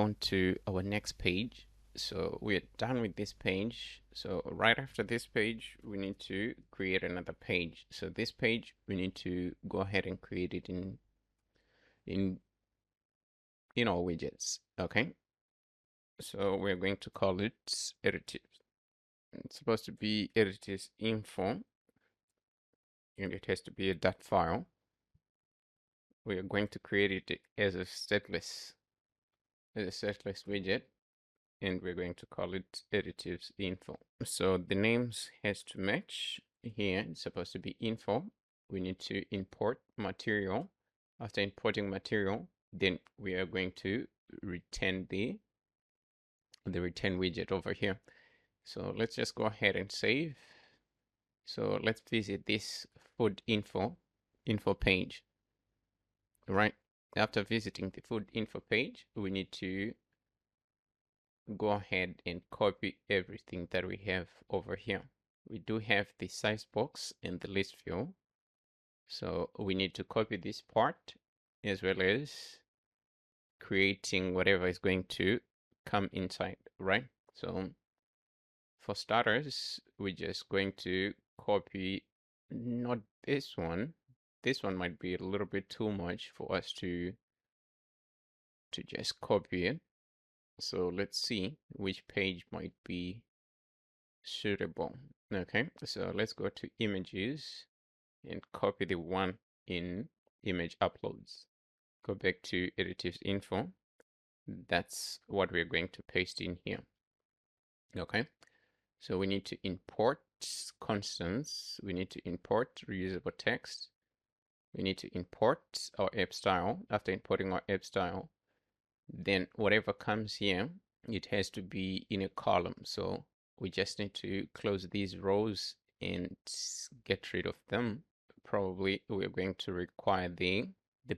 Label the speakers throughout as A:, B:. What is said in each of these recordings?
A: on to our next page. So we're done with this page. So right after this page, we need to create another page. So this page, we need to go ahead and create it in our widgets. Okay. So we're going to call it additives. It's supposed to be additives info, and it has to be a .dot file. We are going to create it as a stateless widget, and we're going to call it additives info. So the names has to match. Here it's supposed to be info. We need to import material. After importing material, then we are going to return the return widget over here. So let's just go ahead and save. So let's visit this food info page. Right. After visiting the food info page, we need to go ahead and copy everything that we have over here. We do have the size box and the list view. So we need to copy this part as well as creating whatever is going to come inside, right? So for starters, we're just going to copy, not this one. This one might be a little bit too much for us to just copy it. So let's see which page might be suitable. Okay, so let's go to images and copy the one in image uploads. Go back to additives info. That's what we're going to paste in here. Okay, so we need to import constants. We need to import reusable text. We need to import our app style. After importing our app style, then whatever comes here, it has to be in a column. So we just need to close these rows and get rid of them. Probably we're going to require the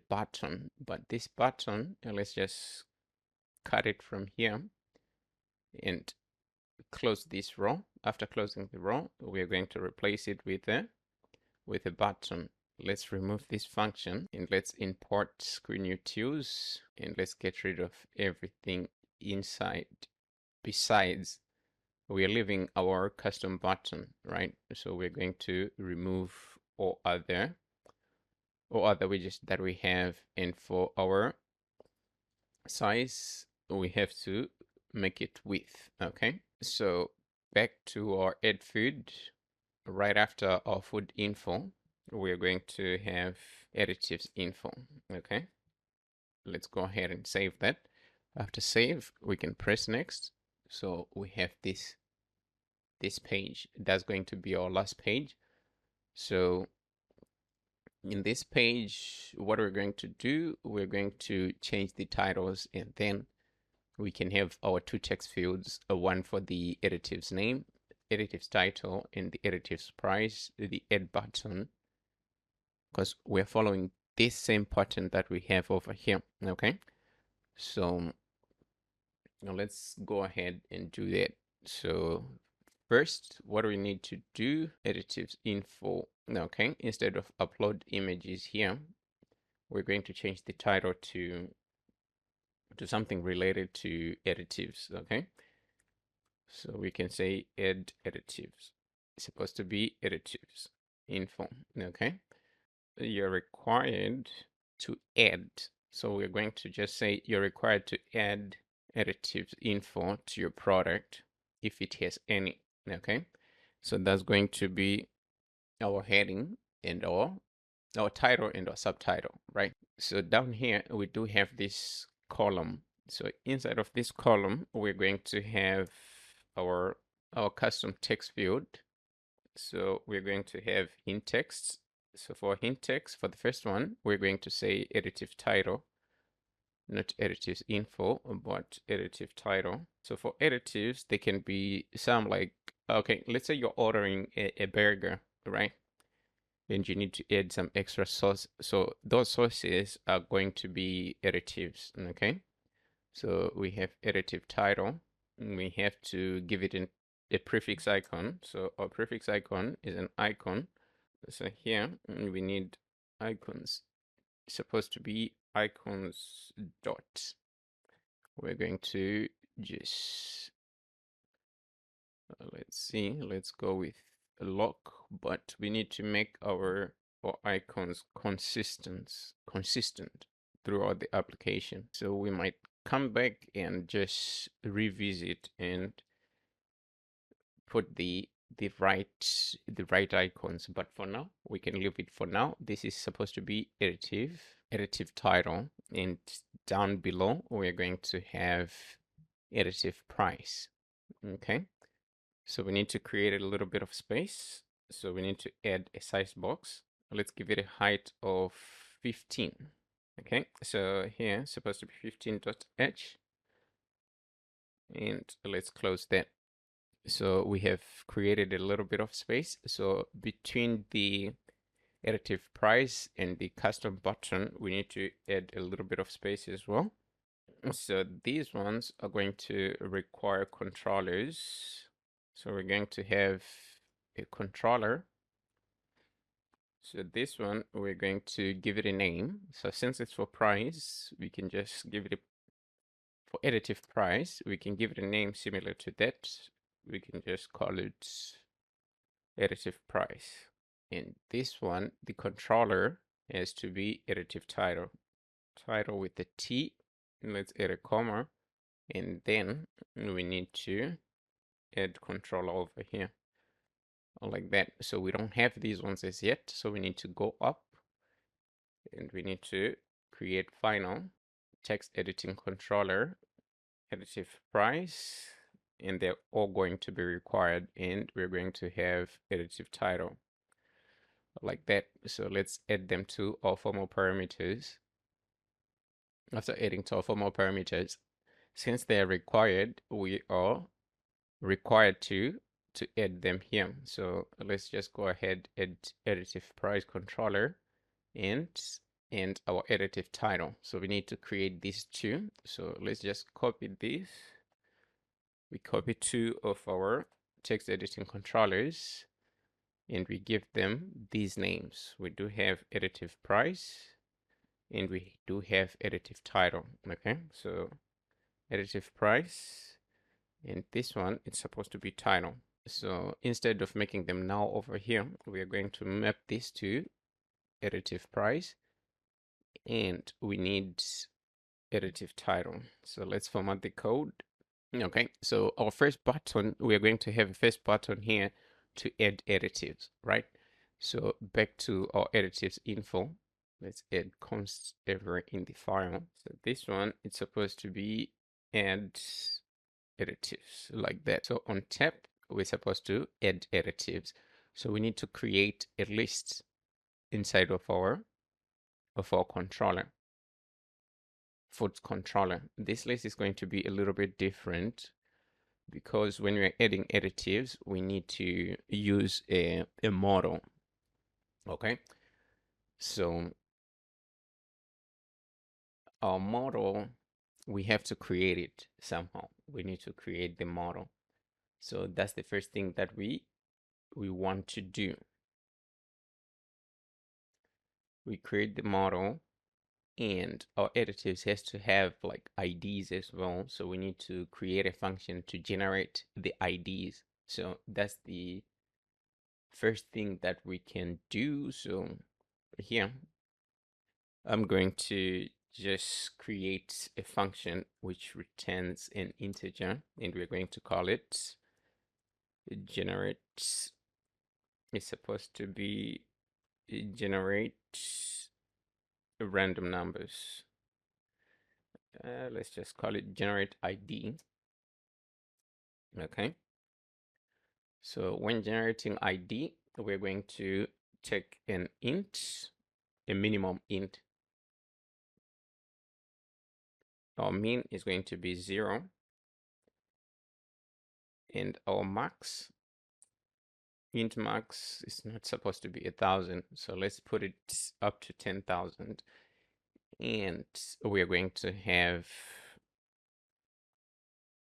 A: button, but this button, let's just cut it from here and close this row. After closing the row, we're going to replace it with a button. Let's remove this function and let's import screen utils, and let's get rid of everything inside. Besides, we are leaving our custom button, right? So we're going to remove all other widgets that we have, and for our size, we have to make it width. Okay, so back to our add food. Right after our food info, we're going to have additives info. Okay, let's go ahead and save that. After save, we can press next. So we have this page. That's going to be our last page. So in this page, what we're going to do, we're going to change the titles, and then we can have our two text fields, one for the additives name, additives title, and the additives price, the add button, because we're following this same pattern that we have over here. Okay, so now let's go ahead and do that. So first, what we need to do, additives info. Okay, instead of upload images here, we're going to change the title to something related to additives. Okay, so we can say add additives. It's supposed to be additives info. Okay, you're required to add. So we're going to just say you're required to add additives info to your product if it has any. Okay, so that's going to be our heading and our title and our subtitle, right? So down here we do have this column. So inside of this column, we're going to have our custom text field. So we're going to have hint text. So for hint text, for the first one, we're going to say additive title, not additives info, but additive title. So for additives, they can be some like, okay, let's say you're ordering a burger, right? And you need to add some extra sauce. So those sauces are going to be additives, okay? So we have additive title, and we have to give it a prefix icon. So our prefix icon is an icon. So here we need icons. It's supposed to be icons dot. we're going to just, let's see, let's go with a lock, but we need to make our icons consistent throughout the application. So we might come back and just revisit and put the right icons, but for now we can leave it for now. This is supposed to be additive title, and down below we're going to have additive price. Okay, so we need to create a little bit of space, so we need to add a size box. Let's give it a height of 15. Okay, so here it's supposed to be 15.h, and let's close that. So we have created a little bit of space. So between the additive price and the custom button, we need to add a little bit of space as well. So these ones are going to require controllers. So we're going to have a controller. So this one, we're going to give it a name. So since it's for price, we can just give it a, for additive price, we can give it a name similar to that. We can just call it additive price. And this one, the controller has to be additive title with the T. And let's add a comma, and then we need to add controller over here like that. So we don't have these ones as yet, so we need to go up and we need to create final text editing controller, additive price, and they're all going to be required, and we're going to have additive title like that. So let's add them to our formal parameters. After adding to our formal parameters, since they are required, we are required to add them here. So let's just go ahead, add additive price controller and our additive title. So we need to create these two. So let's just copy this. We copy two of our text editing controllers and we give them these names. We do have additive price and we do have additive title. Okay, so additive price, and this one, it's supposed to be title. So instead of making them null over here, we are going to map this to additive price, and we need additive title. So let's format the code. Okay, so our first button, we are going to have a first button here to add additives, right? So back to our additives info. Let's add const ever in the file. So this one, it's supposed to be add additives like that. So on tab, we're supposed to add additives. So we need to create a list inside of our controller, foot controller. This list is going to be a little bit different because when we're adding additives, we need to use a model. Okay, so our model, we have to create it somehow. We need to create the model. So that's the first thing that we want to do. We create the model, and our additives has to have like IDs as well. So we need to create a function to generate the IDs. So that's the first thing that we can do. So here, I'm going to just create a function which returns an integer, and we're going to call it generate. It's supposed to be generate random numbers. Let's just call it generate ID. Okay. So when generating ID, we're going to take an int, a minimum int. Our min is going to be 0. And our max, int max is not supposed to be 1,000. So let's put it up to 10,000. And we're going to have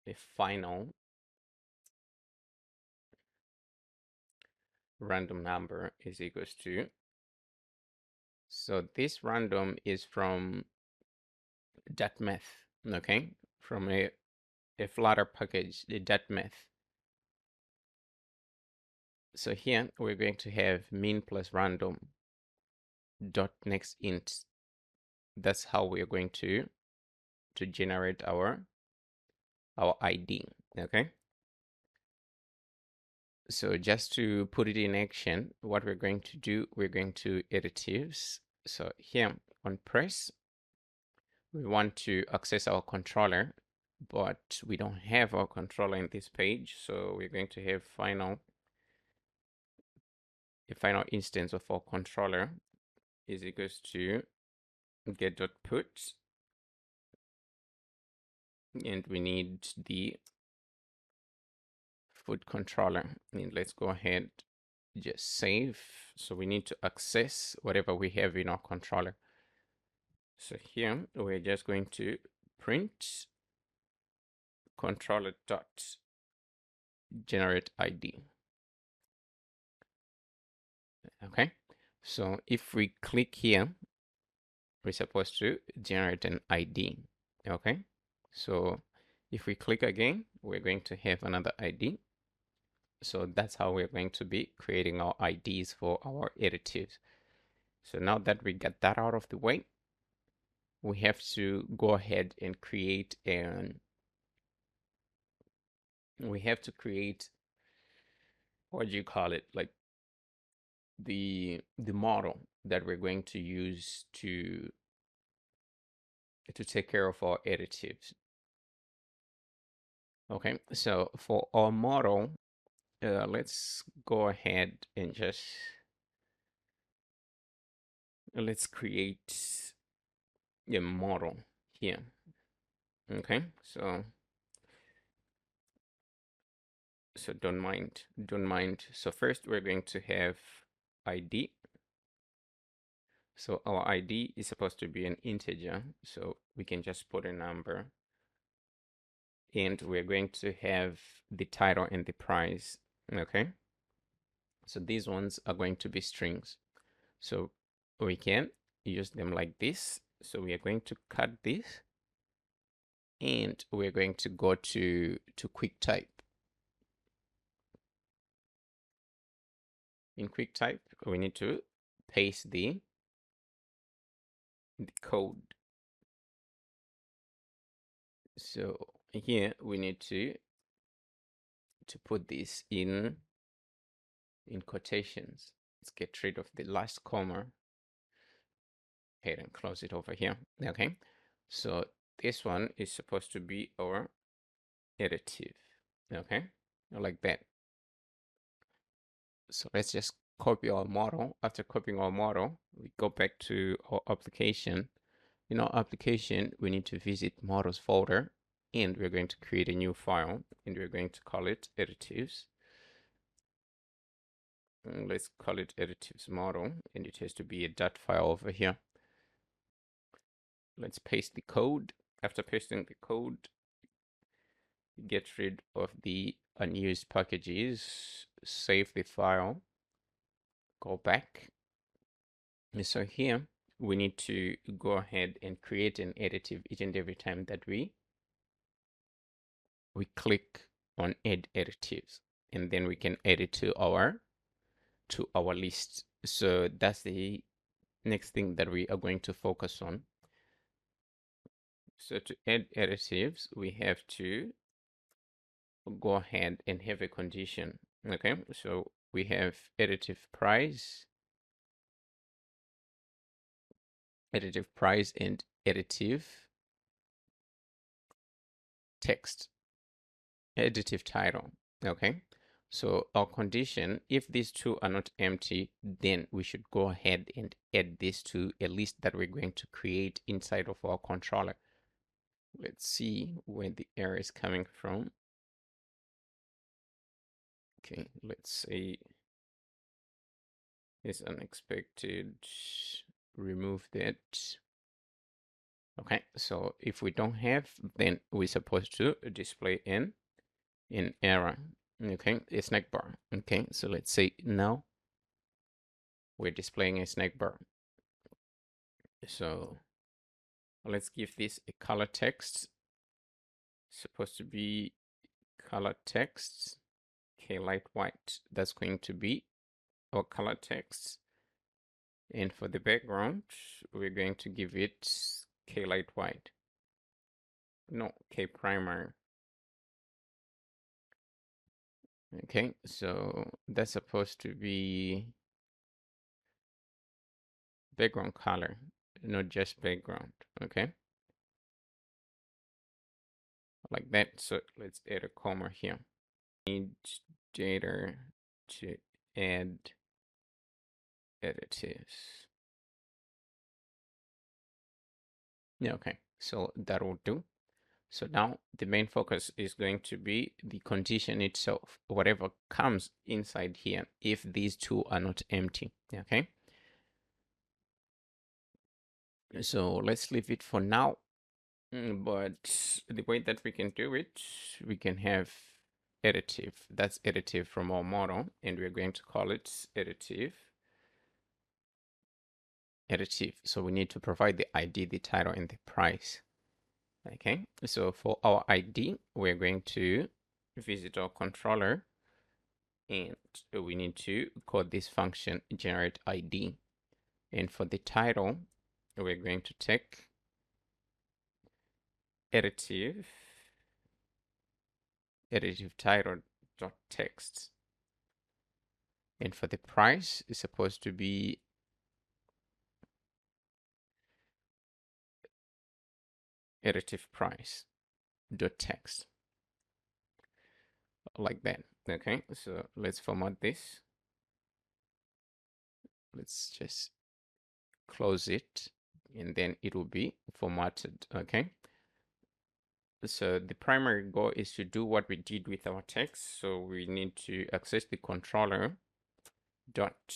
A: a final random number is equals to. So this random is from .math, okay? from a Flutter package, the .math. So here we're going to have min plus random dot next int. That's how we're going to generate our ID. Okay. So just to put it in action, what we're going to do, we're going to additives. So here on press, we want to access our controller, but we don't have our controller in this page. So we're going to have a final instance of our controller is equals to get.put, and we need the food controller. And let's go ahead, just save. So we need to access whatever we have in our controller. So here we're just going to print controller dot generate ID. Okay, so if we click here, we're supposed to generate an ID. Okay, so if we click again, we're going to have another ID. So that's how we're going to be creating our IDs for our additives. So now that we got that out of the way, we have to go ahead and create what do you call it, like the model that we're going to use to take care of our additives. Okay, so for our model, let's go ahead and just let's create a model here. Okay, so don't mind. So first we're going to have ID. So our ID is supposed to be an integer, so we can just put a number. And we're going to have the title and the price. Okay, so these ones are going to be strings, so we can use them like this. So we are going to cut this, and we're going to go to QuickType. In QuickType, we need to paste the code. So here we need to put this in quotations. Let's get rid of the last comma. Ahead and close it over here. Okay, so this one is supposed to be our additive. Okay, like that. So let's just copy our model. After copying our model, we go back to our application. In our application, we need to visit models folder, and we're going to create a new file, and we're going to call it additives. And let's call it additives model, and it has to be a .dot file over here. Let's paste the code. After pasting the code, get rid of the unused packages, save the file, go back. And so here we need to go ahead and create an additive each and every time that we click on add additives, and then we can add it to our list. So that's the next thing that we are going to focus on. So to add additives, we have to go ahead and have a condition. Okay, so we have additive price and additive text, additive title. Okay, so our condition, if these two are not empty, then we should go ahead and add this to a list that we're going to create inside of our controller. Let's see where the error is coming from. Okay, let's say it's unexpected, remove that. Okay, so if we don't have, then we're supposed to display an error. Okay, a snack bar. Okay, so let's say now we're displaying a snack bar. So let's give this a color text. supposed to be color text, okay, light white. That's going to be our color text. And for the background, we're going to give it K light white. No, K primary. Okay, so that's supposed to be background color, not just background. Okay, like that. So let's add a comma here. Need data to add additives. Yeah, okay, so that will do. So now the main focus is going to be the condition itself, whatever comes inside here, if these two are not empty. Okay, so let's leave it for now. But the way that we can do it, we can have additive. That's additive from our model, and we're going to call it additive. Additive. So we need to provide the ID, the title, and the price. Okay, so for our ID, we're going to visit our controller, and we need to call this function generate ID. And for the title, we're going to take additive title dot text. And for the price, it's supposed to be additive price dot text, like that. Okay, so let's format this. Let's just close it, and then it will be formatted. Okay, so the primary goal is to do what we did with our text. So we need to access the controller dot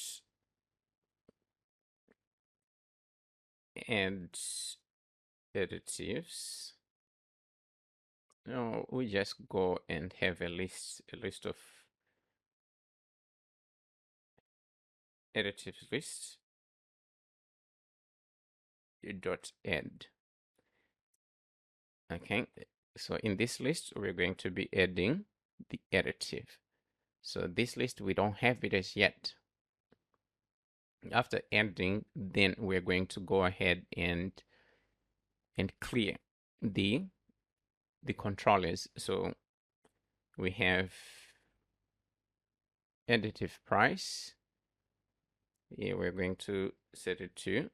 A: and additives. No, we just go and have a list of additives list dot add. Okay, so in this list, we're going to be adding the additive. So this list, we don't have it as yet. After adding, then we're going to go ahead and clear the controllers. So we have additive price. Here we're going to set it to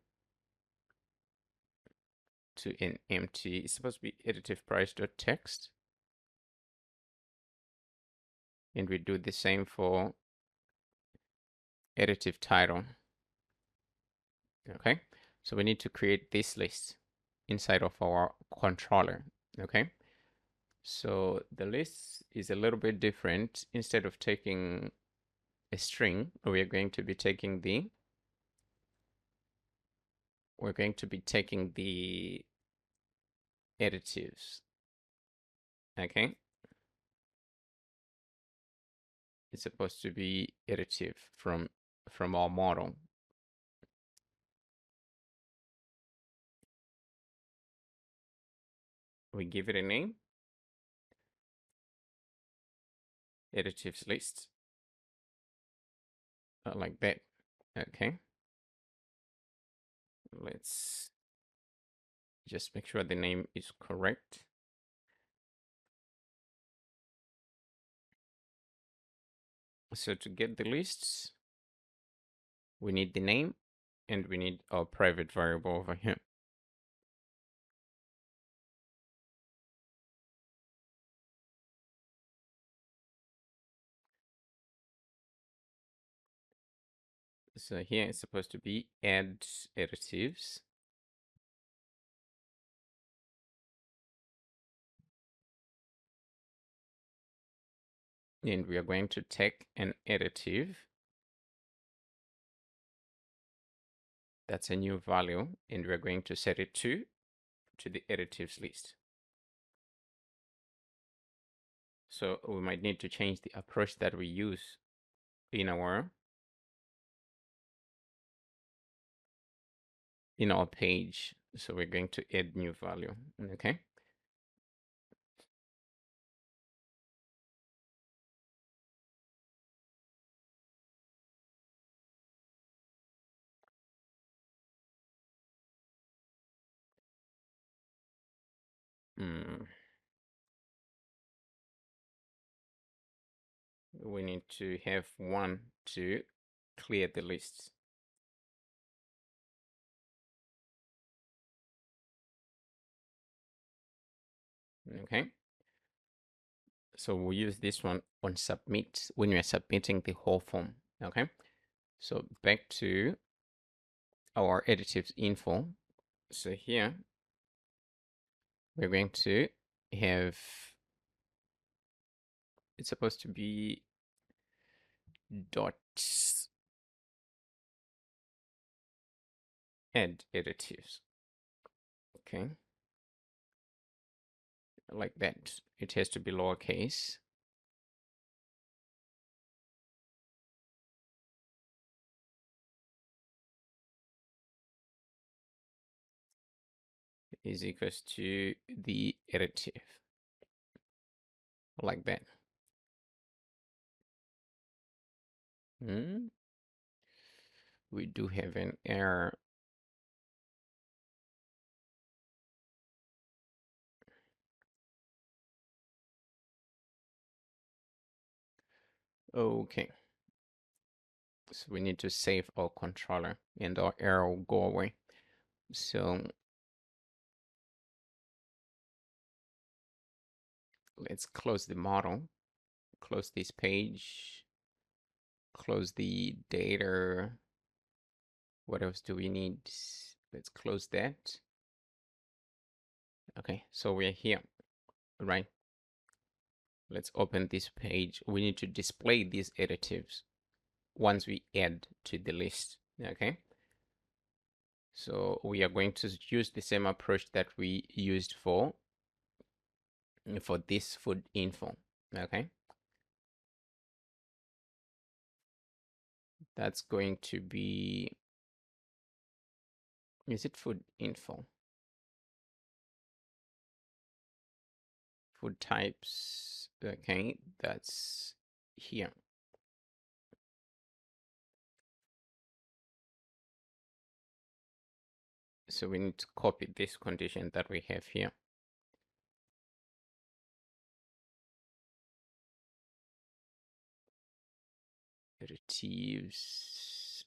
A: an empty. It's supposed to be additive price dot text. And we do the same for additive title. Okay, so we need to create this list inside of our controller. Okay, so the list is a little bit different. Instead of taking a string, we're going to be taking the additives. Okay, it's supposed to be additive from our model. We give it a name, additives list, like that. Okay, let's just make sure the name is correct. So to get the lists, we need the name and we need our private variable over here. So here it's supposed to be add additives. And we are going to take an additive. That's a new value, and we're going to set it to the additives list. So we might need to change the approach that we use in our page. So we're going to add new value. Okay. We need to have one to clear the lists. Okay. So we'll use this one on submit when you're submitting the whole form. Okay. So back to our additives info. So here we're going to have, it's supposed to be dot add additives. Okay. Like that. It has to be lowercase. Is equals to the additive. Like that. We do have an error. Okay. So we need to save our controller and our error will go away. So let's close the model, close this page, close the data. What else do we need? Let's close that. Okay, so we're here, right? Let's open this page. We need to display these additives once we add to the list. Okay. So we are going to use the same approach that we used for this food info. Okay. That's going to be, is it food info? Food types. Okay, that's here. So we need to copy this condition that we have here. Additives.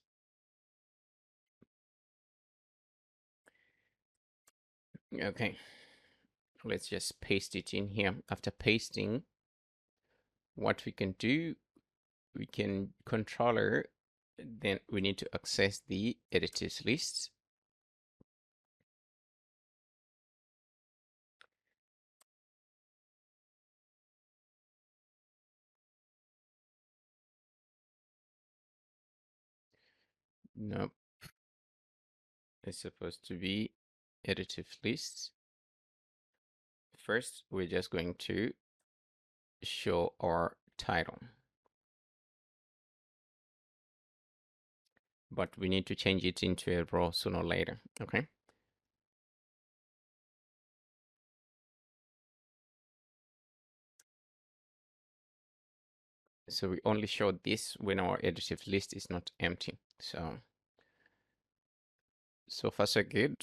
A: Okay, let's just paste it in here. After pasting, what we can do, we can controller, then we need to access the additives list. Nope. It's supposed to be additive lists. First, we're just going to show our title. But we need to change it into a row sooner or later, okay? So we only show this when our additive list is not empty. So far so good.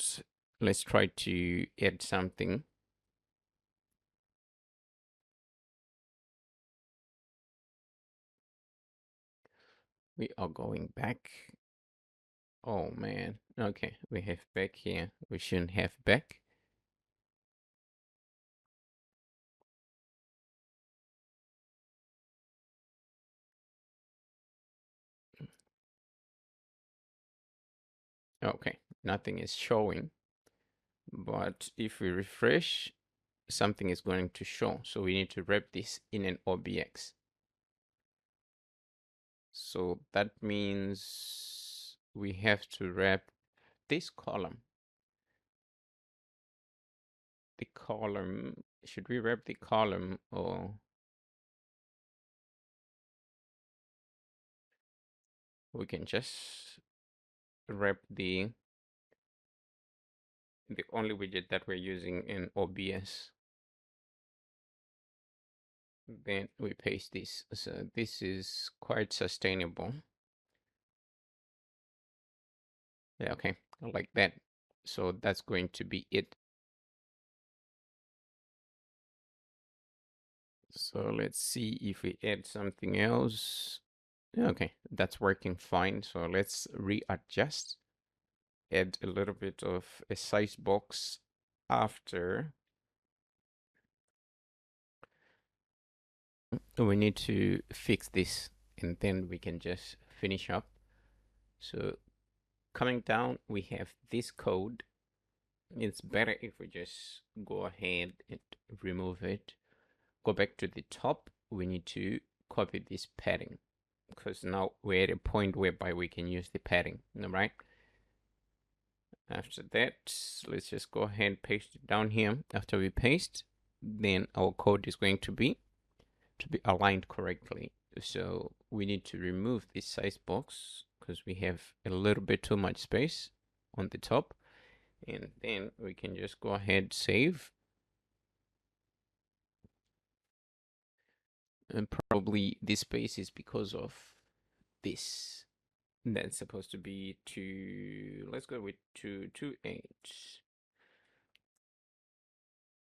A: Let's try to add something. We are going back. Oh man. Okay, we have back here. We shouldn't have back. Okay, nothing is showing. But if we refresh, something is going to show. So we need to wrap this in an OBX. So that means we have to wrap this column. The column, should we wrap the column or we can just wrap the only widget that we're using in OBS. Then we paste this. So this is quite sustainable. Yeah, okay, like that. So that's going to be it. So let's see if we add something else. Okay, that's working fine. So let's readjust, add a little bit of a size box after. We need to fix this and then we can just finish up. So coming down, we have this code. It's better if we just go ahead and remove it. Go back to the top. We need to copy this padding because now we're at a point whereby we can use the padding, all right? After that, let's just go ahead and paste it down here. After we paste, then our code is going to be aligned correctly. So we need to remove this size box because we have a little bit too much space on the top. And then we can just go ahead, save. And probably this space is because of this. That's supposed to be 2, let's go with 228.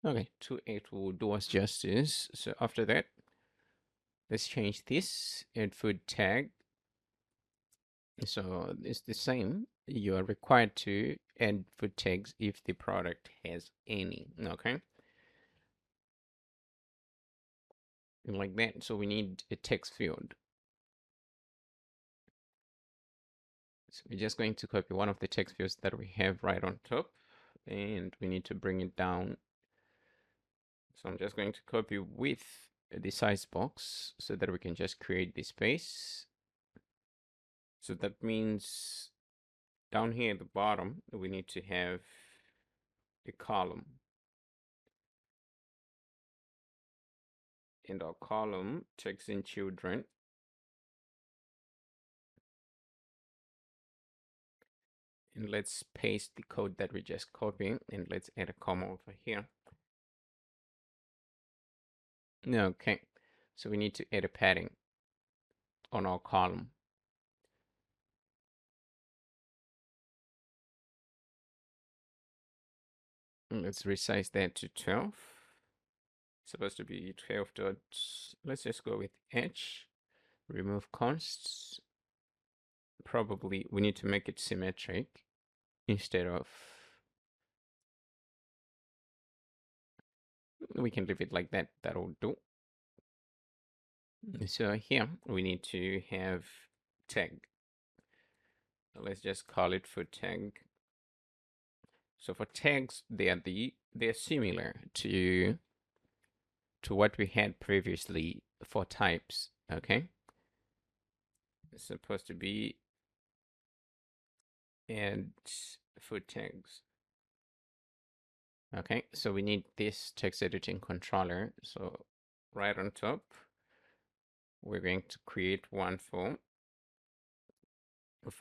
A: Okay, 28 will do us justice. So after that, let's change this, add food tag. So it's the same. You are required to add food tags if the product has any, okay? Like that. So we need a text field. So we're just going to copy one of the text fields that we have right on top, and we need to bring it down. So I'm just going to copy with the size box so that we can just create the space. So that means down here at the bottom, we need to have a column. And our column checks in children. And let's paste the code that we just copied, and let's add a comma over here. Okay, so we need to add a padding on our column. Let's resize that to 12. It's supposed to be 12 dots. Let's just go with h, remove consts. Probably we need to make it symmetric instead of, we can leave it like that, that'll do. So here we need to have tag. Let's just call it food tag. So for tags, they're similar to what we had previously for types. Okay, it's supposed to be add food tags. Okay, so we need this text editing controller. So right on top, we're going to create one for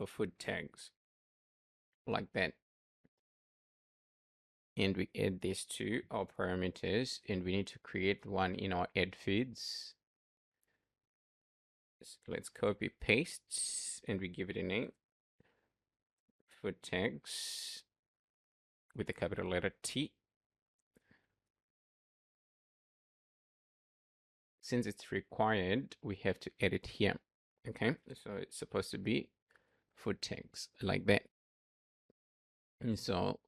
A: food tags like that. And we add this to our parameters, and we need to create one in our add feeds. So let's copy paste and we give it a name, food tags with the capital letter T. Since it's required, we have to edit here. Okay, so it's supposed to be food tags like that. And so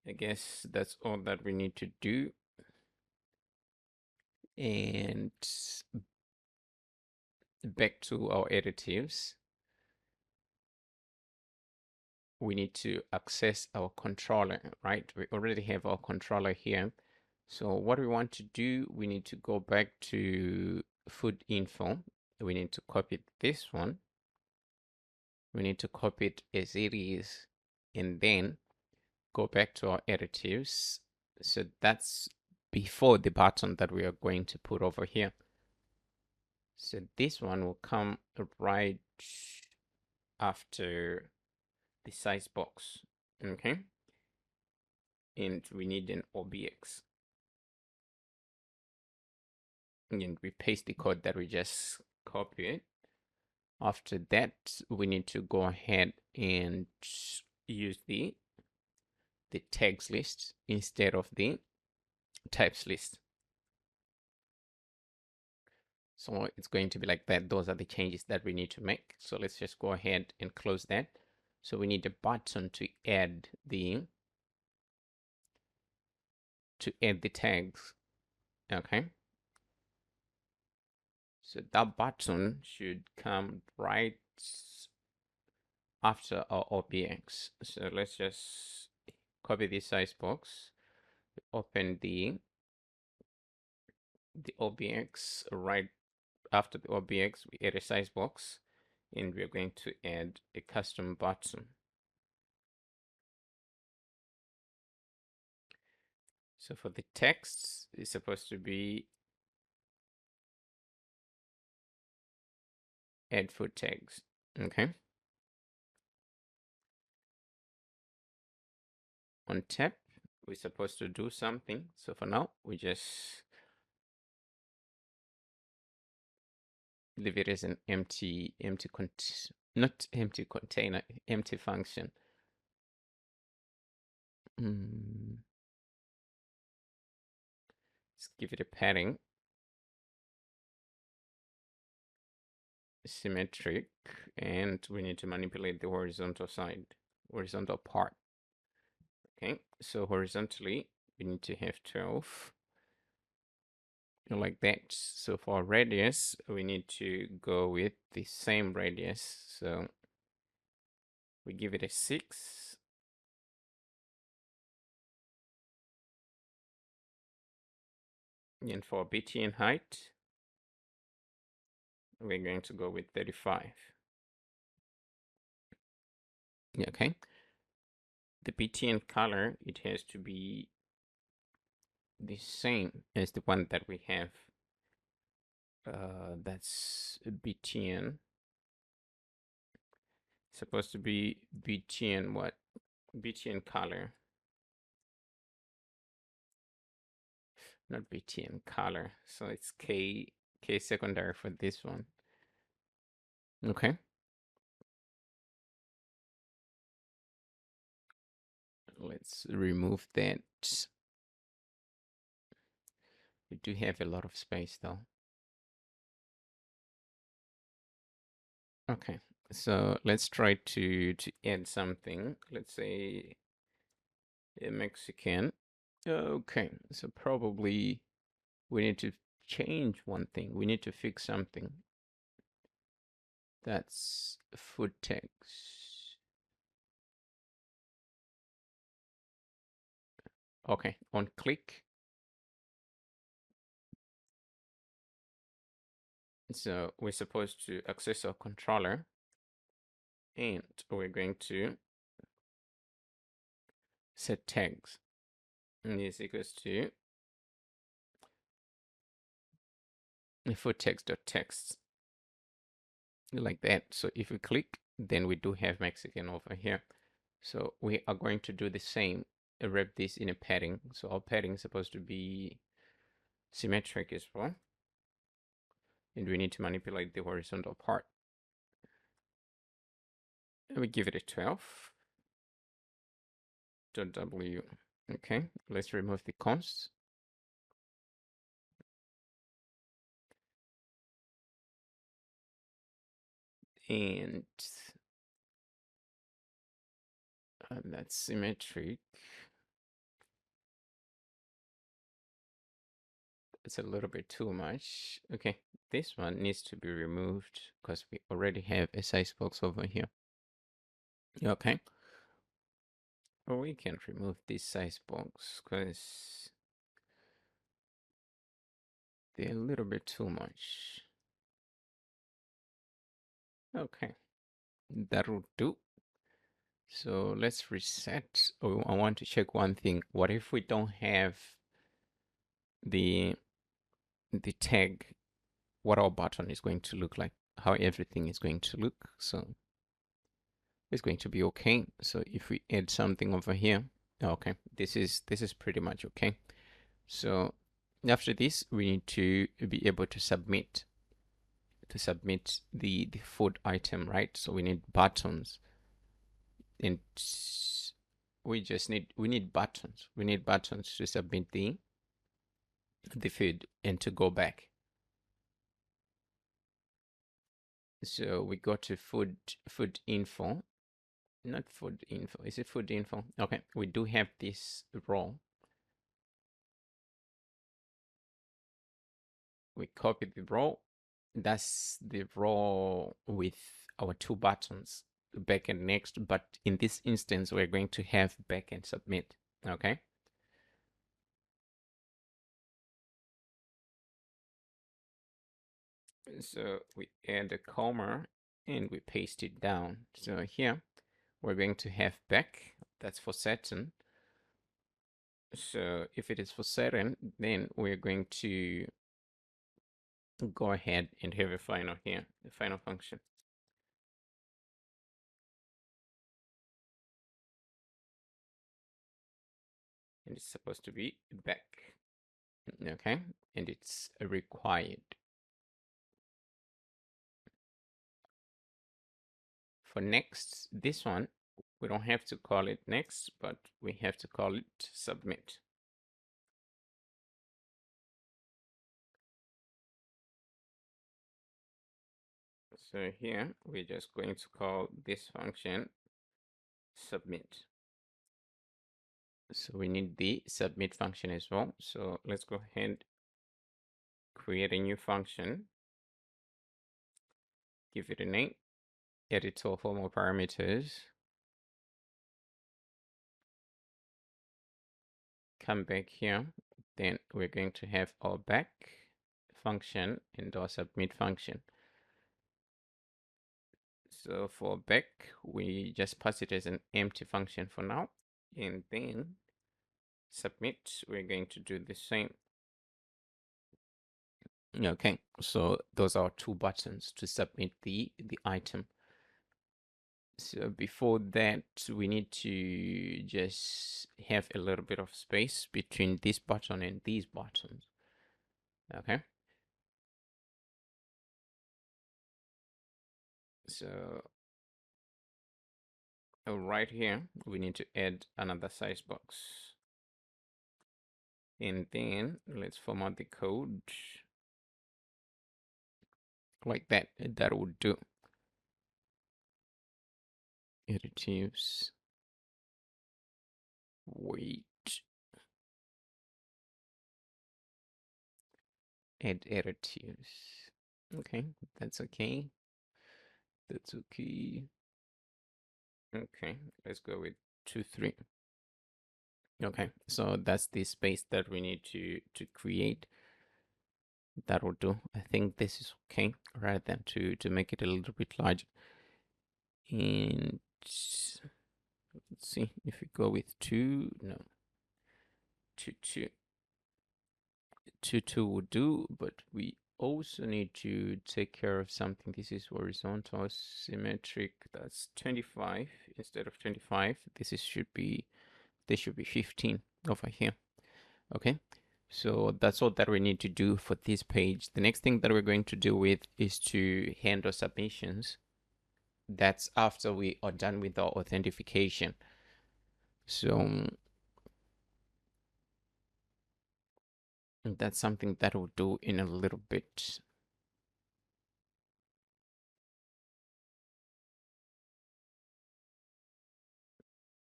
A: I guess that's all that we need to do. And back to our additives, we need to access our controller, right? We already have our controller here. So what we want to do, we need to go back to food info. We need to copy this one. We need to copy it as it is, and then go back to our additives. So that's before the button that we are going to put over here. So this one will come right after the size box, okay? And we need an OBX. And we paste the code that we just copied. After that, we need to go ahead and use the tags list instead of the types list. So it's going to be like that. Those are the changes that we need to make. So let's just go ahead and close that. So we need a button to add the tags. Okay. So that button should come right after our OBX. So let's just copy this size box, open the OBX. Right after the OBX, we add a size box, and we're going to add a custom button. So for the text, it's supposed to be add food tags. Okay. On tap, we're supposed to do something. So for now, we just leave it as an empty not empty container, empty function. Let's give it a padding. Symmetric, and we need to manipulate the horizontal part. Okay, so horizontally, we need to have 12. Like that. So for radius, we need to go with the same radius. So we give it a 6. And for BTN height, we're going to go with 35. Okay. The BTN color, it has to be the same as the one that we have. That's BTN. Supposed to be BTN what? BTN color. Not BTN color. So it's K secondary for this one. Okay. Let's remove that. We do have a lot of space though. Okay, so let's try to add something. Let's say a Mexican. Okay, so probably we need to change one thing. We need to fix something. That's food text. Okay, on click. So we're supposed to access our controller, and we're going to set tags. And this equals to food text.text, like that. So if we click, then we do have Mexican over here. So we are going to do the same, wrap this in a padding. So our padding is supposed to be symmetric as well. And we need to manipulate the horizontal part. And we give it a 12. .w. Okay, let's remove the const. And that's symmetric. It's a little bit too much. Okay, this one needs to be removed because we already have a size box over here. Okay. Or we can remove this size box because they're a little bit too much. Okay, that'll do. So let's reset. Oh, I want to check one thing. What if we don't have the tag? What our button is going to look like? How everything is going to look? So it's going to be okay. So if we add something over here, okay, this is pretty much okay. So after this, we need to be able to submit the food item, right? So we need buttons, and we need buttons. We need buttons to submit the food and to go back. So we go to food info, not food info. Is it food info? Okay, we do have this row. We copy the row. That's the row with our two buttons, back and next. But in this instance, we're going to have back and submit. Okay. So we add a comma and we paste it down. So here we're going to have back. That's for certain. So if it is for certain, then we're going to go ahead and have a final here, the final function. And it's supposed to be back. Okay, and it's required. For next, this one, we don't have to call it next, but we have to call it submit. So here, we're just going to call this function submit. So we need the submit function as well. So let's go ahead, create a new function, give it a name, edit all formal parameters, come back here, then we're going to have our back function and our submit function. So for back, we just pass it as an empty function for now, and then submit, we're going to do the same. Okay, so those are two buttons to submit the item. So before that, we need to just have a little bit of space between this button and these buttons. Okay. So right here, we need to add another size box. And then let's format the code like that. That would do. Additives. Wait. Add additives. Okay, that's okay. That's okay. Okay, let's go with 2, 3. Okay, so that's the space that we need to create. That will do. I think this is okay, rather than to make it a little bit larger. And let's see if we go with 2. No, 2, 2. 2, 2 would do, but we also need to take care of something. This is horizontal symmetric. That's 25 instead of 25. This should be 15 over here. Okay, so that's all that we need to do for this page. The next thing that we're going to do with is to handle submissions. That's after we are done with our authentication. So that's something that we'll do in a little bit.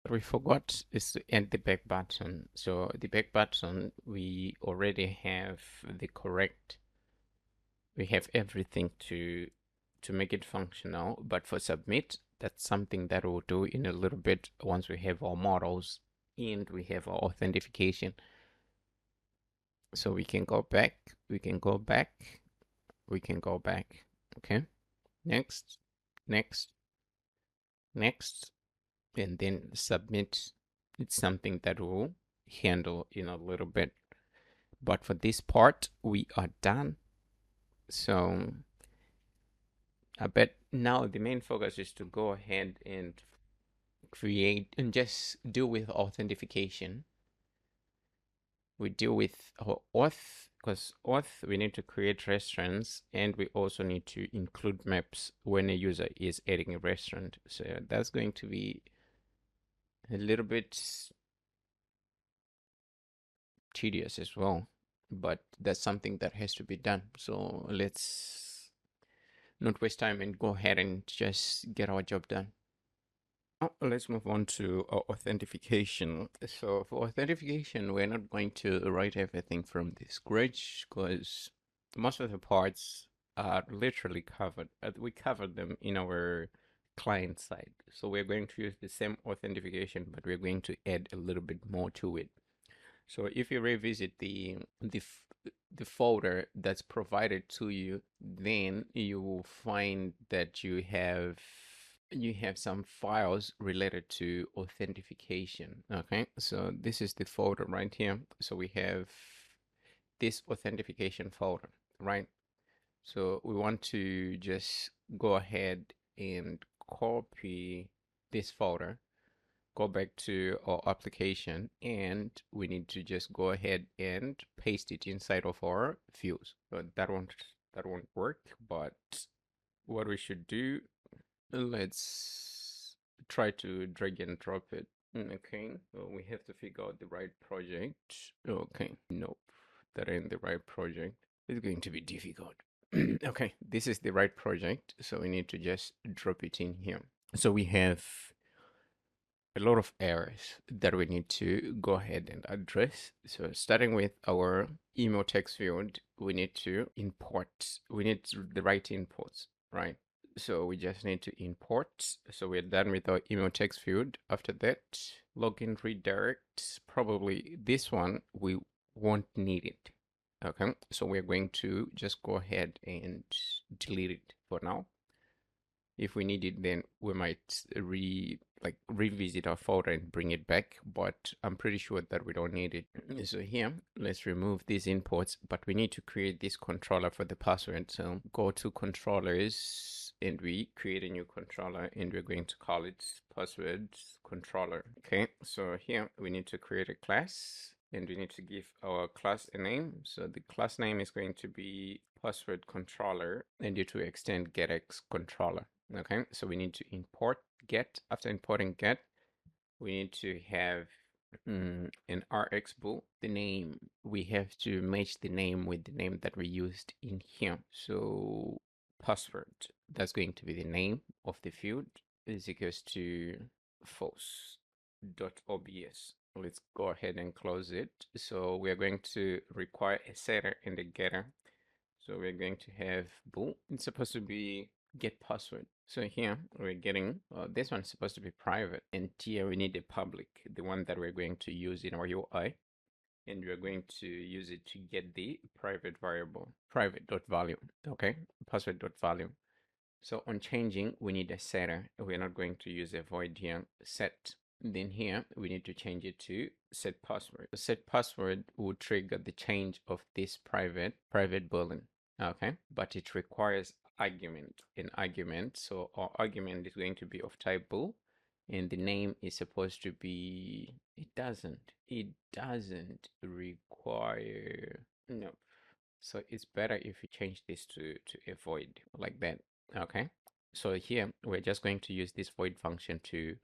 A: What we forgot is to add the back button. So the back button, we already have the correct, we have everything to make it functional, but for submit, that's something that we'll do in a little bit once we have our models and we have our authentication. So we can go back, we can go back, we can go back. Okay, next, next, next, and then submit. It's something that we'll handle in a little bit. But for this part, we are done. So I bet now the main focus is to go ahead and create and just deal with authentication. We deal with auth, because auth, we need to create restaurants, and we also need to include maps when a user is adding a restaurant. So that's going to be a little bit tedious as well, but that's something that has to be done. So let's not waste time and go ahead and just get our job done. Now, let's move on to authentication. So for authentication, we're not going to write everything from the scratch because most of the parts are literally covered. We covered them in our client side. So we're going to use the same authentication, but we're going to add a little bit more to it. So if you revisit the folder that's provided to you, then you will find that you have some files related to authentication. Okay, so this is the folder right here. So we have this authentication folder, right? So we want to just go ahead and copy this folder, go back to our application, and we need to just go ahead and paste it inside of our views. But that won't work, but what we should do, let's try to drag and drop it. Okay, well, we have to figure out the right project. Okay, nope, that ain't the right project. It's going to be difficult. Okay, this is the right project, so we need to just drop it in here. So we have a lot of errors that we need to go ahead and address. So starting with our email text field, we need to import, we need the right inputs, right? So we just need to import. So we're done with our email text field. After that, login redirect, probably this one, we won't need it. Okay, so we're going to just go ahead and delete it for now. If we need it, then we might revisit our folder and bring it back, but I'm pretty sure that we don't need it. So here, let's remove these imports, but we need to create this controller for the password. So go to controllers and we create a new controller and we're going to call it password controller. Okay, so here we need to create a class and we need to give our class a name. So the class name is going to be password controller and you to extend GetX controller. Okay, so we need to import get. After importing get, we need to have an RX bool. The name, we have to match the name with the name that we used in here. So password, that's going to be the name of the field, is equals to false.obs. Let's go ahead and close it. So we are going to require a setter and a getter. So we're going to have bool. It's supposed to be get password. So here we're getting, this one's supposed to be private, and here we need a public, the one that we're going to use in our UI, and we're going to use it to get the private variable, private.value, okay, password.value. So on changing, we need a setter. We're not going to use a void here, set. Then here, we need to change it to set password. The set password will trigger the change of this private boolean. Okay, but it requires an argument. So our argument is going to be of type bool, and the name is supposed to be, it doesn't require, no. So it's better if you change this to a void like that. Okay, so here we're just going to use this void function to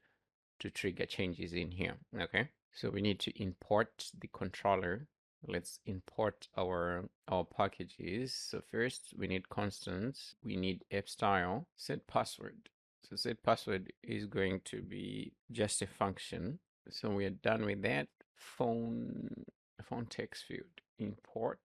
A: trigger changes in here. Okay, so we need to import the controller. Let's import our packages. So first we need constants, we need app style, set password. So set password is going to be just a function. So we are done with that. Phone text field, import.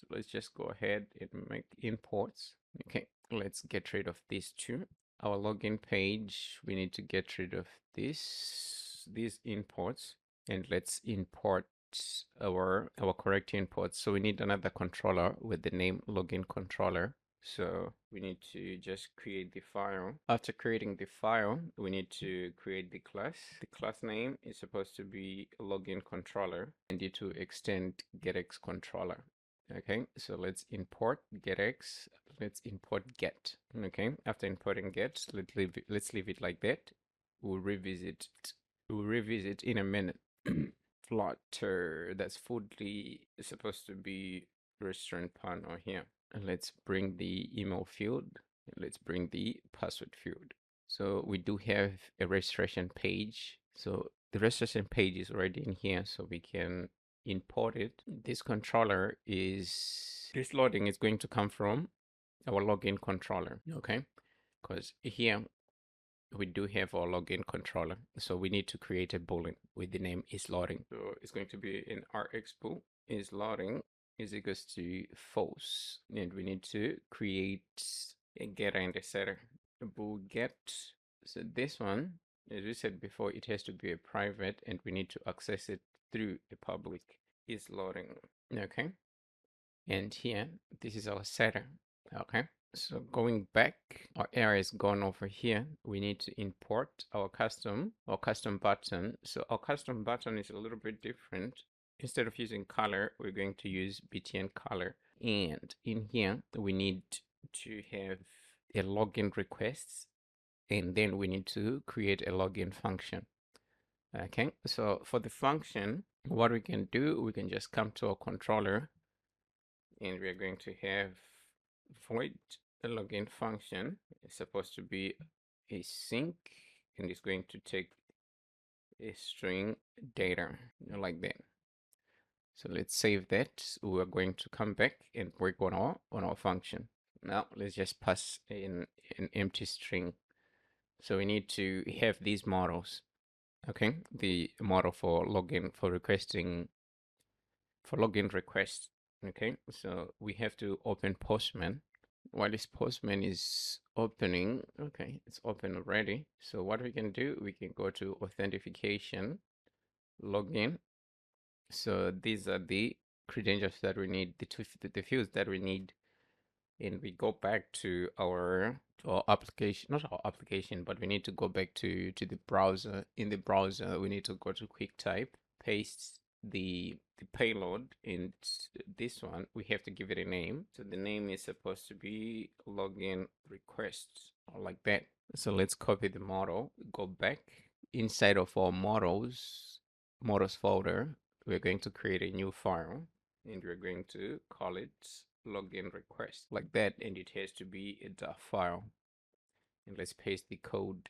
A: Let's just go ahead and make imports. Okay, let's get rid of these two. Our login page, we need to get rid of these imports, and let's import our correct imports. So we need another controller with the name login controller. So we need to just create the file. After creating the file, we need to create the class. The class name is supposed to be login controller, and you to extend GetX controller. Okay, so let's import GetX. Let's import get. Okay, after importing get, let's leave it like that. We'll revisit in a minute. Flutter, that's fully supposed to be restaurant partner here. And let's bring the email field. Let's bring the password field. So we do have a registration page. So the registration page is already in here, so we can import it. This controller is, this loading is going to come from our login controller, okay? Because here we do have our login controller. So we need to create a boolean with the name is loading. So it's going to be an rx bool is loading is equals to false. And we need to create a getter and a setter. A bool get. So this one, as we said before, it has to be a private and we need to access it through a public is loading. Okay. And here, this is our setter. Okay. So going back, our error is gone over here. We need to import our custom button. So our custom button is a little bit different. Instead of using color, we're going to use btn color. And in here, we need to have a login request, and then we need to create a login function. Okay, so for the function, what we can do, we can just come to our controller, and we're going to have void the login function. It's supposed to be a sync, and it's going to take a string data like that. So let's save that. We're going to come back and work on our function. Now let's just pass in an empty string. So we need to have these models. Okay, the model for login for login requests. Okay, so we have to open Postman. While this Postman is opening, okay, it's open already. So what we can do, we can go to Authentication, login. So these are the credentials that we need, the fields that we need, and we go back to our application, not our application, but we need to go back to the browser. In the browser, we need to go to QuickType, paste the payload, and this one we have to give it a name. So the name is supposed to be login request, or like that. So let's copy the model, go back inside of our models folder. We're going to create a new file, and we're going to call it login request like that, and it has to be a .dot file. And let's paste the code,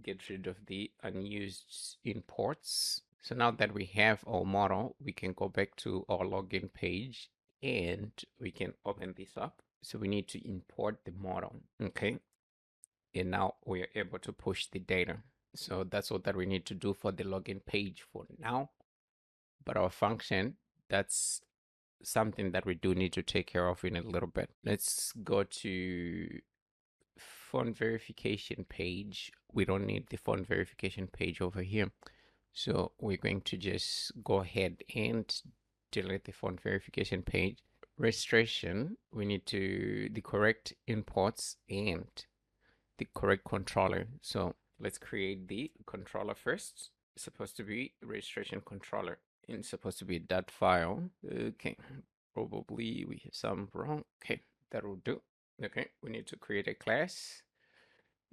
A: get rid of the unused imports. So now that we have our model, we can go back to our login page and we can open this up. So we need to import the model. Okay, and now we are able to push the data. So that's all that we need to do for the login page for now. But our function, that's something that we do need to take care of in a little bit. Let's go to font verification page. We don't need the font verification page over here. So we're going to just go ahead and delete the font verification page. Registration, we need to the correct imports and the correct controller. So let's create the controller first. It's supposed to be registration controller, and it's supposed to be that file. Okay, probably we have some wrong. Okay, that will do. Okay, we need to create a class,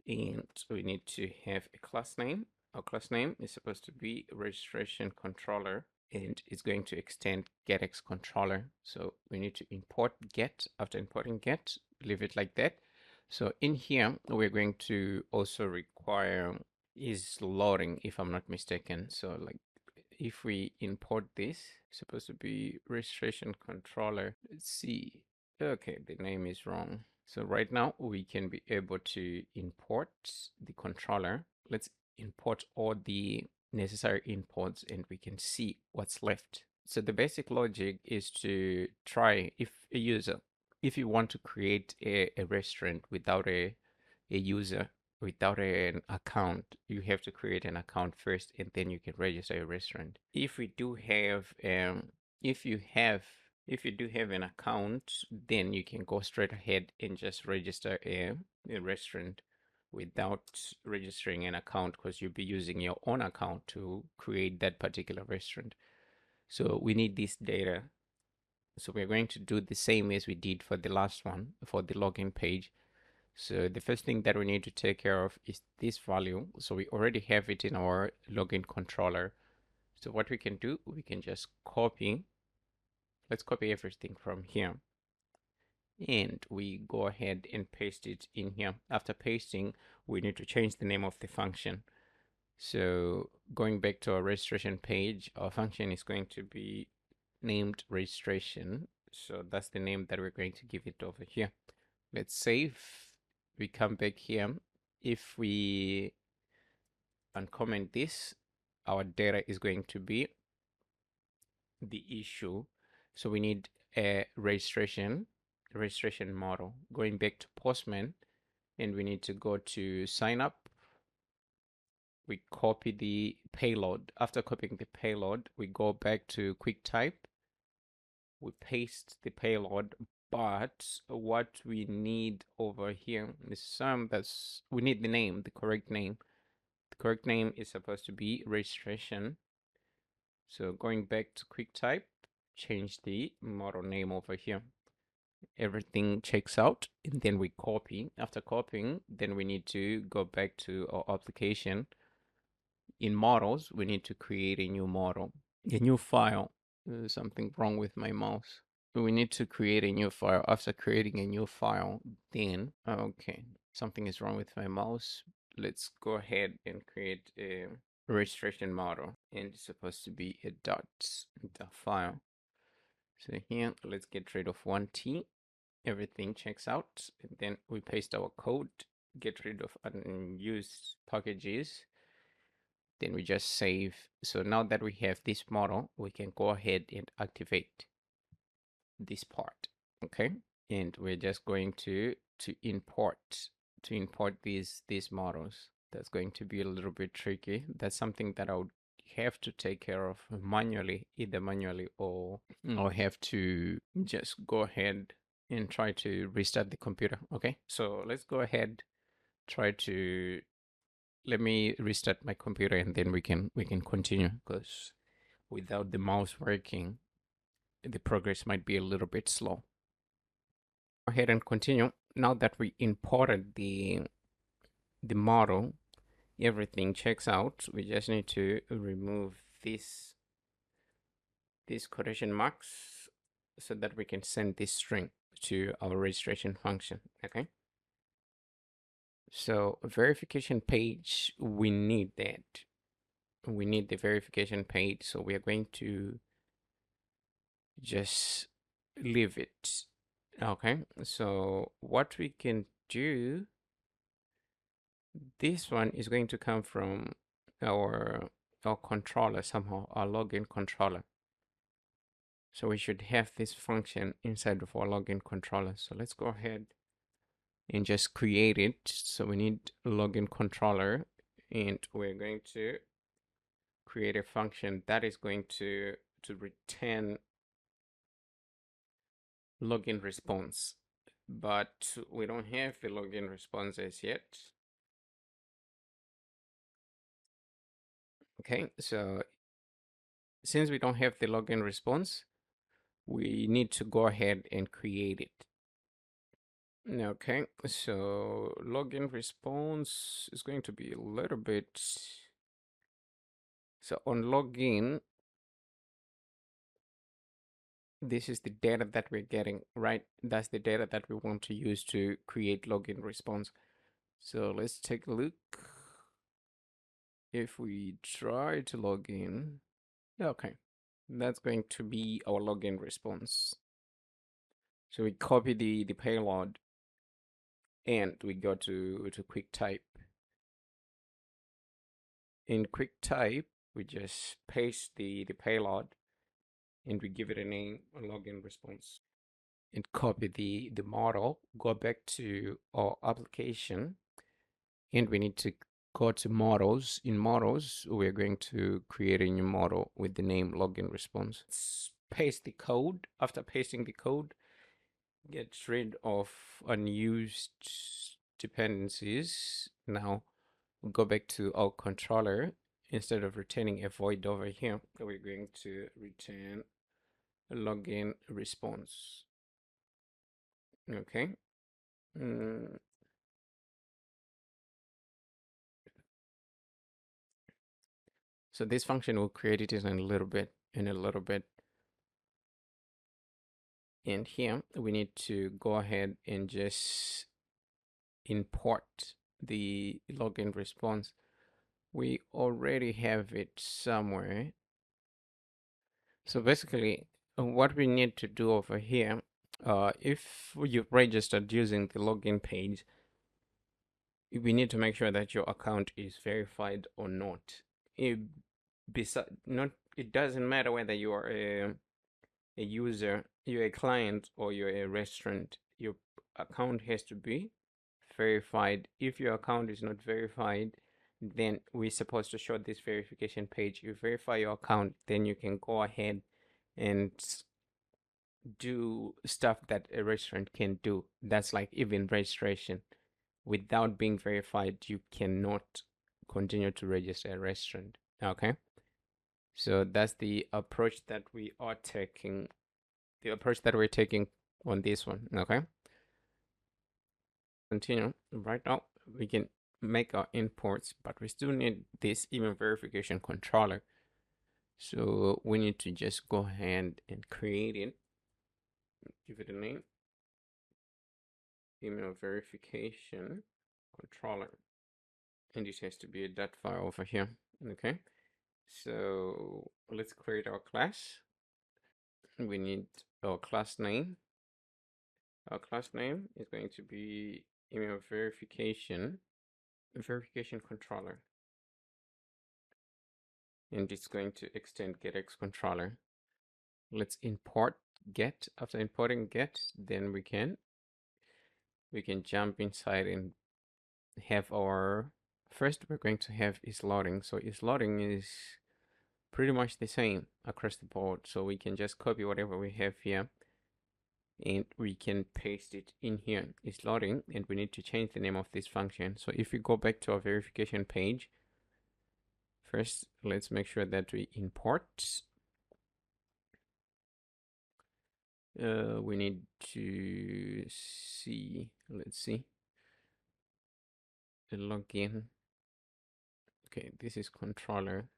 A: and we need to have a class name. Our class name is supposed to be registration controller, and it's going to extend GetX controller. So we need to import get. After importing get, leave it like that. So in here, we're going to also require is loading, if I'm not mistaken. So like if we import this, it's supposed to be registration controller. Let's see. Okay, the name is wrong. So right now we can be able to import the controller. Let's import all the necessary imports and we can see what's left. So the basic logic is to try if you want to create a restaurant without a user, without an account, you have to create an account first and then you can register a restaurant. If we do have if you do have an account, then you can go straight ahead and just register a restaurant without registering an account, because you'll be using your own account to create that particular restaurant. So we need this data. So we're going to do the same as we did for the last one, for the login page. So the first thing that we need to take care of is this value. So we already have it in our login controller. So what we can do, we can just copy. Let's copy everything from here. And we go ahead and paste it in here. After pasting, we need to change the name of the function. So going back to our registration page, our function is going to be named registration. So that's the name that we're going to give it over here. Let's save. We come back here. If we uncomment this, our data is going to be the issue. So we need a registration model. Going back to Postman, and we need to go to sign up. We copy the payload. After copying the payload, we go back to QuickType. We paste the payload, but what we need over here is we need the name, the correct name. The correct name is supposed to be registration. So going back to QuickType, change the model name over here. Everything checks out, and then we copy. After copying, then we need to go back to our application. In models, we need to create a new model, a new file. There's something wrong with my mouse. We need to create a new file. After creating a new file, then, okay, something is wrong with my mouse. Let's go ahead and create a registration model, and it's supposed to be a dot file. So here, let's get rid of 1T. Everything checks out, and then we paste our code, get rid of unused packages. Then we just save. So now that we have this model, we can go ahead and activate this part. Okay, and we're just going to import these models. That's going to be a little bit tricky. That's something that I would have to take care of manually, either manually or have to just go ahead and try to restart the computer. Okay, so let's go ahead, let me restart my computer, and then we can continue, because without the mouse working, the progress might be a little bit slow. Go ahead and continue. Now that we imported the model, everything checks out. We just need to remove these quotation marks so that we can send this string to our registration function. Okay, so verification page, we need that. We need the verification page, so we are going to just leave it. Okay, so what we can do, this one is going to come from our controller somehow, our login controller. So we should have this function inside of our login controller. So let's go ahead and just create it. So we need a login controller, and we're going to create a function that is going to return login response, but we don't have the login responses yet. Okay, so since we don't have the login response, we need to go ahead and create it. Okay, so login response is going to be a little bit. So on login, this is the data that we're getting, right? That's the data that we want to use to create login response. So let's take a look. If we try to log in, okay, that's going to be our login response. So we copy the payload, and we go to QuickType. In QuickType, we just paste the payload, and we give it a name, a login response, and copy the model. Go back to our application, and we need to go to models. In models, we're going to create a new model with the name login response. Let's paste the code. After pasting the code, get rid of unused dependencies. Now go back to our controller. Instead of returning a void over here, we're going to return a login response. Okay. So this function will create it in a little bit, And here we need to go ahead and just import the login response. We already have it somewhere. So basically, what we need to do over here, if you registered using the login page, we need to make sure that your account is verified or not. It, not, it doesn't matter whether you are a user, you're a client, or you're a restaurant. Your account has to be verified. If your account is not verified, then we're supposed to show this verification page. You verify your account, then you can go ahead and do stuff that a restaurant can do. That's like even registration. Without being verified, you cannot continue to register a restaurant. Okay. So that's the approach that we are taking, the approach that we're taking on this one. Okay. Continue. Right now, we can make our imports, but we still need this email verification controller. So we need to just go ahead and create it. Give it a name. Email verification controller. And this has to be a .dot file over here. Okay. So let's create our class. We need our class name. Our class name is going to be email verification controller. And it's going to extend GetX controller. Let's import get. After importing get, then we can jump inside and have our first we're going to have is loading. So is loading is pretty much the same across the board. So we can just copy whatever we have here and we can paste it in here. It's loading and we need to change the name of this function. So if we go back to our verification page, first let's make sure that we import. We need to see, let's see, the login. Okay, this is controller.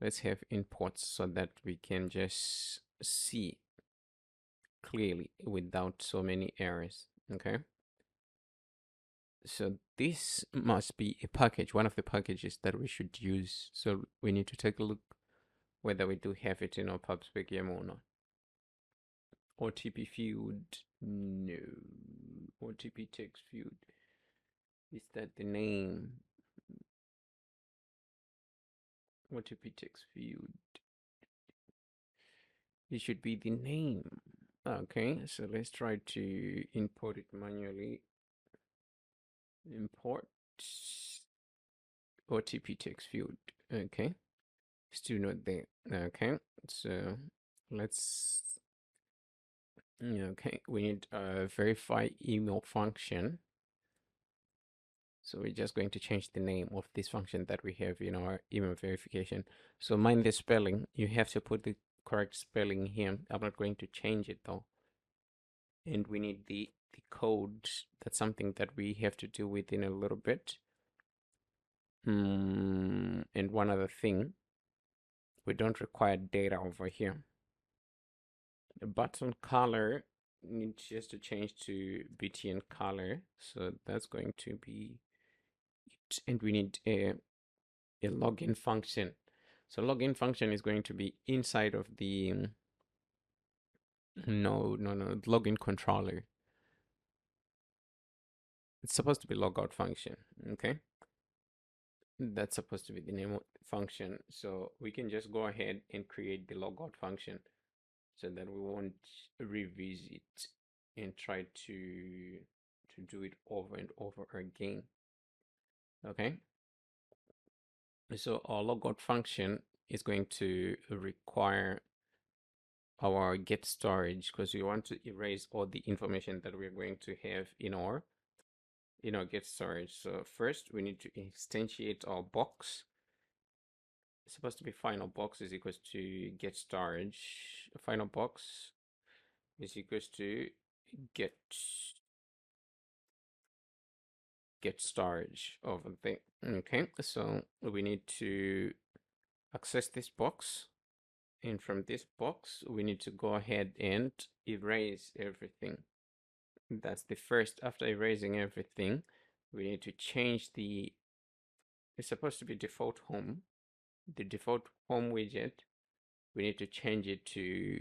A: Let's have imports so that we can just see clearly without so many errors. Okay. So this must be a package, one of the packages that we should use. So we need to take a look whether we do have it in our PubSpec YAML or not. OTP field, no. OTP text field, is that the name? OTP text field, it should be the name. Okay, so let's try to import it manually. Import OTP text field. Okay, still not there. Okay, so let's, okay, we need a verify email function. So we're just going to change the name of this function that we have in our email verification. So mind the spelling, you have to put the correct spelling here. I'm not going to change it though. And we need the code. That's something that we have to do with in a little bit. And one other thing, we don't require data over here. The button color needs just to change to BTN color. So that's going to be it. And we need a login function. So login function is going to be inside of the login controller. It's supposed to be logout function. Okay. That's supposed to be the name of the function. So we can just go ahead and create the logout function so that we won't revisit and try to do it over and over again. Okay. So our logout function is going to require our get storage because we want to erase all the information that we're going to have in our get storage. So first we need to instantiate our box. It's supposed to be final box is equals to get storage. Final box is equals to get storage over there. Okay, so we need to access this box, and from this box we need to go ahead and erase everything. That's the first. After erasing everything, we need to change the, it's supposed to be default home, the default home widget. We need to change it to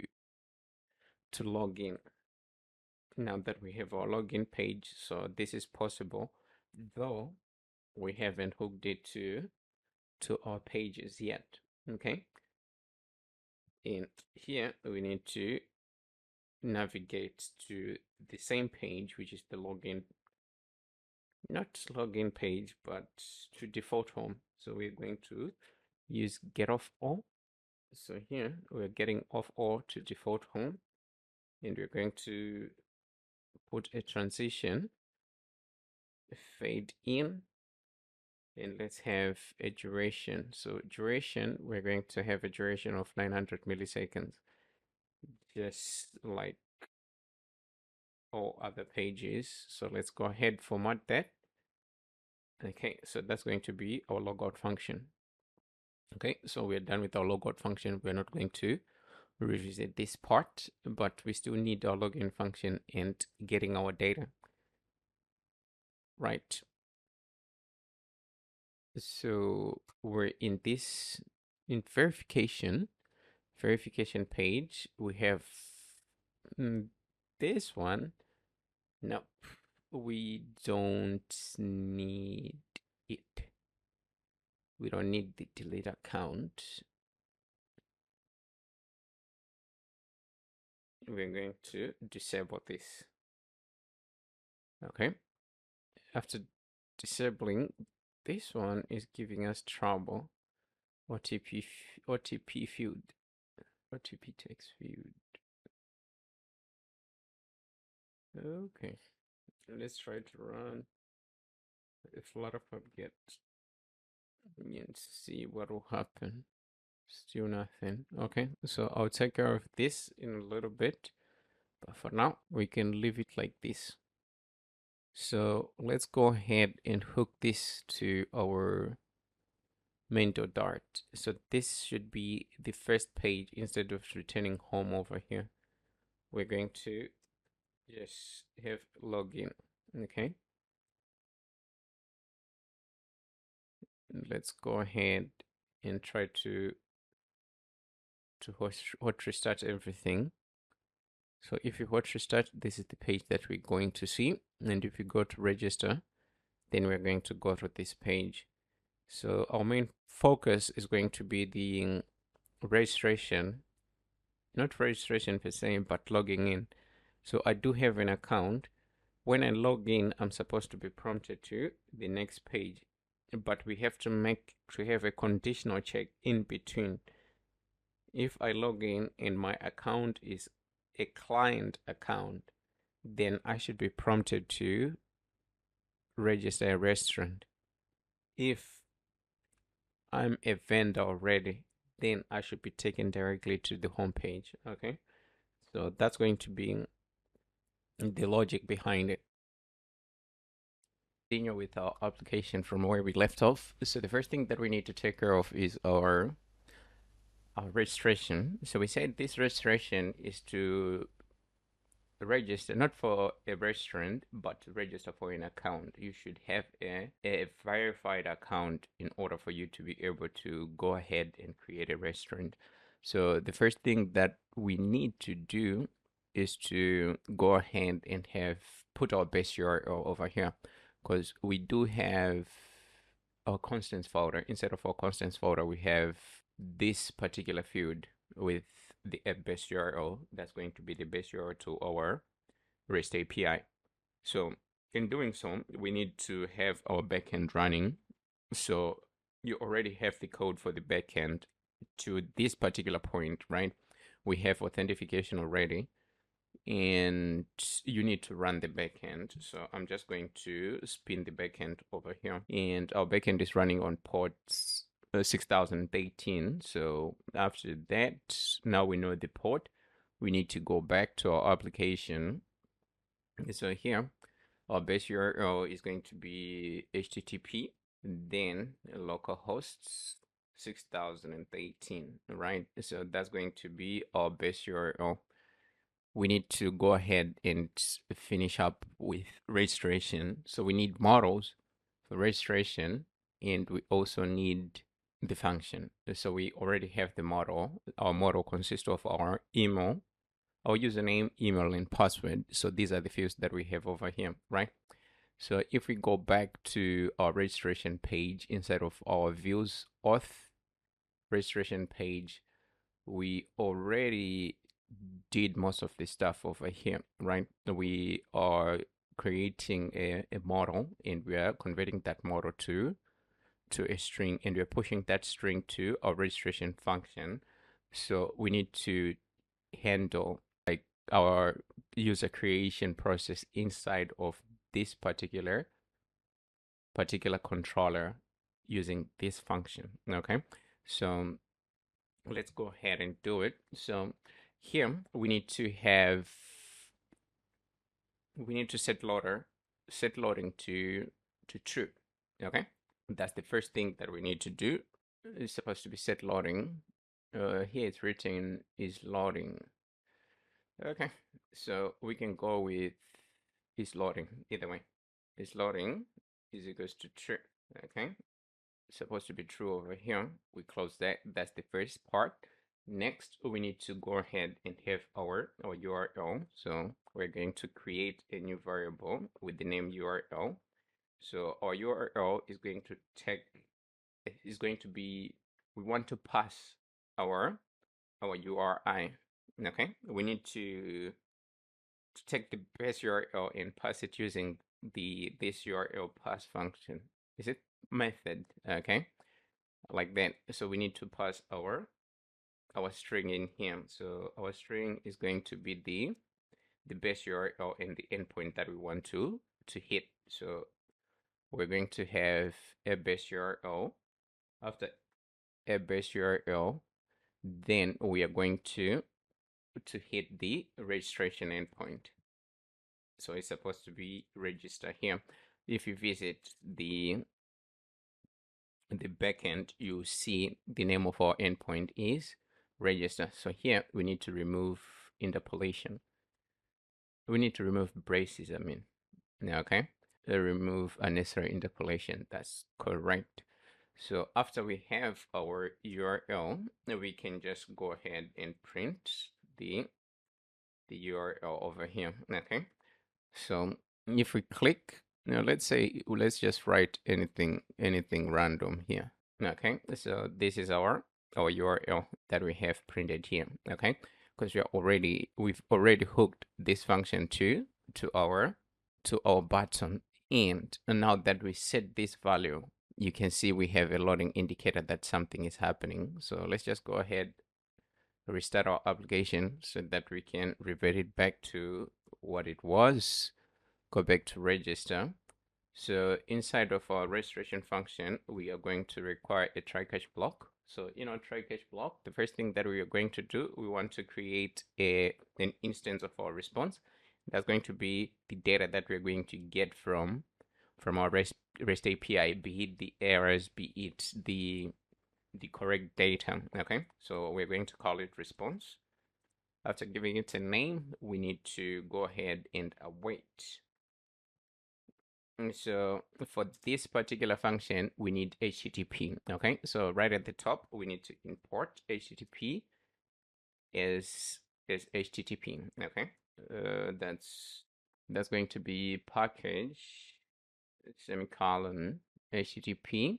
A: login. now that we have our login page, so this is possible, though we haven't hooked it to our pages yet. Okay, and here we need to navigate to the same page, which is the login, not login page, but to default home. So we're going to use get off all. So here we're getting off all to default home, and we're going to put a transition, fade in, and let's have a duration. So duration, we're going to have a duration of 900 milliseconds, just like all other pages. So let's go ahead, format that. Okay, so that's going to be our logout function. Okay, so we're done with our logout function. We're not going to revisit this part, but we still need our login function and getting our data. Right. So we're in this, in verification page, we have this one. Nope, we don't need it. We don't need the delete account. We're going to disable this. Okay. After disabling, this one is giving us trouble. OTP field. OTP text field. Okay. Let's try to run a Flutter get and see what will happen. Still nothing. Okay, so I'll take care of this in a little bit, but for now we can leave it like this. So let's go ahead and hook this to our main.dart. So this should be the first page instead of returning home over here. We're going to just have login. Okay. Let's go ahead and try to hot restart everything. So if you hot restart, this is the page that we're going to see. And if you go to register, then we're going to go to this page. So our main focus is going to be the registration, not registration per se, but logging in. So I do have an account. When I log in, I'm supposed to be prompted to the next page, but we have to have a conditional check in between. If I log in and my account is a client account, then I should be prompted to register a restaurant. If I'm a vendor already, then I should be taken directly to the home page. Okay, so that's going to be the logic behind it. Continue with our application from where we left off. So the first thing that we need to take care of is our registration. So we said this registration is to register not for a restaurant, but to register for an account. You should have a verified account in order for you to be able to go ahead and create a restaurant. So the first thing that we need to do is to go ahead and put our base URL over here, because we do have our constants folder. Instead of our constants folder, we have this particular field with the base URL. That's going to be the base URL to our REST API. So in doing so, we need to have our backend running. So you already have the code for the backend to this particular point, right? We have authentication already, and you need to run the backend. So I'm just going to spin the backend over here, and our backend is running on ports 6018. So after that, now we know the port. We need to go back to our application. So here, our base URL is going to be HTTP, then localhost 6018, right? So that's going to be our base URL. We need to go ahead and finish up with registration. So we need models for registration, and we also need the function. So we already have the model. Our model consists of our email, our username, email, and password. So these are the fields that we have over here, right? So if we go back to our registration page inside of our views auth registration page, we already did most of the stuff over here, right? We are creating a model, and we are converting that model to a string, and we're pushing that string to our registration function. So we need to handle like our user creation process inside of this particular controller using this function. Okay, so let's go ahead and do it. So here we need to set loading to true. Okay, that's the first thing that we need to do. It's supposed to be set loading. Here it's written is loading. Okay, so we can go with is loading either way. Is loading is equals to true. Okay, supposed to be true over here. We close that. That's the first part. Next, we need to go ahead and have our URL. So we're going to create a new variable with the name URL. So our URL is going to be, we want to pass our URI. Okay, we need to take the base URL and pass it using this URL pass function. Is it method? Okay, like that. So we need to pass our string in here. So our string is going to be the base URL and the endpoint that we want to hit. So we're going to have a base URL. After a base URL, then we are going to hit the registration endpoint. So it's supposed to be register here. If you visit the backend, you see the name of our endpoint is register. So here we need to remove interpolation. We need to remove braces, I mean. Okay. Remove unnecessary interpolation. That's correct. So after we have our URL, we can just go ahead and print the URL over here. Okay. So if we click, let's say, let's just write anything random here. Okay, so this is our URL that we have printed here. Okay, because we've already hooked this function to our button, and now that we set this value, you can see we have a loading indicator that something is happening. So let's just go ahead, restart our application so that we can revert it back to what it was. Go back to register. So inside of our registration function, we are going to require a try catch block. So in our try catch block, the first thing that we are going to do, we want to create an instance of our response. That's going to be the data that we're going to get from our REST API, be it the errors, be it the correct data. Okay, so we're going to call it response. After giving it a name, we need to go ahead and await. So for this particular function, we need HTTP. Okay, so right at the top, we need to import HTTP as HTTP. Okay, that's going to be package semicolon HTTP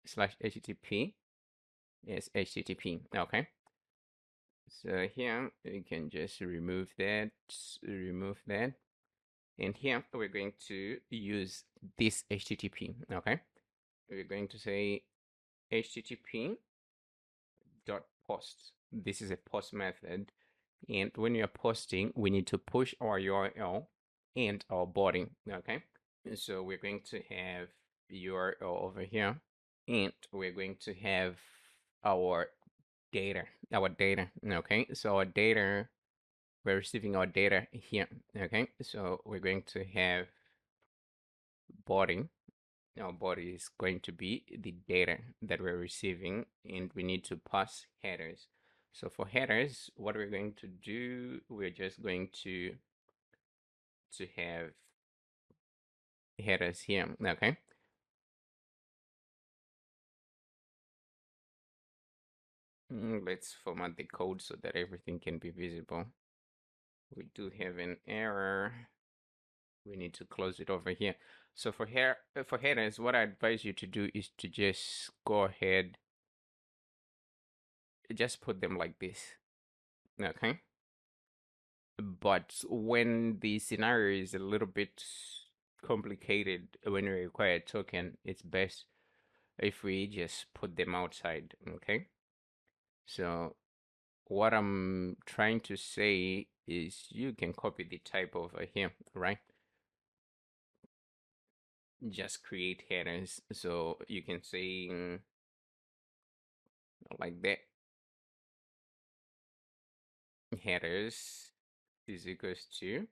A: slash HTTP is HTTP. Okay, so here we can just remove that, and here we're going to use this HTTP. Okay, we're going to say HTTP dot post. This is a post method, and when you're posting, we need to push our URL and our body. Okay, so we're going to have URL over here, and we're going to have our data. Okay, so our data, we're receiving our data here. Okay, so we're going to have body. Our body is going to be the data that we're receiving, and we need to pass headers. So for headers, what we're going to do, we're just going to have headers here. Okay, let's format the code so that everything can be visible. We do have an error. We need to close it over here. So for headers, what I advise you to do is to just go ahead, just put them like this. Okay. But when the scenario is a little bit complicated, when we require a token, it's best if we just put them outside. Okay. So what I'm trying to say is you can copy the type over here, right? Just create headers. So you can say like that. Headers is equals to,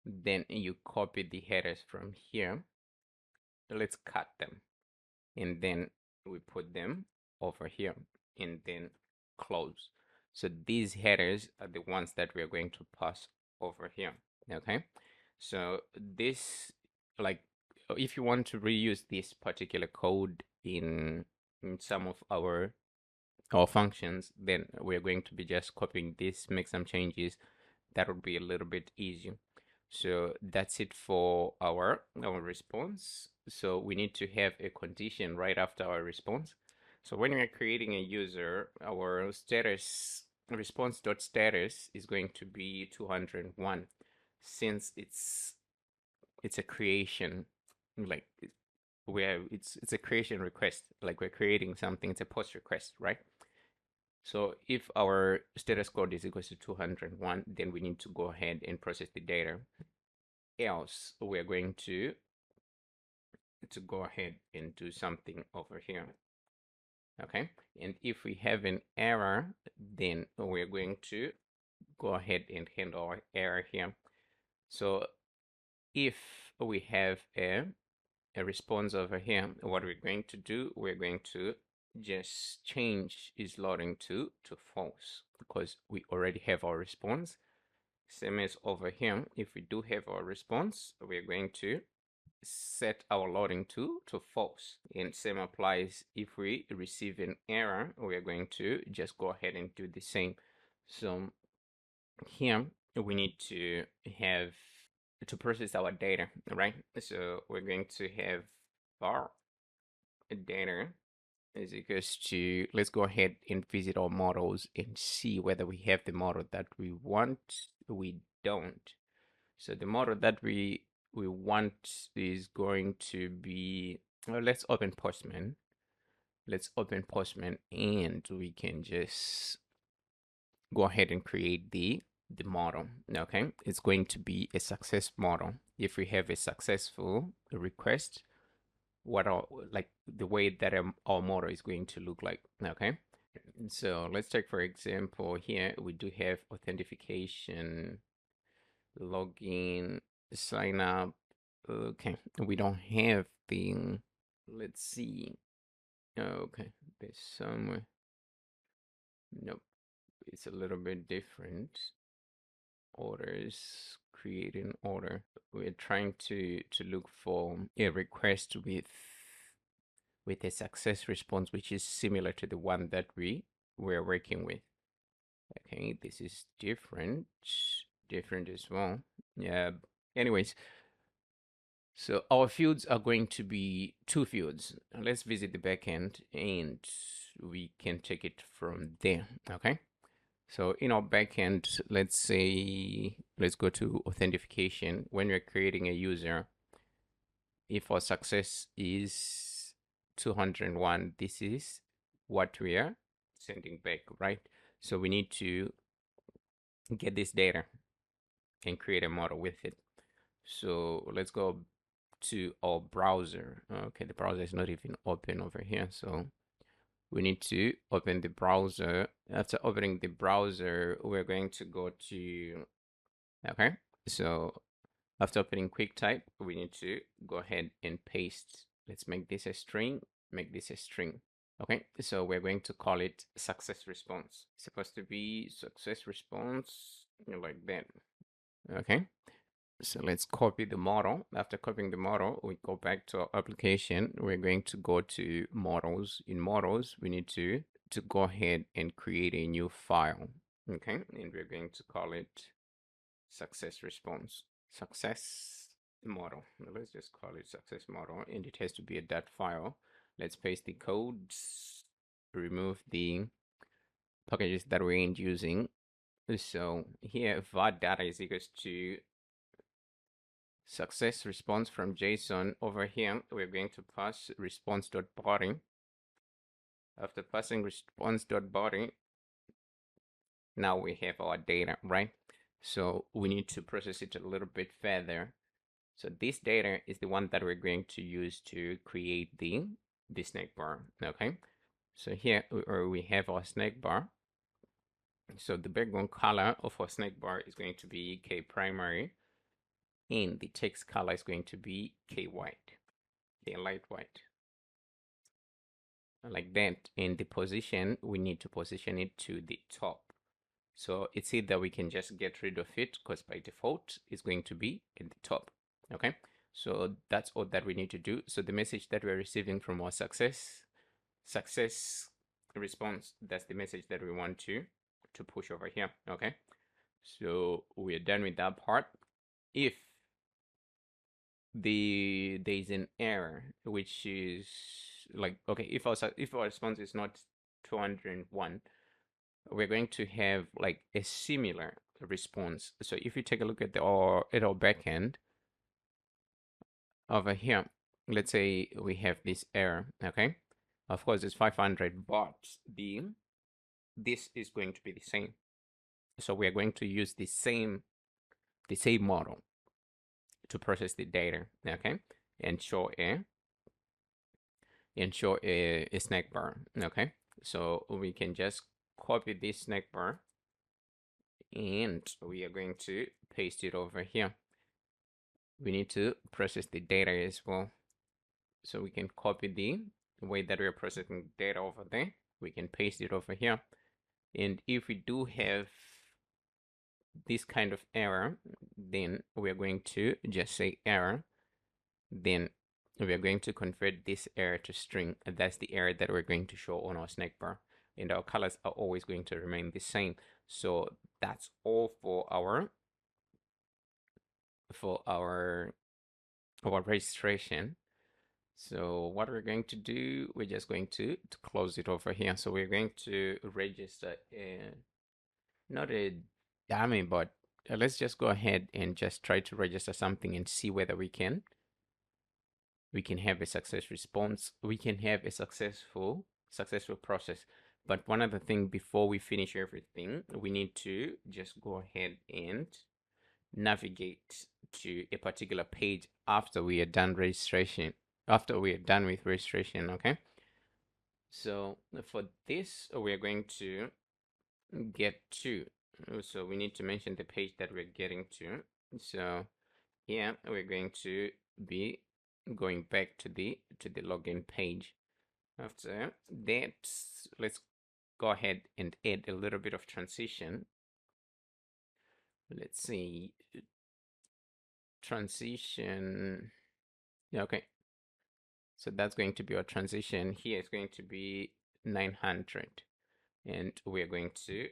A: then you copy the headers from here. Let's cut them. And then we put them over here and then close. So these headers are the ones that we are going to pass over here. Okay. So this, like, if you want to reuse this particular code in some of our functions, then we're going to be just copying this, make some changes. That would be a little bit easier. So that's it for our response. So we need to have a condition right after our response. So when we're creating a user, our status response.status is going to be 201, since it's a creation, like where it's a creation request, like we're creating something, it's a post request, right? So if our status code is equal to 201, then we need to go ahead and process the data. Else, we're going to go ahead and do something over here. Okay, and if we have an error, then we're going to go ahead and handle our error here. So if we have a response over here, what we're going to do, we're going to just change is loading to false, because we already have our response. Same as over here, if we do have our response, we're going to set our loading to false. And same applies if we receive an error, we are going to just go ahead and do the same. So here we need to have to process our data, right? So we're going to have our data is equals to, let's go ahead and visit our models and see whether we have the model that we want. We don't. So the model that we want is going to be, well, let's open Postman. Let's open Postman, and we can just go ahead and create the model. Okay, it's going to be a success model. If we have a successful request, what are, like, the way that our model is going to look like. Okay, so let's take, for example, here we do have authentication, login, sign up. Okay, we don't have the, let's see. Okay, there's somewhere. Nope, it's a little bit different. Orders, create an order. We're trying to look for a request with a success response, which is similar to the one that we're working with. Okay, this is different as well. Yeah. Anyways, so our fields are going to be two fields. Let's visit the backend and we can take it from there. Okay. So in our backend, let's say, let's go to authentication. When we're creating a user, if our success is 201, this is what we are sending back, right? So we need to get this data and create a model with it. So let's go to our browser. Okay, the browser is not even open over here. So we need to open the browser. After opening the browser, we're going to go to, okay, so after opening QuickType, we need to go ahead and paste. Let's make this a string, make this a string. Okay, so we're going to call it success response. It's supposed to be success response, like that. Okay, so let's copy the model. After copying the model, we go back to our application. We're going to go to models. In models, we need to go ahead and create a new file. Okay, and we're going to call it success response, success model. Let's just call it success model, and it has to be a .dot file. Let's paste the codes, remove the packages that we ain't using. So here var data is equals to success response from JSON. Over here we're going to pass response.body. After passing response.body, now we have our data, right? So we need to process it a little bit further. So this data is the one that we're going to use to create the snake bar. Okay, so here we have our snake bar. So the background color of our snake bar is going to be K primary, and the text color is going to be K white, K light white, like that. And the position, we need to position it to the top. So it's either we can just get rid of it, because by default it's going to be at the top. Okay, so that's all that we need to do. So the message that we're receiving from our success response, that's the message that we want to push over here. Okay, so we're done with that part. If there's an error, which is like, okay, if our response is not 201, we're going to have like a similar response. So if you take a look at our backend over here, let's say we have this error. Okay, of course it's 500, but this is going to be the same. So we are going to use the same model to process the data. Okay, and show a snack bar. Okay, so we can just copy this snack bar, and we are going to paste it over here. We need to process the data as well. So we can copy the way that we're processing data over there. We can paste it over here. And if we do have this kind of error, then we're going to just say error. Then we're going to convert this error to string. And that's the error that we're going to show on our snack bar. And our colors are always going to remain the same. So that's all for our registration. So what we're going to do, we're just going to close it over here. So we're going to register not a dummy, but let's just go ahead and just try to register something and see whether we can have a success response. We can have a successful process. But one other thing before we finish everything, we need to just go ahead and navigate to a particular page after we are done registration, after we are done with registration. Okay, so for this we're going to get to, so we need to mention the page that we're getting to. So here we're going to be going back to the login page. After that, let's go ahead and add a little bit of transition. Let's see, transition. Yeah, okay, so that's going to be our transition. Here is going to be 900, and we're going to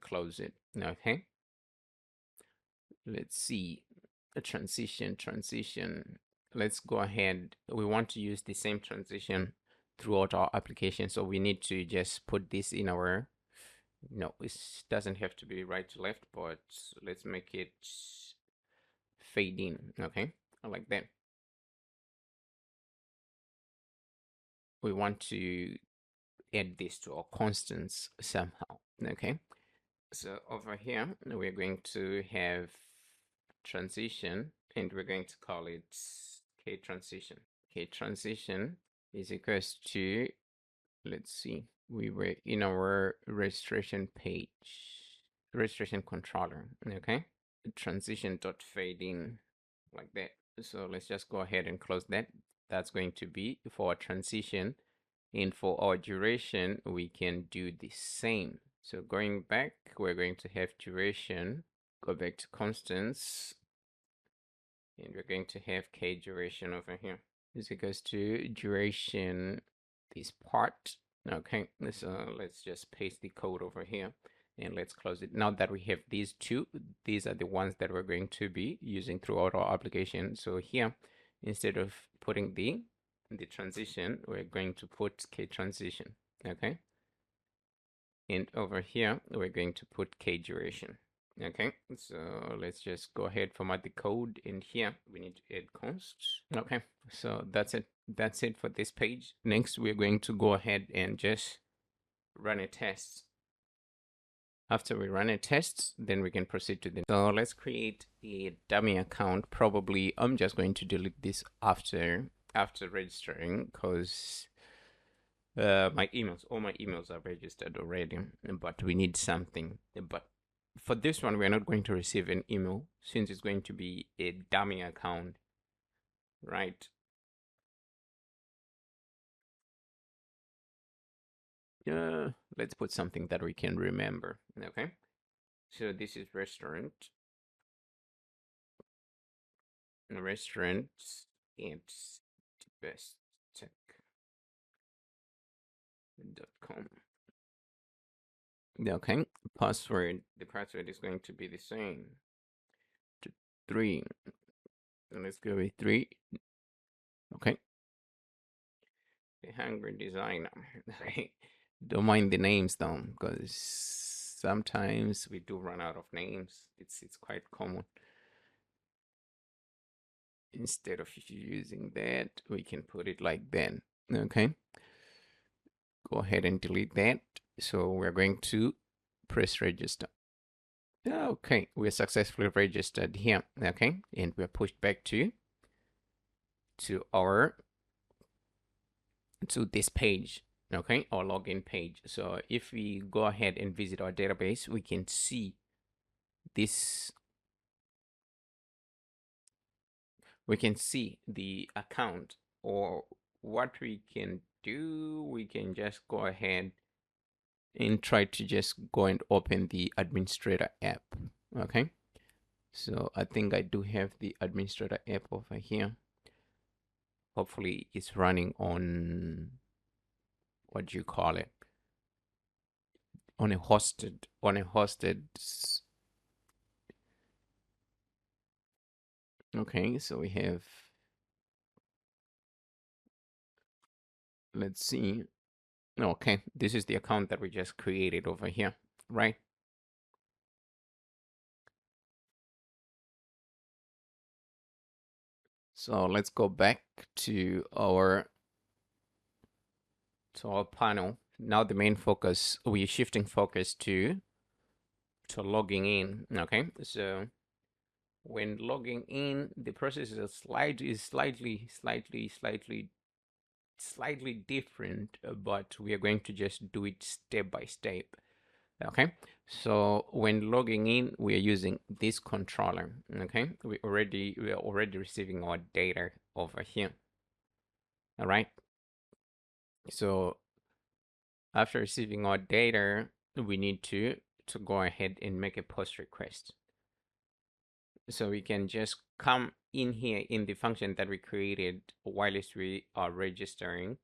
A: close it. Okay, let's see, a transition. Let's go ahead. We want to use the same transition throughout our application, so we need to just put this in our, no, it doesn't have to be right to left, but let's make it fade in. Okay, like that. We want to add this to our constants somehow. Okay, so over here we're going to have transition, and we're going to call it k transition. K transition is equals to, let's see, we were in our registration page, registration controller. Okay, transition dot fade in, like that. So let's just go ahead and close that. That's going to be for our transition. And for our duration, we can do the same. So going back, we're going to have duration, go back to constants, and we're going to have k duration over here. This equals to duration, this part. Okay, so let's just paste the code over here. and let's close it. Now that we have these two, these are the ones that we're going to be using throughout our application. So here, instead of putting the transition, we're going to put k transition. Okay, and over here we're going to put k duration. Okay, so let's just go ahead, format the code. In here we need to add const. Okay, so that's it for this page. Next we're going to go ahead and just run a test. After we run a test, then we can proceed to the. So let's create a dummy account. Probably I'm just going to delete this after registering, because my emails, all my emails are registered already, but we need something. But for this one, we're not going to receive an email since it's going to be a dummy account, right? Let's put something that we can remember. Okay, so this is restaurant and best tech.com. Okay, password. The password is going to be the same. 3. Let's go with 3. Okay. The hungry designer. Don't mind the names though, because sometimes we do run out of names. It's quite common. Instead of using that, we can put it like that. Okay. Go ahead and delete that. So we're going to press register. Okay, we're successfully registered here. Okay, and we're pushed back to our this page. Okay, our login page. So if we go ahead and visit our database, we can see this. We can see the account, or what we can do, we can just go ahead and try to just go and open the administrator app. Okay, so I think I do have the administrator app over here. Hopefully it's running on, what do you call it, on a hosted okay, so we have, let's see. Okay, this is the account that we just created over here, right? So let's go back to our panel. Now the main focus, we're shifting focus to logging in. Okay, so when logging in, the process is slightly different, but we are going to just do it step by step. Okay, so when logging in, we are using this controller. Okay, we are already receiving our data over here. All right, so after receiving our data, we need to go ahead and make a post request. So we can just come in here in the function that we created whilst we are registering,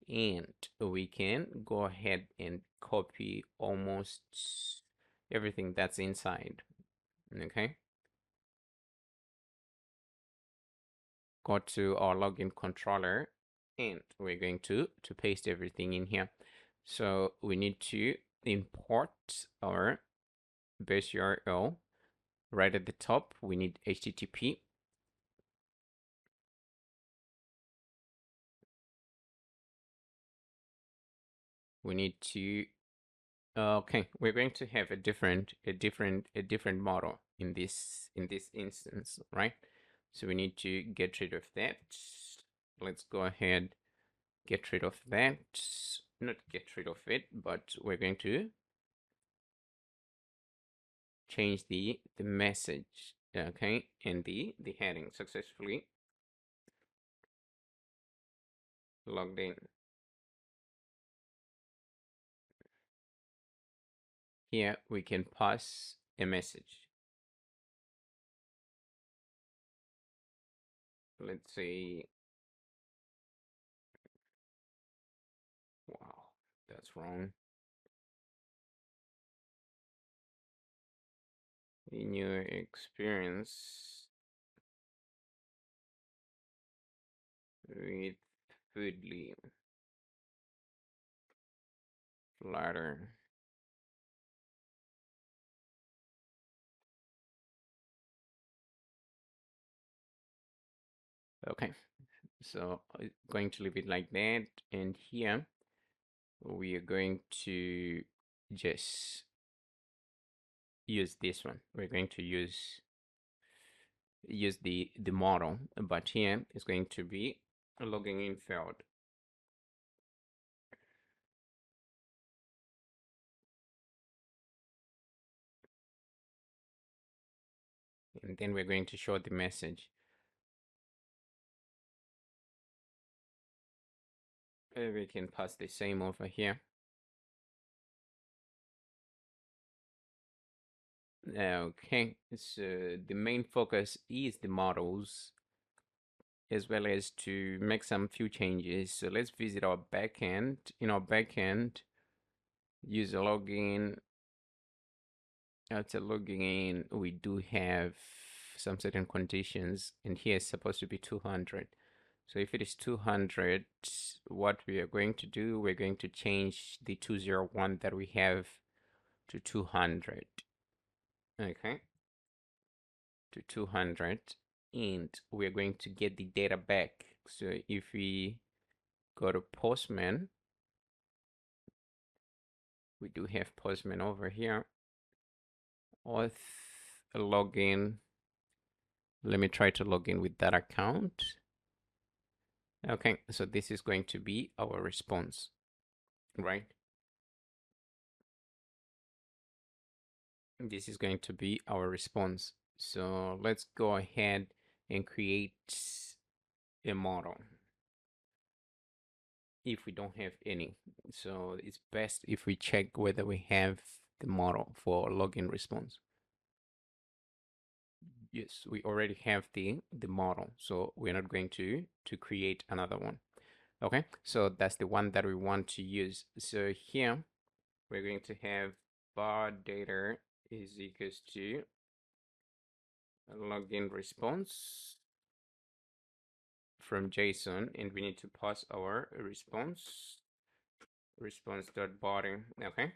A: and we can go ahead and copy almost everything that's inside. Okay, go to our login controller, and we're going to paste everything in here. So we need to import our base URL. Right at the top, we need HTTP. We need to, okay, we're going to have a different model in this instance, right? So we need to get rid of that. Let's go ahead, get rid of that. Not get rid of it, but we're going to change the message, okay, and the heading. Successfully logged in. Here we can pass a message. Let's say, wow, that's wrong. in your experience with Foodly, Flutter. Okay, so going to leave it like that, and here we are going to just use this one. We're going to use the model, but here is going to be a logging in field. And then we're going to show the message. We can pass the same over here. Okay, so the main focus is the models, as well as to make some few changes. So let's visit our backend. In our backend, user login. After logging in, we do have some certain conditions, and here it's supposed to be 200. So if it is 200, what we are going to do, we're going to change the 201 that we have to 200. Okay, to 200, and we're going to get the data back. So if we go to Postman, we do have Postman over here. Auth login. Let me try to log in with that account. Okay, so this is going to be our response, right? This is going to be our response. So let's go ahead and create a model if we don't have any. So it's best if we check whether we have the model for login response. Yes, we already have the model, so we're not going to create another one. Okay, so that's the one that we want to use. So here we're going to have bar data is equals to login response from JSON, and we need to pass our response.body. Okay,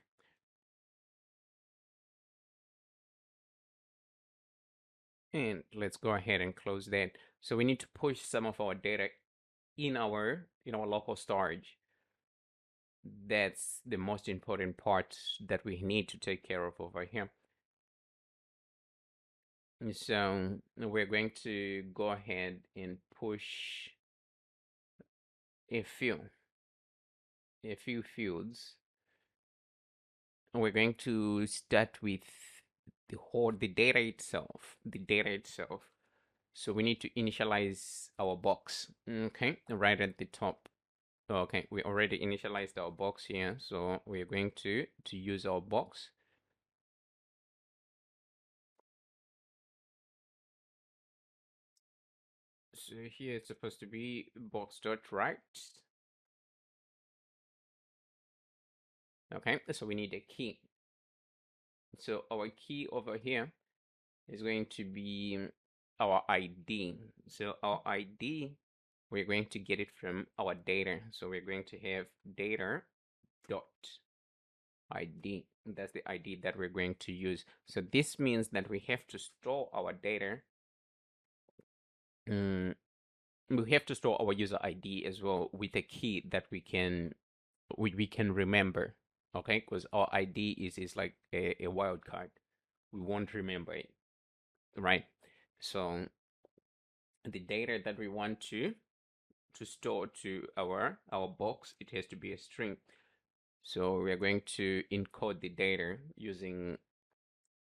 A: and let's go ahead and close that. So we need to push some of our data in our local storage. That's the most important part that we need to take care of over here. So we're going to go ahead and push a few fields. And we're going to start with the data itself. So we need to initialize our box. Okay, right at the top. Okay, we already initialized our box here, so we're going to use our box. So here it's supposed to be box.write. Okay, so we need a key. So our key over here is going to be our ID. So our ID, we're going to get it from our data. So we're going to have data dot ID. That's the ID that we're going to use. So this means that we have to store our data. We have to store our user ID as well with a key that we can remember. Okay, because our ID is like a wild card. We won't remember it, right? So the data that we want to store to our box, it has to be a string. So we are going to encode the data using,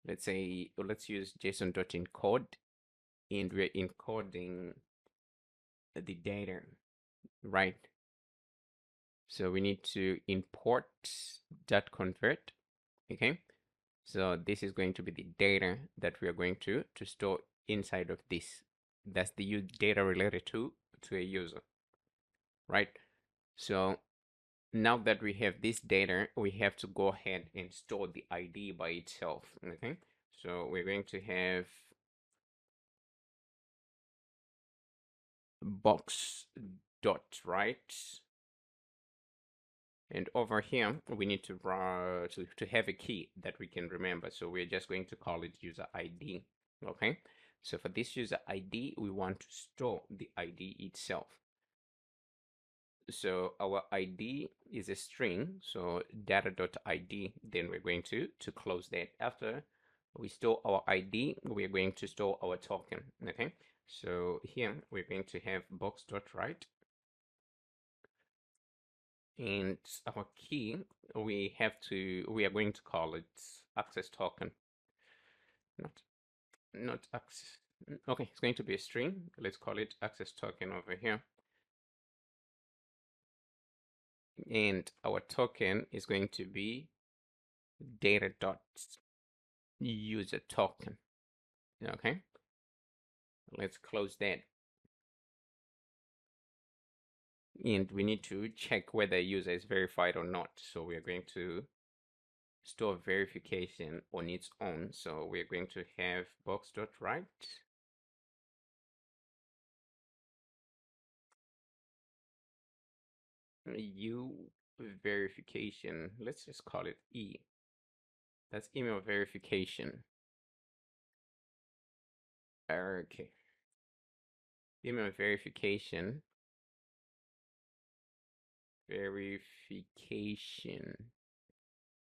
A: let's use JSON.encode, and we're encoding the data, right? So we need to import that convert. Okay, so this is going to be the data that we are going to store inside of this. That's the data related to a user, right? So now that we have this data, we have to go ahead and store the ID by itself. Okay, So we're going to have box dot right, and over here we need to have a key that we can remember. So we're just going to call it user ID. Okay. So for this user ID, we want to store the ID itself. So our ID is a string, so data.id. Then we're going to close that. After we store our ID, we're going to store our token. Okay. So here we're going to have box.write, and our key we are going to call it access token, not access. Okay, it's going to be a string. Let's call it access token over here. And our token is going to be data dot user token. Okay, let's close that. And we need to check whether a user is verified or not. So we are going to store verification on its own. So we're going to have box.write U verification. Let's just call it E. That's email verification. Okay. Email verification.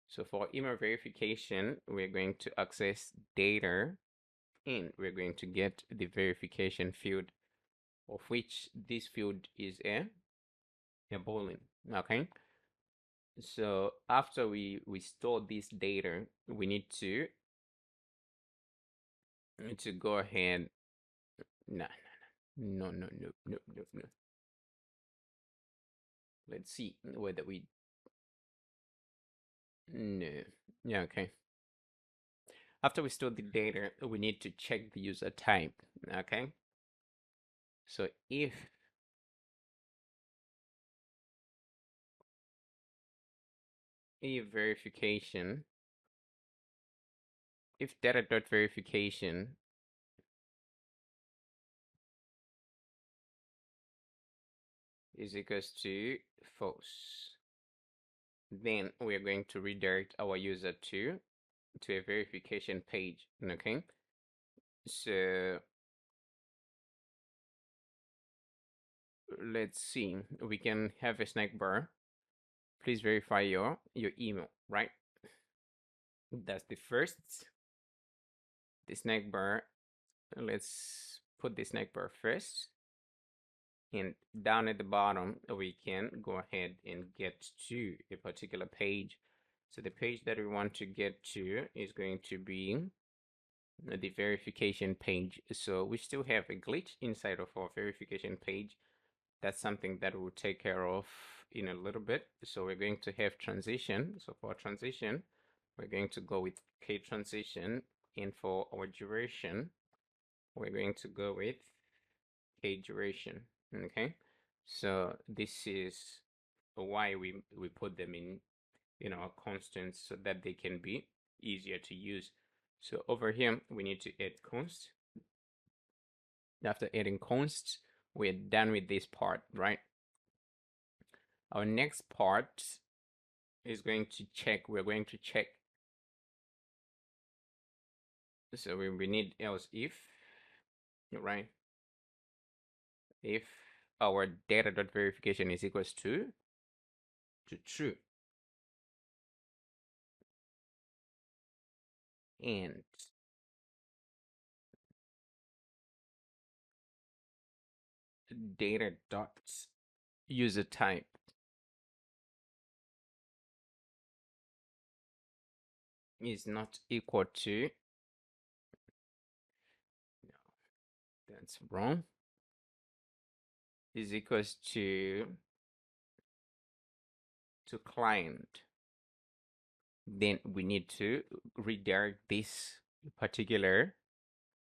A: So for email verification, we're going to access data, and we're going to get the verification field, of which this field is a boolean. Okay. So after we store this data, we need to go ahead. No. Let's see whether we no. Yeah, okay. After we store the data, we need to check the user type. Okay. So if verification, if data.verification is equals to false, then we are going to redirect our user to a verification page. Okay. So let's see. We can have a snack bar. Please verify your email, right? That's the first. The snack bar. Let's put the snack bar first. And down at the bottom, we can go ahead and get to a particular page. So the page that we want to get to is going to be the verification page. So we still have a glitch inside of our verification page. That's something that we'll take care of in a little bit. So we're going to have transition. So for transition, we're going to go with k transition, and for our duration, we're going to go with k duration. Okay, so this is why we put them in our constants, so that they can be easier to use. So over here we need to add const. After adding const, we're done with this part, right? Our next part is going to check. We're going to check. So we need else if, right? If our data.verification is equals to true, and data dot user type is not equal to, no, that's wrong, is equals to client, then we need to redirect this particular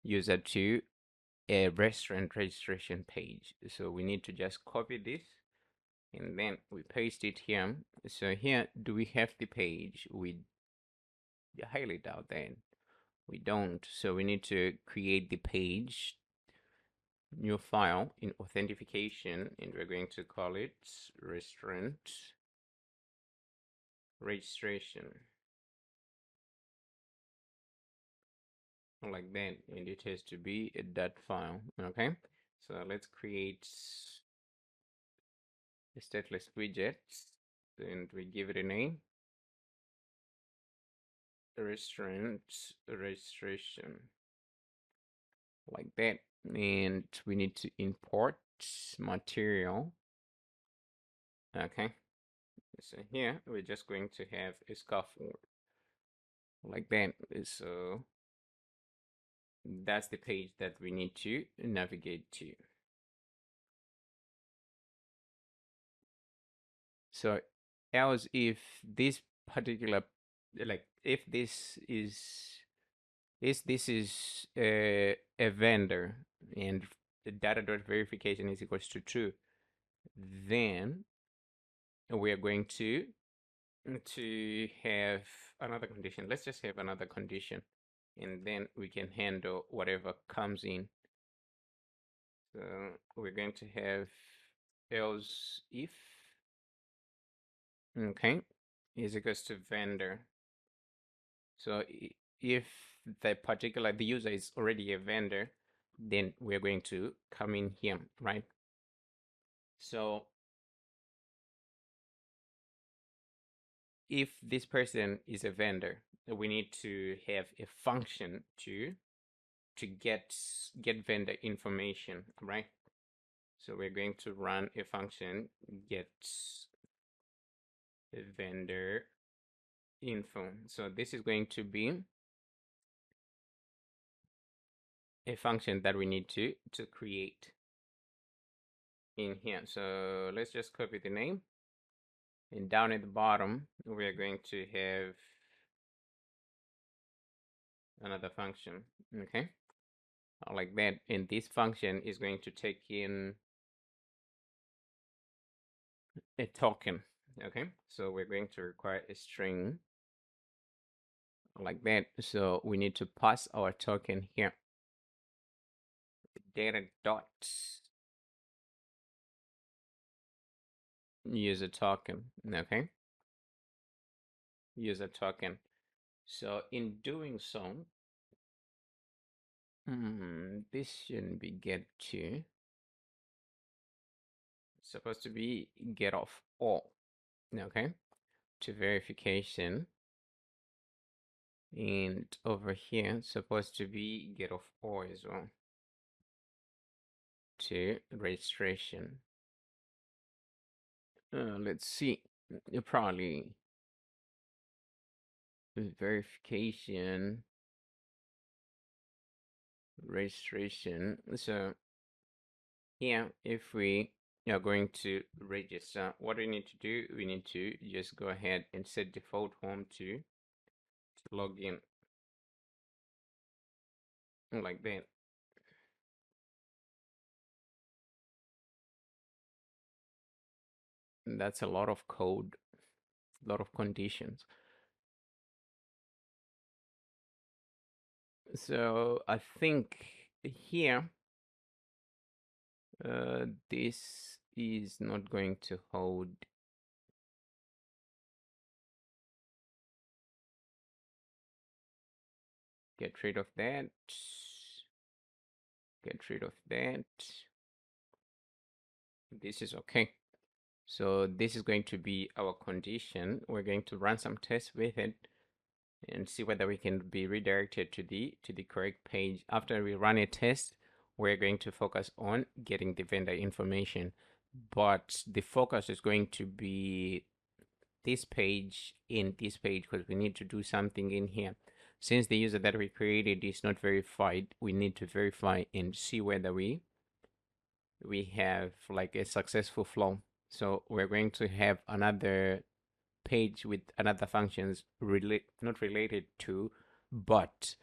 A: user to a restaurant registration page. So we need to just copy this, and then we paste it here. So here, do we have the page? We highly doubt that. We don't. So we need to create the page, new file in authentication, and we're going to call it restaurant registration, like that. And it has to be a .dat file. Okay. So let's create a stateless widget, and we give it a name, restaurant registration, like that. And we need to import material. Okay. So here we're just going to have a scaffold, like that. So that's the page that we need to navigate to. So else if this particular, like if this is a vendor and the data dot verification is equals to true, then we are going to have another condition. Let's just have another condition, and then we can handle whatever comes in. So we're going to have else if, okay, is equals to vendor. So if the user is already a vendor, then we're going to come in here, right? So if this person is a vendor, we need to have a function to get vendor information, right? So we're going to run a function get vendor info. So this is going to be a function that we need to create in here. So let's just copy the name, and down at the bottom we're going to have another function. Okay, like that. And this function is going to take in a token. Okay, so we're going to require a string, like that. So we need to pass our token here, data dot user token. Okay, user token. So in doing so, this shouldn't be get to, it's supposed to be get off all. Okay, to verification, and over here it's supposed to be get off all as well, to registration. Let's see, probably verification registration. So here, if we are going to register, what we need to do, we need to just go ahead and set default home to log in, like that. And that's a lot of code, a lot of conditions. So I think here, this is not going to hold. Get rid of that. Get rid of that. This is okay. So this is going to be our condition. We're going to run some tests with it and see whether we can be redirected to the correct page. After we run a test, we're going to focus on getting the vendor information, but the focus is going to be this page in this page, because we need to do something in here. Since the user that we created is not verified, we need to verify and see whether we have like a successful flow. So we're going to have another page with another functions not related to, but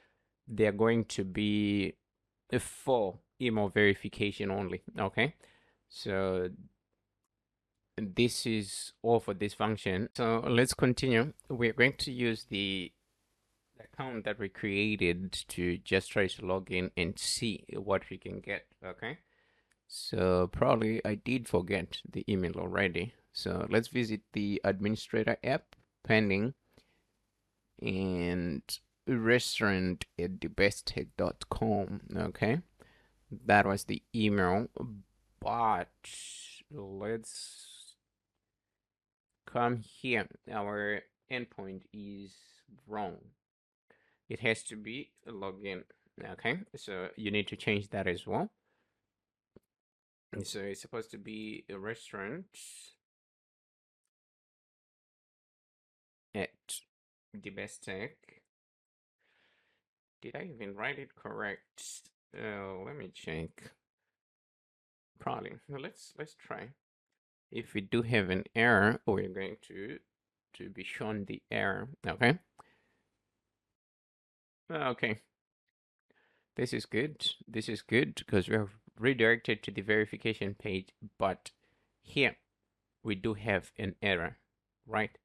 A: they're going to be for email verification only. Okay, so this is all for this function. So let's continue. We're going to use the account that we created to just try to log in and see what we can get. Okay, so probably I did forget the email already. So let's visit the administrator app, pending, and restaurant at thebesttech.com. Okay, that was the email, but let's come here. Our endpoint is wrong. It has to be a login. Okay, so you need to change that as well. So it's supposed to be a restaurant at the best tech. Did I even write it correct? Let me check. Probably. Well, let's try. If we do have an error, we're going to be shown the error. Okay. Okay. This is good. This is good because we have redirected to the verification page, but here we do have an error, right?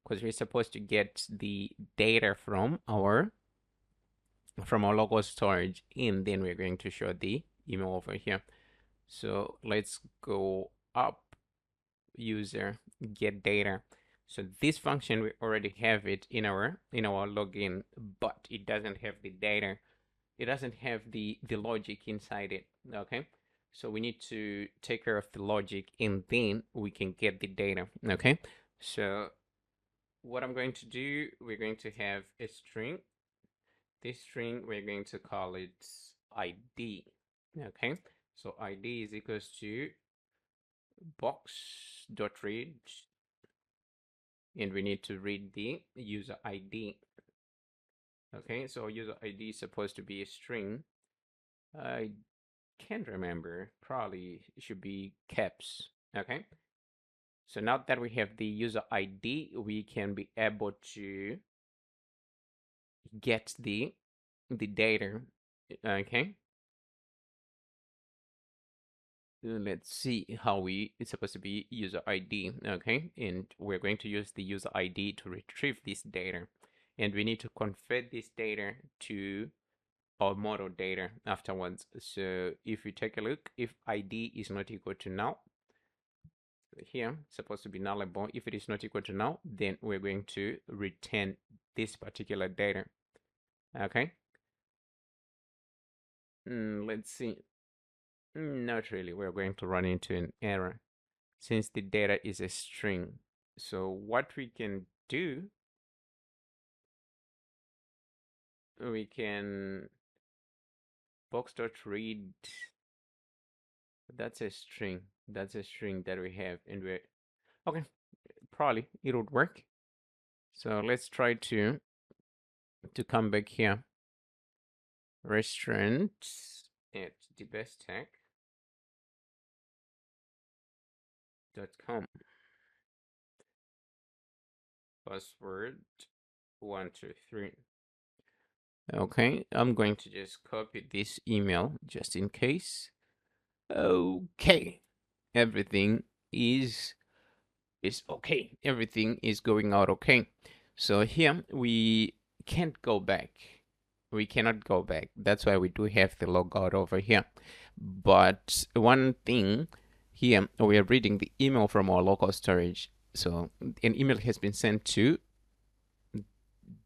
A: Because we're supposed to get the data from our local storage, and then we're going to show the email over here. So let's go up, user, get data. So this function, we already have it in our login, but it doesn't have the data. It doesn't have the logic inside it. Okay, so we need to take care of the logic, and then we can get the data. Okay, so what I'm going to do, we're going to have a string. This string, we're going to call it ID. Okay, so ID is equals to box.read, and we need to read the user ID. Okay, so user ID is supposed to be a string. I can't remember. Probably it should be caps. Okay, so now that we have the user ID, we can be able to get the data. Okay, let's see how it's supposed to be user ID. Okay, and we're going to use the user ID to retrieve this data, and we need to convert this data to our model data afterwards. So if we take a look, if ID is not equal to null, here supposed to be nullable. If it is not equal to null, then we're going to return this particular data. Okay, let's see. Not really. We're going to run into an error since the data is a string. So what we can do, we can box.read. That's a string. That's a string that we have, and we're okay. Probably it would work. So let's try to come back here. Restaurant at thebesttech.com. Password 123. Okay, I'm going to just copy this email just in case. Okay, everything is okay. Everything is going out okay. So here we can't go back. We cannot go back. That's why we do have the logout over here. But one thing here, we are reading the email from our local storage. So an email has been sent to,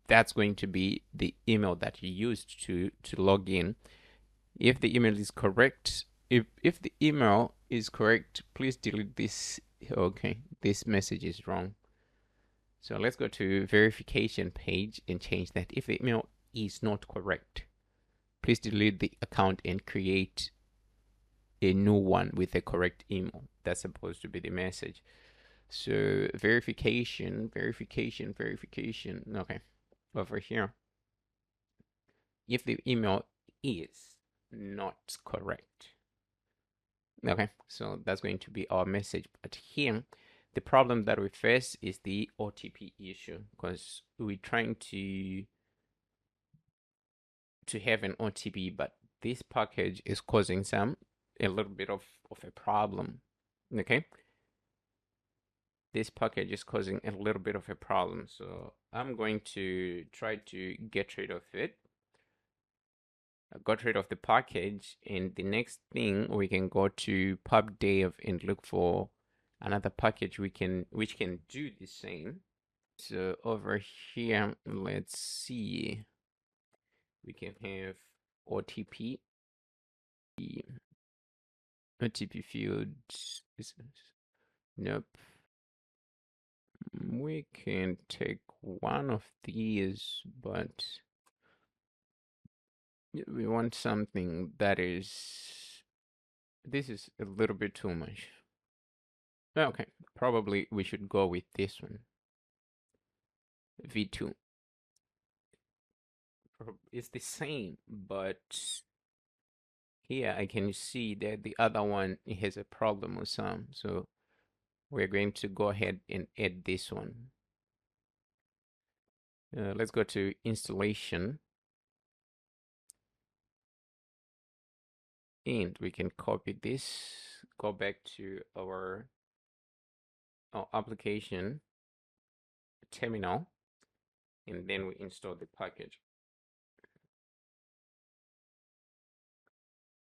A: that's going to be the email that you used to log in. If the email is correct, if the email is correct, please delete this. Okay, this message is wrong. So let's go to verification page and change that. If the email is not correct, please delete the account and create a new one with a correct email. That's supposed to be the message. So verification. Okay, over here. If the email is not correct, okay, so that's going to be our message. But here, the problem that we face is the OTP issue, because we're trying to have an OTP, but this package is causing a little bit of a problem. Okay, this package is causing a little bit of a problem. So I'm going to try to get rid of it. I got rid of the package, and the next thing we can go to pubdev and look for another package which can do the same. So over here, let's see. We can have OTP. OTP field. Nope. We can take one of these, but we want something that is. This is a little bit too much. Okay, probably we should go with this one. V2. It's the same, but here I can see that the other one has a problem with some. So we're going to go ahead and add this one. Let's go to installation. And we can copy this, go back to our application terminal, and then we install the package.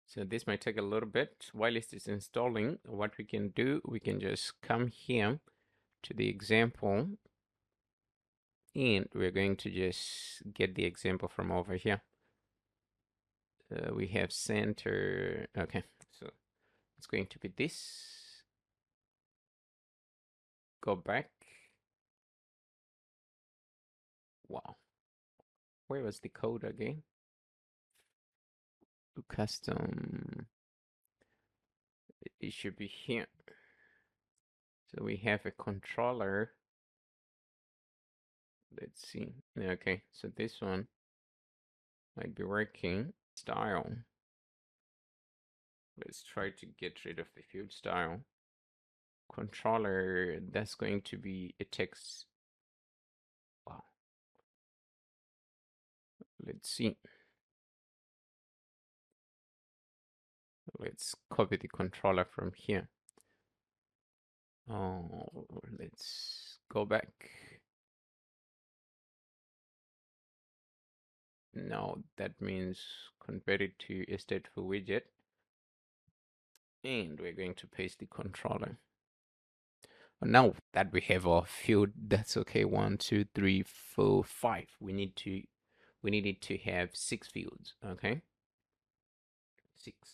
A: So this might take a little bit. While it is installing, what we can do, we can just come here to the example, and we're going to just get the example from over here. We have center. Okay, so it's going to be this. Go back. Wow. Where was the code again? Custom. It should be here. So we have a controller. Let's see. Okay, so this one might be working. Style. Let's try to get rid of the field style. Controller, that's going to be a text. Wow. Let's see. Let's copy the controller from here. Oh, let's go back. No, that means convert it to a stateful widget. And we're going to paste the controller. Now that we have our field, that's okay. 1, 2, 3, 4, 5. We need it to have 6 fields. Okay, 6.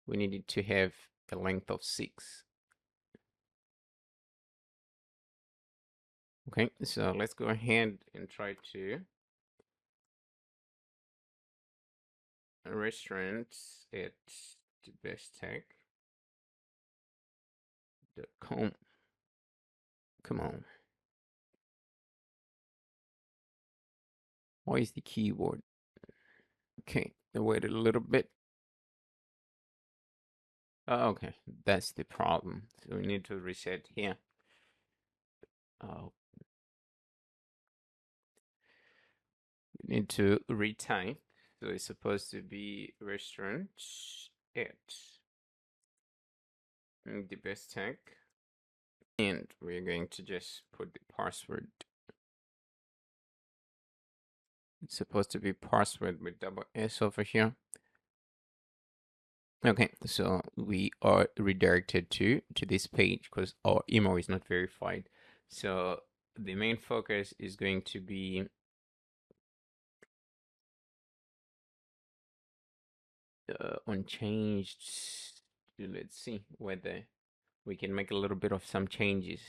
A: We need it to have a length of 6. Okay, so let's go ahead and try to restaurants at thebesttech.com. Come on. Why is the keyboard? Okay, wait a little bit. Oh, okay, that's the problem. So we need to reset here. Oh, we need to retype. So it's supposed to be restaurant at the best tech. And we're going to just put the password. It's supposed to be password with double S over here. Okay, so we are redirected to this page because our email is not verified. So the main focus is going to be unchanged. Let's see whether we can make a little bit of some changes.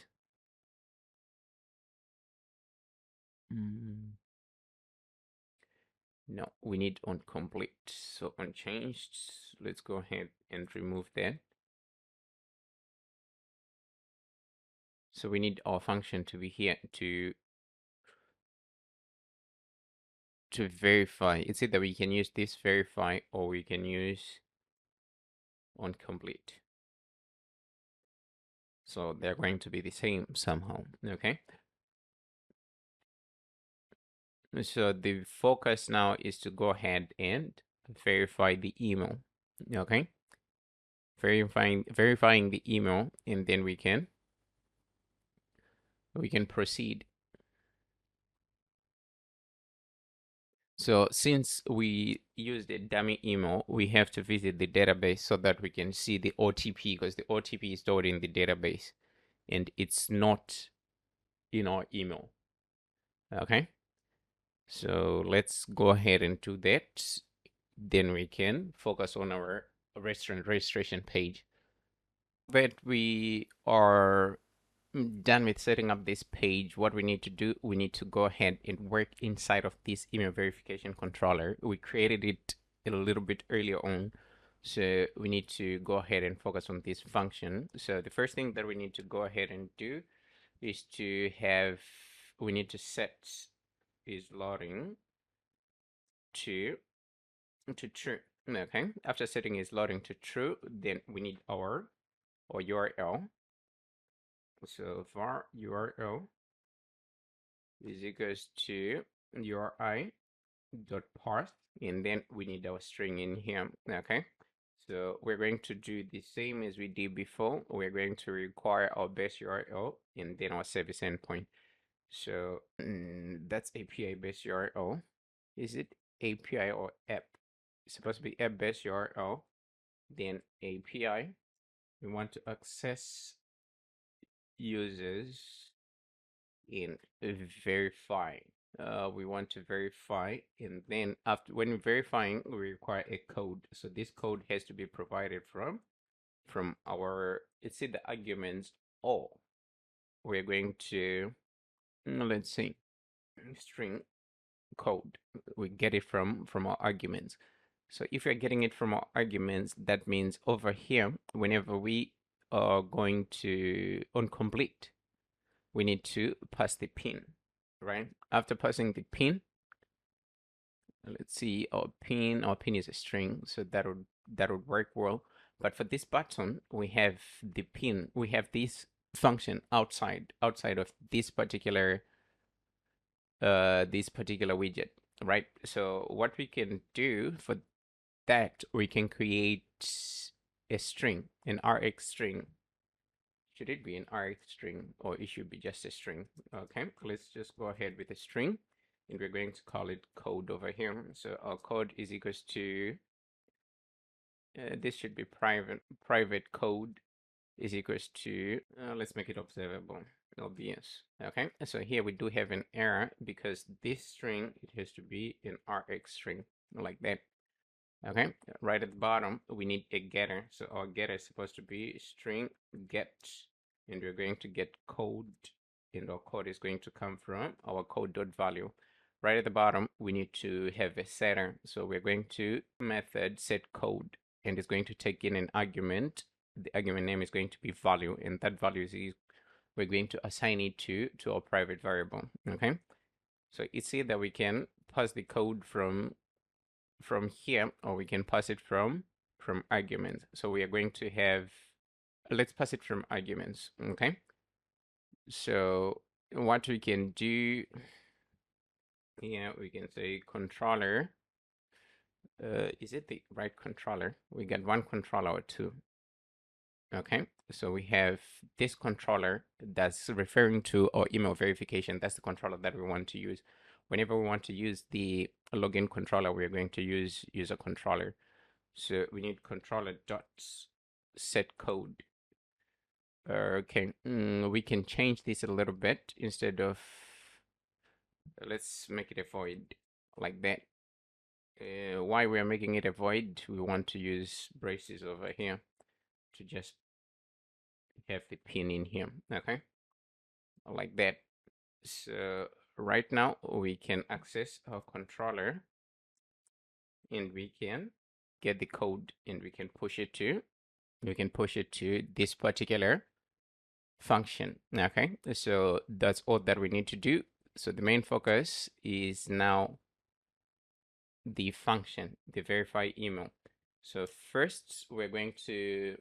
A: No, we need uncomplete. So unchanged. Let's go ahead and remove that. So we need our function to be here to verify. It's either we can use this verify or we can use uncomplete. So they're going to be the same somehow. Okay. So the focus now is to go ahead and verify the email. Okay. verifying the email, and then we can proceed. So since we used a dummy email, we have to visit the database so that we can see the OTP, because the OTP is stored in the database and it's not in our email. Okay, so let's go ahead and do that. Then we can focus on our restaurant registration page. But we are done with setting up this page. What we need to do, we need to go ahead and work inside of this email verification controller. We created it a little bit earlier on, so we need to go ahead and focus on this function. So the first thing that we need to go ahead and do is to have, we need to set is loading to true. Okay, after setting is loading to true, then we need our URL. So var URL is equals to URI dot parse, and then we need our string in here. Okay, so we're going to do the same as we did before. We're going to require our base URL and then our service endpoint. So that's API base URL. Is it API or app? It's supposed to be app base URL, then API. We want to access users in verify. We want to verify, and then after when verifying, we require a code. So this code has to be provided from our, it's in the arguments, or we're going to let's see, string code. We get it from our arguments. So if you're getting it from our arguments, that means over here, whenever we are going to on complete, we need to pass the pin, right? After passing the pin, let's see, our pin is a string, so that would work well. But for this button, we have the pin, we have this function outside of this particular widget, right? So what we can do for that, we can create a string, an RX string. Should it be an RX string, or it should be just a string? Okay, let's just go ahead with a string, and we're going to call it code over here. So our code is equals to, this should be private code is equals to, let's make it observable, obvious. Okay, so here we do have an error because this string, it has to be an RX string like that. Okay, right at the bottom, we need a getter. So our getter is supposed to be string get, and we're going to get code, and our code is going to come from our code.value. Right at the bottom, we need to have a setter. So we're going to method set code, and it's going to take in an argument. The argument name is going to be value, and that value is, we're going to assign it to our private variable. Okay, so you see that we can pass the code from here, or we can pass it from arguments. So we are going to have, let's pass it from arguments. Okay, so what we can do here, we can say controller. Is it the right controller? We got one controller or two. Okay, so we have this controller that's referring to our email verification. That's the controller that we want to use. Whenever we want to use the login controller, we're going to use user controller. So we need controller dot set code. Okay, we can change this a little bit. Instead of, let's make it a void like that. Why we're making it a void? We want to use braces over here to just have the pin in here. Okay, like that. So right now we can access our controller, and we can get the code, and we can push it to this particular function. Okay, so that's all that we need to do. So the main focus is now the function, the verify email. So first we're going to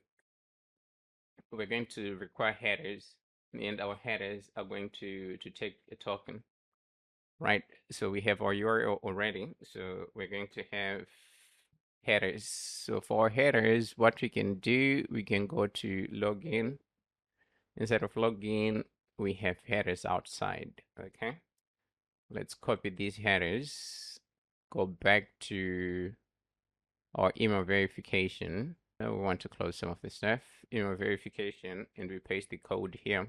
A: require headers, and our headers are going to take a token, right? So we have our URL already, so we're going to have headers. So for headers, what we can do, we can go to login. Instead of login, we have headers outside. Okay, let's copy these headers, go back to our email verification. Now we want to close some of the stuff, email verification, and we paste the code here.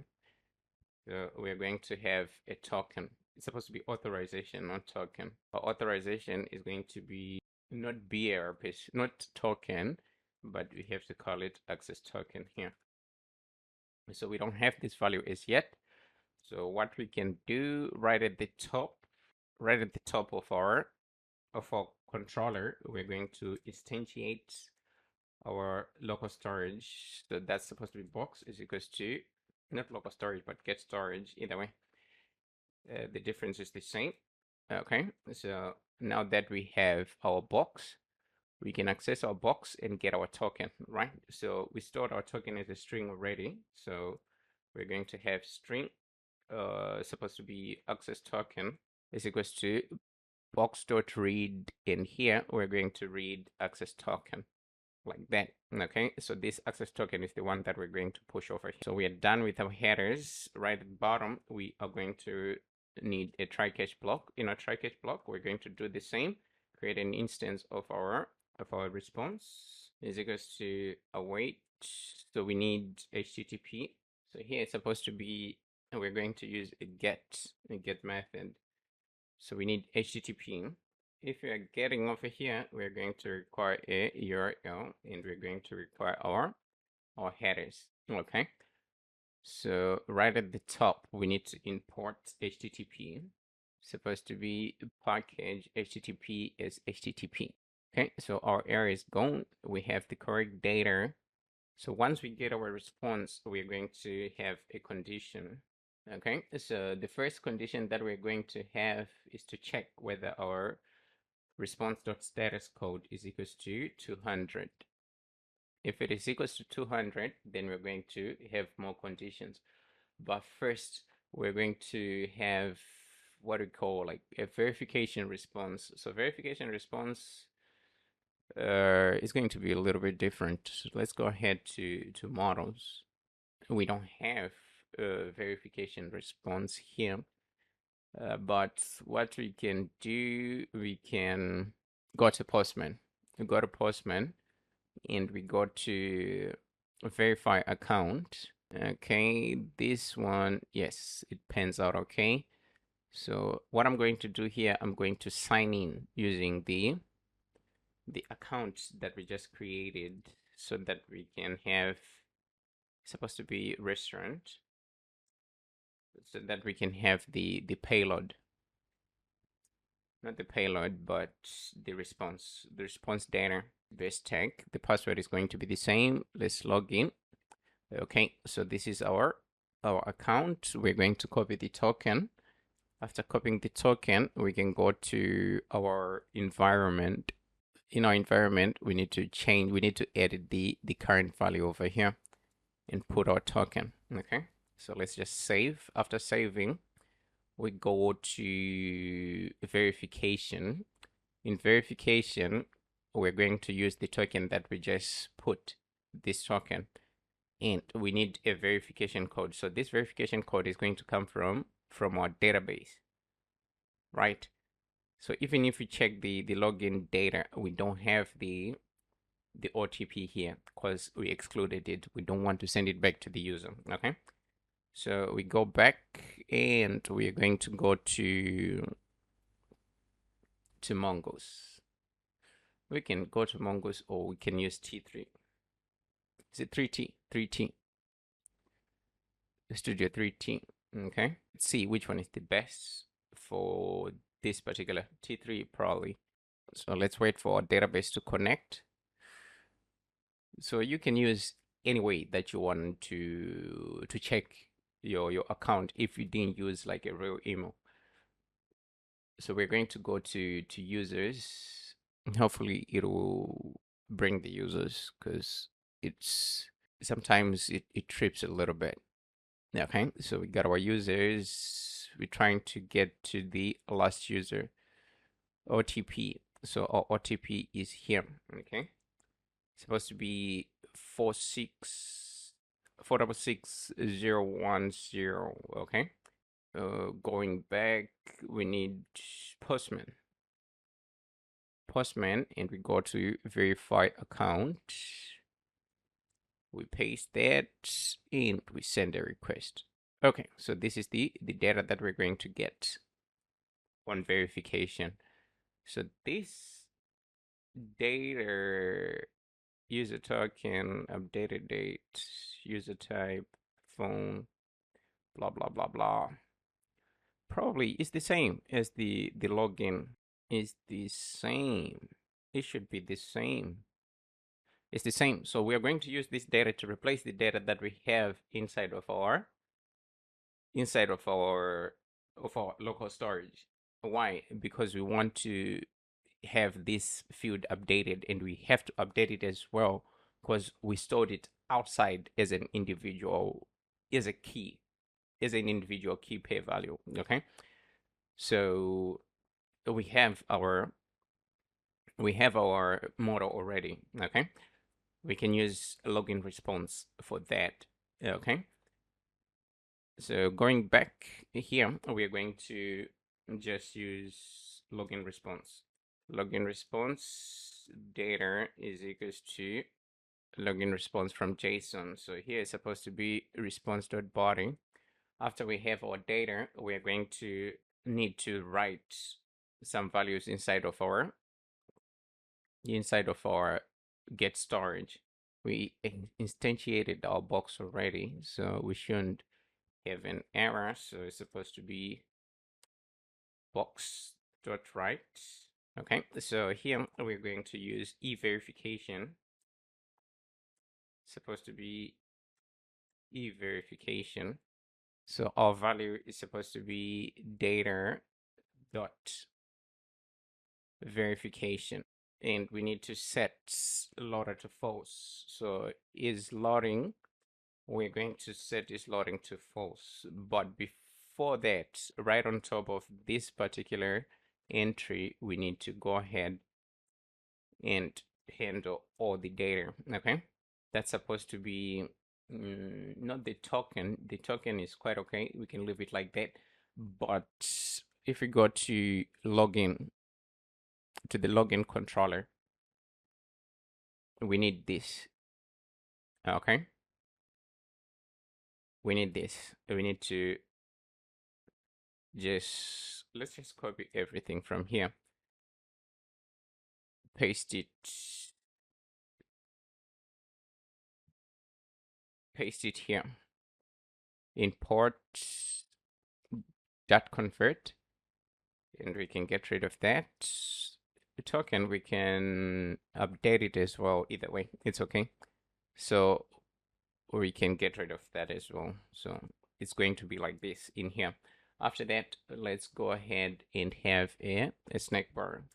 A: So we're going to have a token. It's supposed to be authorization, not token. Our authorization is going to be not BRP, not token, but we have to call it access token here. So we don't have this value as yet. So what we can do right at the top of our controller, we're going to instantiate our local storage. So that's supposed to be box is equals to not local storage but get storage. Either way, the difference is the same. Okay, so now that we have our box, we can access our box and get our token, right? So we stored our token as a string already. So we're going to have string supposed to be access token is equals to box.read, and here we're going to read access token like that. Okay, so this access token is the one that we're going to push over here. So we are done with our headers. Right at the bottom, we are going to need a try catch block. In our try catch block, we're going to do the same, create an instance of our response is equals to await. So we need HTTP. So here it's supposed to be, and we're going to use a get method. So we need HTTP. If we are getting over here, we're going to require a URL, and we're going to require our headers. Okay. So right at the top, we need to import HTTP. Supposed to be package HTTP is HTTP. Okay, so our error is gone. We have the correct data. So once we get our response, we're going to have a condition. Okay, so the first condition that we're going to have is to check whether our response.status code is equals to 200. If it is equals to 200, then we're going to have more conditions. But first, we're going to have what we call like a verification response. So verification response is going to be a little bit different. So let's go ahead to models. We don't have a verification response here. But what we can do, we can go to Postman. We go to Postman and we go to verify account. Okay, this one, yes, it pans out okay. So what I'm going to do here, I'm going to sign in using the account that we just created so that we can have, supposed to be restaurant, so that we can have the payload, not the payload, but the response data, this tag. The password is going to be the same. Let's log in. Okay, so this is our account. We're going to copy the token. After copying the token, we can go to our environment. In our environment, we need to edit the current value over here and put our token. Okay, so let's just save. After saving, we go to verification. In verification, we're going to use the token that we just put, this token, and we need a verification code. So this verification code is going to come from our database, right? So even if we check the login data, we don't have the OTP here because we excluded it. We don't want to send it back to the user. Okay, so we go back and we are going to go to Mongoose. We can go to Mongoose or we can use T3. Is it 3T? 3T. Studio 3T. Okay, let's see which one is the best for this particular T3 probably. So let's wait for our database to connect. So you can use any way that you want to check your account if you didn't use like a real email. So we're going to go to users. Hopefully it will bring the users because it's sometimes it trips a little bit. Okay, so we got our users. We're trying to get to the last user OTP. So our OTP is here. Okay, it's supposed to be 4666010. Okay. Going back, we need postman. Postman, and we go to verify account. We paste that and we send a request. Okay, so this is the data that we're going to get on verification. So this data, user token, updated date, user type, phone, blah blah blah blah, probably is the same as the login. Is the same. It should be the same. It's the same. So we are going to use this data to replace the data that we have inside of our local storage. Why? Because we want to have this field updated, and we have to update it as well because we stored it outside as an individual, as a key, as an individual key pair value. Okay, so we have our model already. Okay, we can use a login response for that. Okay, so going back here, we are going to just use login response. Login response data is equals to login response from JSON. So here is supposed to be response.body. After we have our data, we are going to need to write some values inside of our get storage. We instantiated our box already, so we shouldn't have an error. So it's supposed to be box.write. Okay, so here we're going to use e-verification. Supposed to be e-verification. So our value is supposed to be data dot verification, and we need to set loader to false. So is loading, we're going to set is loading to false. But before that, right on top of this particular entry, we need to go ahead and handle all the data. Okay, that's supposed to be not the token. The token is quite okay, we can leave it like that. But if we go to login, to the login controller, we need this. Okay, we need this. We need to let's just copy everything from here, paste it here, import dot convert, and we can get rid of that. The token, we can update it as well. Either way, it's okay. So we can get rid of that as well. So it's going to be like this in here. After that, let's go ahead and have a snack bar.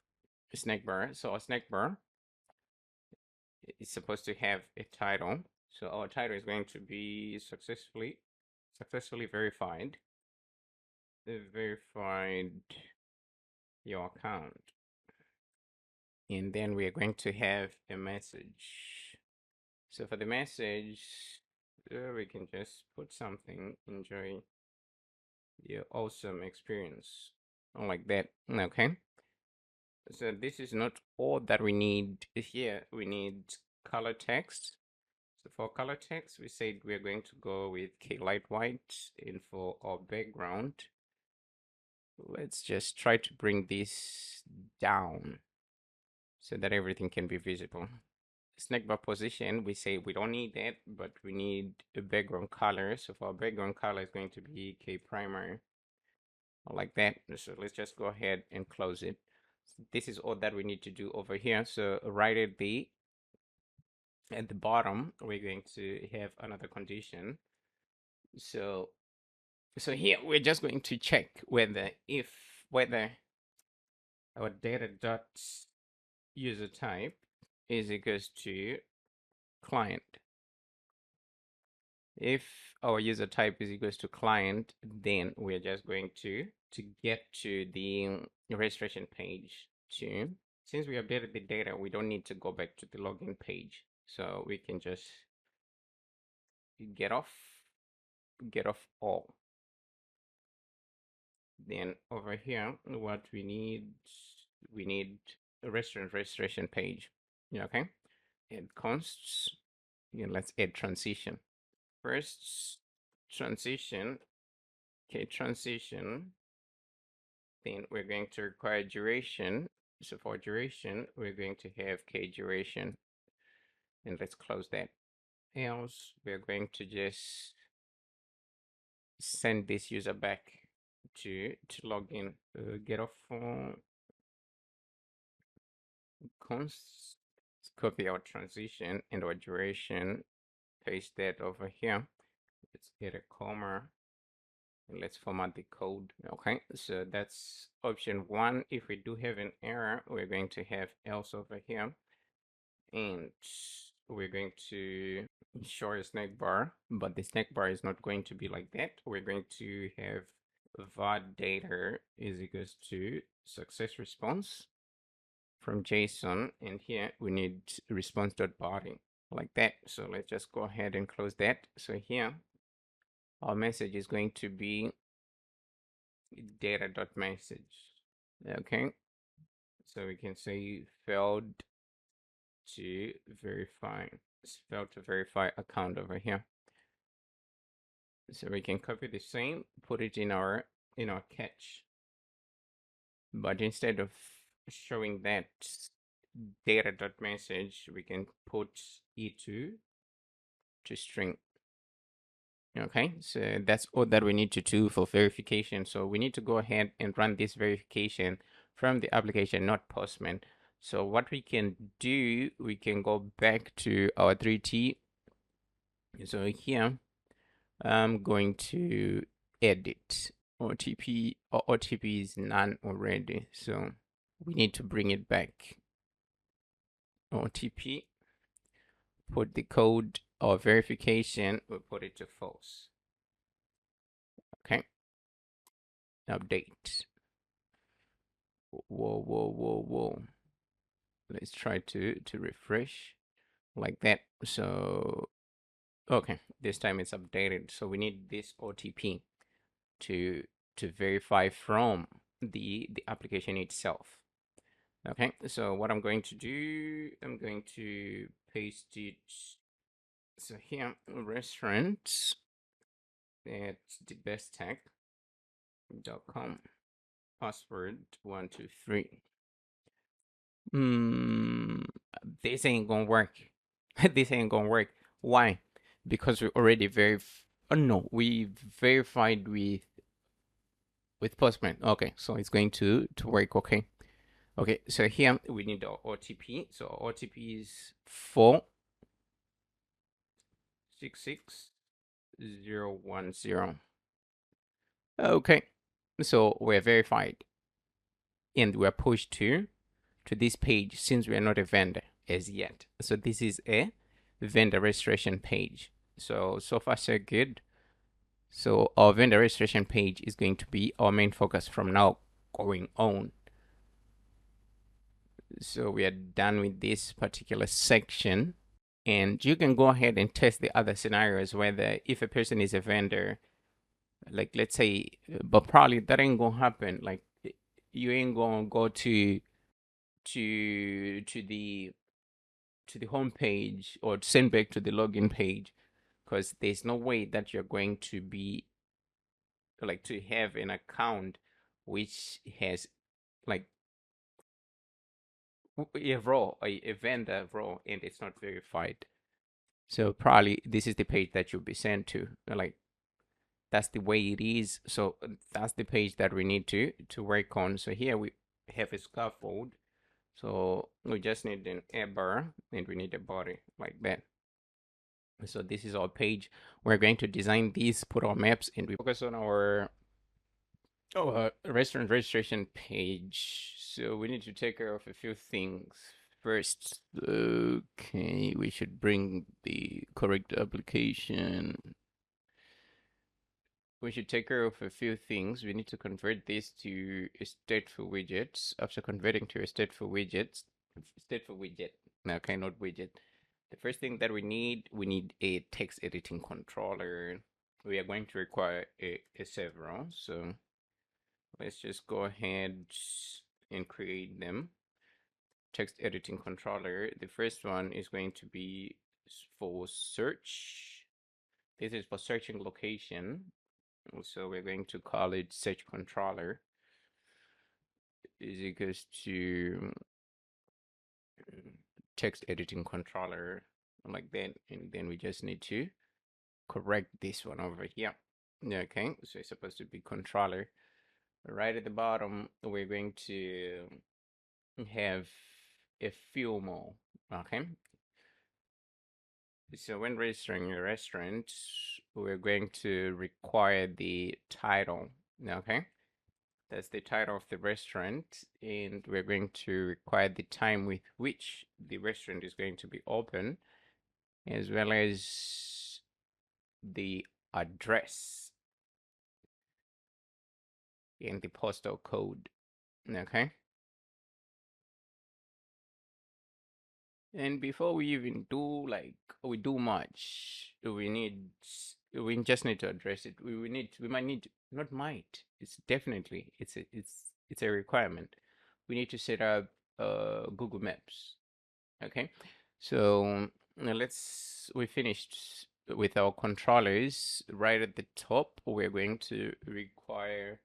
A: So a snack bar is supposed to have a title. So our title is going to be successfully verified. Verified your account. And then we are going to have a message. So for the message, we can just put something, enjoy your awesome experience, like that. Okay, so this is not all that we need here. We need color text. So for color text, we said we're going to go with K light white, and for our background, let's just try to bring this down so that everything can be visible. Snack bar position, we say we don't need that, but we need a background color. So for our background color is going to be K primer, like that. So let's just go ahead and close it. This is all that we need to do over here. So right at the bottom, we're going to have another condition. So here we're just going to check whether our data dot user type is equals to client. If our user type is equals to client, then we're just going to get to the registration page to Since we updated the data, we don't need to go back to the login page. So we can just get off all. Then over here, what we need a restaurant registration page. Yeah, okay. Add consts. And let's add transition. First transition. Okay, transition. Then we're going to require duration. So for duration, we're going to have k duration. And let's close that. Else, we're going to just send this user back to log in. Get off const, copy our transition and our duration, paste that over here. Let's get a comma and let's format the code. Okay, so that's option one. If we do have an error, we're going to have else over here, and we're going to show a snack bar, but the snack bar is not going to be like that. We're going to have var data is equals to success response from JSON, and here we need response.body like that. So let's just go ahead and close that. So here our message is going to be data.message. Okay, so we can say failed to verify. It's failed to verify account over here. So we can copy the same, put it in our catch. But instead of showing that data.message, we can put e2 to string. Okay, so that's all that we need to do for verification. So we need to go ahead and run this verification from the application, not Postman. So what we can do, we can go back to our 3T. So here, I'm going to edit OTP, or OTP is none already. So we need to bring it back. OTP, put the code or verification, we'll put it to false. Okay, update. Whoa. Let's try to refresh like that. So, okay, this time it's updated. So we need this OTP to verify from the application itself. Okay, so what I'm going to do, I'm going to paste it. So here, restaurants at thebesttech.com, password 123. This ain't gonna work. This ain't gonna work. Why? Because we already we verified with Postman. Okay, so it's going to work. Okay. Okay, so here we need our OTP. So OTP is 466010. Okay, so we're verified and we're pushed to this page since we are not a vendor as yet. So this is a vendor registration page. So far so good. So our vendor registration page is going to be our main focus from now going on. So we are done with this particular section, and you can go ahead and test the other scenarios whether if a person is a vendor, like let's say, but probably that ain't gonna happen. Like you ain't gonna go to the home page or send back to the login page, because there's no way that you're going to be like to have an account which has like a vendor role and it's not verified. So probably this is the page that you'll be sent to. Like that's the way it is. So that's the page that we need to work on. So here we have a scaffold. So we just need an a bar and we need a body like that. So this is our page. We're going to design these, put our maps, and we focus on our restaurant registration page. So we need to take care of a few things. First, okay, we should bring the correct application. we should take care of a few things. We need to convert this to a stateful widgets. After converting to a stateful widget. Okay, not widget. The first thing that we need a text editing controller. We are going to require a several. So let's just go ahead and create them. Text editing controller. The first one is going to be for search. This is for searching location. So we're going to call it search controller is equals to text editing controller like that, and then we just need to correct this one over here. Okay, so it's supposed to be controller. Right at the bottom, we're going to have a few more. Okay, so when registering a restaurant, we're going to require the title. Okay, that's the title of the restaurant, and we're going to require the time with which the restaurant is going to be open, as well as the address and the postal code. Okay. And before we even do much, we just need to address it. We might need not might. It's definitely it's a requirement. We need to set up Google Maps. Okay. So now we finished with our controllers. Right at the top, we're going to require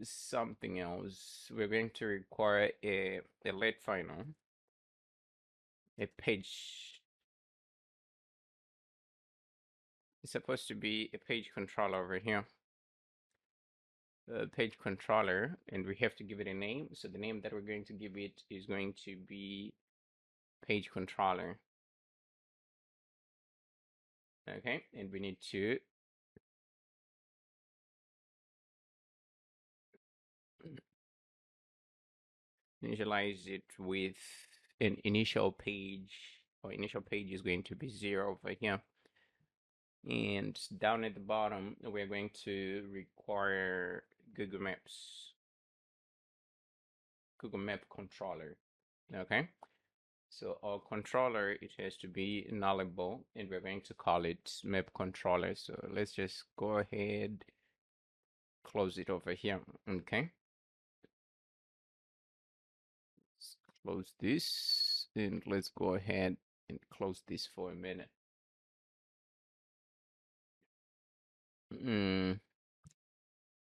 A: something else. We're going to require a late final, a page. It's supposed to be a page controller over here. A page controller, and we have to give it a name. So the name that we're going to give it is going to be page controller. Okay, and we need to initialize it with an initial page, or initial page is going to be 0 over here. And down at the bottom, we're going to require Google Map controller. Okay, so our controller, it has to be nullable, and we're going to call it map controller. So let's just go ahead, close it over here. Okay, let's close this, and let's go ahead and close this for a minute.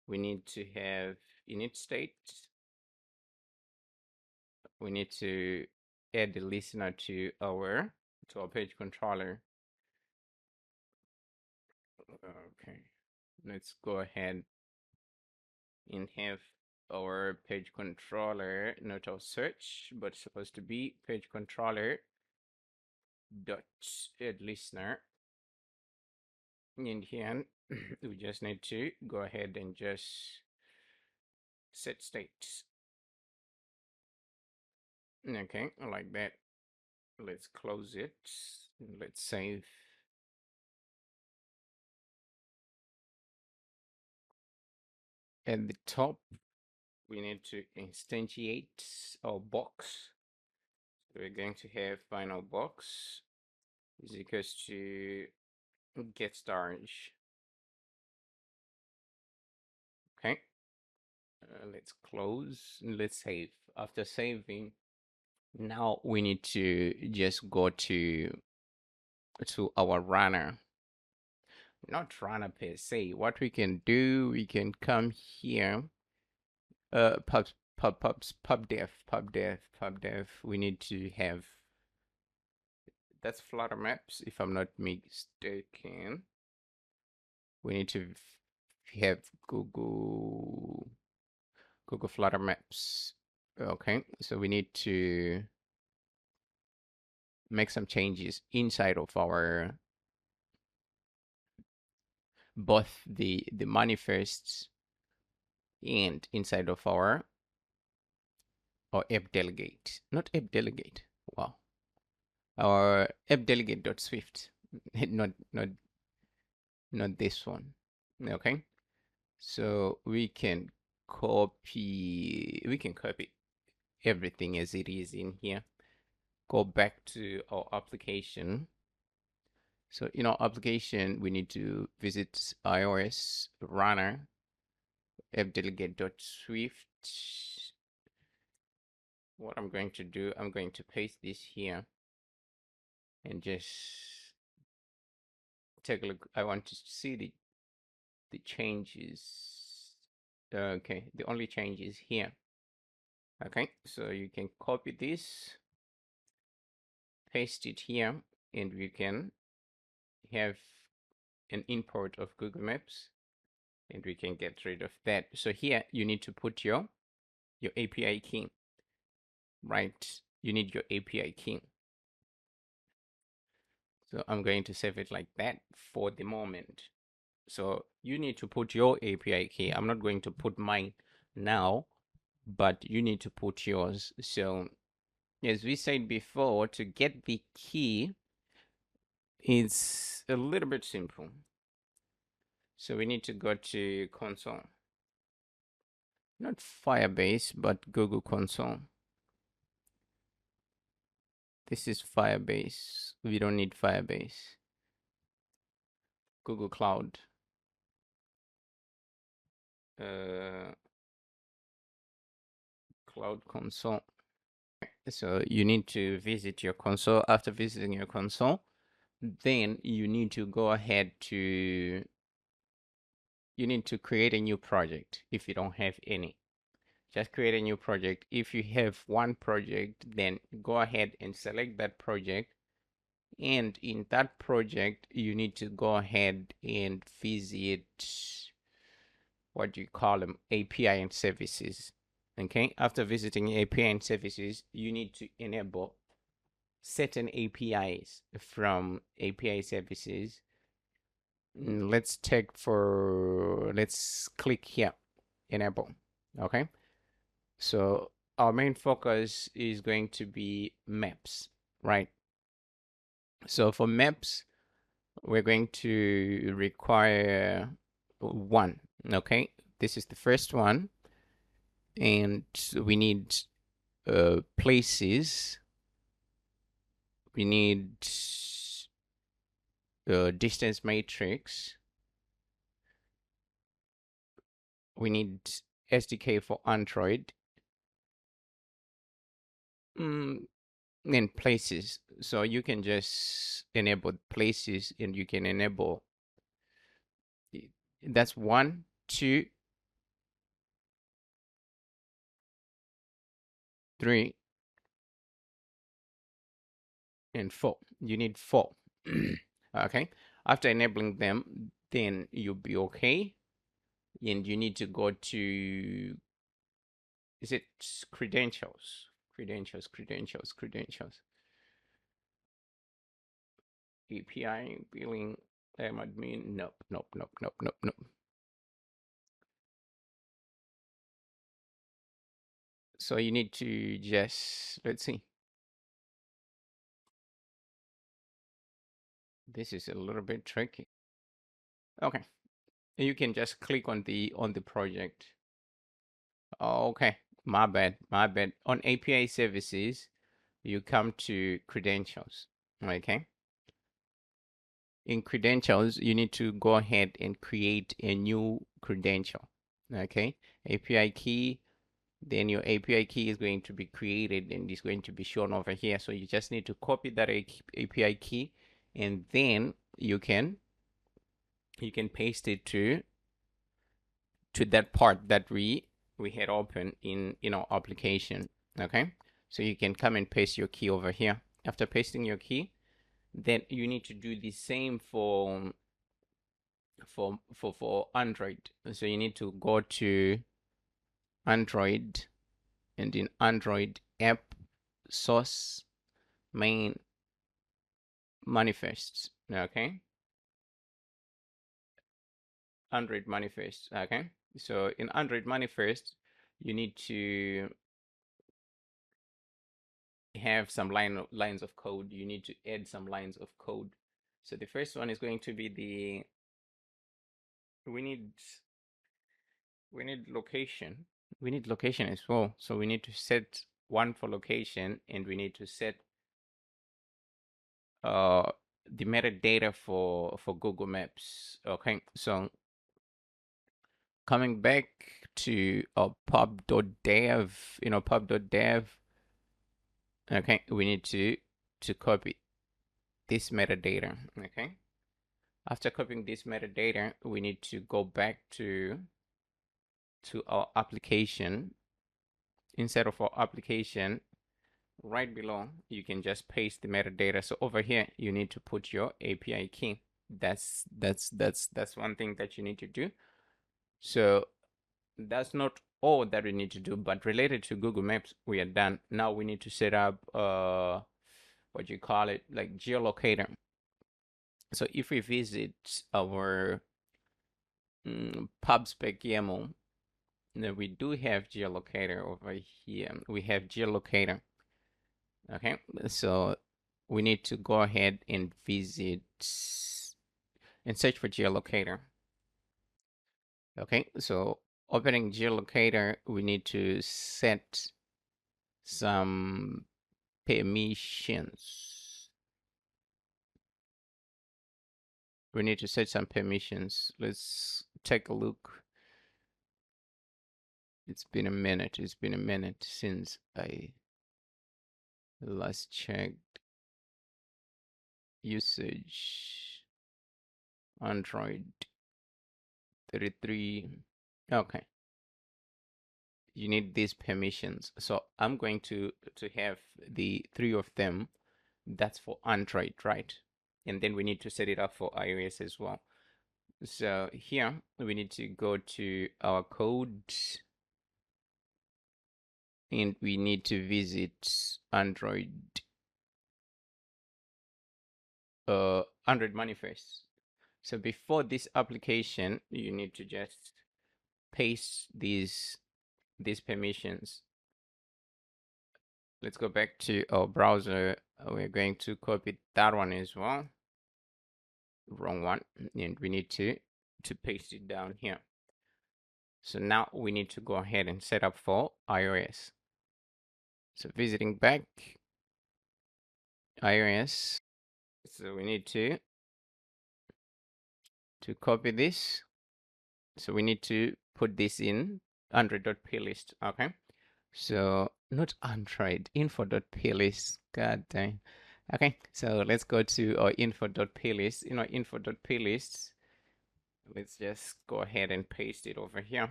A: We need to have init state. We need to add the listener to our page controller. Okay, let's go ahead and have our page controller, not our search, but supposed to be page controller dot add listener. In here, we just need to go ahead and just set states. Okay, like that. Let's close it. Let's save. At the top, we need to instantiate our box. So we're going to have final box is equals to get start. Okay, let's close. Let's save. After saving, now we need to just go to our runner. Not runner per se. What we can do, we can come here. Pub dev. We need to have, that's Flutter maps, if I'm not mistaken. We need to have Google Flutter maps. Okay, so we need to make some changes inside of our both the manifests and inside of our app delegate, not app delegate. Wow, our app delegate.swift, not not this one. Okay, so we can copy everything as it is in here. Go back to our application. So in our application, we need to visit iOS runner fdelegate.swift. What I'm going to do, I'm going to paste this here and just take a look. I want to see the changes. Okay, the only change is here. Okay, so you can copy this, paste it here, and we can have an import of Google Maps, and we can get rid of that. So here you need to put your API key, right? You need your API key. So I'm going to save it like that for the moment. So you need to put your API key. I'm not going to put mine now, but you need to put yours. So as we said before, to get the key, it's a little bit simple. So we need to go to console. Not Firebase, but Google Console. This is Firebase. We don't need Firebase. Google Cloud. Cloud Console. So you need to visit your console. After visiting your console, then you need to go ahead to create a new project if you don't have any. Just create a new project. If you have one project, then go ahead and select that project. And in that project, you need to go ahead and visit, what do you call them, API and services. Okay, after visiting API and services, you need to enable certain APIs from API services. Let's click here, enable. Okay, so our main focus is going to be maps, right? So for maps, we're going to require one. Okay, this is the first one, and we need places. We need distance matrix. We need SDK for Android. And places. So you can just enable places, and you can enable. That's 1, 2, 3, and 4. You need 4. Okay. After enabling them, then you'll be okay. And you need to go to, is it credentials? Credentials. API billing admin. Nope. So you need to just, let's see. This is a little bit tricky. Okay. You can just click on the project. Okay. My bad. On API services, you come to credentials. Okay. In credentials, you need to go ahead and create a new credential. Okay. API key. Then your API key is going to be created and is going to be shown over here. So you just need to copy that API key, and then you can paste it to that part that we had open in our application. Okay, so you can come and paste your key over here. After pasting your key, then you need to do the same for Android. So you need to go to Android, and in Android app source main manifests. Okay, Android manifest. Okay, so in Android manifest, you need to have some lines of code. You need to add some lines of code. So the first one is going to be we need location. We need location as well. So we need to set one for location, and we need to set uh the metadata for Google Maps. Okay, so coming back to pub.dev, pub.dev. Okay, we need to copy this metadata. Okay, after copying this metadata, we need to go back to our application. Inside of our application, right below, you can just paste the metadata. So over here, you need to put your API key. That's one thing that you need to do. So that's not all that we need to do, but related to Google Maps, we are done. Now we need to set up what you call it, like geolocator. So if we visit our pubspec YAML, then we do have geolocator over here. We have geolocator. Okay, so we need to go ahead and visit and search for geolocator. Okay, so opening geolocator, we need to set some permissions. We need to set some permissions. Let's take a look. It's been a minute. It's been a minute since I last checked. Usage Android 33. Okay, you need these permissions. So I'm going to have the three of them. That's for Android, right? And then we need to set it up for iOS as well. So here we need to go to our code, and we need to visit Android Android manifest. So before this application, you need to just paste these permissions. Let's go back to our browser. We're going to copy that one as well. Wrong one, and we need to paste it down here. So now we need to go ahead and set up for iOS. So visiting back iOS. So we need to copy this. So we need to put this in android.plist. Okay. So not Android, info.plist. God dang. Okay, so let's go to our info.plist. In our info.plist, let's just go ahead and paste it over here.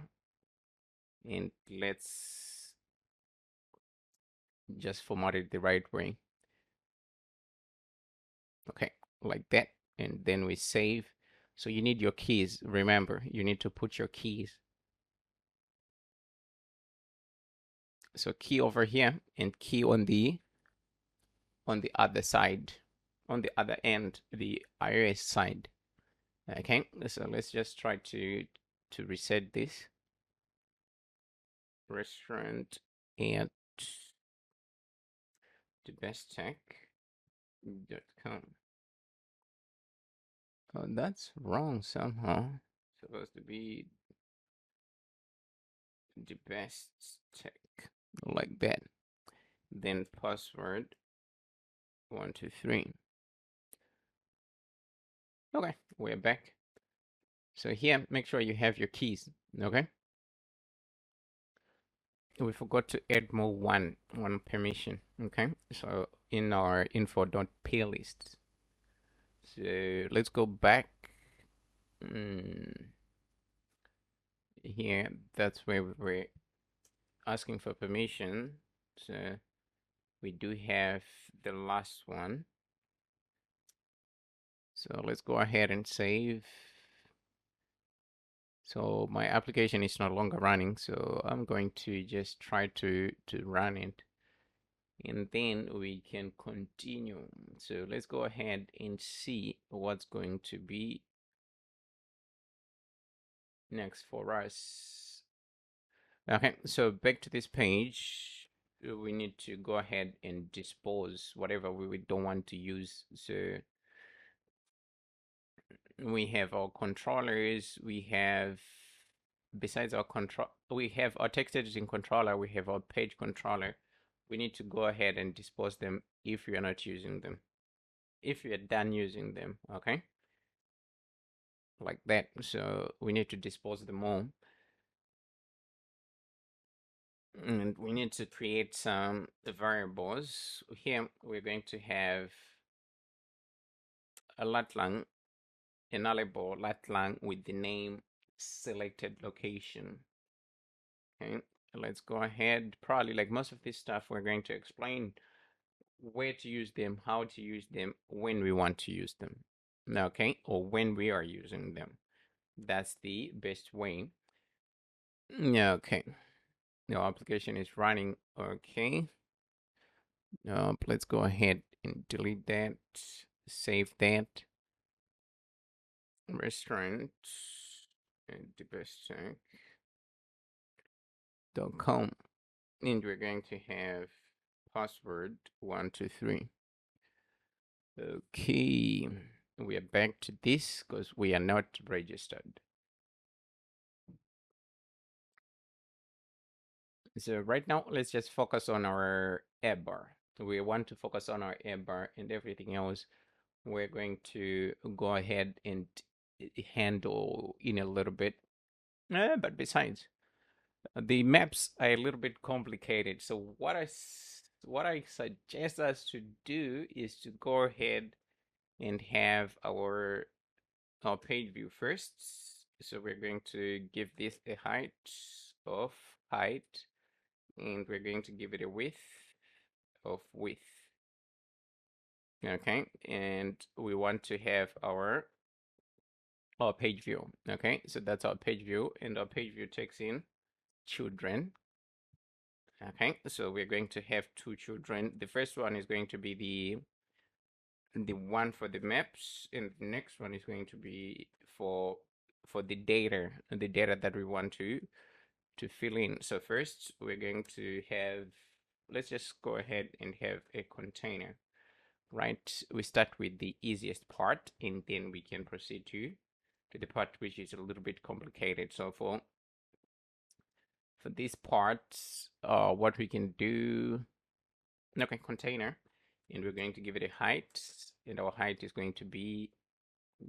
A: And let's just format it the right way. Okay, like that. And then we save. So you need your keys. Remember, you need to put your keys. So key over here and key on the other side, on the other end, the iOS side. Okay, so let's just try to reset this. Restaurant at thebesttech.com. Oh, that's wrong somehow. Supposed to be the best tech, like that. Then password 123. Okay, we're back. So here, make sure you have your keys. Okay. We forgot to add more one permission. Okay, so in our info.plist. So let's go back. Here, that's where we're asking for permission. So we do have the last one. So let's go ahead and save. So my application is no longer running, so I'm going to just try to run it, and then we can continue. So let's go ahead and see what's going to be next for us. Okay, so back to this page, we need to go ahead and dispose whatever we don't want to use. So we have our controllers, we have, besides our control, we have our text editing controller, we have our page controller. We need to go ahead and dispose them if we are not using them. If we are done using them, okay? Like that. So we need to dispose them all. And we need to create some variables. Here we're going to have a latlang, a nullable latlang with the name selected location. Okay, let's go ahead. Probably like most of this stuff, we're going to explain where to use them, how to use them, when we want to use them. Okay, or when we are using them. That's the best way. Okay, our application is running. Okay, let's go ahead and delete that, save that. Restaurant and thebesttech.com, and we're going to have password 123. Okay, we are back to this because we are not registered. So right now, let's just focus on our app bar. We want to focus on our app bar, and everything else we're going to go ahead and handle in a little bit. But besides, the maps are a little bit complicated. So what I suggest us to do is to go ahead and have our page view first. So we're going to give this a height of height, and we're going to give it a width of width. Okay, and we want to have our page view. Okay, so that's our page view, and our page view takes in children. Okay, so we're going to have two children. The first one is going to be the one for the maps, and the next one is going to be for the data that we want to fill in. So first we're going to have, let's just go ahead and have a container, right? We start with the easiest part, and then we can proceed to the part which is a little bit complicated. So for this part, what we can do, okay, container, and we're going to give it a height, and our height is going to be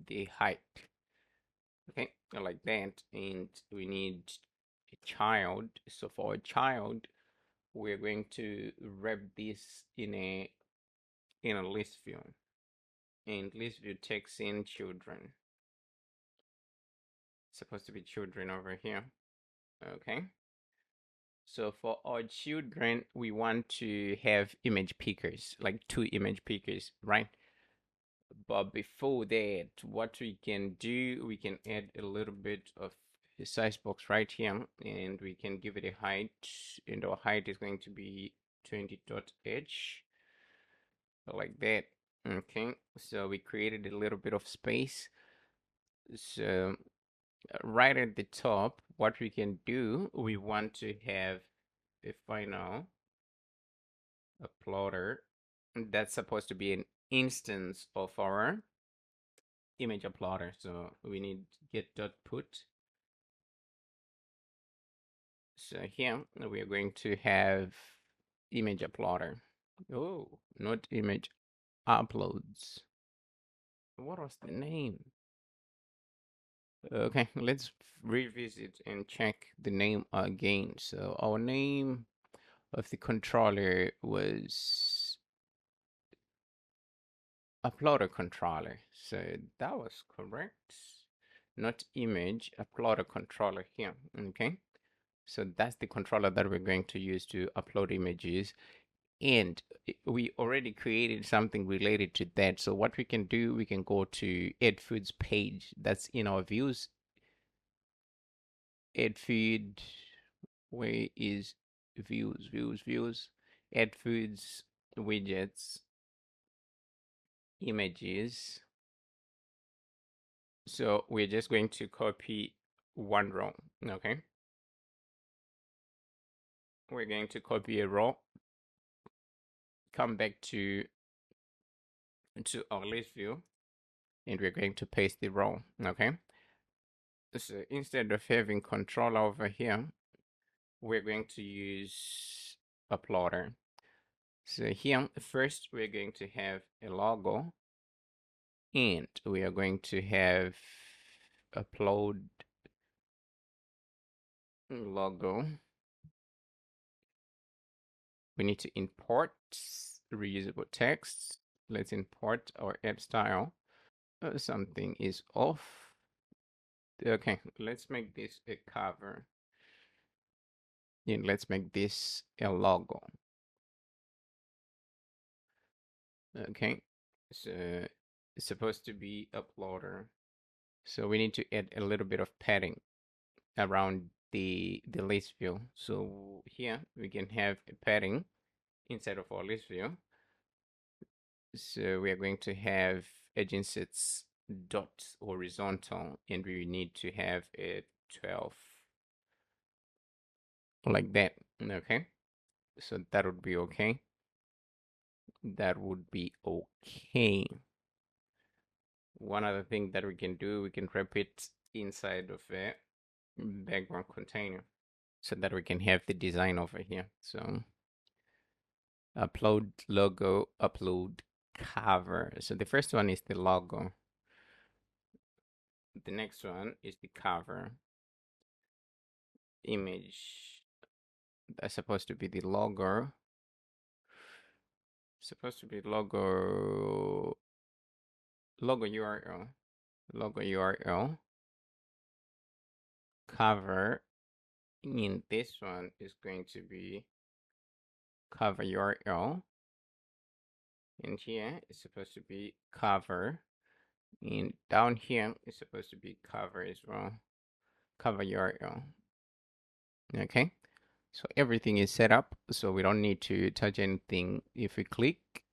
A: the height. Okay, like that. And we need a child. So for a child, we're going to wrap this in a list view, and list view takes in children. It's supposed to be children over here. Okay, so for our children, we want to have image pickers, like two image pickers, right? But before that, what we can do, we can add a little bit of a size box right here, and we can give it a height, and our height is going to be 20.h, like that. Okay, so we created a little bit of space. So right at the top, what we can do, we want to have a final uploader. That's supposed to be an instance of our image uploader. So we need get.put. So here we are going to have image uploader. Oh, not image uploads. What was the name? Okay, let's revisit and check the name again. So our name of the controller was uploader controller. So that was correct. Not image, uploader controller here. Okay. So that's the controller that we're going to use to upload images. And we already created something related to that. So what we can do, we can go to add foods page. That's in our views. Add feed, where is views, add foods, widgets, images. So we're just going to copy one row. Okay. We're going to copy a row, come back to our list view, and we're going to paste the row. Okay, so instead of having control over here, we're going to use a plotter. So here, first we're going to have a logo, and we are going to have upload logo. We need to import reusable text. Let's import our app style. Something is off. Okay, let's make this a cover. And let's make this a logo. Okay, so it's supposed to be uploader. So we need to add a little bit of padding around the list view. So here we can have a padding inside of our list view. So we are going to have edge insets dot horizontal, and we need to have a 12 like that. Okay, so that would be okay. That would be okay. One other thing that we can do, we can wrap it inside of a background container so that we can have the design over here. So upload logo, upload cover. So the first one is the logo. The next one is the cover. Image. That's supposed to be the logo. Supposed to be logo URL. Logo URL. Cover. In this one is going to be cover URL. And here it's supposed to be cover. And down here it's supposed to be cover as well. Cover URL. Okay. So everything is set up, so we don't need to touch anything. If we click,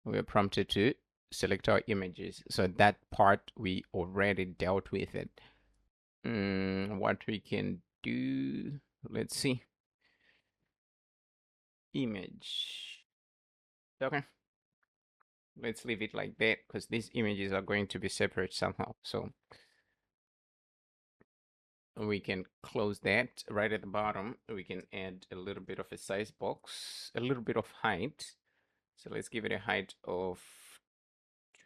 A: we're prompted to select our images. So that part we already dealt with it. What we can do, let's see. Image. Okay. Let's leave it like that because these images are going to be separate somehow. So we can close that. Right at the bottom, we can add a little bit of a size box, a little bit of height. So let's give it a height of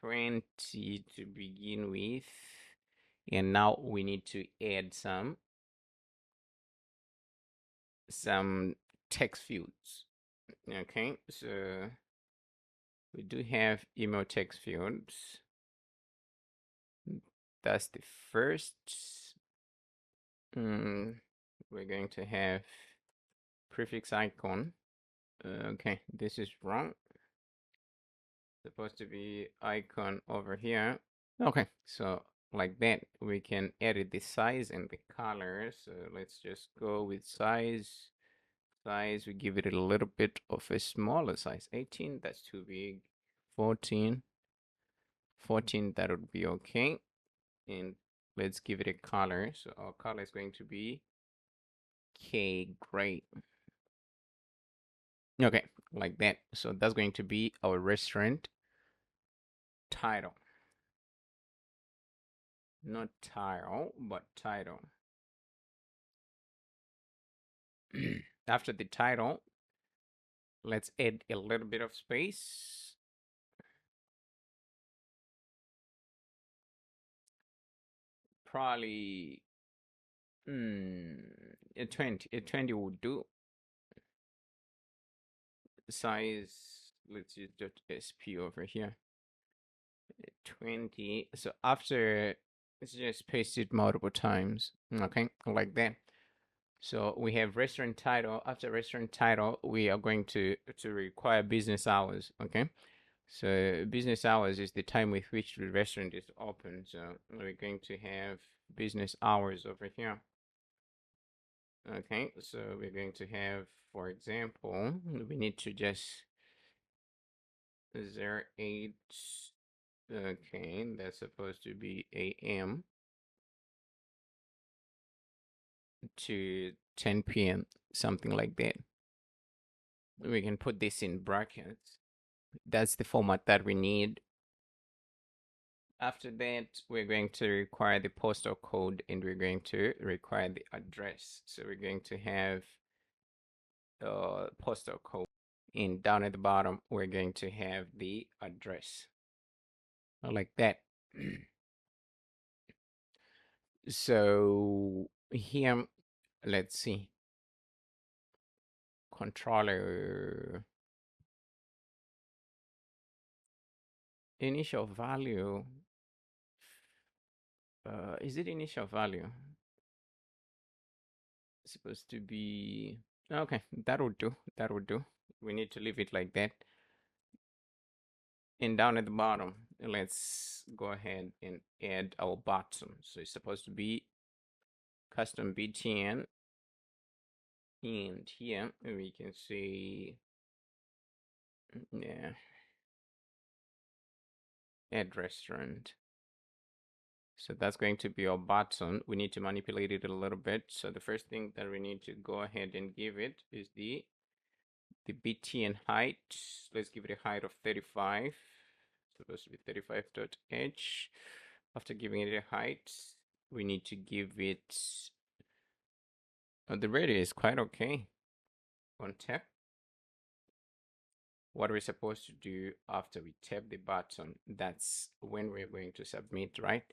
A: 20 to begin with. And now we need to add some text fields. Okay, so we do have email text fields. That's the first. We're going to have prefix icon. Okay, this is wrong. Supposed to be icon over here. Okay, so like that, we can edit the size and the color. So let's just go with size. Size, we give it a little bit of a smaller size. 18, that's too big. 14, 14, that would be okay. And let's give it a color. So our color is going to be K gray. Okay, like that. So that's going to be our restaurant title. Not tile, but title. After the title, let's add a little bit of space. Probably a 20 would do. Size, let's use .sp over here. 20. So after, let's just paste it multiple times. Okay, like that. So we have restaurant title. After restaurant title, we are going to require business hours. Okay, so business hours is the time with which the restaurant is open. So we're going to have business hours over here. Okay, so we're going to have, for example, we need to just 08. Okay, that's supposed to be AM to 10 p.m., something like that. We can put this in brackets. That's the format that we need. After that, we're going to require the postal code and we're going to require the address. So we're going to have postal code. And down at the bottom, we're going to have the address. Like that. So here, let's see. Controller initial value. Is it initial value? It's supposed to be okay. That would do. That would do. We need to leave it like that. And down at the bottom, let's go ahead and add our button. So it's supposed to be custom btn. And here we can say, yeah, add restaurant. So that's going to be our button. We need to manipulate it a little bit. So the first thing that we need to go ahead and give it is the btn height. Let's give it a height of 35. It's supposed to be 35.h. After giving it a height, we need to give it the radius is quite okay. On tap, what we're supposed to do after we tap the button, that's when we're going to submit, right?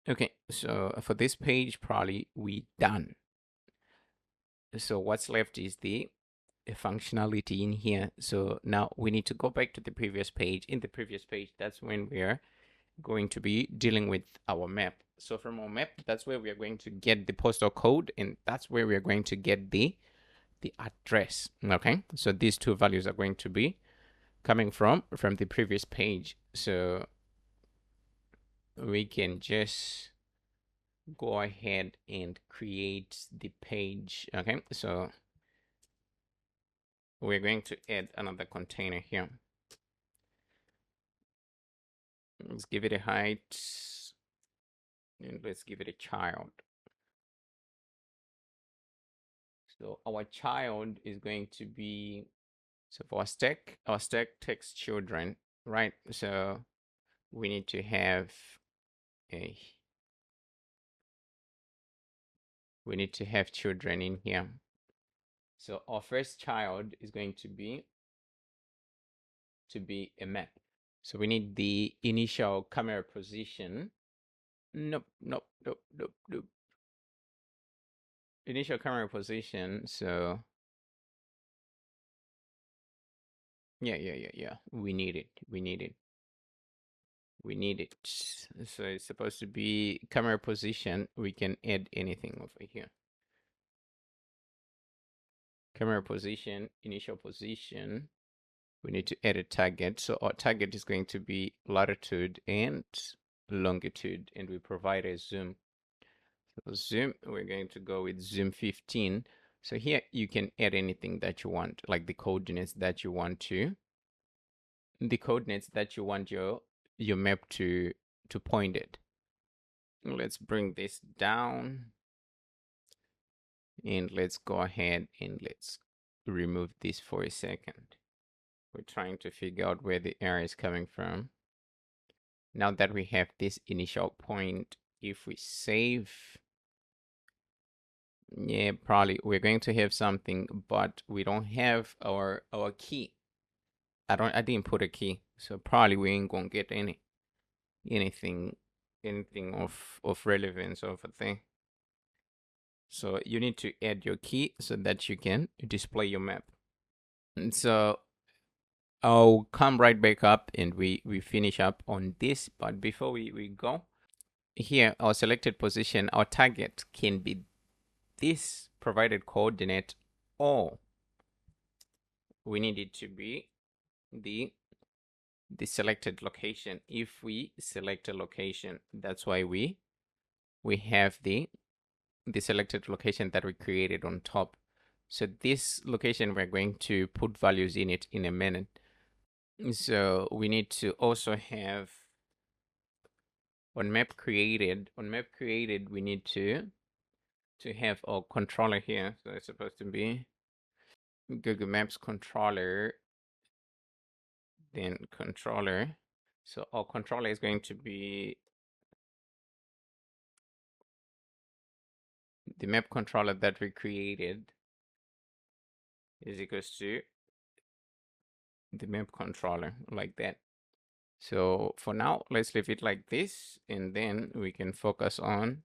A: Okay, so for this page, probably we done. So what's left is the functionality in here. So now we need to go back to the previous page. In the previous page, that's when we're going to be dealing with our map. So from our map, that's where we are going to get the postal code, and that's where we are going to get the address. Okay, so these two values are going to be coming from the previous page. So we can just go ahead and create the page. Okay, so we're going to add another container here. Let's give it a height and let's give it a child. So our child is going to be, so for our stack takes children, right? So we need to have a, we need to have children in here. So our first child is going to be a map. So we need the initial camera position. Nope, nope, nope, nope, nope. Initial camera position. So yeah. We need it. We need it. We need it. So it's supposed to be camera position. We can add anything over here. Camera position, initial position. We need to add a target. So our target is going to be latitude and longitude, and we provide a zoom. So zoom, we're going to go with zoom 15. So here you can add anything that you want, like the coordinates that you want to, your map to point it. Let's bring this down and let's go ahead and let's remove this for a second. We're trying to figure out where the error is coming from. Now that we have this initial point, if we save, yeah, probably we're going to have something, but we don't have our key. I didn't put a key, so probably we ain't gonna get anything of relevance of a thing. So you need to add your key so that you can display your map. And so I'll come right back up and we finish up on this. But before we go, here our selected position, our target can be this provided coordinate, or we need it to be the selected location. If we select a location, that's why we have the selected location that we created on top. So this location, we're going to put values in it in a minute. So we need to also have on map created, we need to have our controller here. So it's supposed to be Google Maps controller, then controller. So our controller is going to be the map controller that we created is equals to the map controller, like that. So for now, let's leave it like this, and then we can focus on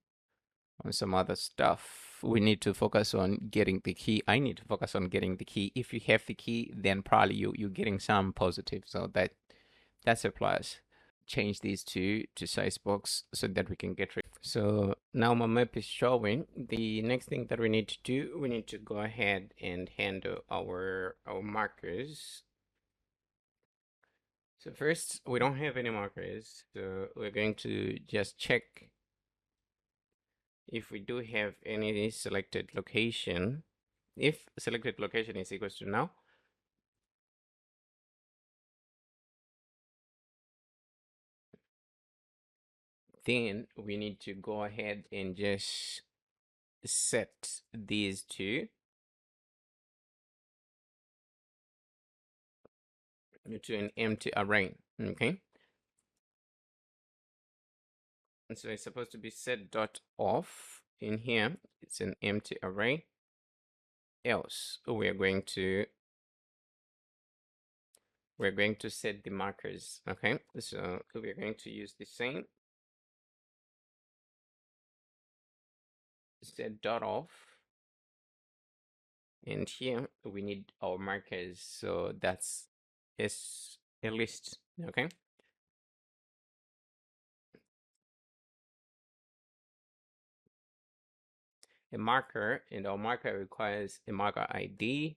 A: some other stuff. We need to focus on getting the key. I need to focus on getting the key. If you have the key, then probably you're getting some positive. So that's a plus. Change these two to size box so that we can get rid. So now my map is showing. The next thing that we need to do, we need to go ahead and handle our markers. So first, we don't have any markers, so we're going to just check if we do have any selected location. If selected location is equals to now, then we need to go ahead and just set these two to an empty array. Okay, and so it's supposed to be set dot off. In here it's an empty array, else we're going to set the markers. Okay, so we're going to use the same set dot off, and here we need our markers, so that's is a list. Okay, a marker, and our marker requires a marker ID.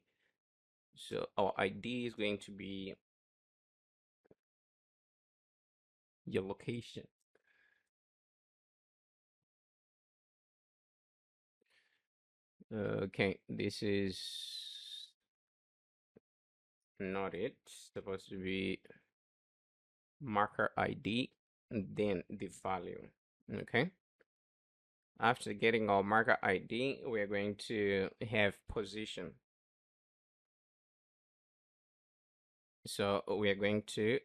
A: So our ID is going to be your location. Okay, this is not it. It's supposed to be marker ID and then the value. Okay, after getting our marker ID, we're going to have position. So we are going to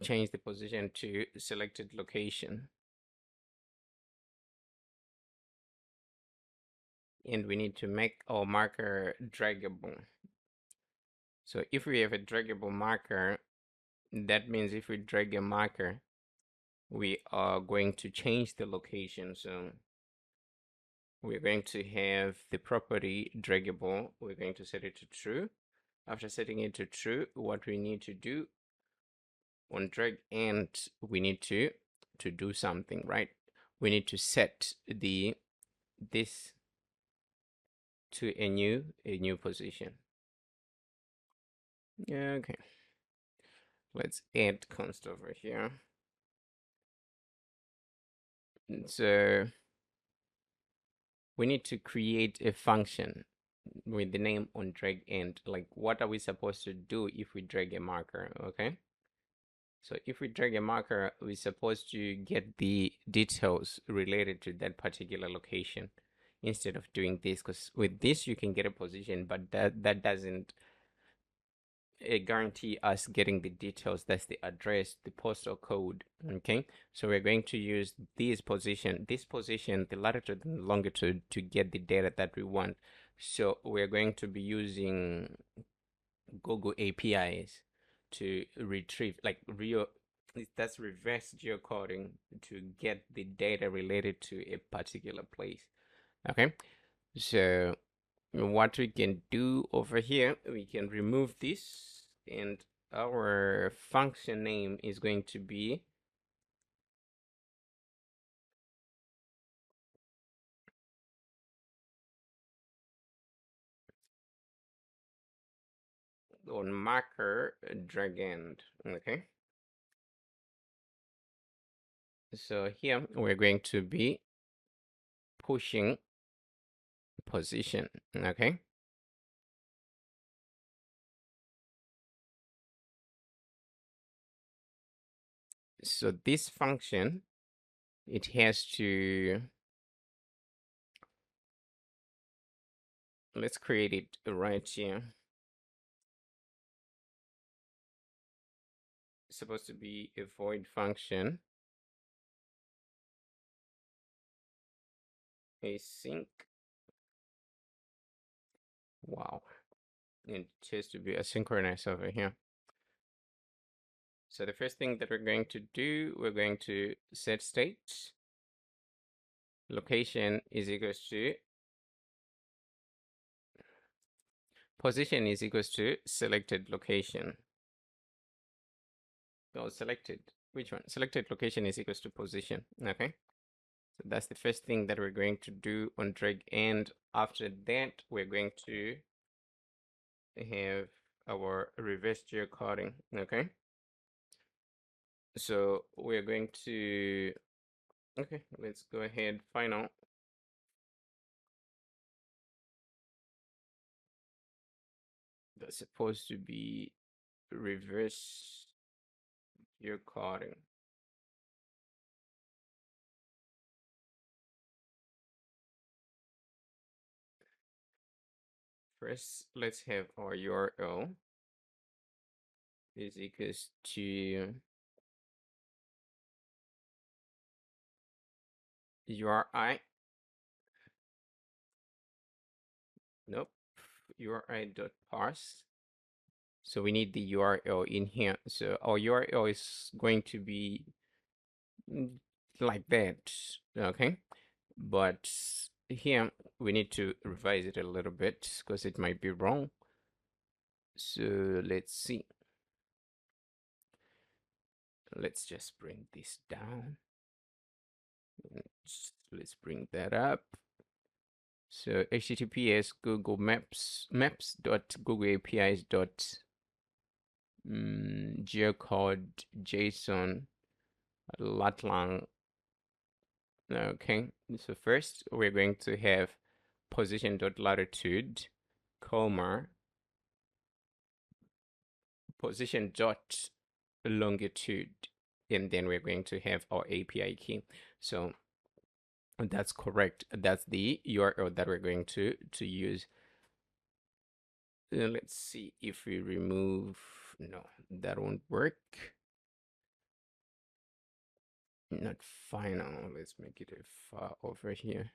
A: change the position to selected location. And we need to make our marker draggable. So if we have a draggable marker, that means if we drag a marker, we are going to change the location. So we're going to have the property draggable. We're going to set it to true. After setting it to true, what we need to do on drag end, we need to do something, right? We need to set this to a new position. Okay, let's add const over here. So we need to create a function with the name on drag end. Like, what are we supposed to do if we drag a marker? Okay, so if we drag a marker, we're supposed to get the details related to that particular location instead of doing this, because with this you can get a position, but that doesn't guarantee us getting the details. That's the address, the postal code. Okay, so we're going to use this position, the latitude and longitude, to get the data that we want. So we're going to be using Google APIs to retrieve, like, that's reverse geocoding to get the data related to a particular place. Okay, so what we can do over here, we can remove this, and our function name is going to be on marker drag end. Okay, so here we're going to be pushing position. Okay, so this function, it has to, let's create it right here. supposed to be a void function, async. Wow, it has to be asynchronous over here. So the first thing that we're going to do, we're going to set state. Location is equals to position is equals to selected location. So selected, which one? Selected location is equals to position. Okay. So that's the first thing that we're going to do on drag. And after that, we're going to have our reverse geocoding. Okay. So we're going to, okay, let's go ahead, final. That's supposed to be reverse geocoding. First, let's have our URL is equals to URI. Nope. URI.parse. So we need the URL in here. So our URL is going to be like that. Okay. But here we need to revise it a little bit because it might be wrong. So let's see. Let's just bring this down. Let's bring that up. So https google maps.googleapis dot geocode json latlang. Okay, so first we're going to have position.latitude, comma, position.longitude, and then we're going to have our API key. So that's correct. That's the URL that we're going to use. Let's see if we remove, no, that won't work. Not final. Let's make it a file over here.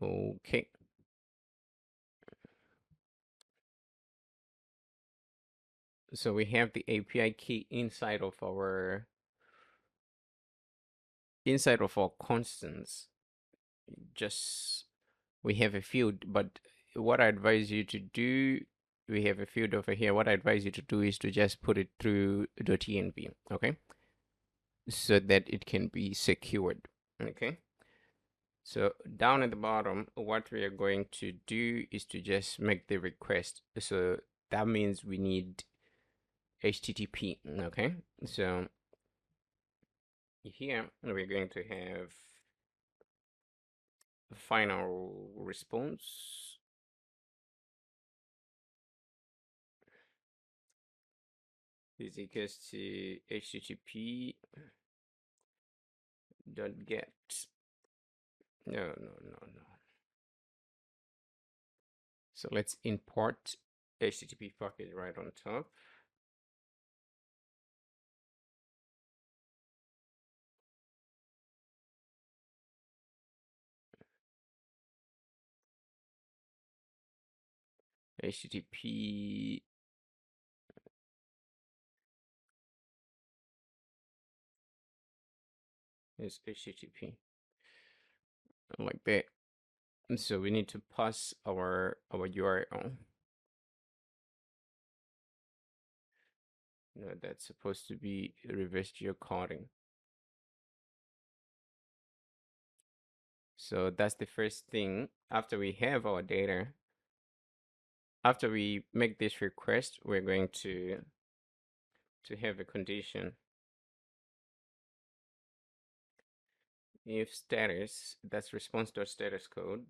A: Okay. So we have the API key inside of our constants. Just we have a field, but what I advise you to do, we have a field over here. What I advise you to do is to just put it through .env, okay? So that it can be secured, okay? So down at the bottom, what we are going to do is to just make the request. So that means we need HTTP, okay? So here we're going to have final response is equals to HTTP dot get. No. So let's import HTTP package right on top. HTTP is HTTP like that. And so we need to pass our URL. No, that's supposed to be reverse geocoding. So that's the first thing. After we have our data, after we make this request, we're going to have a condition. If status, that's response.status code.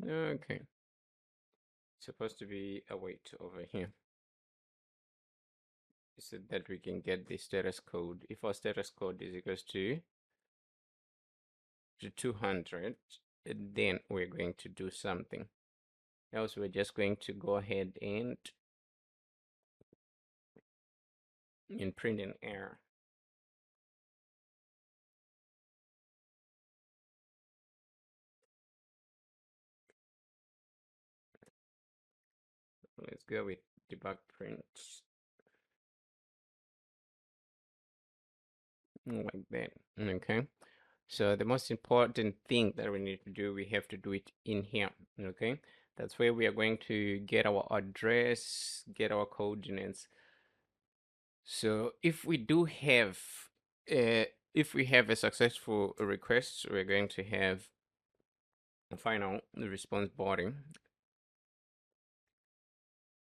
A: Okay. It's supposed to be a wait over here, so that we can get the status code. If our status code is equals to 200, then we're going to do something. Else we're just going to go ahead and print an error. Let's go with debug print like that. Okay. So the most important thing that we need to do, we have to do it in here. Okay. That's where we are going to get our address, get our coordinates. So if we do have, if we have a successful request, we're going to have a final response body.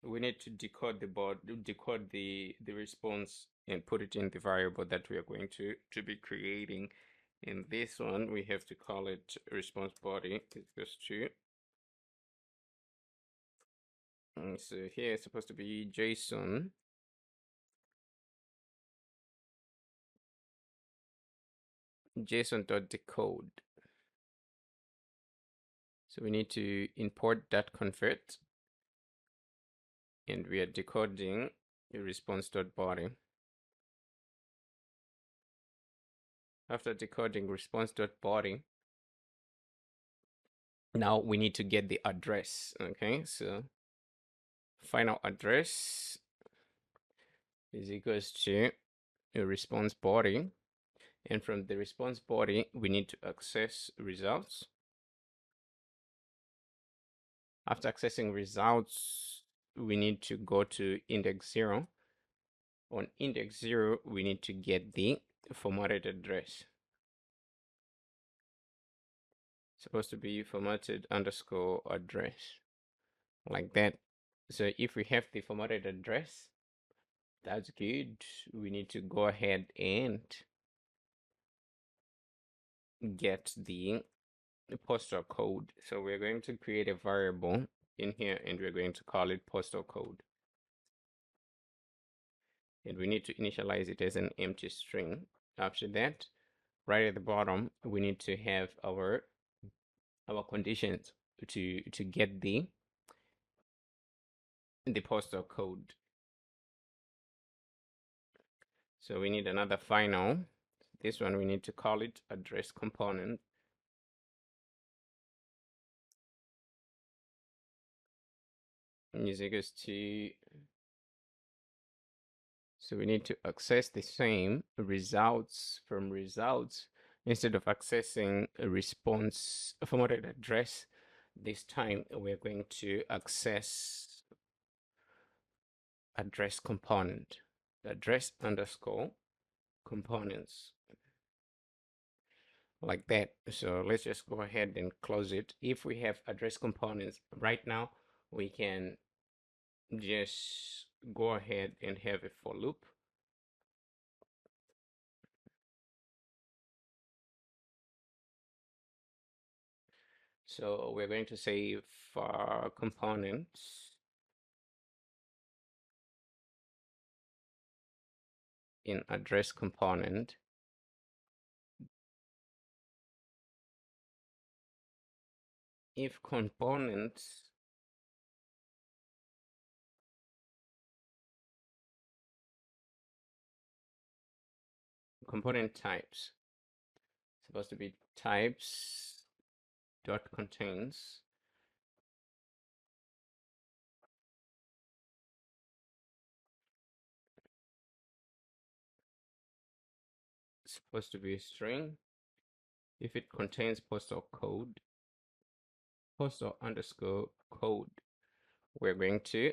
A: We need to decode the response and put it in the variable that we are going to be creating. In this one, we have to call it response body equals to. So here it's supposed to be JSON. JSON.decode. So we need to import that convert, and we are decoding the response.body. After decoding response.body, now we need to get the address. Okay, so final address is equals to a response body, and from the response body we need to access results. After accessing results, we need to go to index 0. On index 0, we need to get the formatted address. It's supposed to be formatted underscore address, like that. So if we have the formatted address, that's good. We need to go ahead and get the postal code. So we're going to create a variable in here, and we're going to call it postal code. And we need to initialize it as an empty string. After that, right at the bottom, we need to have our conditions to get the postal code. So we need another final. This one we need to call it address component. Is equals to. So we need to access the same results from results. Instead of accessing a response formatted address, this time we're going to access address component, address underscore components, like that. So let's just go ahead and close it. If we have address components right now, we can just go ahead and have a for loop. So we're going to say for components in address component, if components component types, supposed to be types dot contains supposed to be a string. If it contains postal code, postal underscore code, we're going to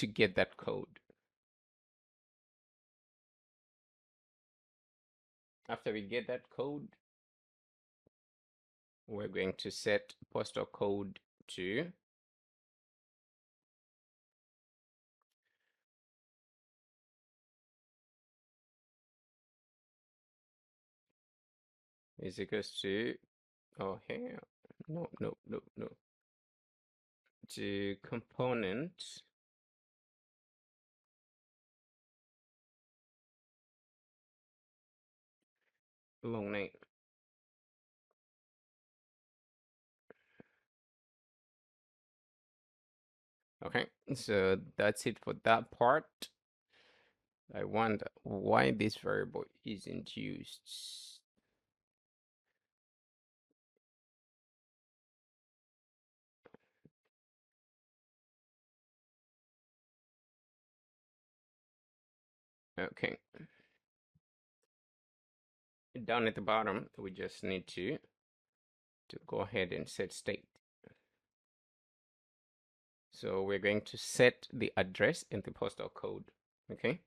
A: get that code. After we get that code, we're going to set postal code to is equals to, oh here, no, to component long name. Okay, so that's it for that part. I wonder why this variable isn't used. Okay, down at the bottom, we just need to go ahead and set state. So we're going to set the address and the postal code. Okay.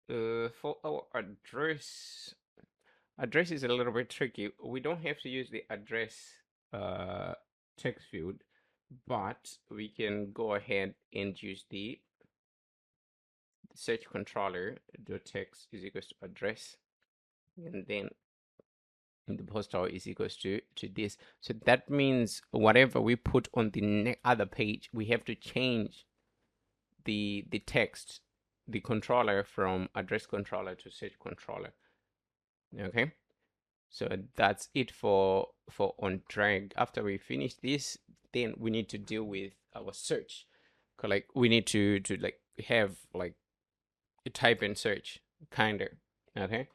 A: For our address is a little bit tricky. We don't have to use the address text field, but we can go ahead and use the search controller dot text is equals to address, and then the postal is equals to this. So that means whatever we put on the other page, we have to change the text, the controller from address controller to search controller. Okay, so that's it for on drag. After we finish this, then we need to deal with our search. Like we need to like have like a type and search kinda. Okay,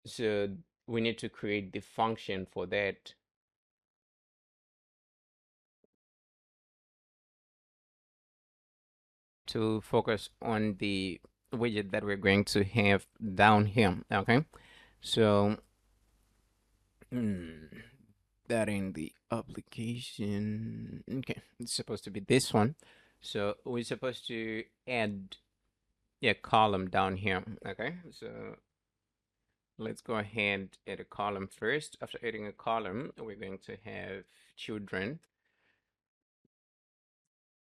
A: so we need to create the function for that. To focus on the widget that we're going to have down here. Okay, so that in the application. Okay, it's supposed to be this one. So we're supposed to add a column down here. Okay, so let's go ahead add a column first. After adding a column, we're going to have children.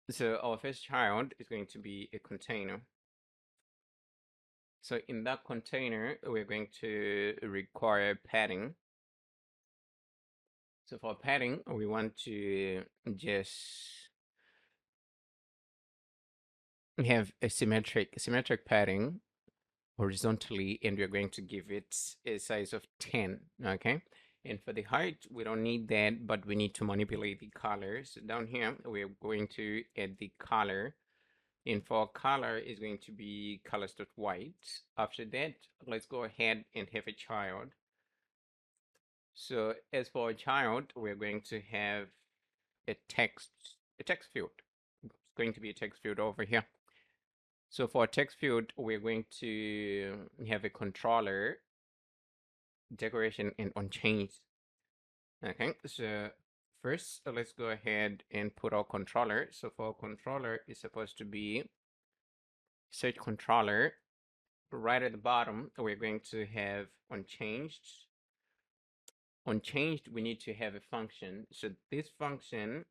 A: So our first child is going to be a container. So in that container, we're going to require padding. So for padding, we want to just have a symmetric padding horizontally, and we're going to give it a size of 10. Okay, and for the height, we don't need that, but we need to manipulate the colors. So down here, we're going to add the color, and for color is going to be colors.white. After that, let's go ahead and have a child. So as for a child, we're going to have a text field. It's going to be a text field over here. So for a text field, we're going to have a controller, decoration, and unchanged. Okay, so first let's go ahead and put our controller. So for our controller, it's supposed to be search controller. Right at the bottom, we're going to have unchanged. Unchanged, we need to have a function. So this function,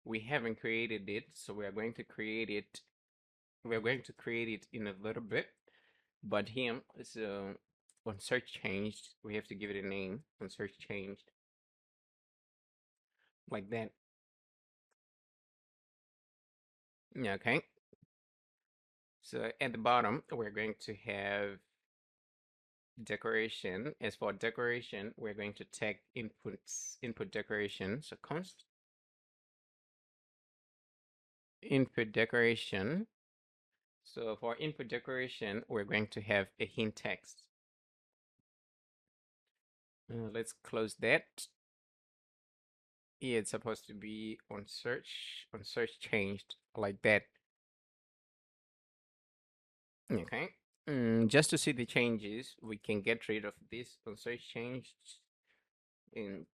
A: we haven't created it, so we are going to create it. We're going to create it in a little bit. But here, so on search changed, we have to give it a name. On search changed, like that. Okay. So at the bottom, we're going to have decoration. As for decoration, we're going to take input decoration. So const input decoration. So for input decoration, we're going to have a hint text. Let's close that. Yeah, it's supposed to be on search changed, like that. Okay. Just to see the changes, we can get rid of this on search changed, and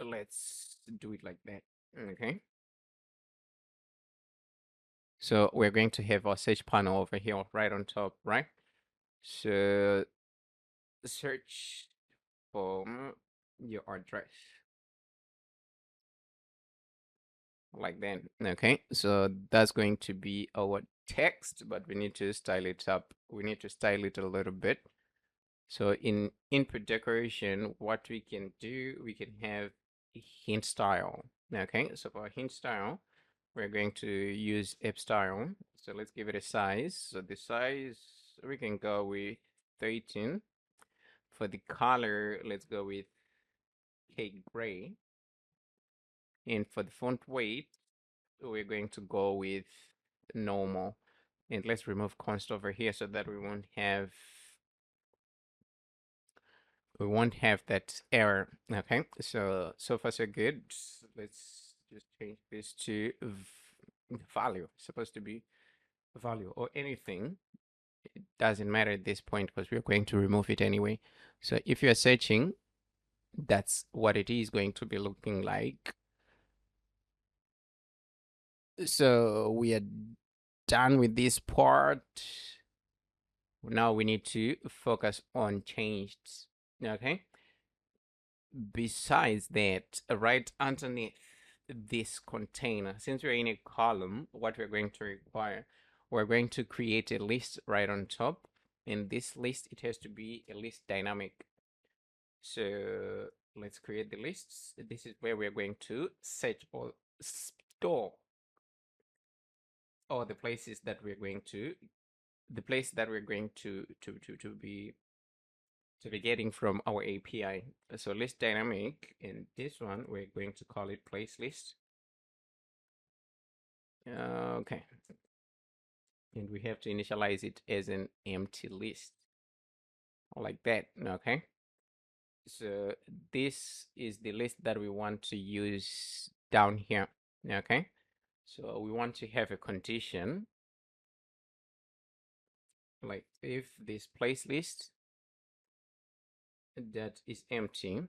A: let's do it like that. Okay. So we're going to have our search panel over here right on top, right? So search for your address, like that. Okay, so that's going to be our text, but we need to style it up. We need to style it a little bit. So in input decoration, what we can do, we can have hint style. Okay, so for hint style, we're going to use app style. So let's give it a size. So the size, we can go with 13. For the color, let's go with cake gray. And for the font weight, we're going to go with normal. And let's remove const over here so that we won't have that error. Okay, so far so good. Let's just change this to value. It's supposed to be value or anything. It doesn't matter at this point because we're going to remove it anyway. So if you're searching, that's what it is going to be looking like. So we are done with this part. Now we need to focus on changed. Okay. Besides that, right underneath this container, since we're in a column, what we're going to require, we're going to create a list right on top. In this list, it has to be a list dynamic. So let's create the lists. This is where we're going to search or store all the places that we're going to, the place that we're going to be getting from our API. So list dynamic, and this one we're going to call it place list. Okay. And we have to initialize it as an empty list like that. Okay. So this is the list that we want to use down here. Okay. So we want to have a condition like if this place list that is empty,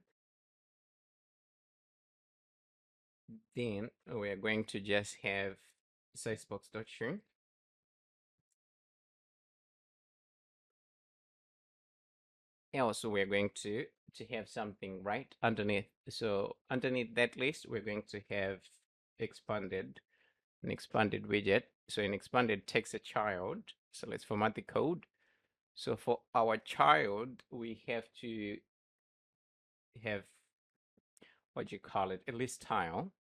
A: then we're going to just have sizebox.shrink. Also, we're going to have something right underneath. So underneath that list, we're going to have an expanded widget. So an expanded takes a child. So let's format the code. So for our child, we have to have, what do you call it, a list tile.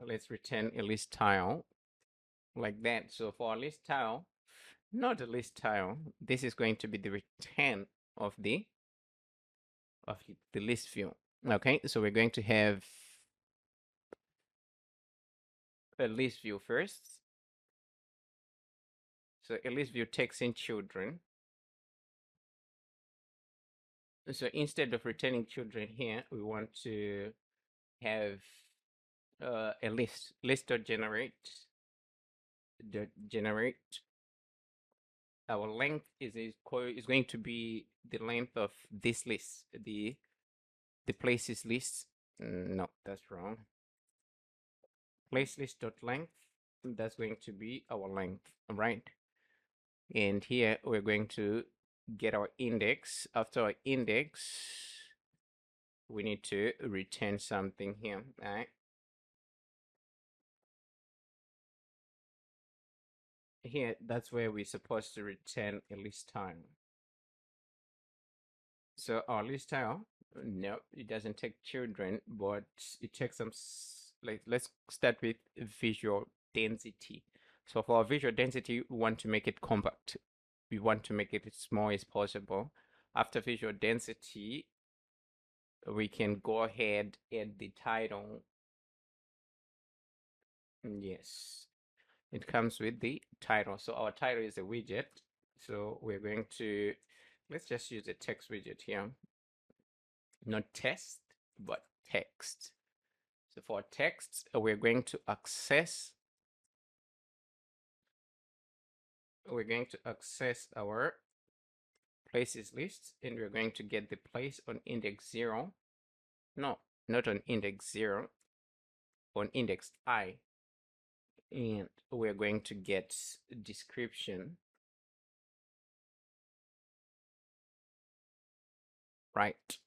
A: Let's return a list tile like that. So for a list tile, not a list tile, this is going to be the return of the list view. Okay, so we're going to have a list view first. So a list view takes in children. So instead of returning children here, we want to have a list.generate. Our length is going to be the length of this list, the places list. No, that's wrong. Place list.length, that's going to be our length, right? And here we're going to get our index. After our index, we need to return something here, right? Here, that's where we're supposed to return a list tile. So our list tile, no, it doesn't take children, but it takes some, like, let's start with visual density. So for our visual density, we want to make it compact. We want to make it as small as possible. After visual density, we can go ahead and the title. Yes, it comes with the title. So our title is a widget. So we're going to, let's just use a text widget here. Not test, but text. So for text, we're going to access our places list, and we're going to get the place on index 0. No, not on index 0, on index I. And we're going to get description, right?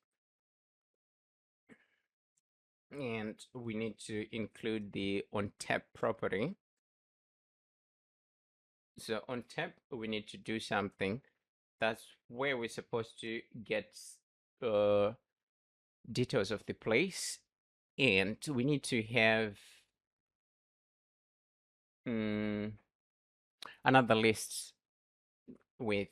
A: And we need to include the on tap property. So on tap, we need to do something. That's where we're supposed to get details of the place, and we need to have another list with,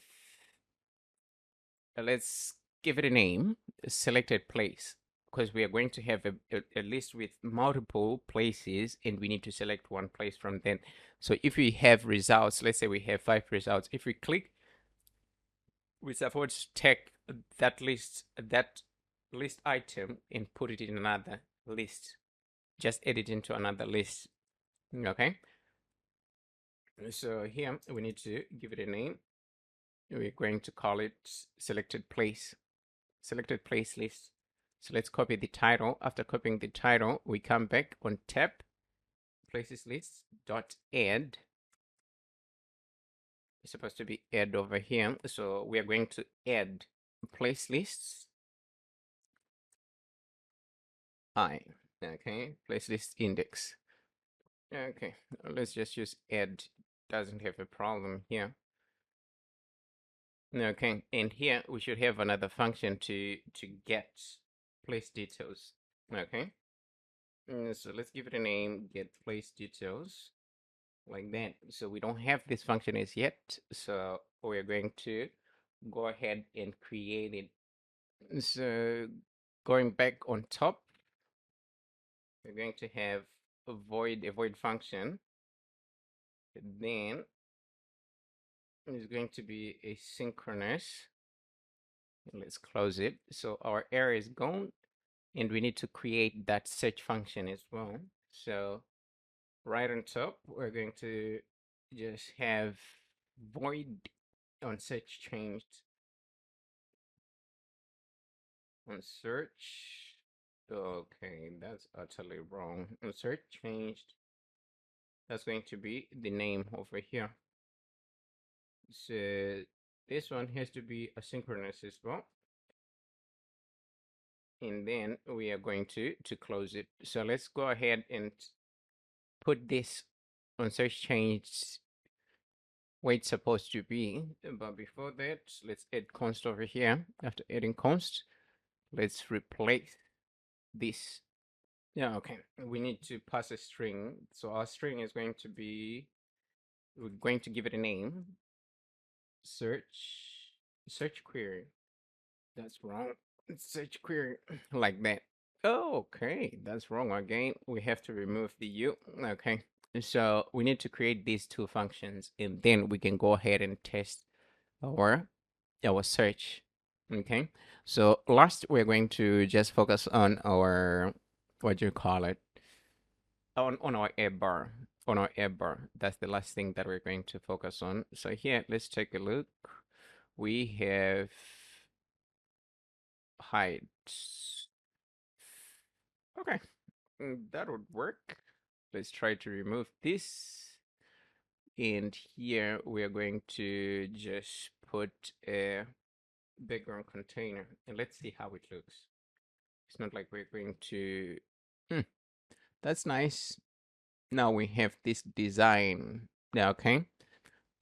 A: let's give it a name, selected place, because we are going to have a list with multiple places and we need to select one place from them. So if we have results, let's say we have 5 results, if we click, we're supposed to take that list item and put it in another list, just edit into another list. Okay, so here we need to give it a name. We're going to call it selected place list. So let's copy the title. After copying the title, we come back on tab, places list dot add. It's supposed to be add over here. So we are going to add place lists I. Okay, place list index. Okay, let's just use add. Doesn't have a problem here. Okay, and here we should have another function to get place details. Okay, so let's give it a name, get place details, like that. So we don't have this function as yet, so we're going to go ahead and create it. So going back on top, we're going to have a void function. Then it's going to be asynchronous. Let's close it. So our error is gone, and we need to create that search function as well. So right on top, we're going to just have void on search changed on search. Okay, that's utterly wrong. On search changed, that's going to be the name over here. So this one has to be asynchronous as well. And then we are going to close it. So let's go ahead and put this on search change where it's supposed to be. But before that, let's add const over here. After adding const, let's replace this. Yeah, okay. We need to pass a string. So our string is going to be, we're going to give it a name. Search query. That's wrong. Search query like that. Oh, okay, that's wrong again. We have to remove the U. Okay, so we need to create these two functions, and then we can go ahead and test our search. Okay, so last we're going to just focus on our, what do you call it, on our app bar. On our app bar, that's the last thing that we're going to focus on. So here, let's take a look. We have height. Okay, that would work. Let's try to remove this. And here we are going to just put a background container, and let's see how it looks. It's not like we're going to, that's nice. Now we have this design. Yeah, okay.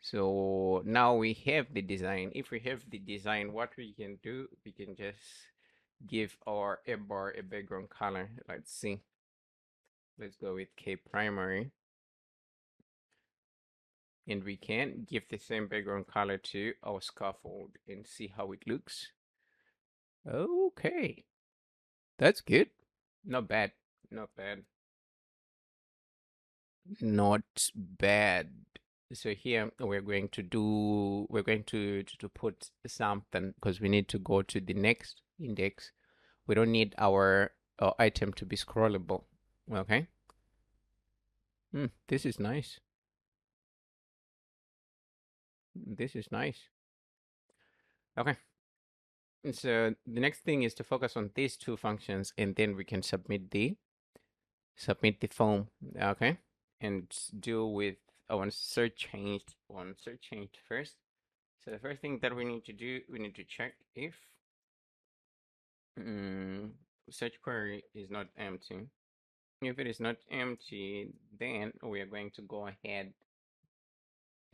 A: So now we have the design. If we have the design, what we can do, we can just give our app bar a background color. Let's see. Let's go with K primary. And we can give the same background color to our scaffold and see how it looks. Okay, that's good. Not bad. Not bad. Not bad. So here we're going to do, we're going to put something because we need to go to the next index. We don't need our item to be scrollable. Okay. This is nice. This is nice. Okay. So the next thing is to focus on these two functions, and then we can submit the form. Okay, and deal with search changed first. So the first thing that we need to do, we need to check if search query is not empty. If it is not empty, then we are going to go ahead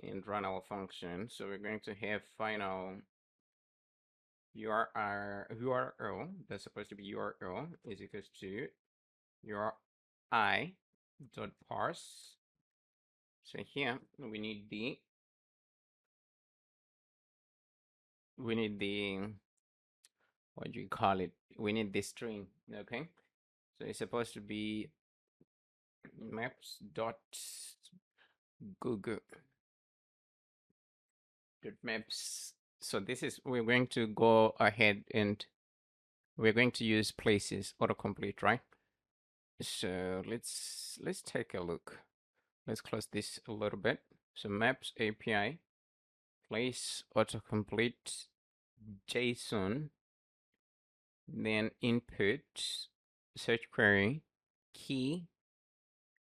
A: and run our function. So we're going to have final URL, that's supposed to be URL, is equals to URI dot parse. So here we need the what do you call it? We need the string. Okay, so it's supposed to be maps dot google dot maps. So this is, we're going to go ahead and we're going to use places autocomplete, right? So let's take a look. Let's close this a little bit. So maps API place autocomplete JSON, then input search query key.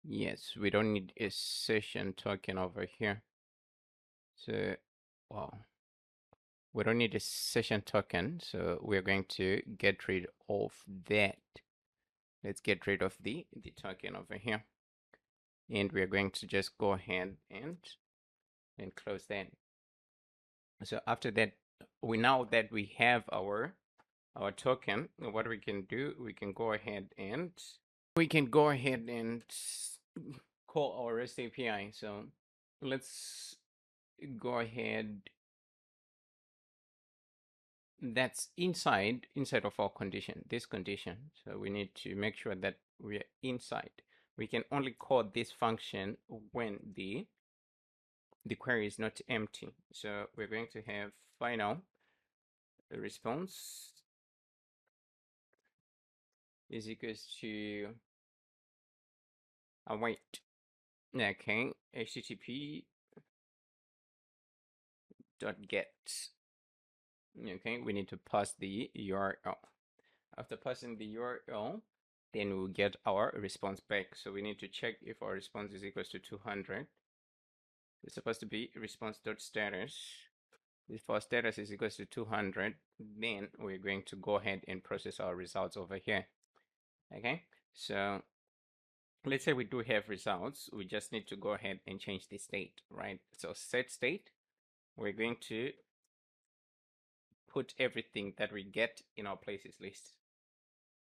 A: Yes, we don't need a session token over here. So, wow, we don't need a session token. So we're going to get rid of that. Let's get rid of the token over here. And we're going to just go ahead and close that. So after that, now that we have our token, what we can do, we can go ahead and call our REST API. So let's go ahead. That's inside of our condition, this condition. So we need to make sure that we are inside. We can only call this function when the query is not empty. So we're going to have final response is equals to await. Okay, http dot get. Okay, we need to pass the URL. After passing the URL, then we'll get our response back. So we need to check if our response is equals to 200. It's supposed to be response.status. If our status is equals to 200, then we're going to go ahead and process our results over here. Okay, so let's say we do have results. We just need to go ahead and change the state, right? So set state, we're going to put everything that we get in our places list.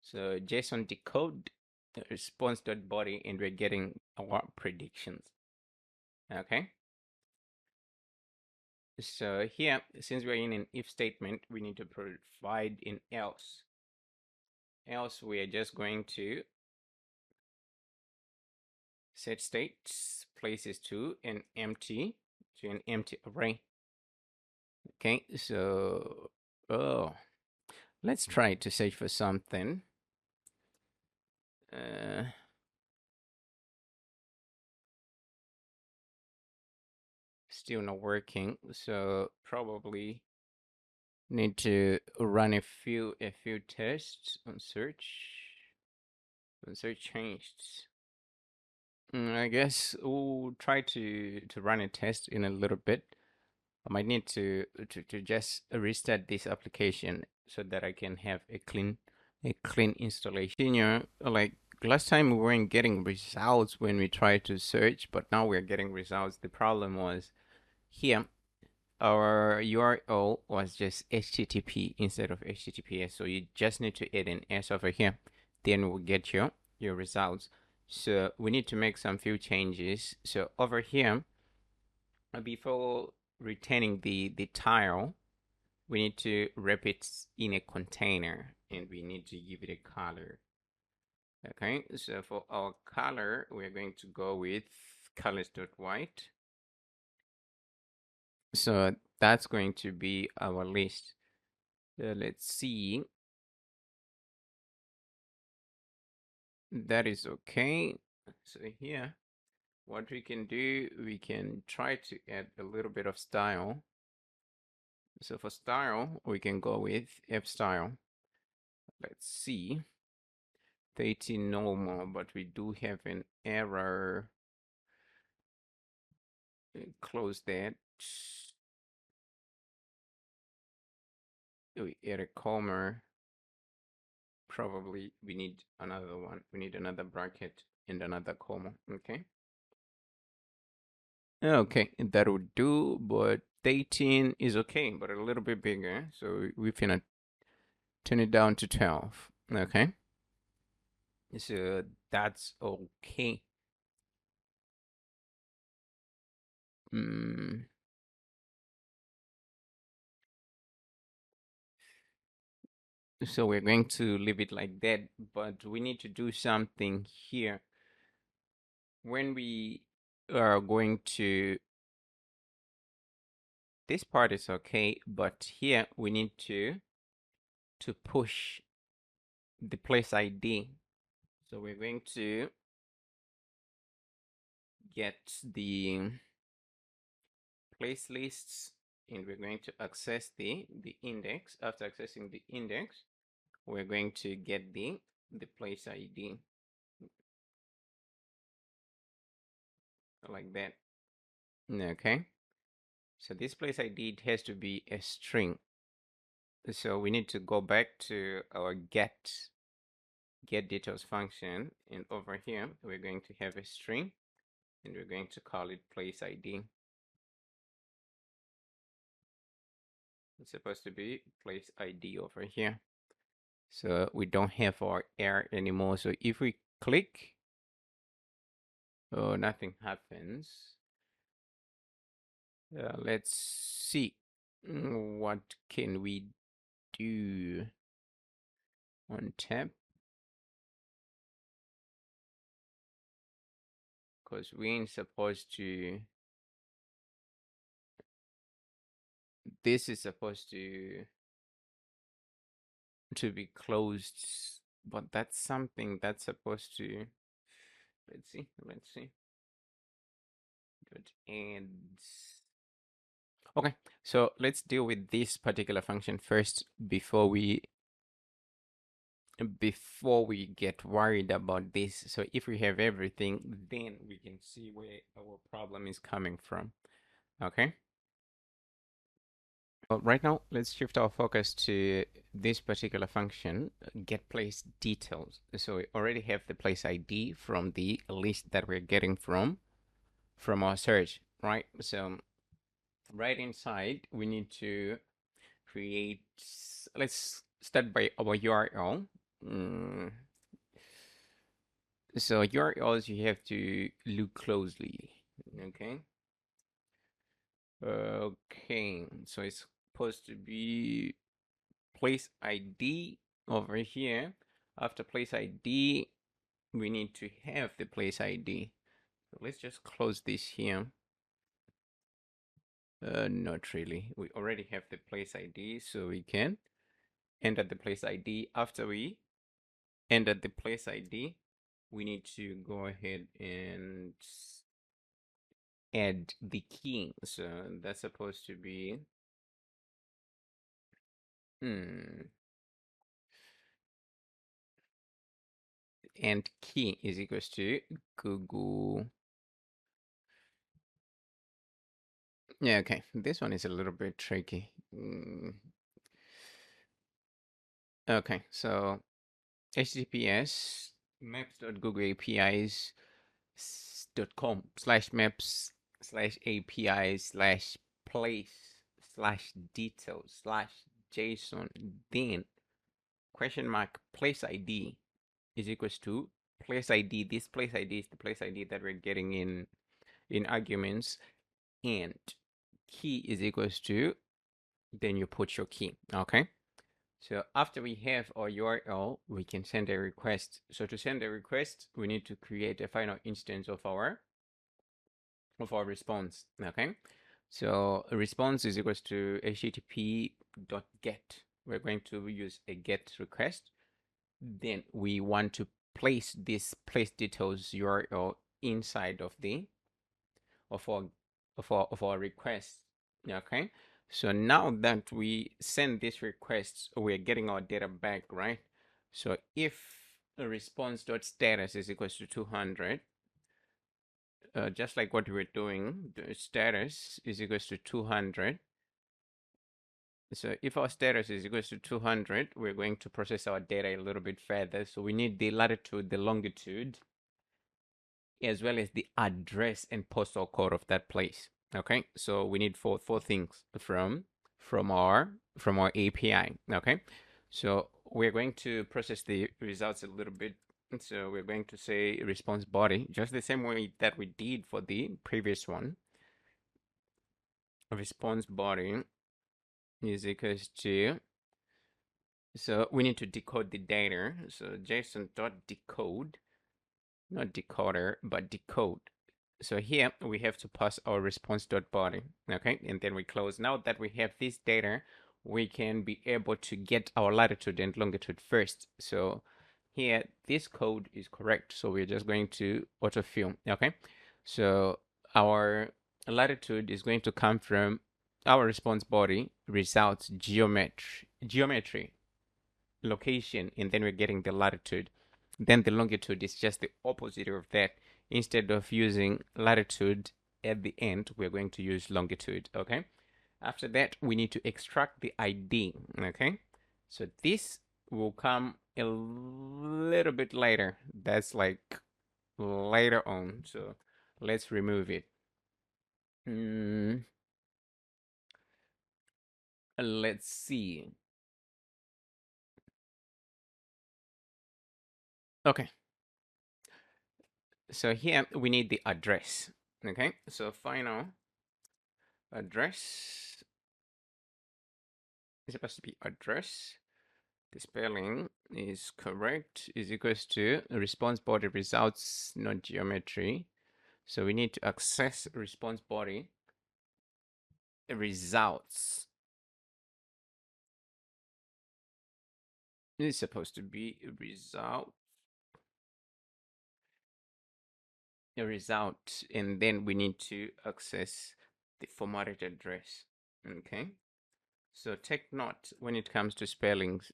A: So JSON decode the response.body, and we're getting our predictions. Okay. So here, since we're in an if statement, we need to provide an else. Else, we are just going to set states places to an empty array. Okay, so let's try to search for something. Still not working, so probably need to run a few tests on search. When search changed. I guess we'll try to run a test in a little bit. I might need to just restart this application so that I can have a clean installation. You know, like last time we weren't getting results when we tried to search, but now we're getting results. The problem was here our URL was just HTTP instead of HTTPS, so you just need to add an S over here, then we'll get your results. So we need to make some few changes. So over here, before returning the tile, we need to wrap it in a container, and we need to give it a color. Okay, so for our color, we're going to go with colors.white. So that's going to be our list. Let's see. That is okay. So here, what we can do, we can try to add a little bit of style. So for style, we can go with F style. Let's see. 30 normal, but we do have an error. Close that. We add a comma. Probably we need another one. We need another bracket and another comma. Okay. Okay, that would do, but 18 is okay, but a little bit bigger. So we're gonna turn it down to 12. Okay. So that's okay. So we're going to leave it like that, but we need to do something here. When we are going to, this part is okay, but here we need to push the place ID. So we're going to get the place lists, and we're going to access the index. After accessing the index, we're going to get the place ID like that. Okay. So this place ID, it has to be a string. So we need to go back to our get details function, and over here we're going to have a string, and we're going to call it place ID. It's supposed to be place ID over here. So we don't have our error anymore. So if we click, oh, nothing happens. Let's see. What can we do on tab? Because we ain't supposed to. This is supposed to be closed, but that's something that's supposed to. Let's see. Good. And okay, so let's deal with this particular function first before we get worried about this. So if we have everything, then we can see where our problem is coming from. Okay. Well, right now, let's shift our focus to this particular function, get place details. So we already have the place ID from the list that we're getting from our search, right? So right inside, we need to create, let's start by our URL. So URLs, you have to look closely, okay? Okay, so it's supposed to be place ID over here. After place ID, we need to have the place ID. So let's just close this here. Not really. We already have the place ID, so we can enter the place ID. After we enter the place ID, we need to go ahead and add the key. So that's supposed to be and key is equals to Google. Yeah, okay. This one is a little bit tricky. Okay, so https maps.googleapis.com/maps/api/place/details/json, then question mark place ID is equals to place ID. This place ID is the place ID that we're getting in arguments, and key is equals to, then you put your key. Okay, so after we have our URL, we can send a request. So to send a request, we need to create a final instance of our response. Okay, so a response is equals to http.get. We're going to use a get request. Then we want to place this place details URL inside of the of our request. Okay, so now that we send this request, we're getting our data back, right? So if a response.status is equals to 200, just like what we were doing, the status is equals to 200. So if our status is equals to 200, we're going to process our data a little bit further. So we need the latitude, the longitude, as well as the address and postal code of that place. Okay, so we need four things from our API. Okay, so we're going to process the results a little bit. So we're going to say response body, just the same way that we did for the previous one. Response body is equals to, so we need to decode the data. So JSON.decode, not decoder, but decode. So here we have to pass our response.body, okay? And then we close. Now that we have this data, we can be able to get our latitude and longitude first. So here, this code is correct. So we're just going to autofill, okay? So our latitude is going to come from our response body results geometry, location, and then we're getting the latitude. Then the longitude is just the opposite of that. Instead of using latitude at the end, we're going to use longitude, okay? After that, we need to extract the ID, okay? So this will come a little bit later. That's like later on. So let's remove it. Let's see. Okay. So here we need the address. Okay. So final address is supposed to be address. The spelling is correct, is equals to response body results, not geometry. So we need to access response body results. It's supposed to be a result, and then we need to access the formatted address. Okay. So take note when it comes to spellings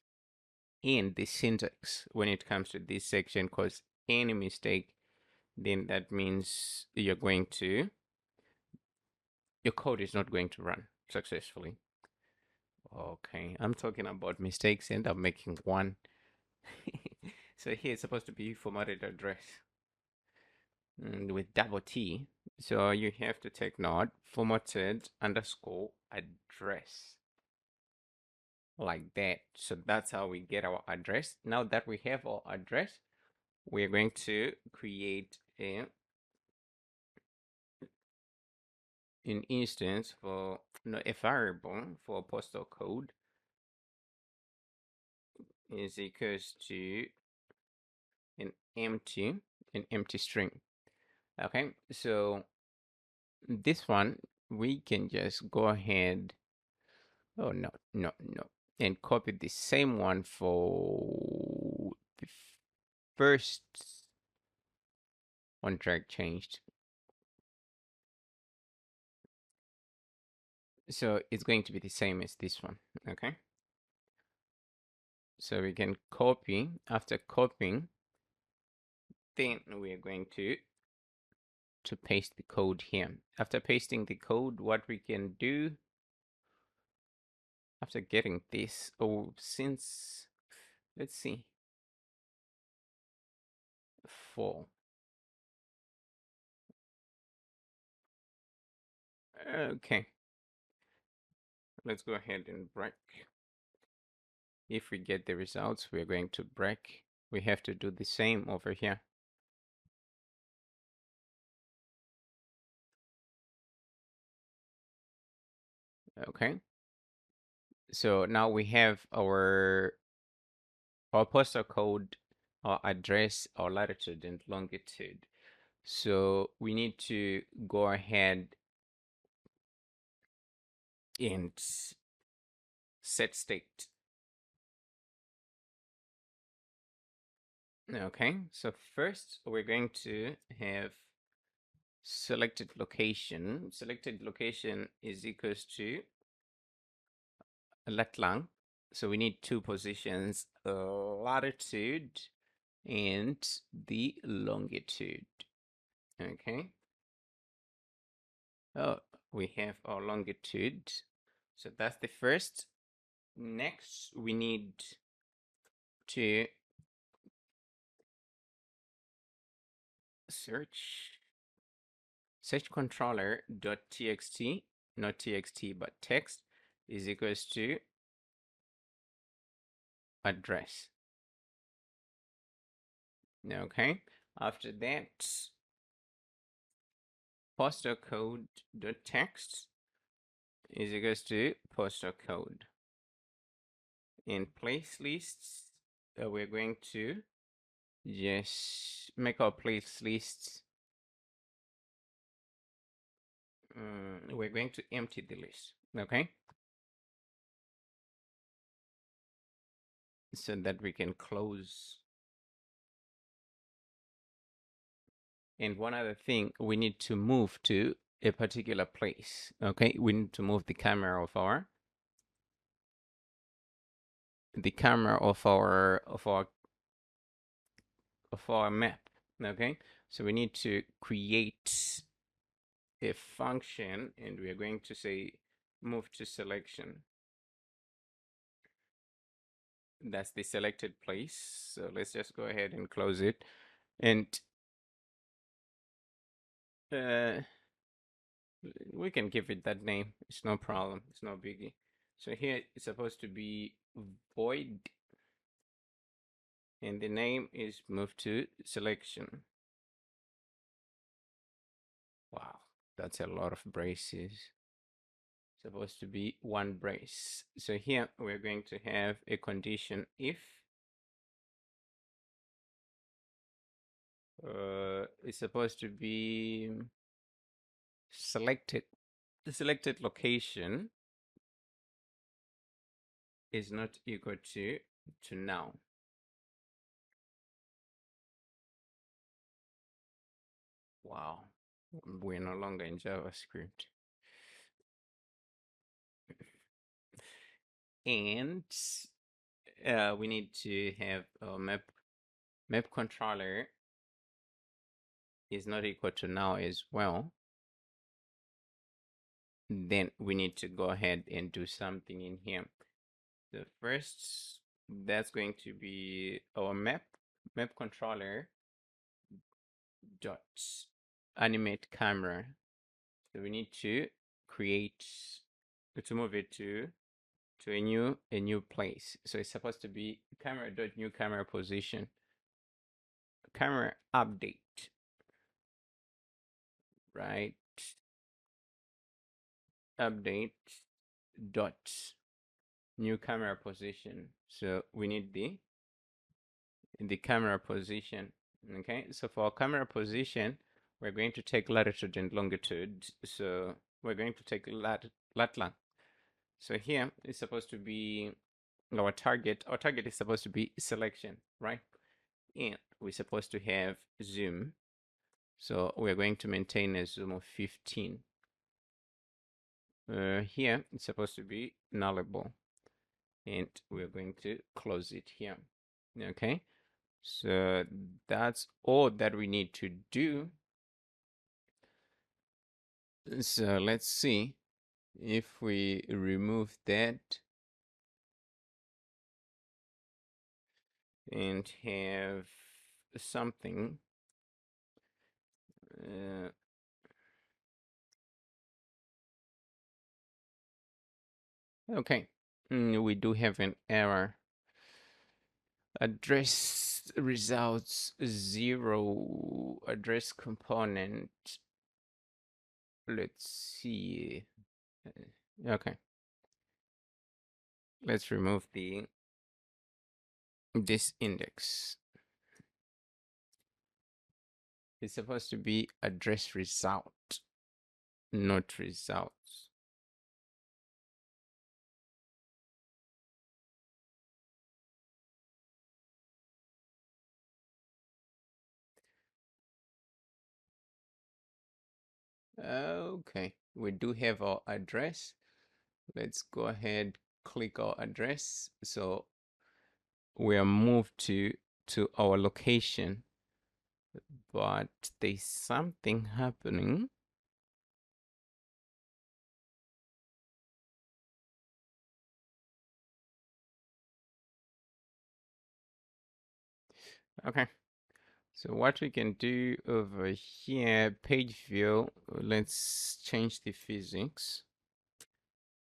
A: and the syntax when it comes to this section, because any mistake, then that means your code is not going to run successfully. Okay, I'm talking about mistakes and I'm making one. So here it's supposed to be formatted address with double T. So you have to take note, formatted underscore address, like that. So that's how we get our address. Now that we have our address, we're going to create an instance for, no, a variable for postal code is equals to an empty string. Okay, so this one we can just go ahead. Oh, no, and copy the same one for the first one track changed. So it's going to be the same as this one. Okay, so we can copy. After copying, then we're going to paste the code here. After pasting the code, what we can do after getting this, since, let's see, 4. Okay, let's go ahead and break. If we get the results, we're going to break. We have to do the same over here. Okay, so now we have our postal code, our address, our latitude and longitude. So we need to go ahead and set state. Okay, so first we're going to have selected location. Selected location is equals to lat lang. So we need two positions, latitude and the longitude. Okay. Oh, we have our longitude. So that's the first. Next, we need to search search controller dot txt, not txt but text, is equals to address. Okay, after that, postal code dot text is equals to postal code. In place lists, we're going to just make our place lists. We're going to empty the list, okay? So that we can close. And one other thing, we need to move to a particular place, okay? We need to move the camera of our map, okay? So we need to create a function, and we are going to say move to selection. That's the selected place. So let's just go ahead and close it. And we can give it that name. It's no problem. It's no biggie. So here it's supposed to be void, and the name is move to selection. Wow, that's a lot of braces. Supposed to be one brace. So here we're going to have a condition if it's supposed to be selected. The selected location is not equal to now. Wow, we're no longer in JavaScript. And we need to have a map controller is not equal to now as well. Then we need to go ahead and do something in here. The first, that's going to be our map controller dot animate camera. So we need to create, to move it to a new place. So it's supposed to be camera dot new camera position, camera update, right? Update dot new camera position. So we need the camera position. Okay, so for camera position, we're going to take latitude and longitude. So we're going to take lat-lang. So here it's supposed to be our target. Our target is supposed to be selection, right? And we're supposed to have zoom. So we're going to maintain a zoom of 15. Here it's supposed to be nullable, and we're going to close it here. Okay, so that's all that we need to do. So let's see if we remove that and have something. Okay, we do have an error. Address results 0, address component. Let's see. Okay, let's remove this index. It's supposed to be address result, not results. Okay, we do have our address. Let's go ahead, click our address. So we are moved to our location, but there's something happening. Okay, So what we can do over here, page view, let's change the physics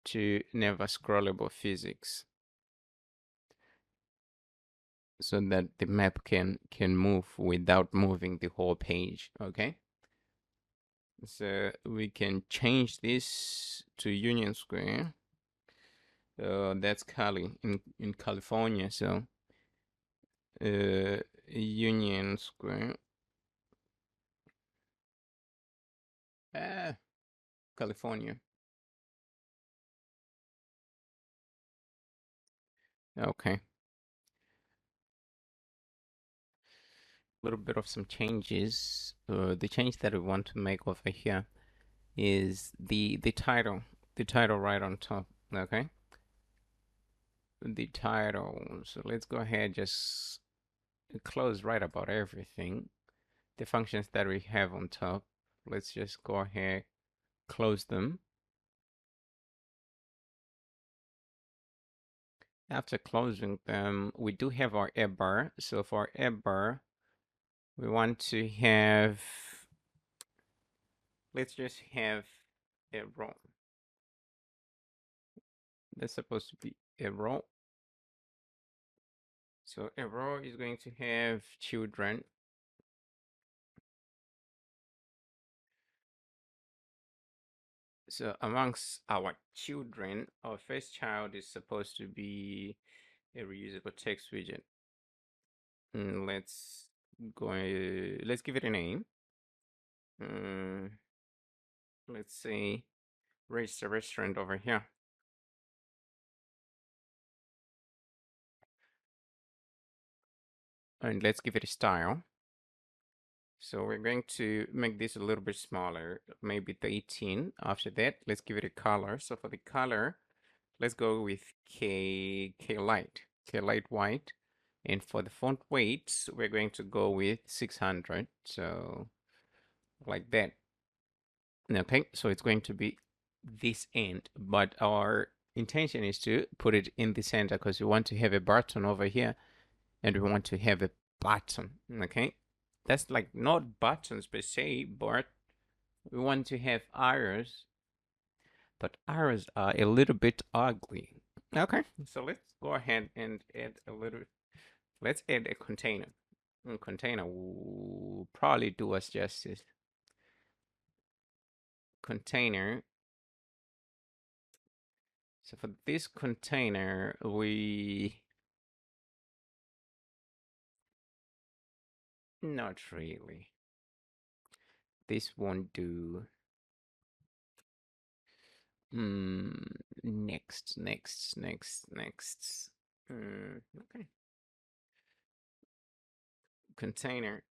A: to never scrollable physics so that the map can move without moving the whole page. Okay, so we can change this to Union Square. That's Cali in California. So Union Square, California. Okay, a little bit of some changes. The change that we want to make over here is the title right on top. Okay, the title. So let's go ahead, just close right about everything. The functions that we have on top, let's just go ahead, close them. After closing them, we do have our app bar. So for app bar, we want to have, let's just have a row. That's supposed to be a row. So a row is going to have children. So amongst our children, our first child is supposed to be a reusable text widget. Let's go. Let's give it a name. Let's say raise the restaurant over here. And let's give it a style. So we're going to make this a little bit smaller, maybe 18. After that, let's give it a color. So for the color, let's go with K light white. And for the font weight, we're going to go with 600. So like that. Okay, so it's going to be this end, but our intention is to put it in the center because we want to have a button over here and we want to have a button. Okay, that's like not buttons per se, but we want to have arrows, but arrows are a little bit ugly. Okay, so let's go ahead and add a little. Let's add a container. A container will probably do us justice. Container. So for this container, we not really. This won't do. Next. Okay. Container.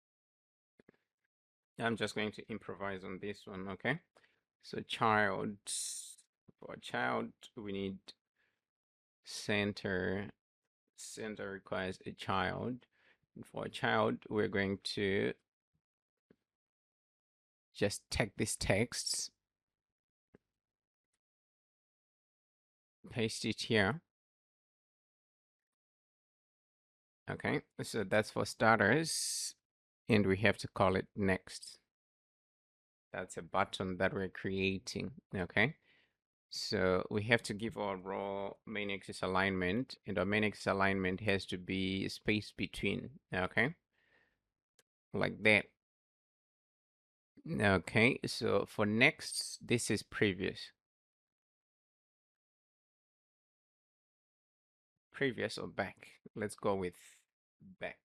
A: I'm just going to improvise on this one, okay? So child, for child, we need center. Center requires a child. And for a child, we're going to just take this text, paste it here. Okay, so that's for starters, and we have to call it next. That's a button that we're creating, okay? So we have to give our raw main axis alignment, and our main axis alignment has to be space between, okay? Like that. Okay, so for next, this is previous. Previous or back? Let's go with back.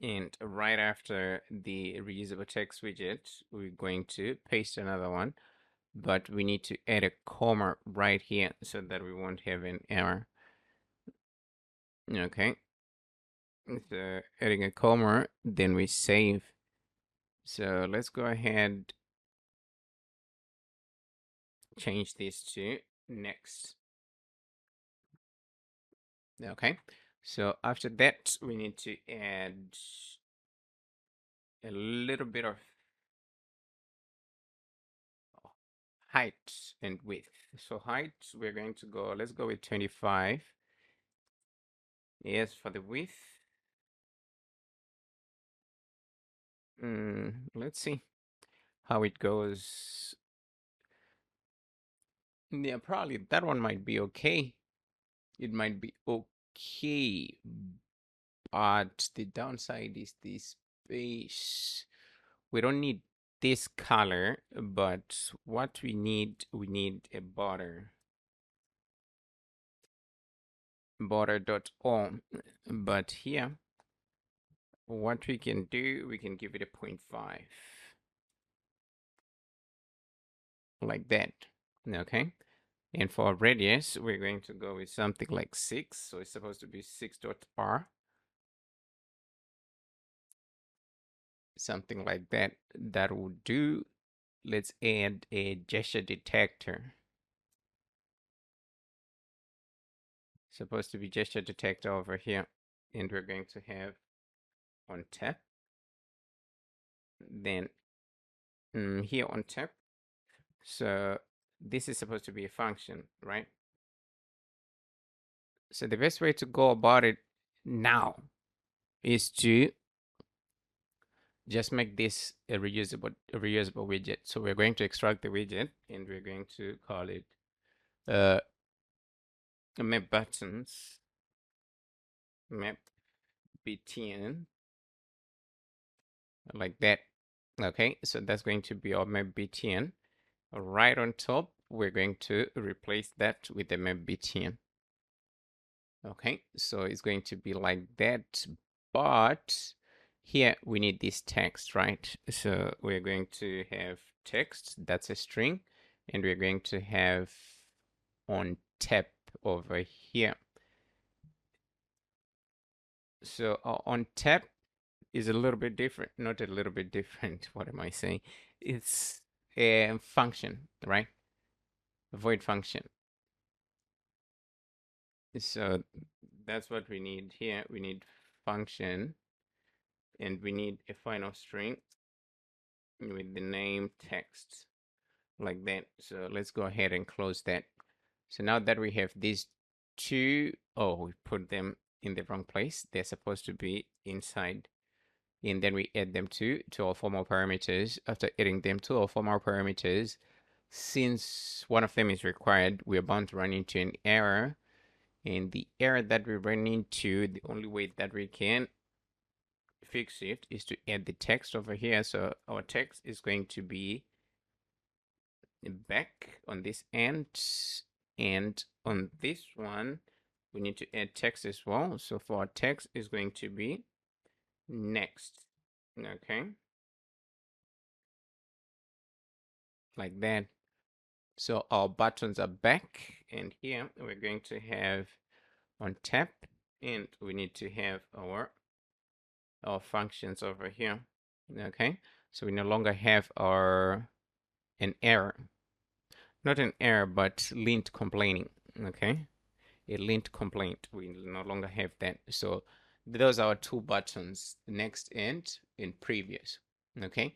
A: And right after the reusable text widget, we're going to paste another one, but we need to add a comma right here so that we won't have an error. Okay. So adding a comma, then we save. So let's go ahead, change this to next. Okay. So after that, we need to add a little bit of height and width. So height, we're going to go, let's go with 25. Yes, for the width. Let's see how it goes. Yeah, probably that one might be okay. It might be okay, but the downside is this space. We don't need this color, but what we need a border.all. But here, what we can do, we can give it a 0.5, like that. Okay. And for radius, we're going to go with something like 6. So it's supposed to be 6.r. Something like that. That will do. Let's add a gesture detector. Supposed to be gesture detector over here. And we're going to have on tap. Then here on tap. So this is supposed to be a function, right? So the best way to go about it now is to just make this a reusable widget. So we're going to extract the widget and we're going to call it map buttons, map btn, like that. Okay, so that's going to be our map btn. Right on top, we're going to replace that with the map btn. Okay, so it's going to be like that, but here we need this text, right? So we're going to have text, that's a string, and we're going to have on tap over here. So on tap is a little bit different, not a little bit different. What am I saying? It's a function, right? A void function. So that's what we need here. We need function and we need a final string with the name text, like that. So let's go ahead and close that. So now that we have these two, oh, we put them in the wrong place. They're supposed to be inside. And then we add them to our formal parameters. After adding them to our formal parameters, since one of them is required, we're bound to run into an error. And the error that we run into, the only way that we can fix it is to add the text over here. So our text is going to be back on this end, and on this one we need to add text as well. So for our text is going to be next. Okay, like that. So our buttons are back, and here we're going to have on tap, and we need to have our functions over here. Okay, so we no longer have an error, not an error, but lint complaining. Okay, a lint complaint. We no longer have that. So those are our two buttons, next and in previous. Okay,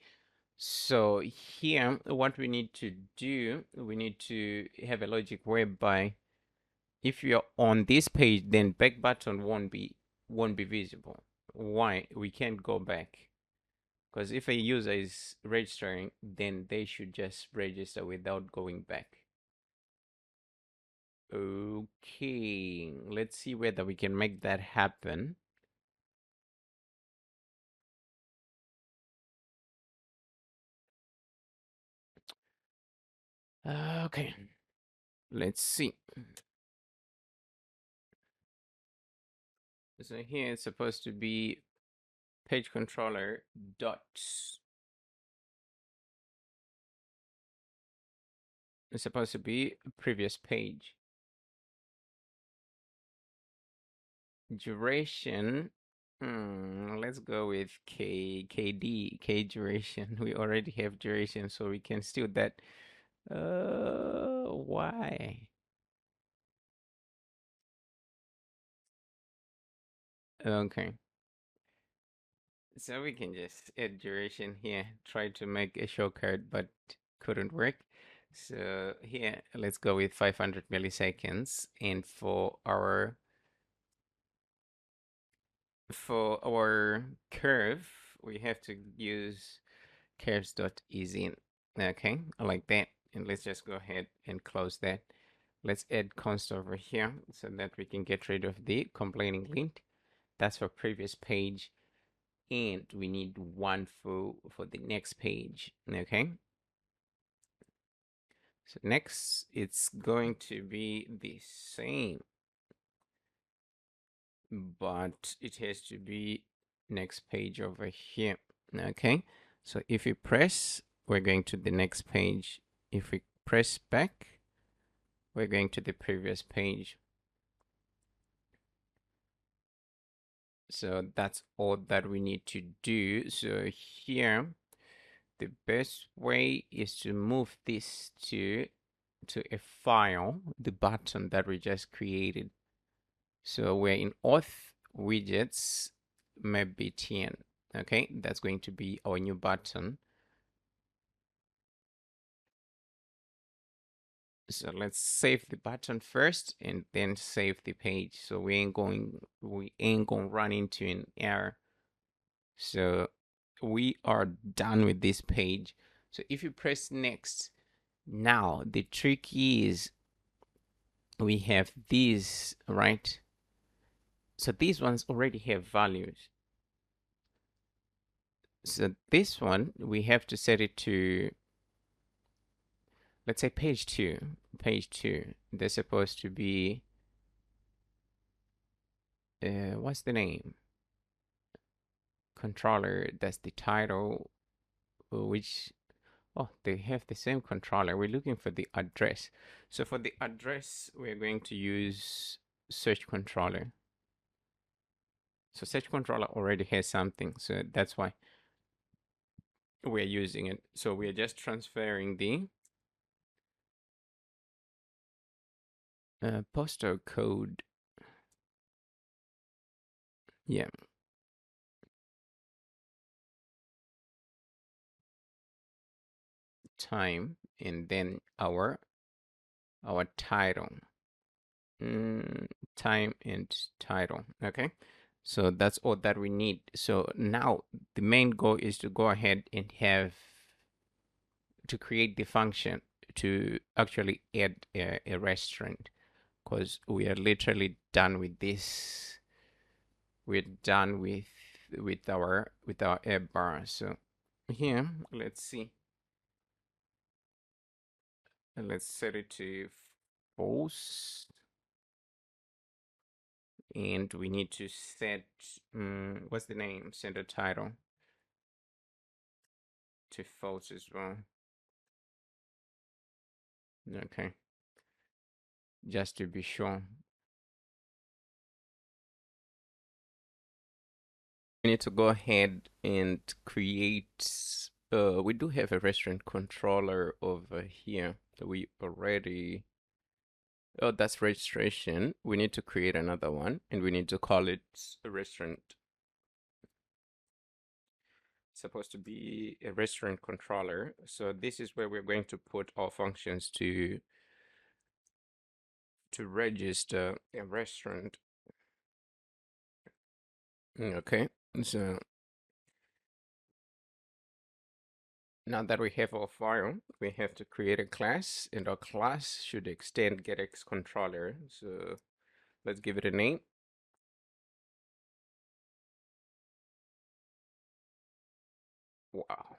A: so here what we need to do, we need to have a logic whereby if you're on this page, then back button won't be visible. Why? We can't go back. Because if a user is registering, then they should just register without going back. Okay, let's see whether we can make that happen. Okay, let's see. So here it's supposed to be page controller dot. It's supposed to be previous page. Duration. Let's go with K duration. We already have duration, so we can steal that. Why? Okay. So we can just add duration here. Try to make a shortcut, but couldn't work. So here, let's go with 500 milliseconds. And for our curve, we have to use curves.easing. Okay, like that. And let's just go ahead and close that. Let's add const over here so that we can get rid of the complaining link. That's for previous page. And we need one for the next page. Okay. So next, it's going to be the same, but it has to be next page over here. Okay. So if we press, we're going to the next page. If we press back, we're going to the previous page. So that's all that we need to do. So here, the best way is to move this to a file, the button that we just created. So we're in auth widgets maybe 10. Okay, that's going to be our new button. So let's save the button first and then save the page. So we ain't going to run into an error. So we are done with this page. So if you press next, now the trick is we have these, right? So these ones already have values. So this one, we have to set it to, let's say page 2. Page 2. They're supposed to be, what's the name? Controller, that's the title, which, oh, they have the same controller. We're looking for the address. So for the address, we're going to use search controller. So search controller already has something. So that's why we're using it. So we're just transferring the postal code. Yeah. Time and then our title. Time and title. Okay. So that's all that we need. So now the main goal is to go ahead and have to create the function to actually add a restaurant, because we are literally done with this. We're done with our app bar. So here, let's see. Let's set it to false. And we need to set, what's the name? Center title to false as well. Okay. Just to be sure. We need to go ahead and create, we do have a restaurant controller over here that we already, oh, that's registration. We need to create another one and we need to call it a restaurant. It's supposed to be a restaurant controller. So this is where we're going to put our functions to register a restaurant. Okay, so now that we have our file, we have to create a class, and our class should extend GetX controller. So let's give it a name. Wow.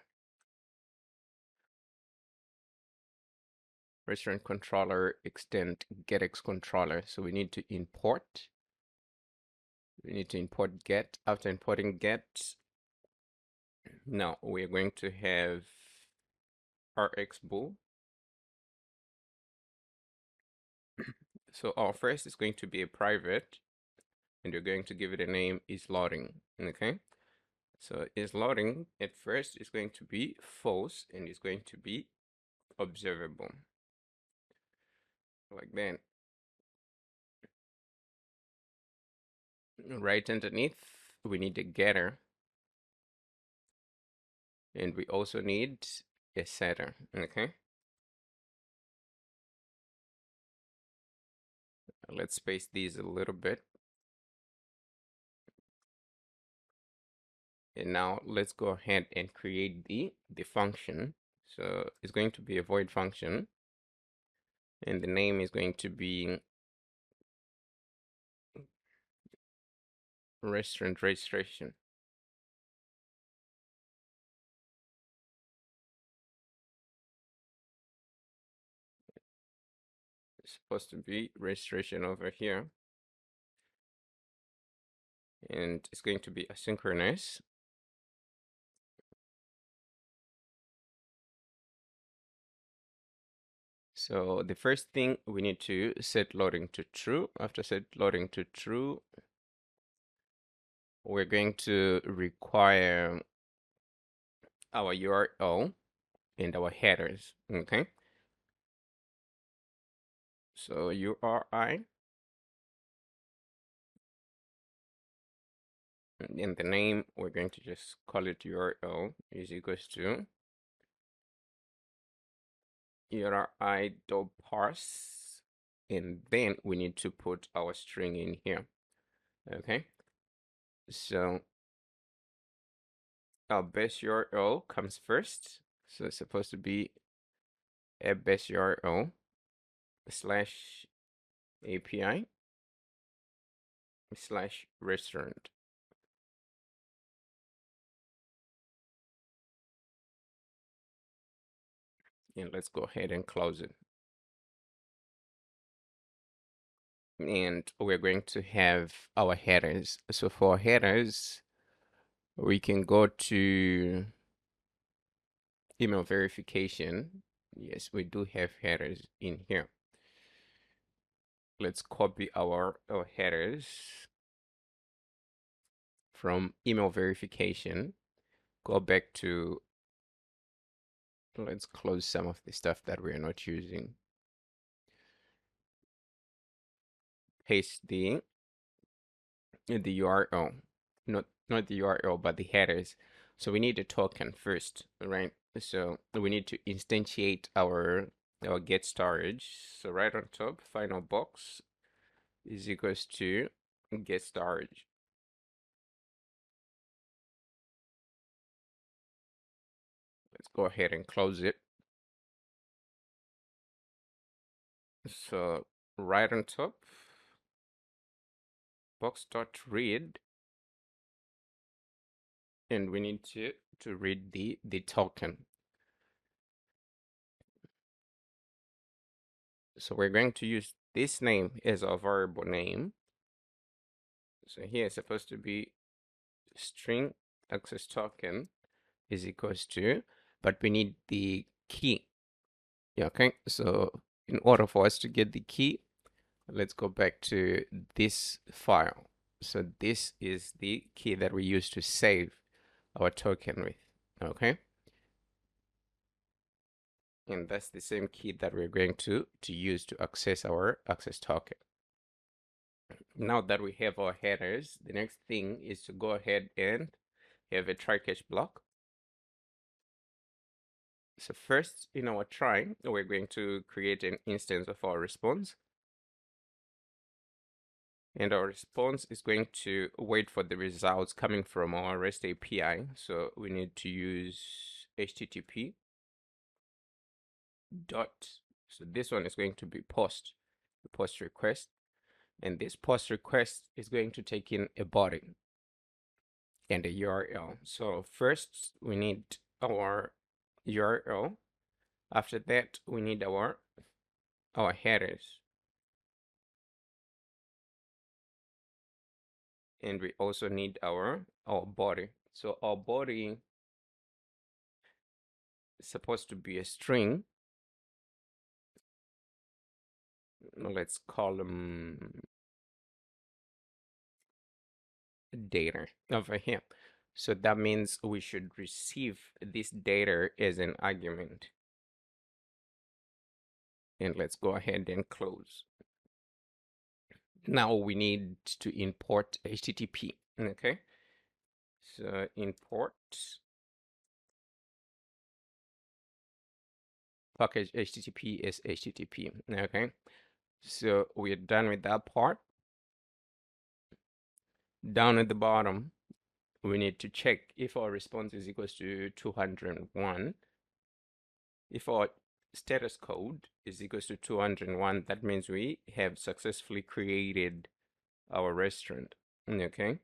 A: Restaurant controller extend GetX controller. So we need to import. We need to import get. After importing get, now we're going to have rxbool. So our first is going to be a private, and you're going to give it a name is loading. Okay. So is loading at first is going to be false and it's going to be observable. Like that. Right underneath, we need a getter. And we also need a setter. Okay. Let's space these a little bit. And now let's go ahead and create the function. So it's going to be a void function, and the name is going to be restaurant registration. It's supposed to be registration over here, and it's going to be asynchronous. So the first thing we need to set loading to true. After set loading to true, we're going to require our URL and our headers. Okay. So URI and the name, we're going to just call it URL is equals to URI.parse, and then we need to put our string in here. Okay. So our base URL comes first. So it's supposed to be a base URL slash API slash restaurant. And let's go ahead and close it. And we're going to have our headers. So for headers, we can go to email verification. Yes, we do have headers in here. Let's copy our headers from email verification. Go back to, let's close some of the stuff that we're not using. Paste the URL, not the URL, but the headers. So we need a token first, right? So we need to instantiate our get storage. So right on top, final box is equals to get storage. Let's go ahead and close it. So right on top, box.read, and we need to read the token. So we're going to use this name as our variable name. So here it's supposed to be string access token is equals to, but we need the key. Yeah, okay, so in order for us to get the key, let's go back to this file. So this is the key that we use to save our token with, okay? And that's the same key that we're going to use to access our access token. Now that we have our headers, the next thing is to go ahead and have a try catch block. So first, in our try, we're going to create an instance of our response. And our response is going to wait for the results coming from our REST API. So we need to use HTTP dot. So this one is going to be the post request. And this post request is going to take in a body and a URL. So first we need our URL. After that, we need our headers. And we also need our body. So our body is supposed to be a string. Let's call them data over here. So that means we should receive this data as an argument. And let's go ahead and close. Now we need to import HTTP. Okay. So import package HTTP is HTTP. Okay. So we're done with that part. Down at the bottom, we need to check if our response is equals to 201. If our status code is equals to 201, that means we have successfully created our restaurant. Okay.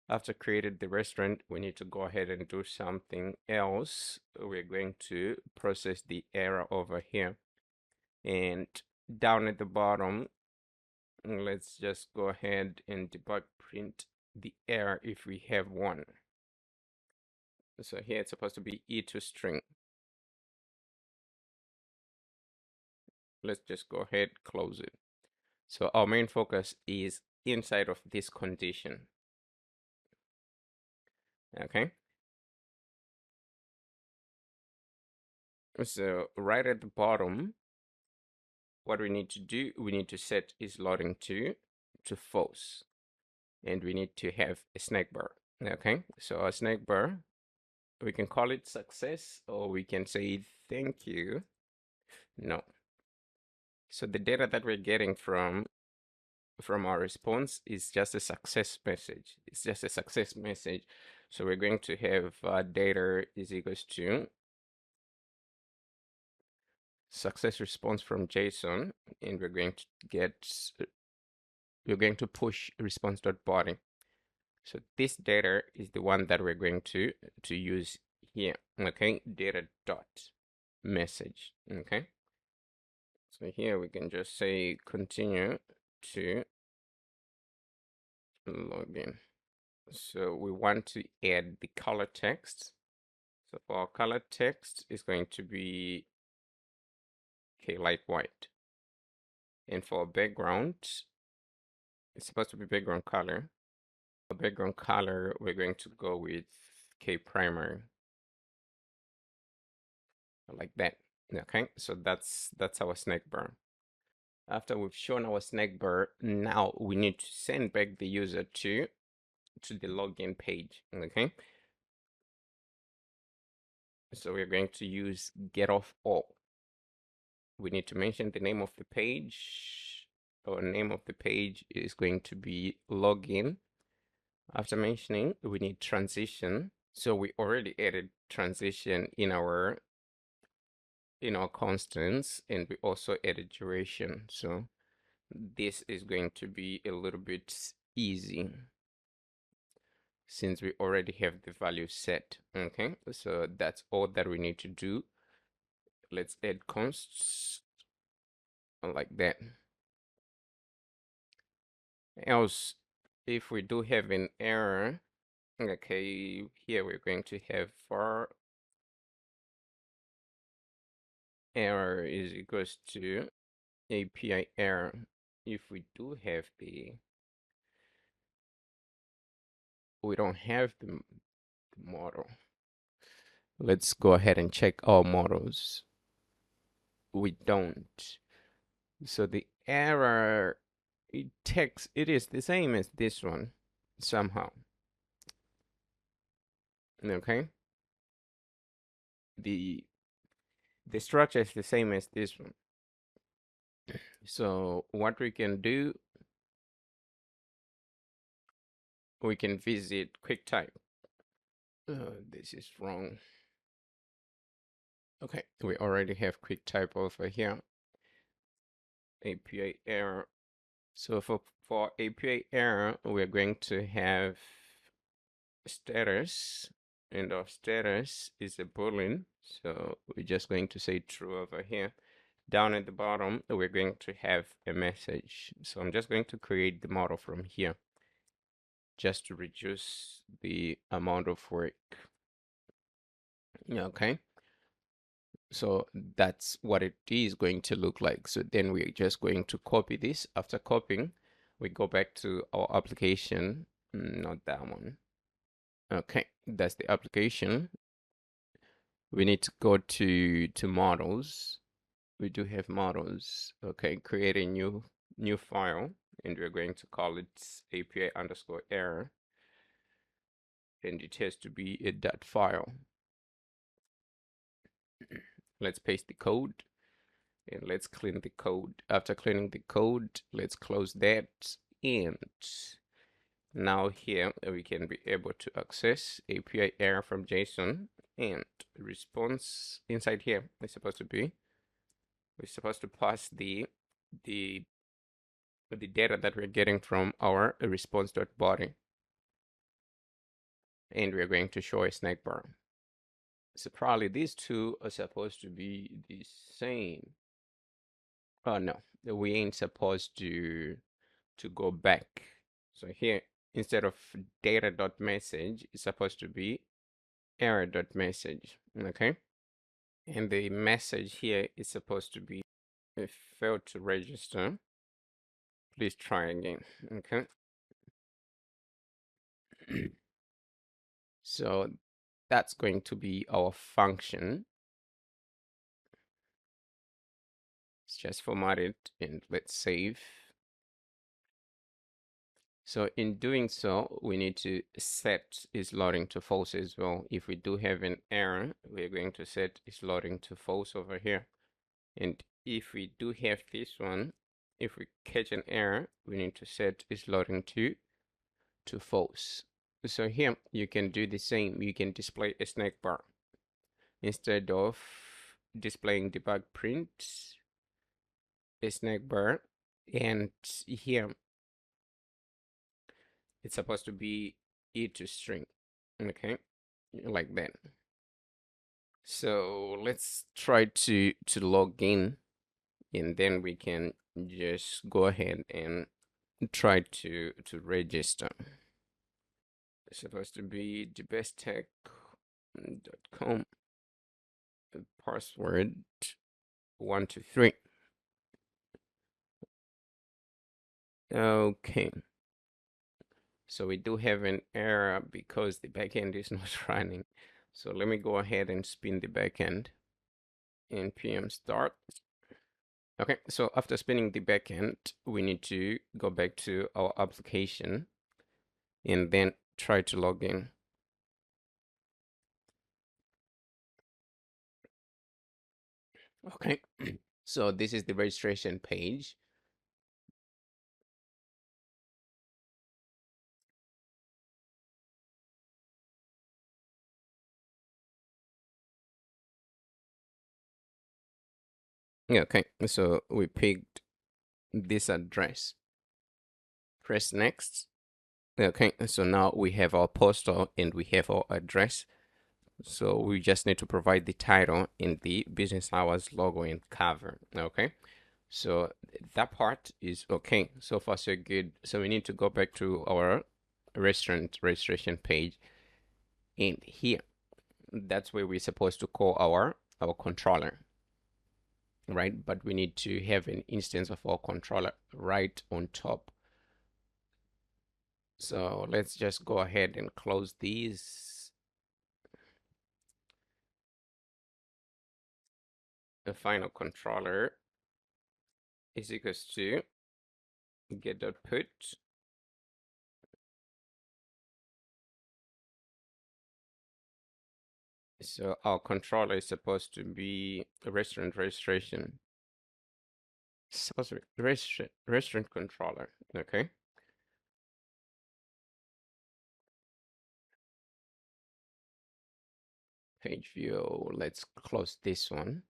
A: After created the restaurant, we need to go ahead and do something else. We're going to process the error over here. And down at the bottom, let's just go ahead and debug print the error if we have one. So here it's supposed to be e2string. Let's just go ahead, close it. So our main focus is inside of this condition. Okay. So right at the bottom, what we need to do, we need to set is loading to false. And we need to have a snack bar. Okay. So our snack bar, we can call it success or we can say thank you. No. So the data that we're getting from our response is just a success message. It's just a success message. So we're going to have data is equals to success response from JSON, and we're going to push response.body. So this data is the one that we're going to use here. Okay, data dot message. Okay, so here we can just say continue to login. So we want to add the color text. So for our color text is going to be light white. And for background, it's supposed to be background color. For background color, we're going to go with primary. Like that. Okay, so that's our snack bar. After we've shown our snack bar, now we need to send back the user to the login page. Okay, so we're going to use get off all. We need to mention the name of the page. Our name of the page is going to be login. After mentioning, we need transition. So we already added transition in our constants, and we also added duration. So this is going to be a little bit easy since we already have the value set. Okay, so that's all that we need to do. Let's add consts like that. Else, if we do have an error, okay, here we're going to have for error is equals to API error. If we do have we don't have the model. Let's go ahead and check our models. We don't. So the error it is the same as this one somehow. Okay. The structure is the same as this one. So what we can do, we can visit QuickType. This is wrong. Okay, we already have QuickType over here. API error. So for API error, we're going to have status, and our status is a boolean. So we're just going to say true over here. Down at the bottom, we're going to have a message. So I'm just going to create the model from here just to reduce the amount of work. Okay. So that's what it is going to look like. So then we're just going to copy this. After copying, we go back to our application, not that one. Okay, that's the application. We need to go to models. We do have models. Okay, create a new file, and we're going to call it API underscore error, and it has to be a .dot file. Let's paste the code. And let's clean the code. After cleaning the code, let's close that. And now here we can be able to access API error from JSON, and response inside here is supposed to be, we're supposed to pass the the data that we're getting from our response.body, and we're going to show a snack bar. So probably these two are supposed to be the same. Oh no, we ain't supposed to go back. So here, instead of data.message, it's supposed to be error.message. Okay, and the message here is supposed to be, if failed to register, please try again. Okay. So that's going to be our function. Let's just format it and let's save. So in doing so, we need to set is loading to false as well. If we do have an error, we're going to set is loading to false over here. And if we do have this one, if we catch an error, we need to set is loading to false. So here you can do the same. You can display a snack bar instead of displaying debug print, a snack bar, and here it's supposed to be e to string. Okay, like that. So let's try to log in, and then we can just go ahead and try to register. It's supposed to be thebesttech.com, password 123. Okay, so we do have an error because the backend is not running. So let me go ahead and spin the backend. npm start. Okay, so after spinning the backend, we need to go back to our application and then try to log in. Okay, so this is the registration page. Okay, so we picked this address. Press next. Okay, so now we have our postal and we have our address. So we just need to provide the title in the business hours logo and cover. Okay, so that part is okay. So far, so good. So we need to go back to our restaurant registration page. And here, that's where we're supposed to call our controller, right? But we need to have an instance of our controller right on top. So let's just go ahead and close these. The final controller is equals to get.put. So our controller is supposed to be a restaurant registration. It's supposed to be restaurant controller. Okay. Page view. Let's close this one.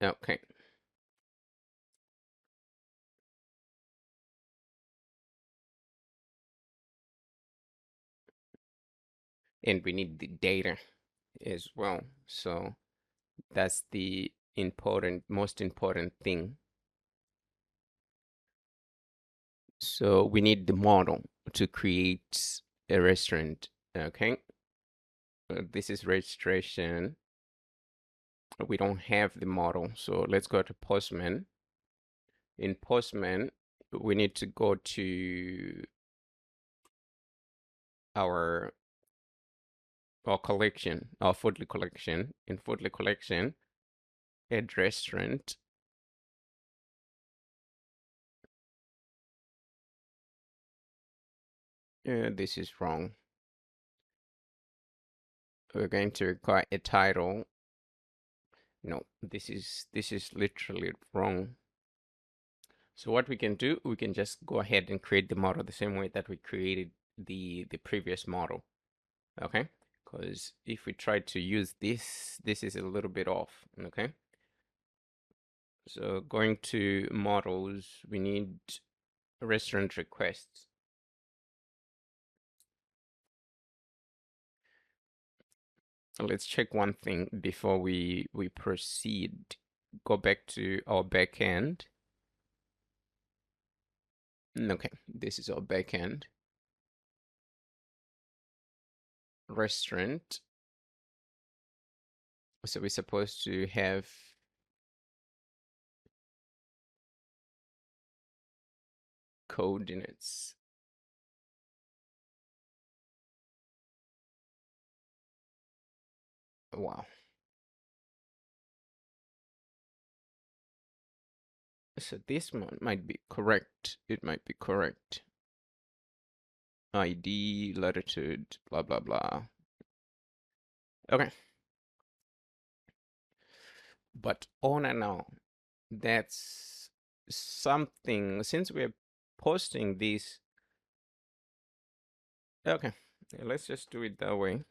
A: Okay. And we need the data as well. So that's the most important thing. So we need the model to create a restaurant. Okay. This is registration. We don't have the model. So let's go to Postman. In Postman, we need to go to our collection, our Foodly collection. In Foodly collection, add restaurant. This is wrong. we're going to require a title. No, this is literally wrong. So what we can do, we can just go ahead and create the model the same way that we created the previous model. Okay, because if we try to use this is a little bit off. Okay, so going to models, we need restaurant requests. So let's check one thing before we proceed. Go back to our backend. Okay, this is our backend. Restaurant. So we're supposed to have coordinates. Wow. So this one might be correct. It might be correct. ID, latitude, blah, blah, blah. Okay. But owner now, that's something, since we're posting this. Okay, let's just do it that way.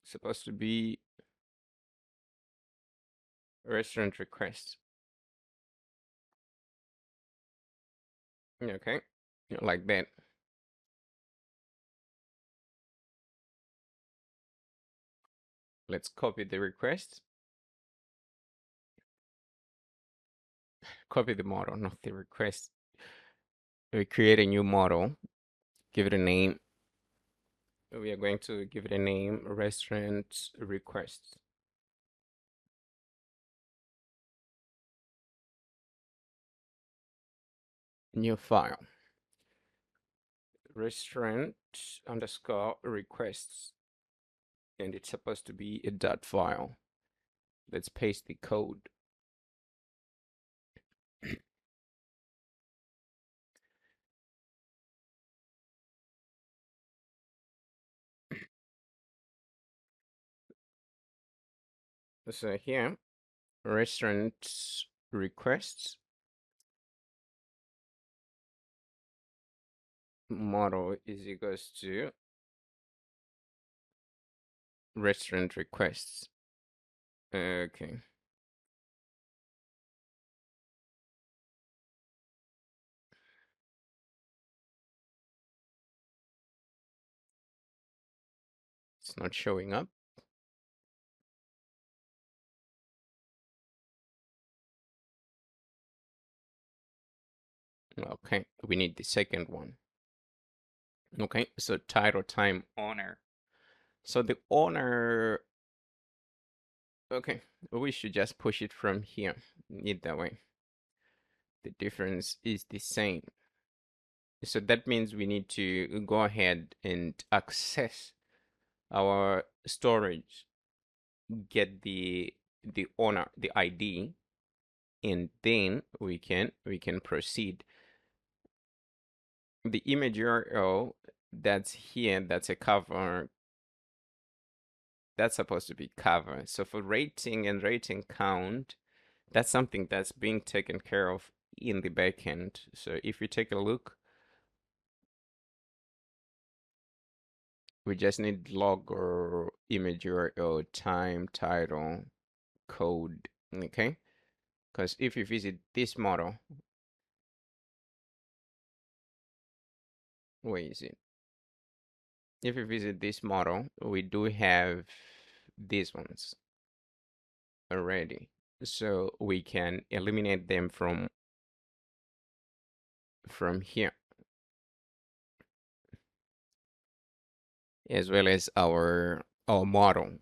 A: Supposed to be restaurant request. Okay, like that. Let's copy the request. Copy the model, not the request. We create a new model, give it a name. We are going to give it a name, restaurant request. New file. Restaurant underscore requests. And it's supposed to be a dot file. Let's paste the code. So here, restaurant requests model is equals to restaurant requests. Okay. It's not showing up. Okay, we need the second one. Okay, so title time owner. So the owner, okay, we should just push it from here. Either way, the difference is the same. So that means we need to go ahead and access our storage, get the owner, the ID, and then we can proceed. The image URL that's here, that's a cover, that's supposed to be cover. So for rating and rating count, that's something that's being taken care of in the backend. So if you take a look, we just need log or image URL, time, title, code. Okay, because if you visit this model, where is it? If you visit this model, we do have these ones already. So we can eliminate them from here, as well as our model.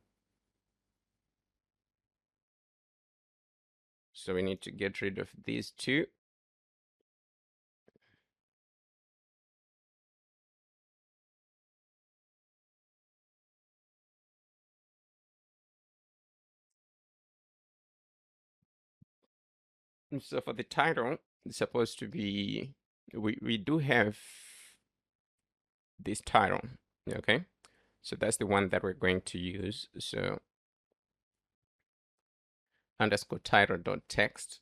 A: So we need to get rid of these two. So for the title, it's supposed to be we do have this title, okay? So that's the one that we're going to use. So underscore title dot text,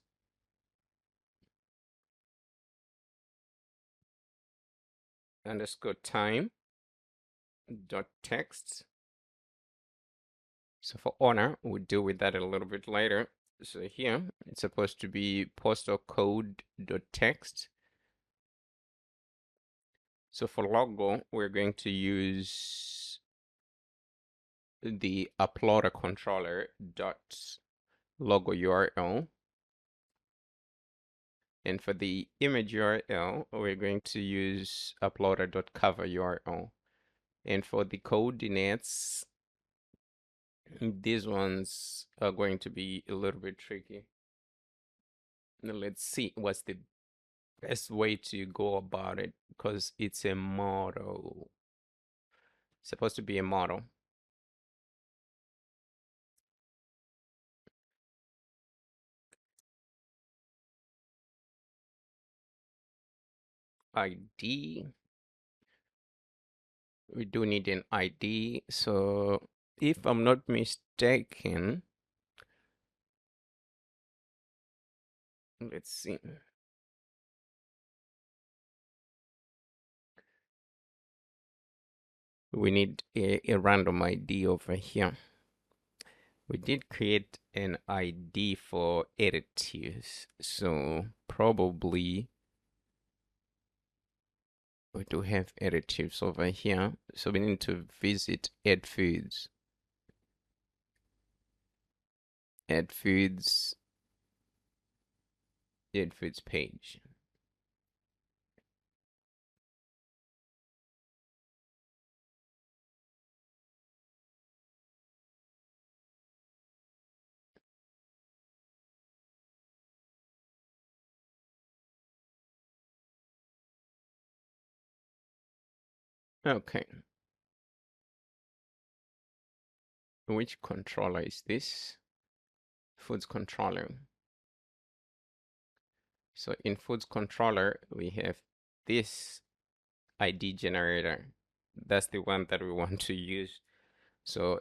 A: underscore time dot text. So for honor, we'll deal with that a little bit later. So here it's supposed to be postal code dot text. So for logo, we're going to use the uploader controller dot logo URL. And for the image URL, we're going to use uploader dot cover URL. And for the coordinates, these ones are going to be a little bit tricky. Now let's see what's the best way to go about it, because it's a model. It's supposed to be a model. ID. We do need an ID. So if I'm not mistaken, let's see. We need a random ID over here. We did create an ID for additives, so probably we do have additives over here. So we need to visit add foods page. Okay, which controller is this? Foods controller. So in foods controller, we have this ID generator. That's the one that we want to use. So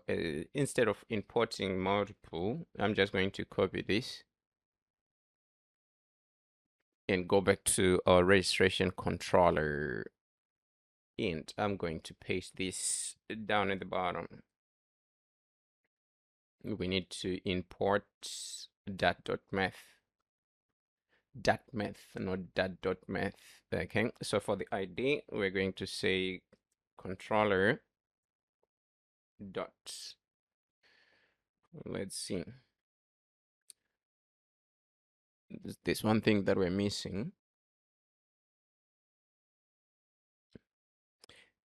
A: instead of importing multiple, I'm just going to copy this and go back to our registration controller. And I'm going to paste this down at the bottom. We need to import dat.math, not dat.math. Okay, so for the ID, we're going to say controller dot. Let's see. This one thing that we're missing.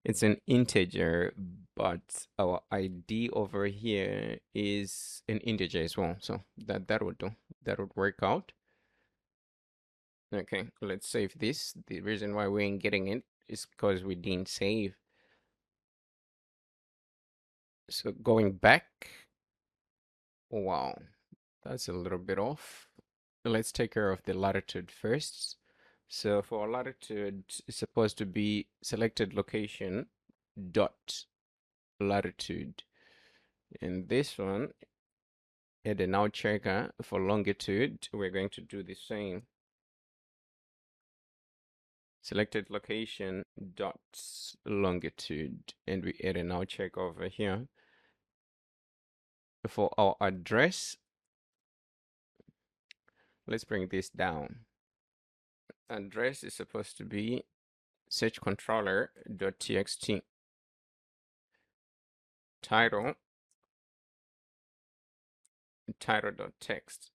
A: It's an integer, but our ID over here is an integer as well. So that would do. That would work out. Okay, let's save this. The reason why we ain't getting it is because we didn't save. So going back, wow, that's a little bit off. Let's take care of the latitude first. So for latitude, it's supposed to be selected location dot latitude. And this one, add a now checker. For longitude, we're going to do the same. Selected location dot longitude, and we add a now check over here. For our address, let's bring this down. Address is supposed to be search controller dot txt. Title dot text.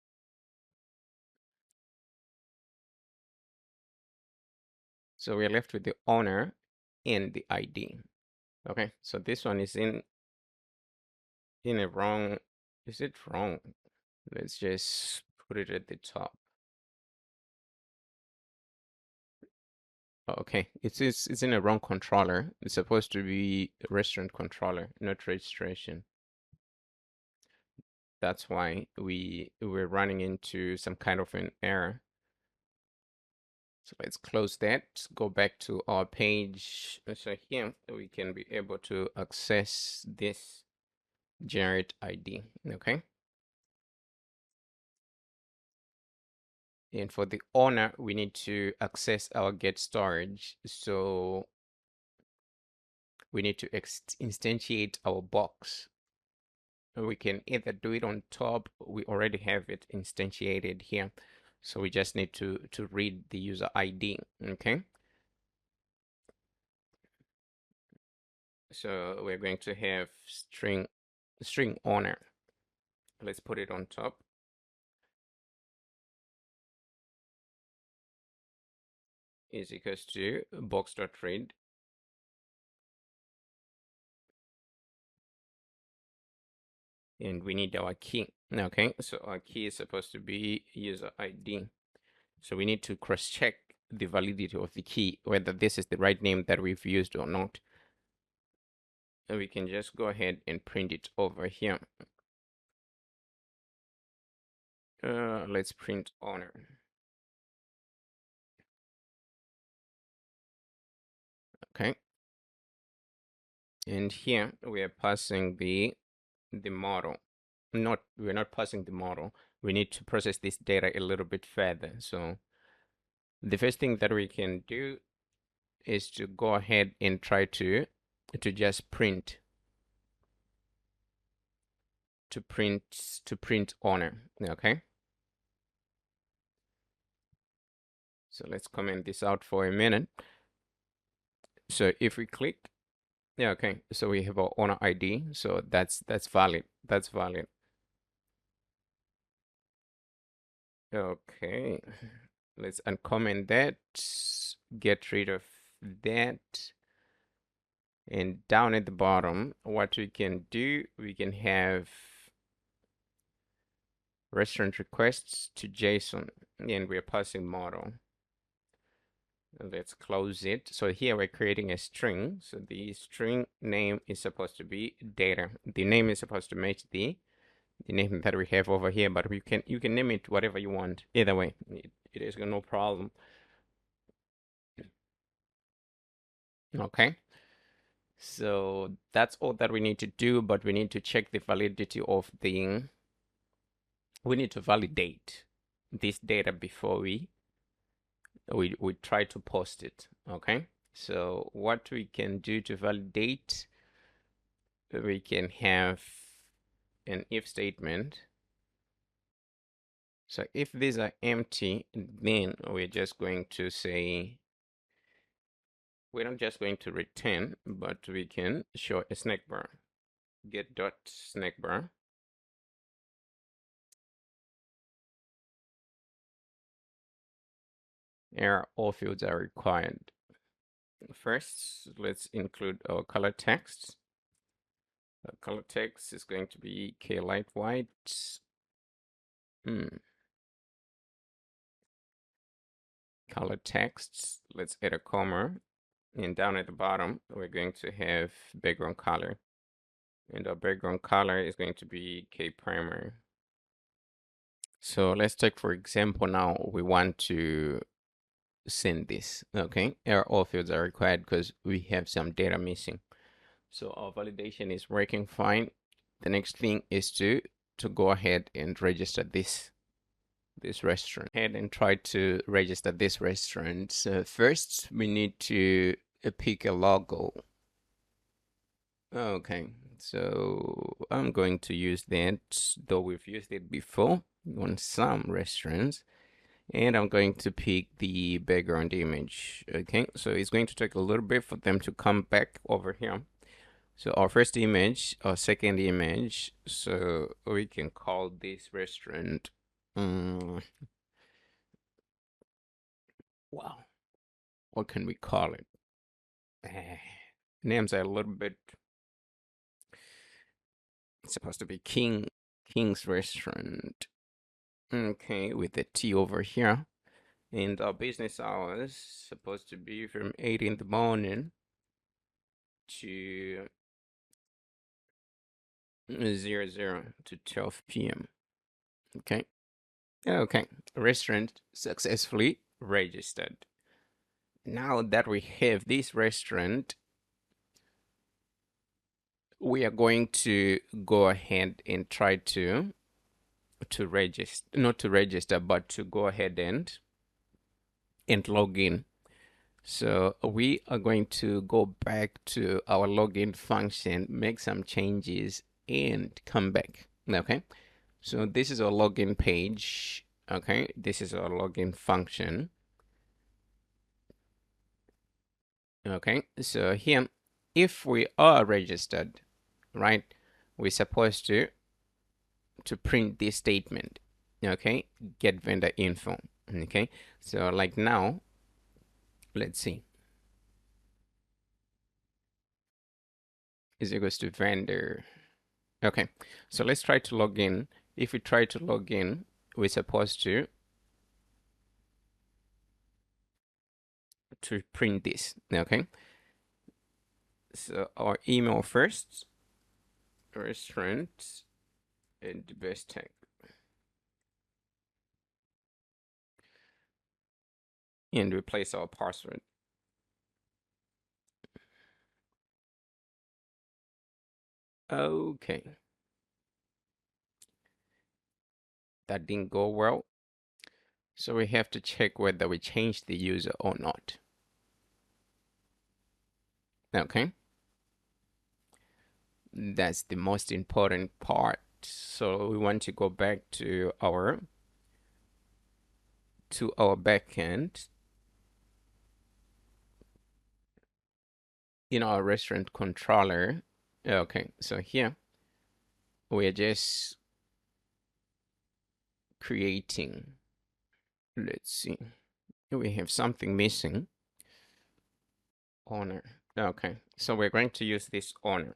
A: So we're left with the owner and the ID. Okay, so this one is in a wrong. Is it wrong? Let's just put it at the top. Okay, it's in a wrong controller. It's supposed to be restaurant controller, not registration. That's why we're running into some kind of an error. So let's close that, go back to our page. So here we can be able to access this generate ID, okay? And for the owner, we need to access our get storage. So we need to instantiate our box. We can either do it on top, we already have it instantiated here. So we just need to read the user ID, okay? So we're going to have string owner. Let's put it on top. Is equals to box.read. And we need our key. Okay, so our key is supposed to be user ID. So we need to cross-check the validity of the key, whether this is the right name that we've used or not. And we can just go ahead and print it over here. Let's print owner. Okay. And here we are passing the model. We're not passing the model. We need to process this data a little bit further. So the first thing that we can do is to go ahead and try to just print owner. Okay. So let's comment this out for a minute. So if we click, yeah, okay. So we have our owner ID. So that's valid. That's valid. Okay. Let's uncomment that. Get rid of that. And down at the bottom, what we can do, we can have restaurant requests to JSON, and we're passing model. Let's close it. So here we're creating a string. So the string name is supposed to be data. The name is supposed to match the name that we have over here, but you can name it whatever you want. Either way, it is no problem. Okay. So that's all that we need to do, but we need to check the validity of the, we need to validate this data before we try to post it. Okay. So what we can do to validate, we can have an if statement. So if these are empty, then we're just going to say, we're not just going to return, but we can show a snack bar. Get dot snack bar. Here, all fields are required. First, let's include our color text. The color text is going to be K light white. Color texts. Let's add a comma. And down at the bottom, we're going to have background color. And our background color is going to be K primary. So let's take, for example, now we want to send this. Okay, all fields are required because we have some data missing. So our validation is working fine. The next thing is to go ahead and register this restaurant. Head and try to register this restaurant. So first, we need to pick a logo. Okay, so I'm going to use that, though we've used it before on some restaurants. And I'm going to pick the background image. Okay, so it's going to take a little bit for them to come back over here. So our first image, our second image, so we can call this restaurant. Wow. What can we call it? Names are a little bit, it's supposed to be King's Restaurant. Okay, with the T over here. And our business hours supposed to be from 8 in the morning to 00 to 12 p.m. Okay. Okay. Restaurant successfully registered. now that we have this restaurant, we are going to go ahead and try to register, not to register, but to go ahead and log in. So we are going to go back to our login function, make some changes, and come back. Okay. So this is our login page. Okay. This is our login function. Okay. So here, if we are registered, right, we're supposed to print this statement. Okay. Get vendor info. Okay. So like now, let's see. Is equals to vendor. Okay, so let's try to log in. If we try to log in, we're supposed to print this. Okay, so our email first, restaurant and best tech, and replace our password. Okay, that didn't go well. So we have to check whether we changed the user or not. Okay, that's the most important part. So we want to go back to our backend in our restaurant controller. Okay, so here we're just creating. Let's see, we have something missing. Owner. Okay, so we're going to use this owner.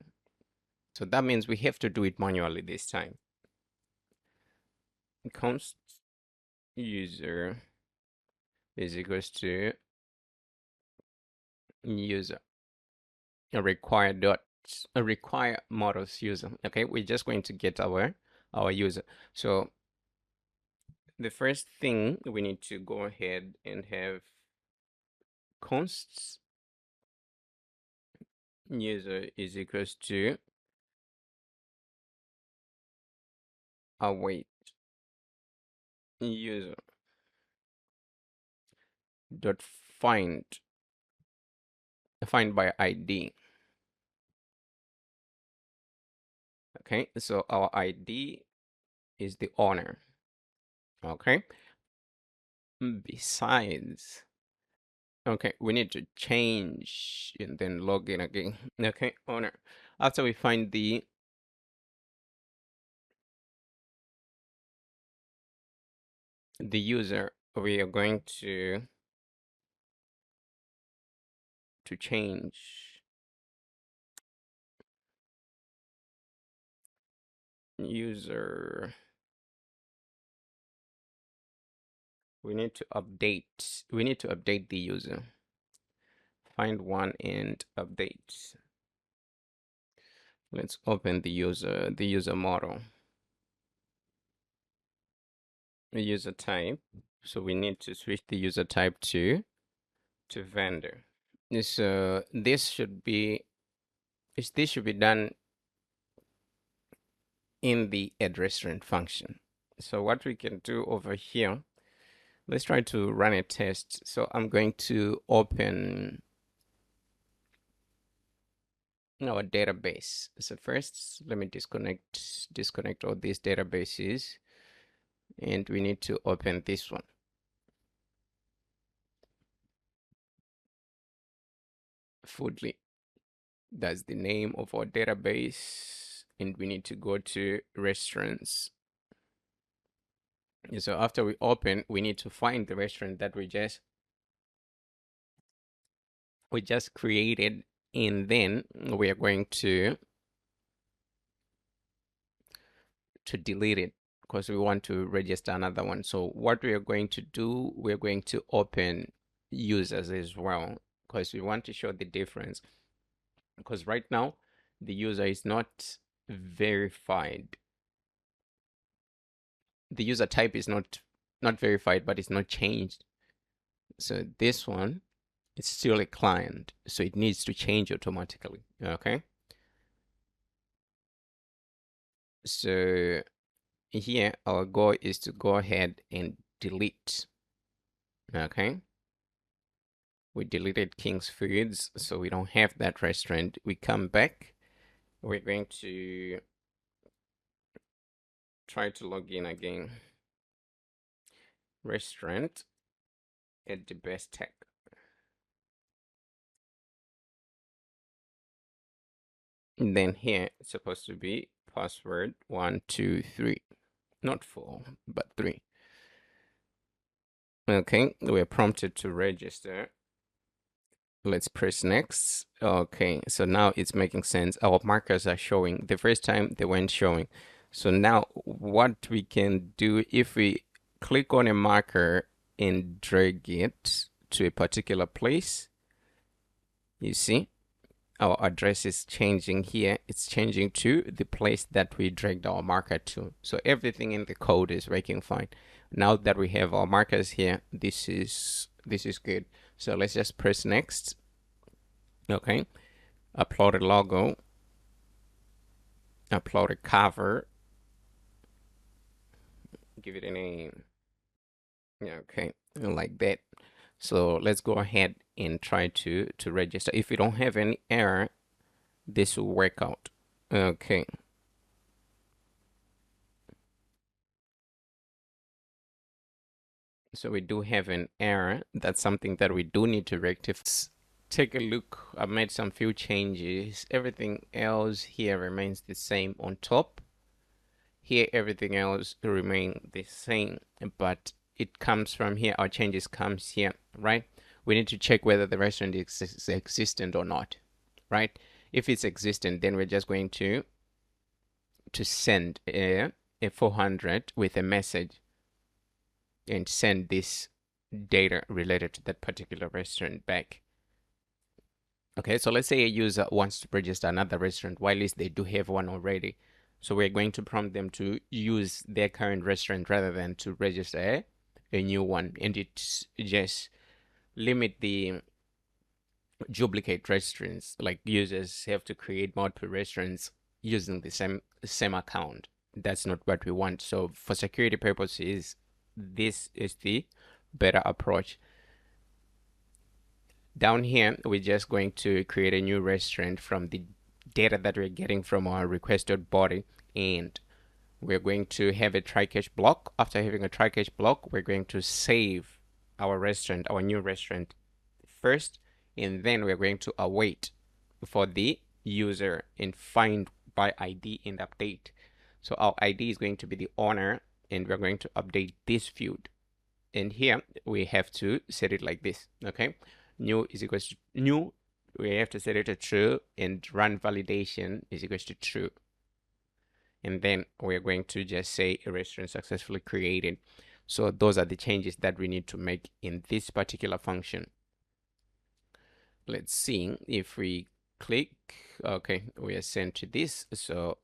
A: So that means we have to do it manually this time. Const user is equals to user require models user. Okay, we're just going to get our user. So the first thing we need to go ahead and have const user is equals to await user dot find by ID. Okay, so our ID is the owner. Okay, besides, okay, we need to change and then log in again. Okay, owner. After we find the user, we are going to change user. We need to update the user. Find one and update. Let's open the user model. The user type. So we need to switch the user type to vendor. So this should be done in the add restaurant function. So what we can do over here, let's try to run a test. So I'm going to open our database. So first, let me disconnect all these databases, and we need to open this one. Foodly. That's the name of our database, and we need to go to restaurants. And so after we open, we need to find the restaurant that we just created, and then we are going to delete it because we want to register another one. So what we are going to do, we're going to open users as well because we want to show the difference, because right now the user is not verified. The user type is not verified, but it's not changed. So this one It's still a client, so it needs to change automatically. Okay. So here our goal is to go ahead and delete. Okay. We deleted King's Foods, so we don't have that restaurant. We come back. We're going to try to log in again. Restaurant at the best tech. And then here it's supposed to be password 123, not 4, but 3. Okay, we're prompted to register. Let's press next. Okay, so now it's making sense. Our markers are showing. The first time they weren't showing. So now what we can do, if we click on a marker and drag it to a particular place, you see our address is changing here. It's changing to the place that we dragged our marker to. So everything in the code is working fine. Now that we have our markers here, this is good. So let's just press next. Okay, upload a logo, upload a cover, give it a name. Okay, like that. So let's go ahead and try to register. If we don't have any error, this will work out. Okay. So we do have an error. That's something that we do need to rectify. Take a look. I made some few changes. Everything else here remains the same on top. Here, everything else remain the same, but it comes from here. Our changes comes here, right? We need to check whether the restaurant is existent or not, right? If it's existent, then we're just going to send a 400 with a message and send this data related to that particular restaurant back. Okay, so let's say a user wants to register another restaurant, while they do have one already. So we're going to prompt them to use their current restaurant rather than to register a new one, and it just limit the duplicate restaurants. Like users have to create multiple restaurants using the same account. That's not what we want. So for security purposes, this is the better approach. Down here, we're just going to create a new restaurant from the data that we're getting from our requested body, and we're going to have a try catch block. After having a try catch block, we're going to save our restaurant, our new restaurant first, and then we're going to await for the user and find by ID and update. So our ID is going to be the owner, and we're going to update this field. And here we have to set it like this. Okay, new is equals to new. We have to set it to true, and run validation is equals to true. And then we're going to just say a restaurant successfully created. So those are the changes that we need to make in this particular function. Let's see if we click. Okay, we are sent to this. So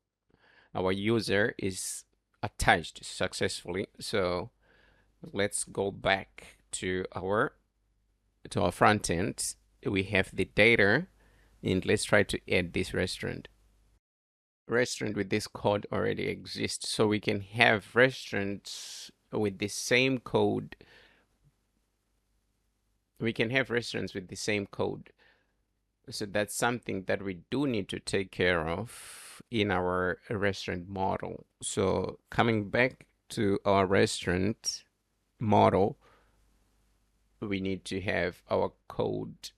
A: our user is attached successfully. So let's go back to our front end. We have the data, and let's try to add this restaurant. Restaurant with this code already exists, so we can have restaurants with the same code. We can have restaurants with the same code. So that's something that we do need to take care of in our restaurant model. So coming back to our restaurant model, we need to have our code.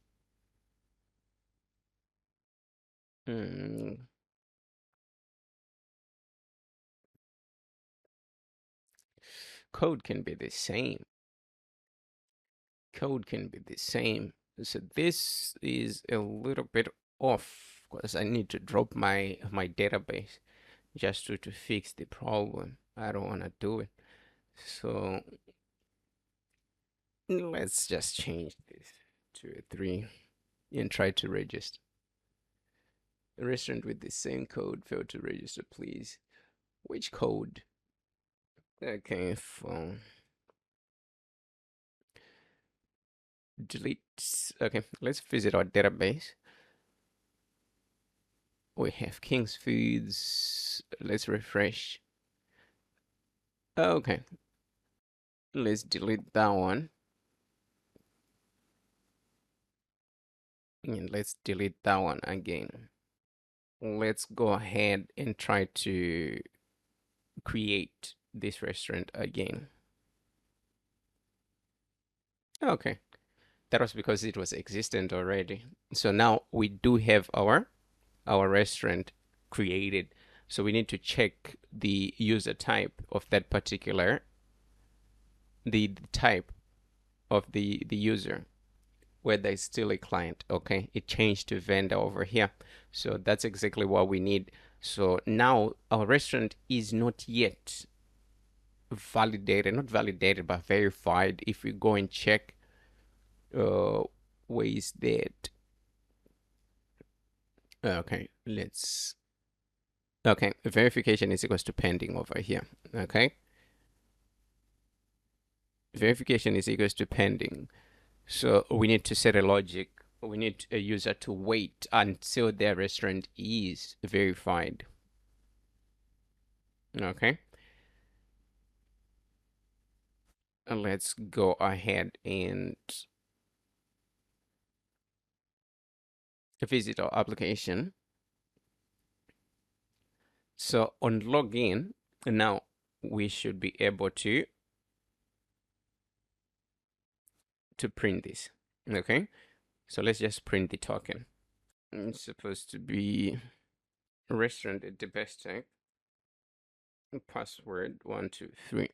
A: Code can be the same. Code can be the same. So this is a little bit off because I need to drop my database just to fix the problem. I don't want to do it. So let's just change this to a 3 and try to register. A restaurant with the same code failed to register, please. Which code? Okay, phone. delete. Okay, let's visit our database. We have King's Foods. Let's refresh. Okay, let's delete that one. And let's delete that one again. Let's go ahead and try to create this restaurant again. Okay, that was because it was existent already. So now we do have our restaurant created. So we need to check the user type of that particular, the type of the user, whether it's still a client. Okay, it changed to vendor over here. So that's exactly what we need. So now our restaurant is not yet validated, not validated, but verified. If we go and check, where is that? Okay, okay, verification is equals to pending over here. Okay, verification is equals to pending. So we need to set a logic. We need a user to wait until their restaurant is verified. Okay. And let's go ahead and visit our application. So on login, now we should be able to print this. Okay. So let's just print the token. It's supposed to be restaurant at the best type. Password 123.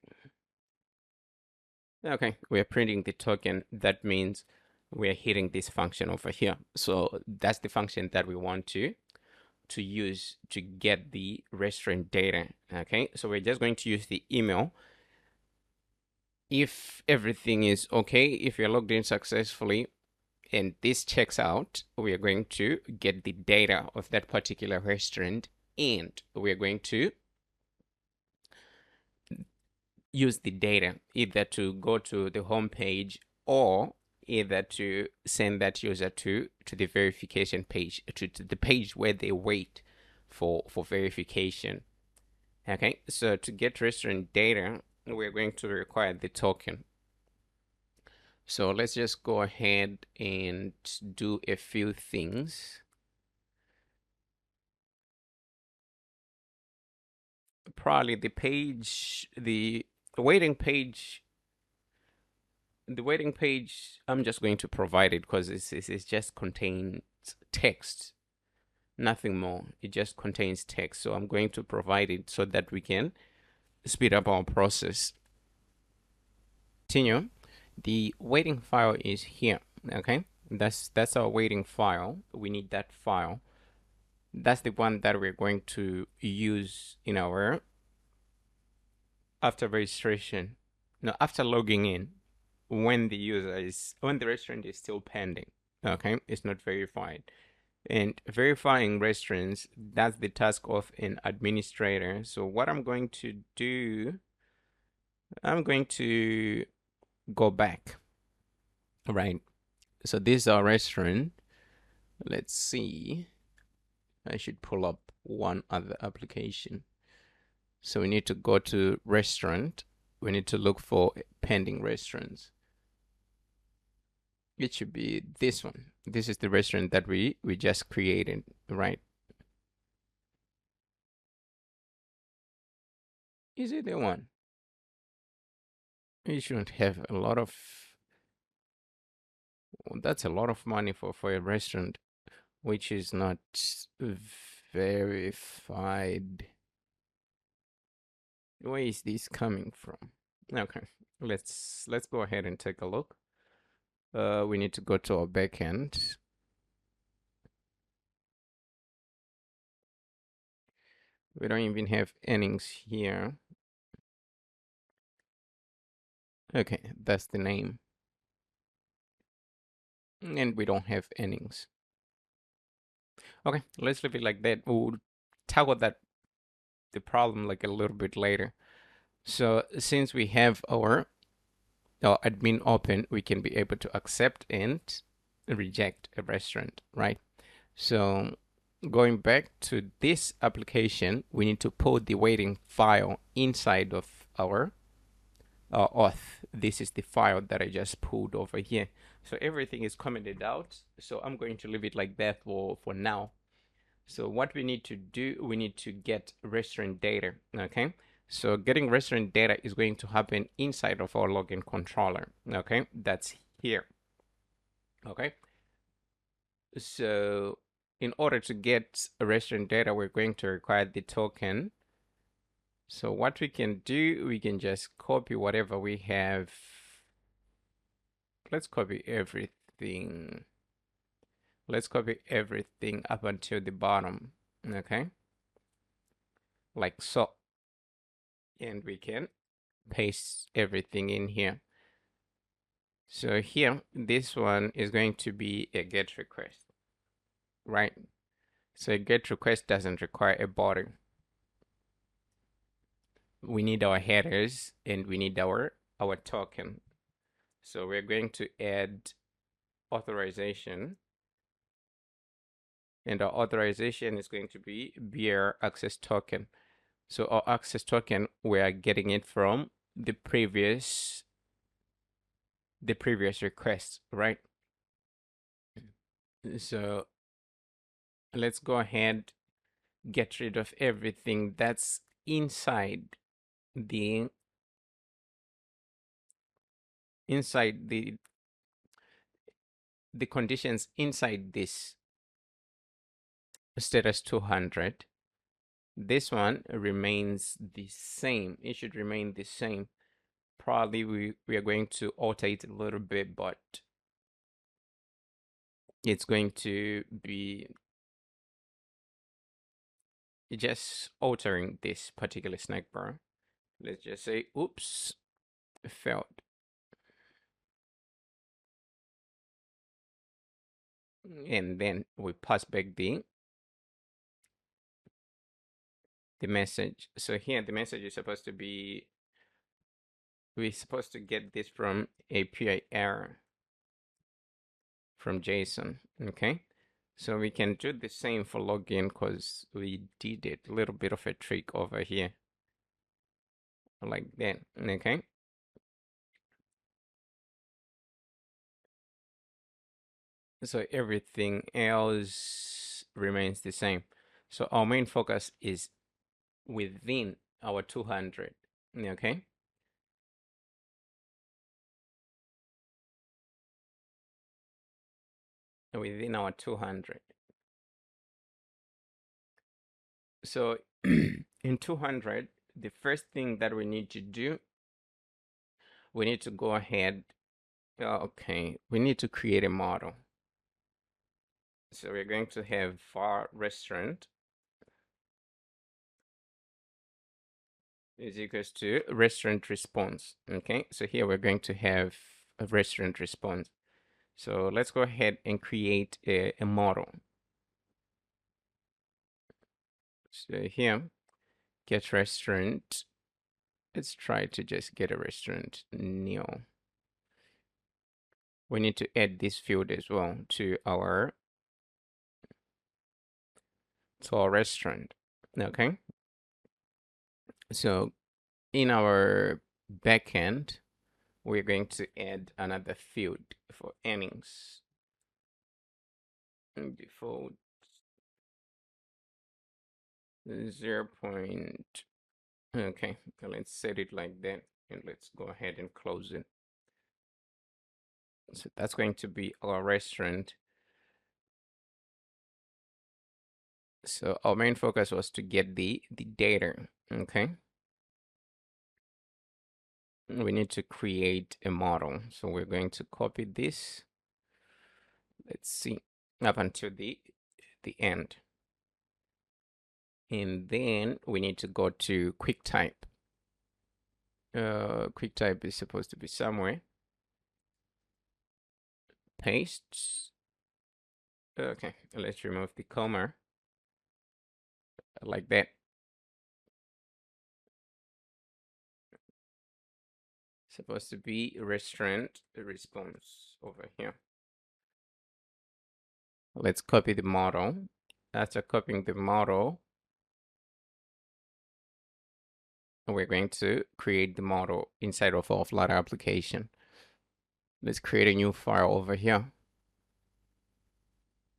A: Okay, we're printing the token. That means we're hitting this function over here. So that's the function that we want to use to get the restaurant data. Okay, so we're just going to use the email. If everything is okay, if you're logged in successfully and this checks out, we are going to get the data of that particular restaurant, and we're going to use the data either to go to the home page or either to send that user to the verification page, to the page where they wait for verification. Okay, so to get restaurant data, we're going to require the token. So let's just go ahead and do a few things. Probably the page, the waiting page, I'm just going to provide it because it just contains text, nothing more. It just contains text. So I'm going to provide it so that we can speed up our process. Continue. The waiting file is here. Okay, that's our waiting file. We need that file. That's the one that we're going to use in our after registration. No, after logging in, when the restaurant is still pending. Okay, it's not verified. And verifying restaurants, that's the task of an administrator. So what I'm going to do, I'm going to go back. Right. So this is our restaurant. Let's see. I should pull up one other application. So we need to go to restaurant. We need to look for pending restaurants. It should be this one. This is the restaurant that we just created, right? Is it the one? You shouldn't have a lot of, that's a lot of money for a restaurant which is not verified. Where is this coming from? Okay, let's go ahead and take a look. We need to go to our backend. We don't even have earnings here. Okay, that's the name. And we don't have earnings. Okay, let's leave it like that. We'll tackle the problem like a little bit later. So since we have our or admin open, we can be able to accept and reject a restaurant, right? So going back to this application, we need to put the waiting file inside of our auth. This is the file that I just pulled over here. So everything is commented out. So I'm going to leave it like that for now. So what we need to do, we need to get restaurant data, okay? So getting restaurant data is going to happen inside of our login controller, okay? That's here, okay? So in order to get restaurant data, we're going to require the token. So what we can do, we can just copy whatever we have. Let's copy everything. Let's copy everything up until the bottom, okay? Like so. And we can paste everything in here. So here, this one is going to be a GET request, right? So a GET request doesn't require a body. We need our headers and we need our token. So we're going to add authorization, and our authorization is going to be beer access token. So our access token, we are getting it from the previous request, right? So let's go ahead, get rid of everything that's inside the conditions inside this status 200. This one remains the same. It should remain the same. Probably we are going to alter it a little bit, but it's going to be just altering this particular snack bar. Let's just say, oops, failed. And then we pass back the message. So here the message is supposed to be, we're supposed to get this from API error from JSON, okay? So we can do the same for login because we did it, a little bit of a trick over here, like that, okay? So everything else remains the same. So our main focus is within our 200, okay? Within our 200. So in 200, the first thing that we need to do, we need to go ahead. Okay, we need to create a model. So we're going to have var restaurant is equals to restaurant response. Okay, so here we're going to have a restaurant response. So let's go ahead and create a model. So here, get restaurant. Let's try to just get a restaurant new. We need to add this field as well to our restaurant. Okay, so in our backend, we're going to add another field for earnings. Default 0. Okay, let's set it like that, and let's go ahead and close it. So that's going to be our restaurant. So our main focus was to get the data, okay? We need to create a model. So we're going to copy this. Let's see, up until the end. And then we need to go to QuickType. QuickType is supposed to be somewhere. Paste. Okay, let's remove the comma like that. Supposed to be restaurant response over here. Let's copy the model. After copying the model, we're going to create the model inside of our Flutter application. Let's create a new file over here.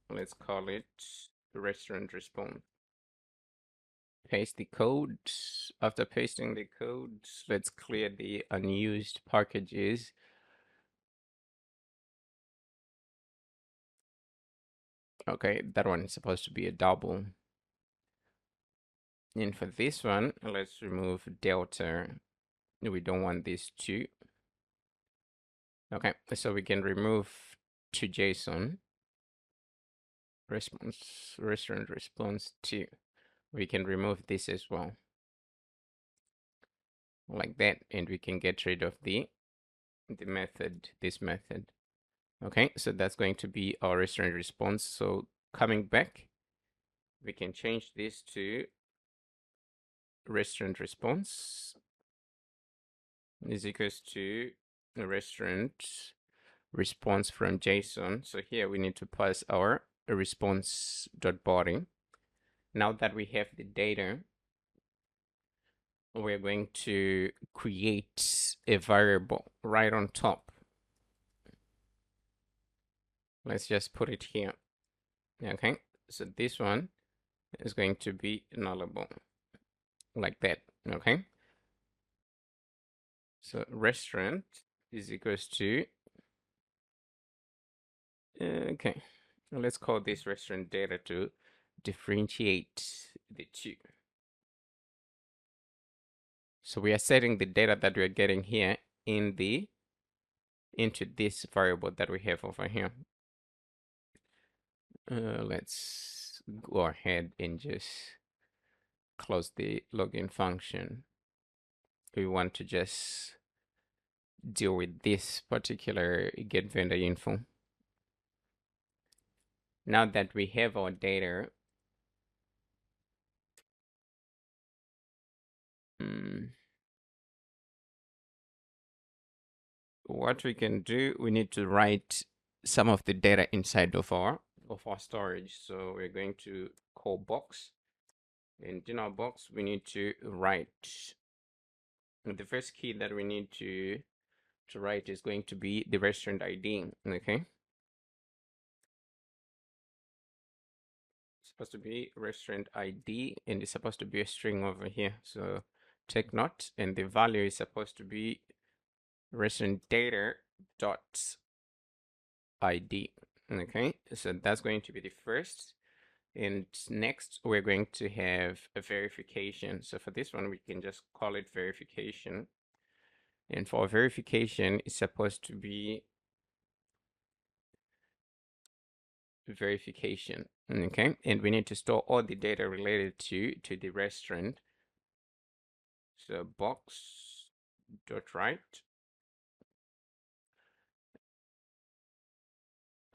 A: Let's call it restaurant response. Paste the code. After pasting the code, let's clear the unused packages. Okay, that one is supposed to be a double. And for this one, let's remove delta. We don't want these two. Okay, so we can remove to JSON response, restaurant response to. We can remove this as well, like that, and we can get rid of the method, this method. Okay, so that's going to be our restaurant response. So coming back, we can change this to restaurant response is equals to restaurant response from JSON. So here we need to pass our response.body. Now that we have the data, we're going to create a variable right on top. Let's just put it here. Okay, so this one is going to be nullable, like that. Okay, so restaurant is equals to, okay, let's call this restaurant data to differentiate the two. So we are setting the data that we're getting here in the into this variable that we have over here. Let's go ahead and just close the login function. We want to just deal with this particular get vendor info. Now that we have our data, what we can do, we need to write some of the data inside of our storage. So we're going to call box, and in our box we need to write the first key that we need to write is going to be the restaurant ID. Okay, it's supposed to be restaurant ID, and it's supposed to be a string over here. So take note, and the value is supposed to be restaurant data dot ID. Okay, so that's going to be the first. And next, we're going to have a verification. So for this one, we can just call it verification. And for verification, it's supposed to be verification. Okay, and we need to store all the data related to the restaurant. So box dot write.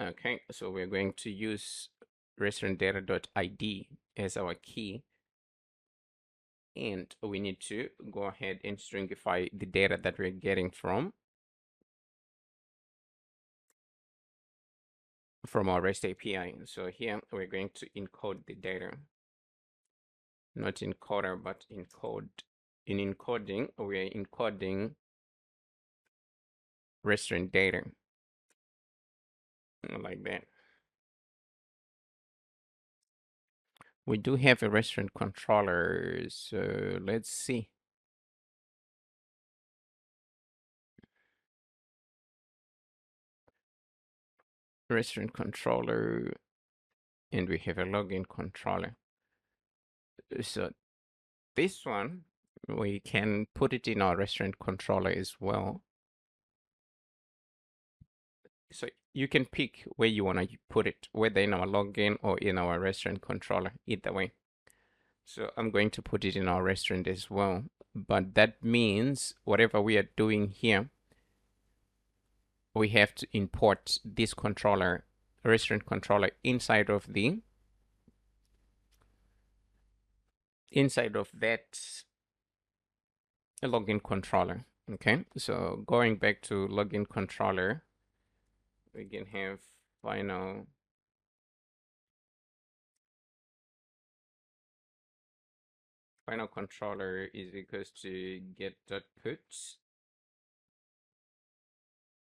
A: Okay, so we're going to use restaurant data dot ID as our key. And we need to go ahead and stringify the data that we're getting from our REST API. So here we're going to encode the data, not encoder, but encode. In encoding, we are encoding restaurant data, like that. We do have a restaurant controller, so let's see. Restaurant controller, and we have a login controller. So this one, we can put it in our restaurant controller as well. So you can pick where you want to put it, whether in our login or in our restaurant controller, either way. So I'm going to put it in our restaurant as well. But that means whatever we are doing here, we have to import this controller, restaurant controller, inside of that login controller. Okay, so going back to login controller, we can have final controller is equals to get.put.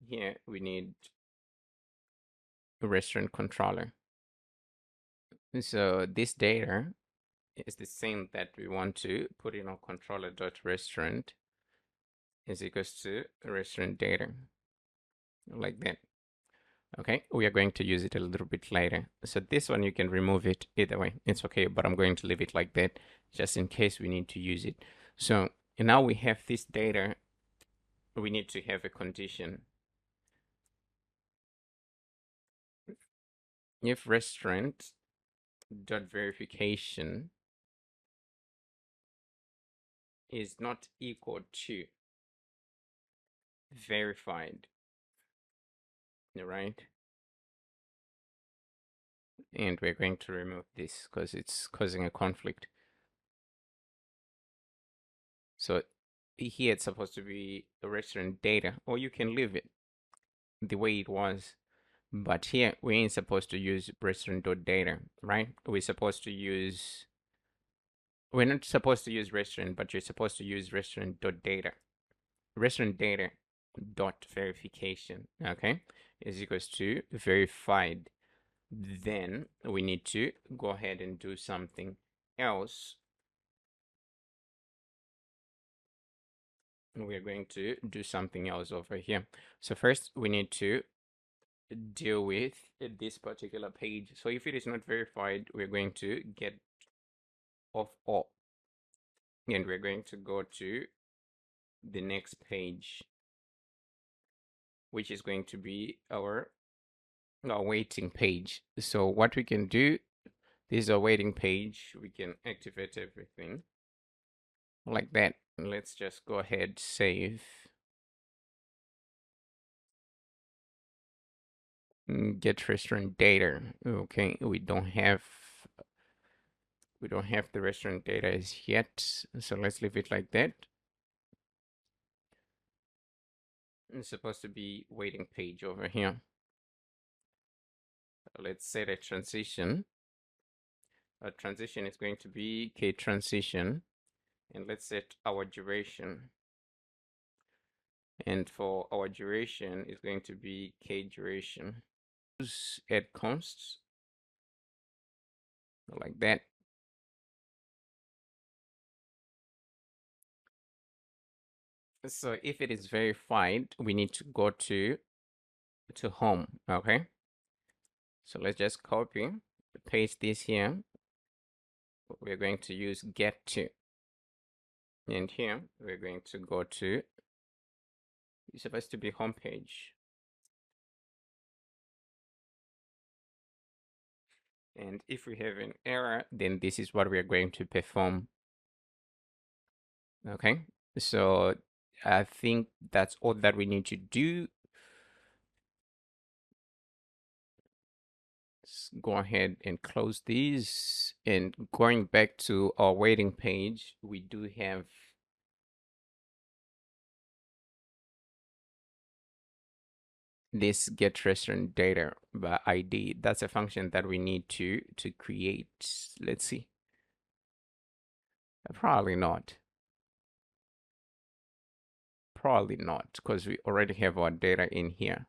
A: Here we need a restaurant controller. So this data is the same that we want to put in our controller.restaurant is equals to restaurant data, like that. Okay, we are going to use it a little bit later. So this one, you can remove it either way. It's okay, but I'm going to leave it like that just in case we need to use it. So now we have this data. We need to have a condition. If restaurant dot verification is not equal to verified, right? And we're going to remove this because it's causing a conflict. So here it's supposed to be the restaurant data, or you can leave it the way it was. But here we ain't supposed to use restaurant.data, right? We're not supposed to use restaurant, but you're supposed to use restaurant.data. Restaurant data dot verification, okay, is equals to verified. Then we need to go ahead and do something else. We are going to do something else over here. So first we need to deal with this particular page. So if it is not verified, we're going to get of all, and we're going to go to the next page, which is going to be our waiting page. So what we can do, this is a waiting page. We can activate everything like that. Let's just go ahead, save. Get restaurant data. Okay, we don't have the restaurant data as yet, so let's leave it like that. It's supposed to be waiting page over here. Let's set a transition. A transition is going to be k transition, and let's set our duration. And for our duration is going to be k duration. Add const like that. So if it is verified, we need to go to home. Okay, so let's just copy, paste this here. We're going to use get to, and here we're going to go to, it's supposed to be home page. And if we have an error, then this is what we are going to perform. Okay, so I think that's all that we need to do. Let's go ahead and close these. And going back to our waiting page, we do have this get restaurant data by ID. That's a function that we need to create. Let's see. Probably not. Probably not, because we already have our data in here.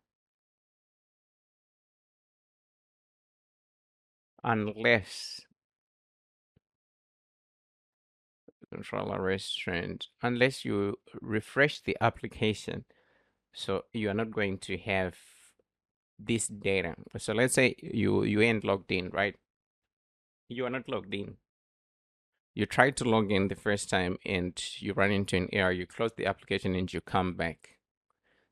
A: Unless controller restaurant, unless you refresh the application, so you are not going to have this data. So let's say you ain't logged in, right? You are not logged in. You try to log in the first time and you run into an error. You close the application and you come back.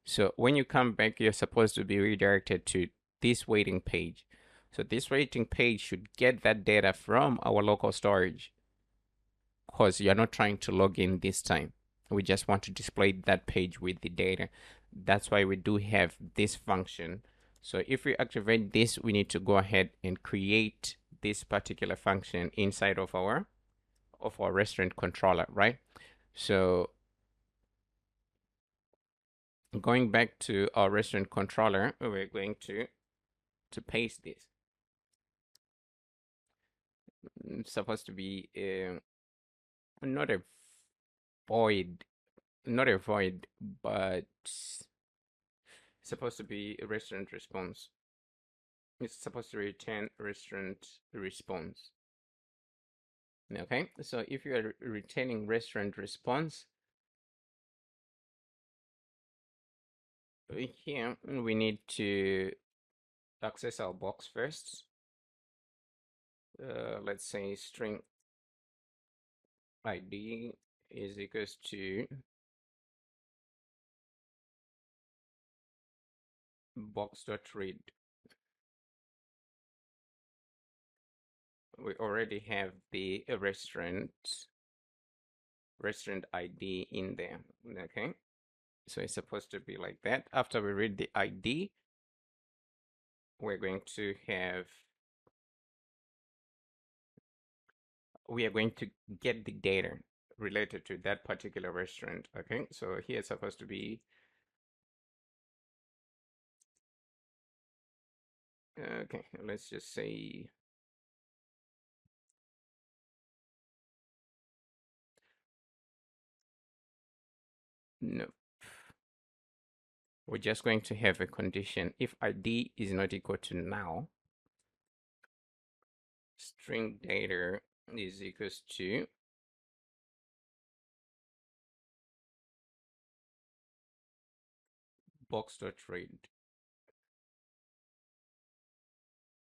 A: So when you come back, you're supposed to be redirected to this waiting page. So this waiting page should get that data from our local storage, because you're not trying to log in this time. We just want to display that page with the data. That's why we do have this function. So if we activate this, we need to go ahead and create this particular function inside of our restaurant controller, right? So Going back to our restaurant controller, we're going to paste this. It's supposed to be not a void, not a void, but it's supposed to be a restaurant response. It's supposed to return restaurant response. Okay, so if you are returning restaurant response, here we need to access our box first. Let's say string ID is equals to box.read. We already have the restaurant ID in there. Okay, so it's supposed to be like that. After we read the ID, we're going to have, we are going to get the data related to that particular restaurant. Okay, so here it's supposed to be, okay, let's just say no. We're just going to have a condition. If ID is not equal to now, string data is equals to box.read.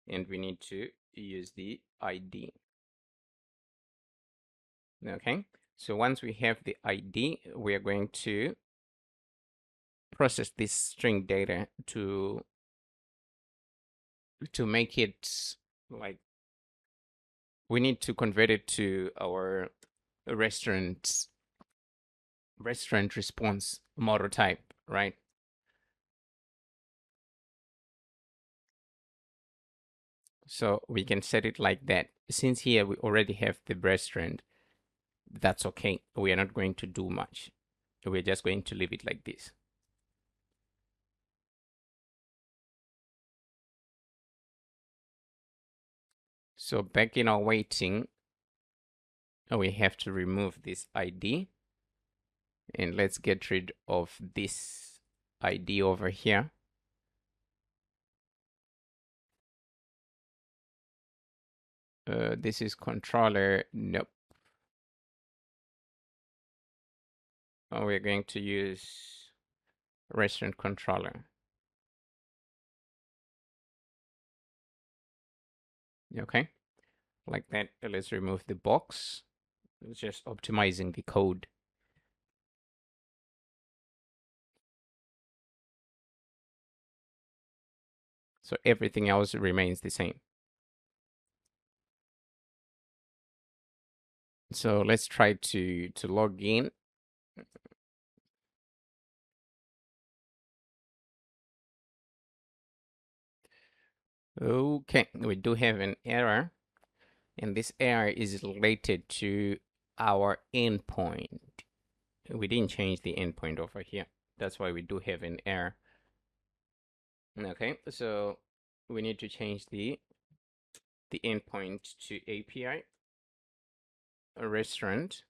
A: And we need to use the ID. Okay, so once we have the ID, we are going to process this string data to make it like, we need to convert it to our restaurant response model type, right? So we can set it like that. Since here we already have the restaurant, that's okay. We are not going to do much. We're just going to leave it like this. So back in our waiting, we have to remove this ID. And let's get rid of this ID over here. This is controller. Nope. We're going to use restaurant controller. Okay, like that. Let's remove the box. It's just optimizing the code. So everything else remains the same. So let's try to log in. Okay, we do have an error, and this error is related to our endpoint. We didn't change the endpoint over here. That's why we do have an error. Okay, so we need to change the endpoint to API. A restaurant,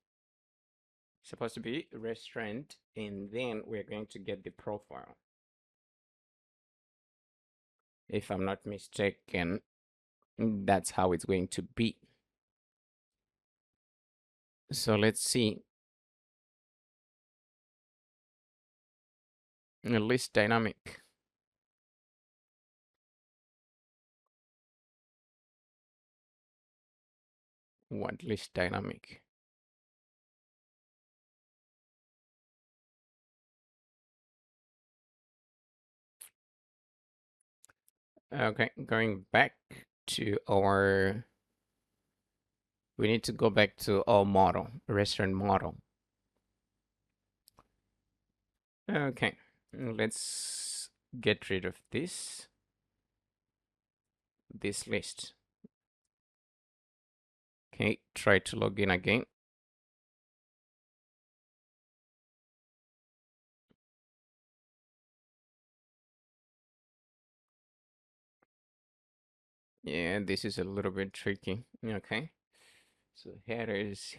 A: supposed to be restaurant, and then we're going to get the profile. If I'm not mistaken, that's how it's going to be. So let's see. List dynamic. What list dynamic? Okay, going back to our, we need to go back to our model, restaurant model. Okay, let's get rid of this list. Okay, try to log in again. Yeah, this is a little bit tricky. Okay. So headers.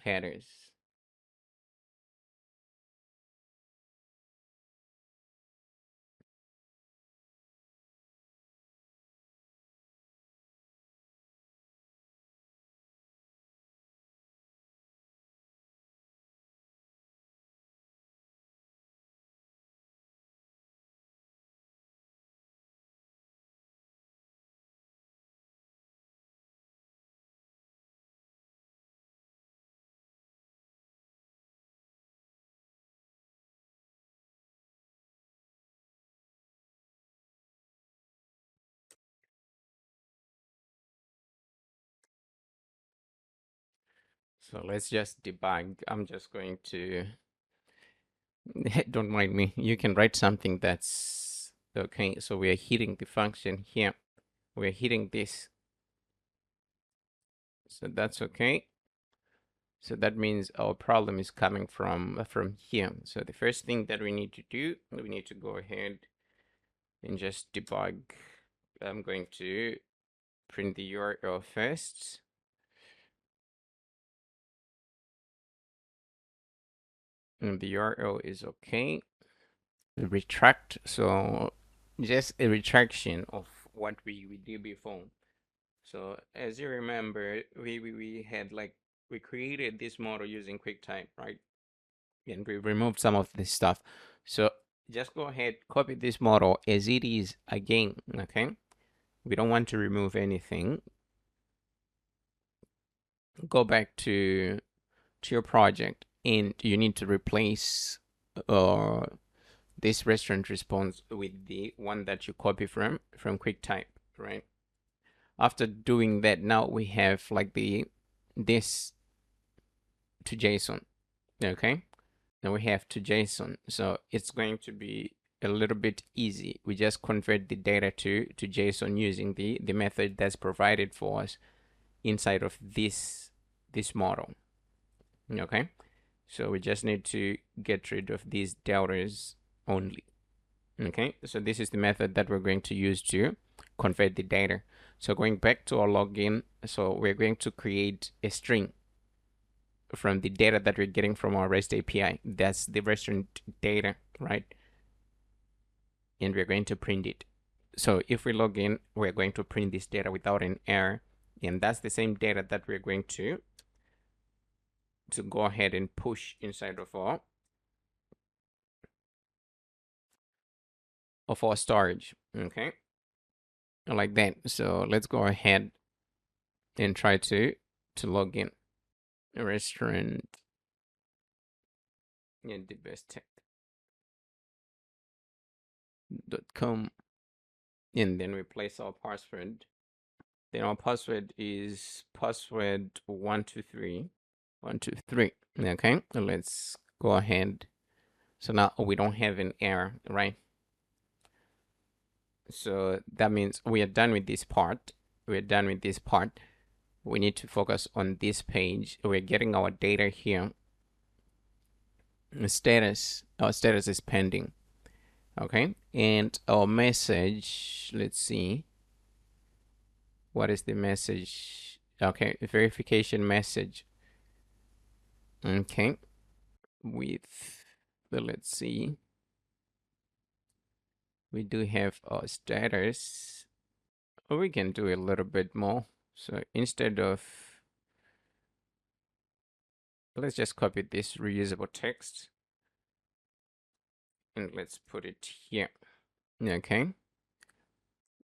A: So let's just debug. I'm just going to, don't mind me. You can write something that's okay. So we are hitting the function here. We're hitting this. So that's okay. So that means our problem is coming from here. So the first thing that we need to do, we need to go ahead and just debug. I'm going to print the URL first. And the URL is okay. Retract. So just a retraction of what we did before. So as you remember, we had like we created this model using QuickType, right? And we removed some of this stuff. So just go ahead, copy this model as it is again, okay? We don't want to remove anything. Go back to your project, and you need to replace this restaurant response with the one that you copy from QuickType, right? After doing that, now we have like this to JSON, okay? Now we have to JSON, so it's going to be a little bit easy. We just convert the data to JSON using the method that's provided for us inside of this model, okay? So we just need to get rid of these deltas only. Okay, so this is the method that we're going to use to convert the data. So going back to our login, so we're going to create a string from the data that we're getting from our REST API. That's the restaurant data, right? And we're going to print it. So if we log in, we're going to print this data without an error. And that's the same data that we're going to go ahead and push inside of our storage. Okay, like that. So let's go ahead and try to log in. Restaurant and the besttech.com, and then we place our password. Then our password is password 123 123. Okay, let's go ahead. So now we don't have an error, right? So that means we are done with this part. We're done with this part. We need to focus on this page. We're getting our data here. Status, our status is pending. Okay, and our message, let's see, what is the message? Okay, verification message. Okay, with let's see, we do have our status. We can do a little bit more. So instead of, let's just copy this reusable text and let's put it here. Okay,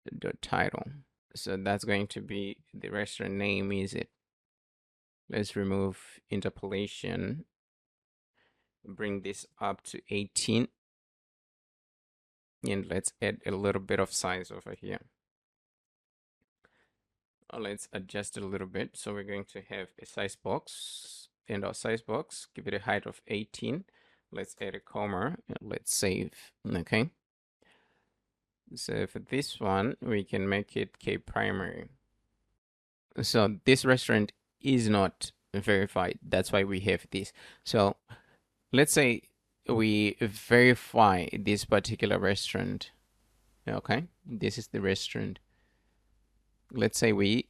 A: the title. So that's going to be the restaurant name, is it? Let's remove interpolation, bring this up to 18, and let's add a little bit of size over here. Let's adjust it a little bit. So we're going to have a size box, and our size box, give it a height of 18. Let's add a comma and let's save. Okay, so for this one we can make it k primary. So this restaurant is not verified, that's why we have this. So let's say we verify this particular restaurant. Okay, this is the restaurant. let's say we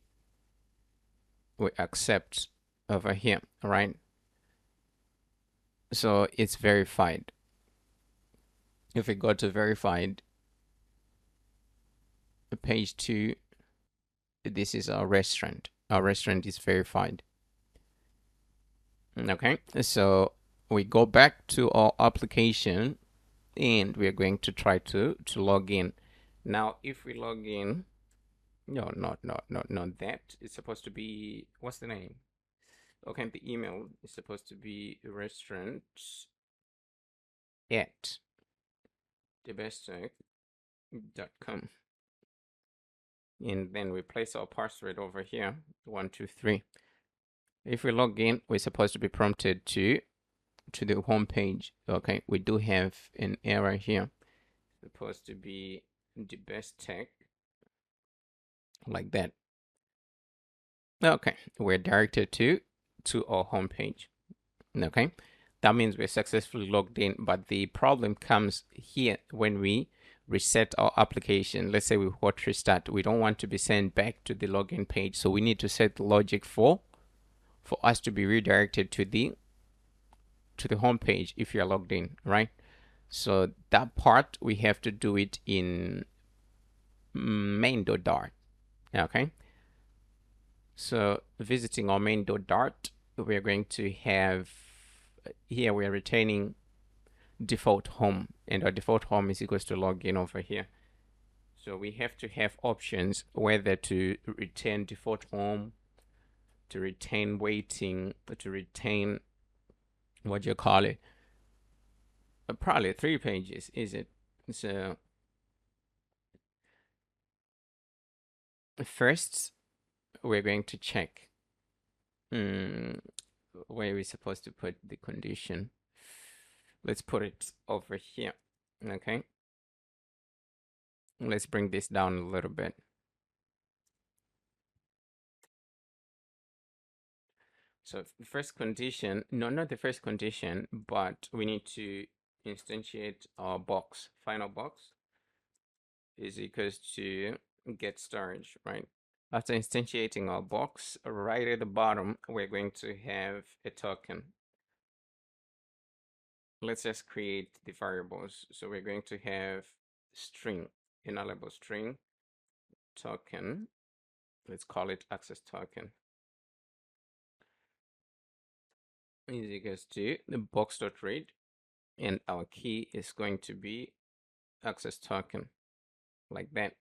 A: accept over here, right? So it's verified. If we go to verified, page 2, this is our restaurant. Our restaurant is verified. Okay, so we go back to our application and we're going to try to log in. Now, if we log in, no, not that. It's supposed to be, what's the name? Okay, the email is supposed to be restaurant at thebesttech.com. And then we place our password over here, 123. If we log in, we're supposed to be prompted to the home page. Okay, we do have an error here. It's supposed to be the best tech, like that. Okay, we're directed to our home page. Okay, that means we're successfully logged in, but the problem comes here when we reset our application. Let's say we hot restart. We don't want to be sent back to the login page, so we need to set the logic for us to be redirected to the home page if you're logged in, right? So that part we have to do it in main.dart. Okay, so visiting our main.dart, we're going to have here we are retaining default home, and our default home is equals to login over here. So we have to have options whether to retain default home, to retain waiting, to retain what do you call it? Probably 3 pages, is it? So first we're going to check where we're supposed to put the condition. Let's put it over here. Okay, let's bring this down a little bit. So the first condition, no, not the first condition, but we need to instantiate our box. Final box is equals to get storage, right? After instantiating our box, right at the bottom, we're going to have a token. Let's just create the variables. So we're going to have string, inalienable string, token. Let's call it access token. Is equals to the box.read, and our key is going to be access token, like that.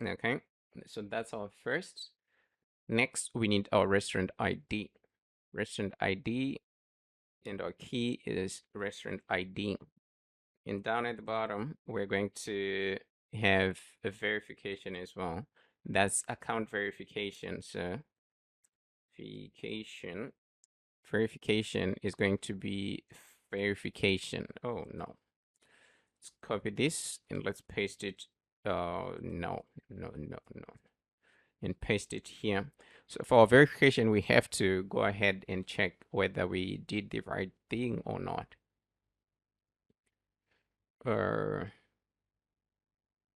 A: Okay, so that's our first. Next, we need our restaurant ID. Restaurant ID, and our key is restaurant ID. And down at the bottom, we're going to have a verification as well. That's account verification. So verification is going to be verification. Oh no. Let's copy this and let's paste it. No. And paste it here. So for our verification, we have to go ahead and check whether we did the right thing or not.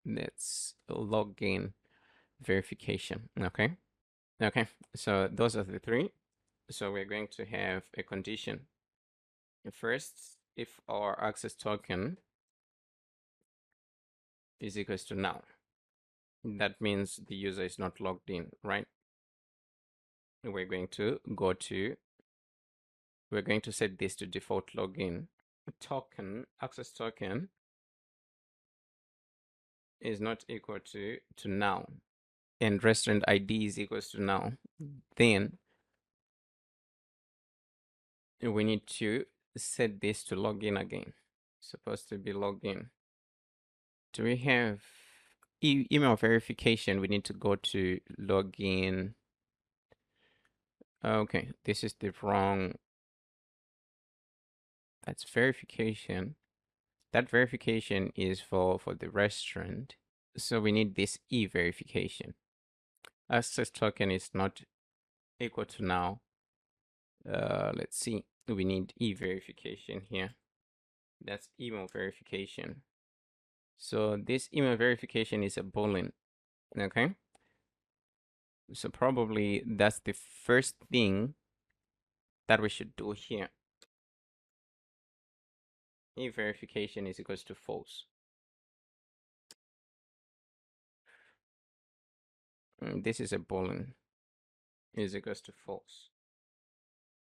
A: Let's log in verification. Okay. So those are the 3. So we're going to have a condition. First, if our access token is equals to null, that means the user is not logged in, right? We're going to set this to default login. Token, access token is not equal to null, and restaurant ID is equals to null. Then we need to set this to login again. Supposed to be login. Do we have email verification? We need to go to login. Okay, this is the wrong. That's verification. That verification is for the restaurant. So we need this verification. Access token is not equal to now. Let's see. We need verification here. That's email verification. So this email verification is a boolean. Okay. So probably that's the first thing that we should do here. If verification is equals to false. This is a boolean is equals to false.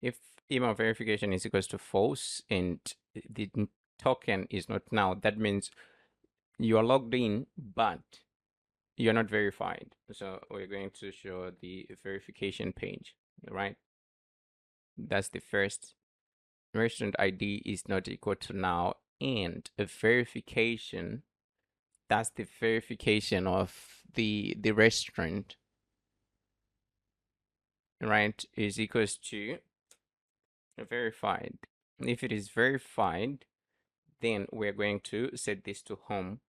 A: If email verification is equals to false and the token is not now, that means you are logged in, but you're not verified. So we're going to show the verification page, right? That's the first. Restaurant ID is not equal to now, and a verification, that's the verification of the restaurant, right, is equals to verified. If it is verified, then we're going to set this to home.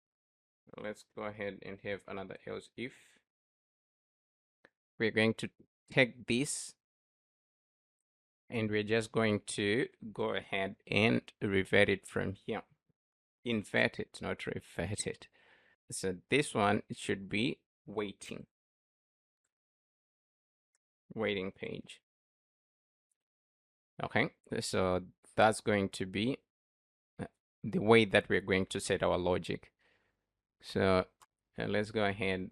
A: Let's go ahead and have another else if. We're going to take this and we're just going to go ahead and revert it from here. Invert it, not revert it. So this one should be waiting page. Okay, so that's going to be the way that we're going to set our logic. So let's go ahead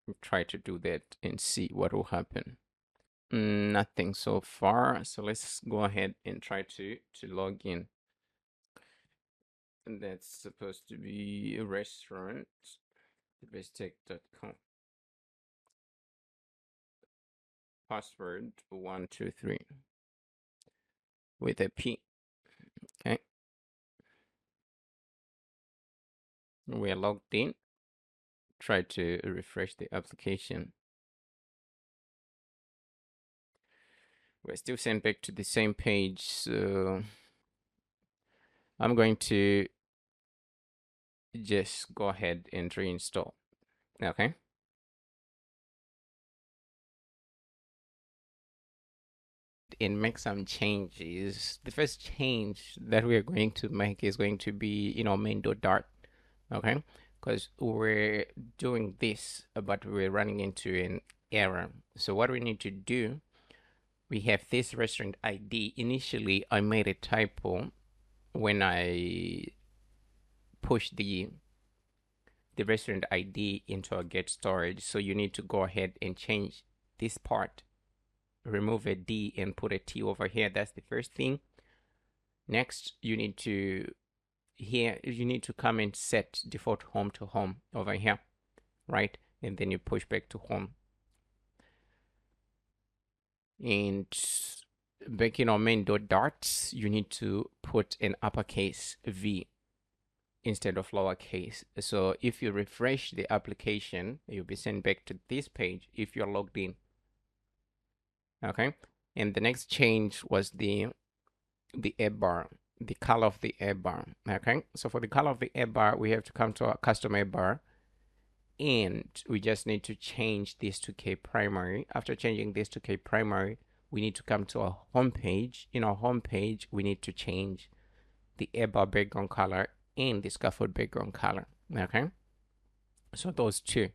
A: and try to do that and see what will happen. Nothing so far. So let's go ahead and try to log in. And that's supposed to be a restaurant, bestech.com. Password 123 with a P. Okay. We are logged in. Try to refresh the application. We're still sent back to the same page, so I'm going to just go ahead and reinstall. Okay. And make some changes. The first change that we're going to make is going to be, main.dart. Okay. Because we're doing this, but we're running into an error. So what we need to do, we have this restaurant ID. Initially, I made a typo when I pushed the restaurant ID into a get storage. So you need to go ahead and change this part. Remove a D and put a T over here. That's the first thing. Next, you need to come and set default home to home over here, right? And then you push back to home. And back in our main.darts, you need to put an uppercase V instead of lowercase. So if you refresh the application, you'll be sent back to this page if you're logged in. Okay. And the next change was the app bar, the color of the app bar. Okay. So for the color of the app bar, we have to come to our custom app bar, and we just need to change this to K primary. After changing this to K primary, we need to come to our home page. In our home page, we need to change the app bar background color and the scaffold background color. Okay. So those two.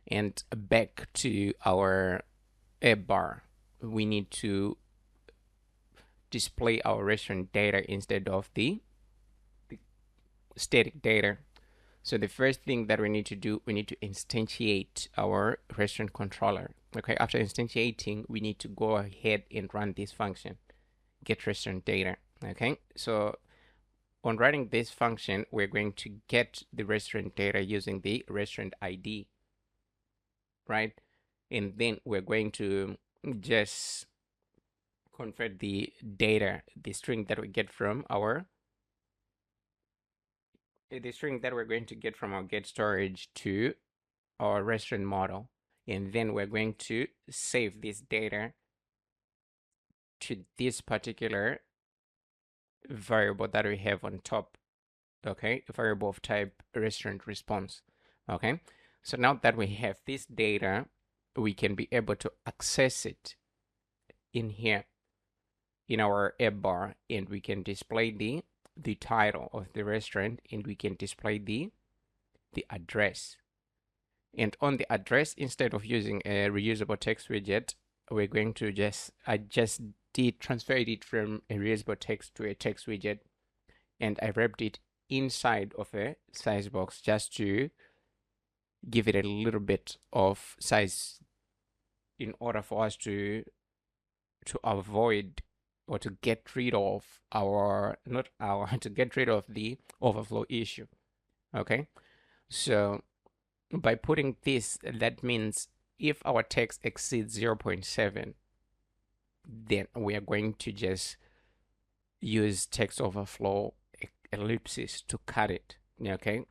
A: And back to our app bar, we need to display our restaurant data instead of the static data. So the first thing that we need to do, we need to instantiate our restaurant controller. Okay, after instantiating, we need to go ahead and run this function, get restaurant data. Okay, so on running this function, we're going to get the restaurant data using the restaurant ID, right? And then we're going to just convert the data, the string that we get from our get storage to our restaurant model. And then we're going to save this data to this particular variable that we have on top. Okay, a variable of type restaurant response. Okay, so now that we have this data, we can be able to access it in here in our app bar, and we can display the title of the restaurant, and we can display the address. And on the address, instead of using a reusable text widget, we're going to I just did transferred it from a reusable text to a text widget, and I wrapped it inside of a size box just to give it a little bit of size in order for us to avoid or to get rid of our not our to get rid of the overflow issue. Okay, so by putting this, that means if our text exceeds 0.7, then we are going to just use text overflow ellipses to cut it. Okay,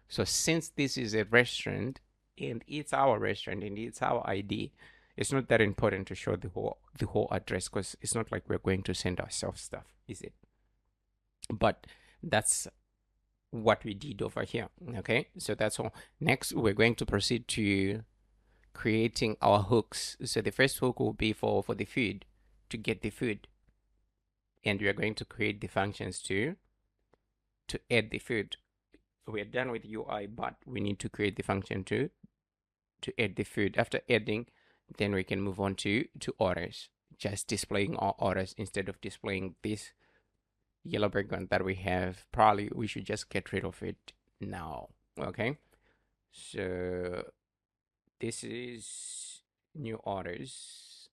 A: so since this is a restaurant and it's our restaurant and it's our ID, it's not that important to show the whole address, because it's not like we're going to send ourselves stuff, is it? But that's what we did over here. Okay, so that's all. Next, we're going to proceed to creating our hooks. So the first hook will be for the food, to get the food, and we are going to create the functions to add the food. We're done with UI, but we need to create the function to add the food. After adding, then we can move on to orders, just displaying our orders instead of displaying this yellow background that we have. Probably we should just get rid of it now. Okay, so this is new orders.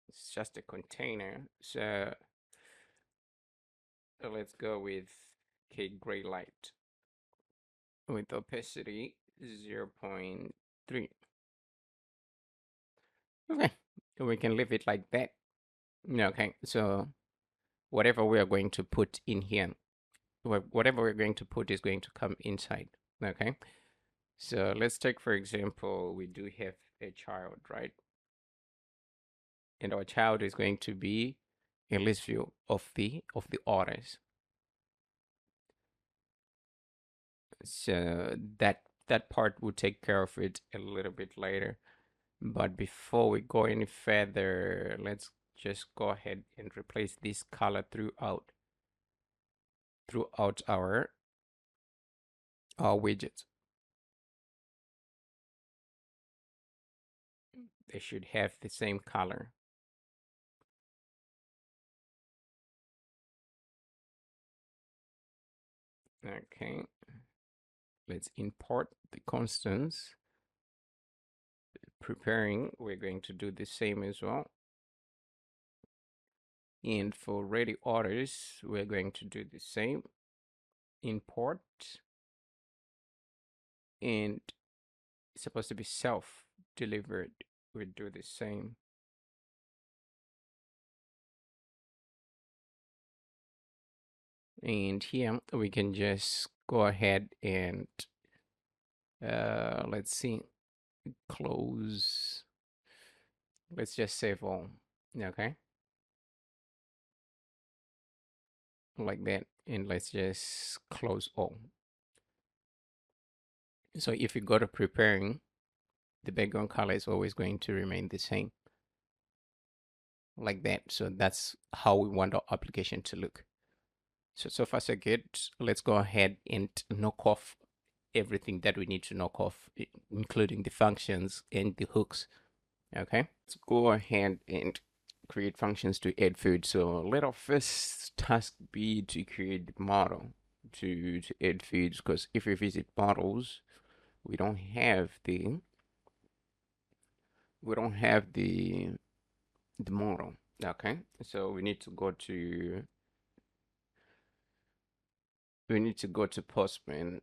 A: It's just a container. So let's go with gray light with opacity 0.3. Okay, we can leave it like that. Okay, so whatever we are going to put in here, whatever we're going to put is going to come inside. Okay, so let's take, for example, we do have a child, right? And our child is going to be a list view of the orders. So that part will take care of it a little bit later. But before we go any further, let's just go ahead and replace this color throughout our widgets. They should have the same color. Okay, let's import the constants. Preparing, we're going to do the same as well. And for ready orders, we're going to do the same. Import, and it's supposed to be self-delivered. We do the same. And here we can just go ahead and let's see, close. Let's just save all. Okay, like that, and let's just close all. So if you go to preparing, the background color is always going to remain the same, like that. So that's how we want our application to look. So far so good. Let's go ahead and knock off everything that we need to knock off, including the functions and the hooks. Okay, let's go ahead and create functions to add food. So let our first task be to create the model to add foods, because if we visit models, we don't have the model. Okay, so we need to go to Postman.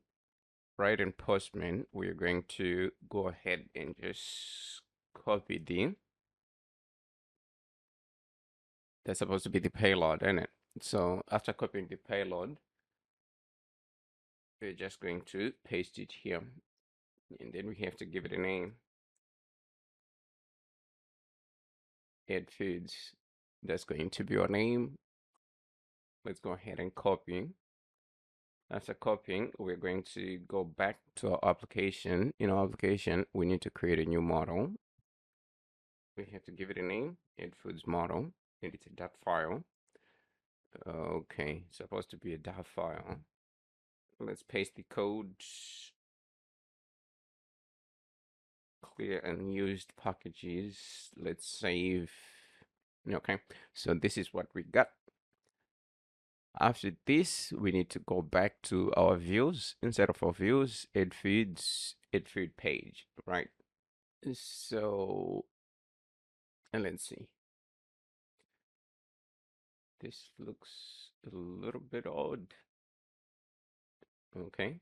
A: Right, in Postman, we're going to go ahead and just copy that's supposed to be the payload, isn't it? So after copying the payload, we're just going to paste it here, and then we have to give it a name. Add foods. That's going to be our name. Let's go ahead and copy. After copying, we're going to go back to our application. In our application, we need to create a new model. We have to give it a name, add foods model, and it's a .dot file. Okay, it's supposed to be a .dot file. Let's paste the code. Clear unused packages. Let's save. Okay, so this is what we got. After this, we need to go back to our views. Instead of our views, add feeds, add feed page, right? So, and let's see. This looks a little bit odd. Okay.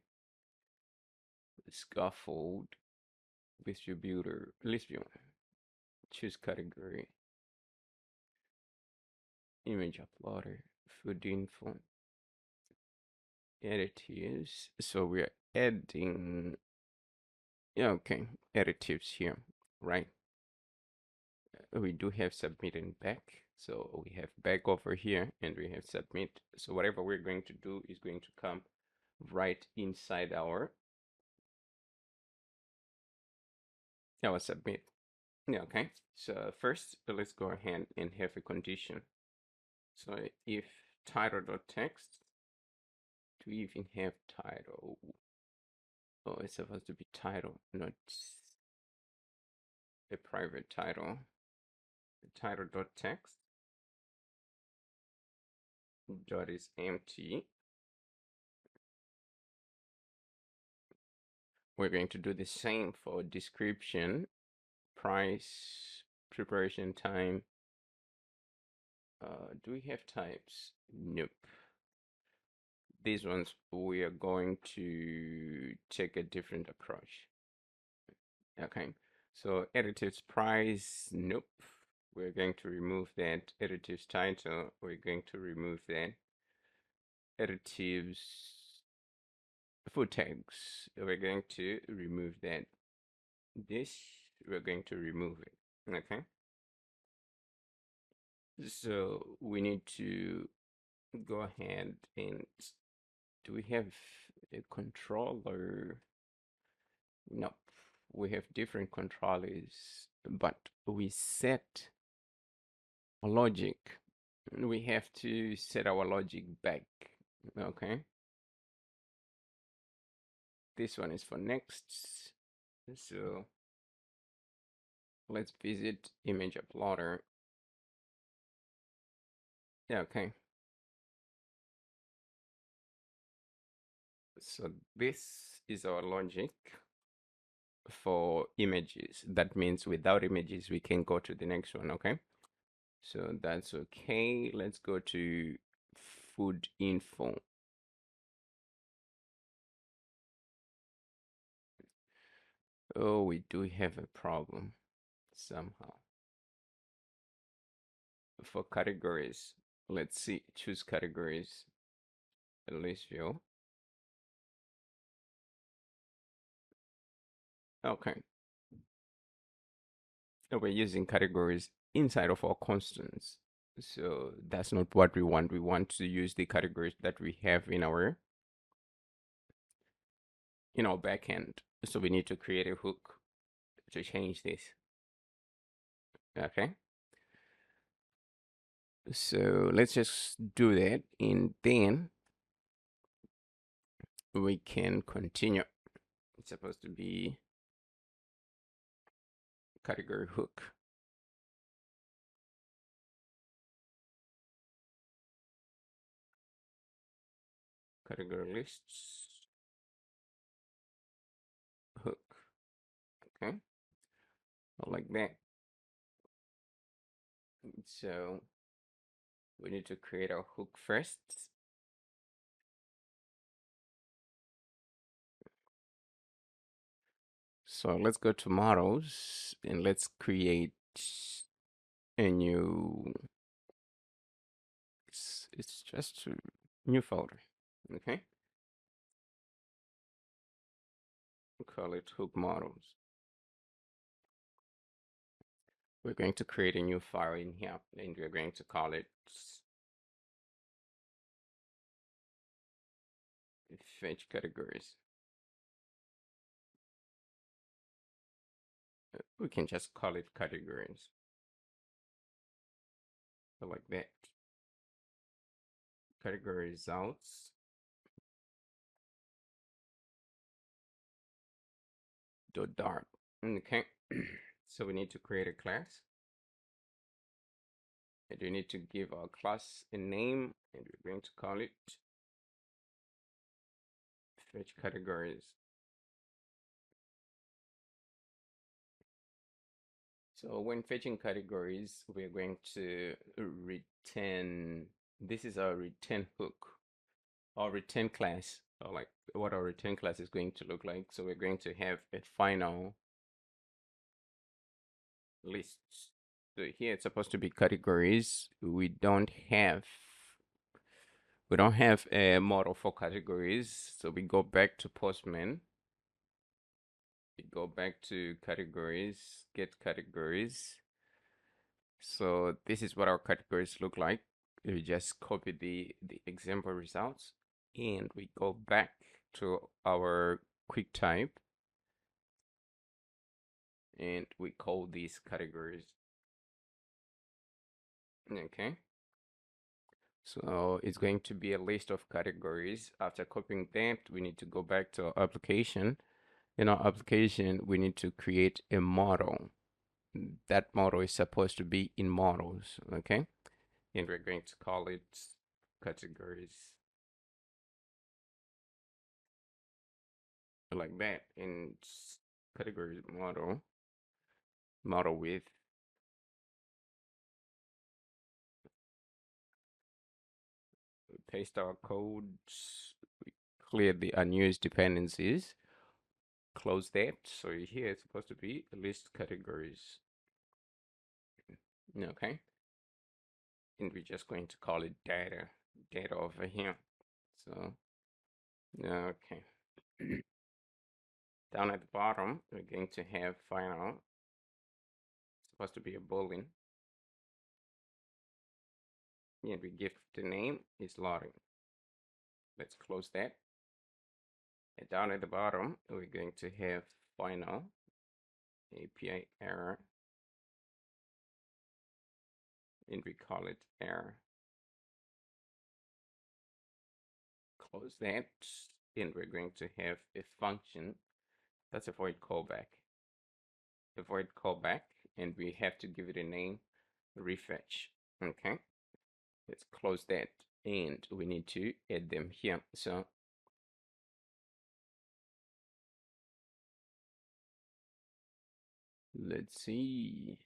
A: Scaffold, distributor, list view, choose category, image uploader, food info, additives. So we're adding, yeah, okay, additives here, right? We do have submit and back. So we have back over here and we have submit. So whatever we're going to do is going to come right inside our submit. Yeah, okay. So first, let's go ahead and have a condition. So if title.text, do we even have title? Oh, it's supposed to be title, not a private title. Title.text dot is empty. We're going to do the same for description, price, preparation time. Do we have types? Nope. These ones we are going to take a different approach. Okay, so additives price, nope. We're going to remove that. Additives title, we're going to remove that. Additives food tags, we're going to remove that. This, we're going to remove it. Okay. So we need to go ahead and do we have a controller? Nope. We have different controllers, but we set a logic. We have to set our logic back. Okay. This one is for next. So let's visit image uploader. Yeah, okay. So this is our logic for images. That means without images, we can go to the next one, okay? So that's okay. Let's go to food info. Oh, we do have a problem somehow. For categories, let's see, choose categories, list view. Okay. So we're using categories inside of our constants. So that's not what we want. We want to use the categories that we have in our backend. So we need to create a hook to change this. Okay. So let's just do that and then we can continue. It's supposed to be category hook. Category lists hook. Okay. Like that. So we need to create our hook first. So let's go to models and let's create a new, it's just a new folder. Okay. We'll call it hook models. We're going to create a new file in here and we're going to call it fetch categories. We can just call it categories. So like that. Category results. dart. Okay, so we need to create a class, and we need to give our class a name, and we're going to call it fetch categories. So when fetching categories, we're going to return, this is our return hook, our return class, or like what our return class is going to look like. So we're going to have a final list. So here it's supposed to be categories. We don't have a model for categories. So we go back to Postman. We go back to categories, get categories. So this is what our categories look like. We just copy the example results and we go back to our quick type and we call these categories. Okay. So it's going to be a list of categories. After copying that, we need to go back to our application. In our application, we need to create a model. That model is supposed to be in models, okay? And we're going to call it categories like that. And categories model with paste our codes, we clear the unused dependencies, close that. So here it's supposed to be list categories. Okay. And we're just going to call it data over here. So, okay. Down at the bottom, we're going to have final. It's supposed to be a boolean. And we give the name is loading. Let's close that. And down at the bottom, we're going to have final API error. And we call it error. Close that. And we're going to have a function that's a void callback. A void callback, and we have to give it a name, refetch. Okay, let's close that, and we need to add them here. So let's see.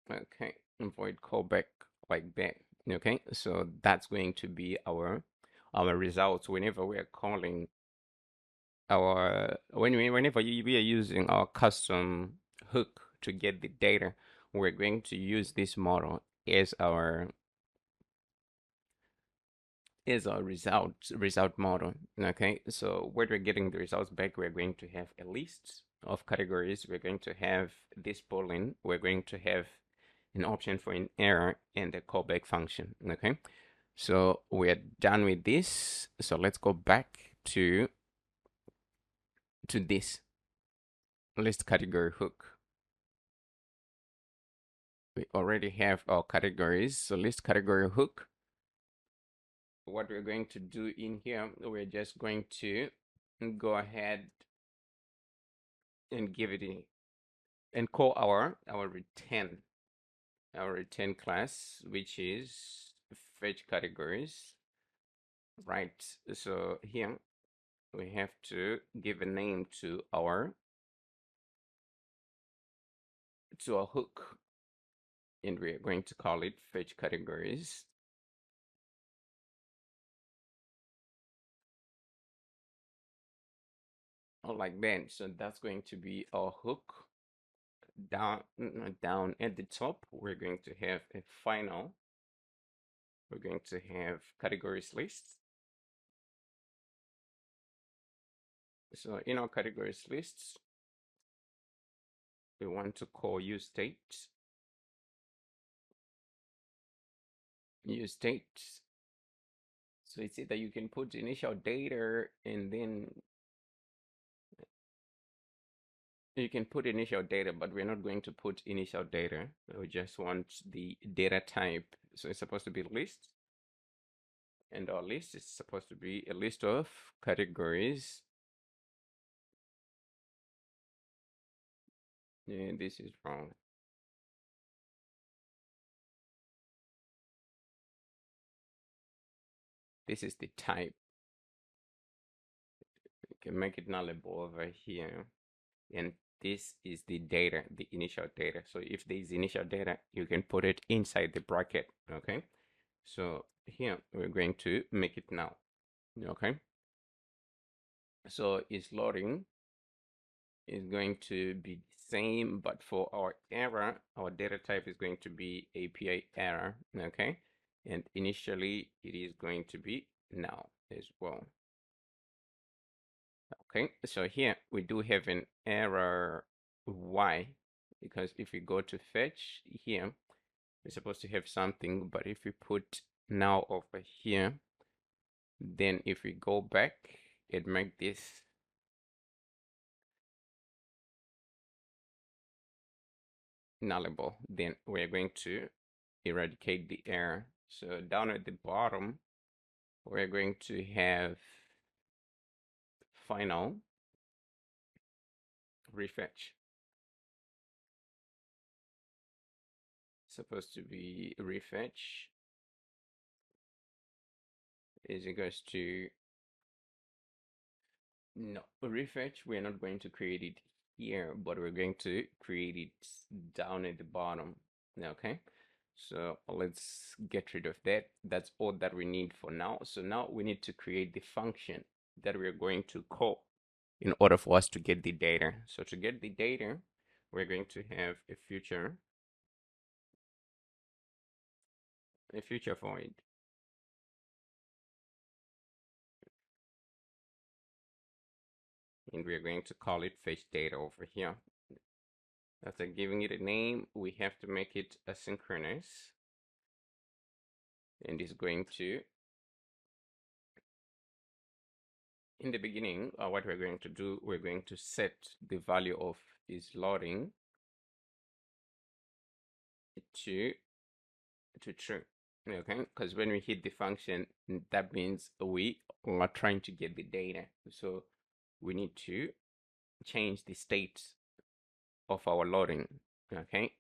A: Okay, void callback like that. Okay, so that's going to be our results whenever we are calling our whenever we are using our custom hook to get the data. We're going to use this model as our result model. Okay, so when we're getting the results back, we're going to have a list of categories. We're going to have this boolean. We're going to have an option for an error and a callback function. Okay, so we're done with this. So let's go back to this list category hook. We already have our categories. So list category hook. What we're going to do in here, we're just going to go ahead and give it a and call our return class, which is fetch categories, right? So here we have to give a name to our hook, and we're going to call it fetch categories. Like that. So that's going to be our hook. Down at the top, we're going to have a final. We're going to have categories list. So in our categories lists, we want to call use state. Use state. So it's either you can put initial data and then you can put initial data, but we're not going to put initial data. We just want the data type. So it's supposed to be list. And our list is supposed to be a list of categories. And this is wrong. This is the type. You can make it nullable over here. And this is the data, the initial data. So if there is initial data, you can put it inside the bracket, okay? So here we're going to make it now, okay? So it's loading is going to be the same, but for our error, our data type is going to be API error, okay? And initially it is going to be now as well. Okay, so here we do have an error Y, because if we go to fetch here, we're supposed to have something, but if we put now over here, then if we go back and make this nullable, then we're going to eradicate the error. So down at the bottom, we're going to have final refetch. Supposed to be refetch is equals to no refetch. We're not going to create it here, but we're going to create it down at the bottom. Okay, so let's get rid of that. That's all that we need for now. So now we need to create the function that we're going to call in order for us to get the data. So to get the data, we're going to have a future void. And we're going to call it fetch data over here. After giving it a name, we have to make it asynchronous. And it's going to, in the beginning, what we're going to do, we're going to set the value of is loading to true. Okay, because when we hit the function, that means we are trying to get the data. So we need to change the state of our loading. Okay,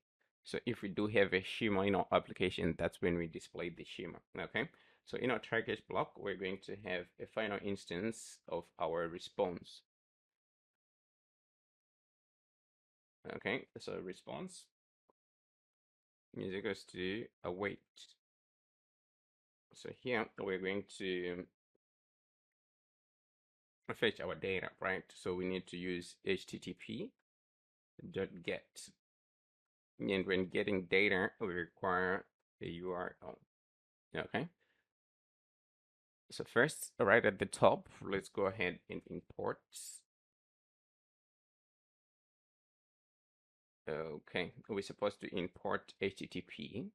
A: so if we do have a schema in our application, that's when we display the schema. Okay, so in our try catch block, we're going to have a final instance of our response. Okay, so response is equals to await. So here we're going to fetch our data, right? So we need to use http.get. And when getting data, we require a URL. Okay. So first, right at the top, let's go ahead and import. Okay, we're supposed to import HTTP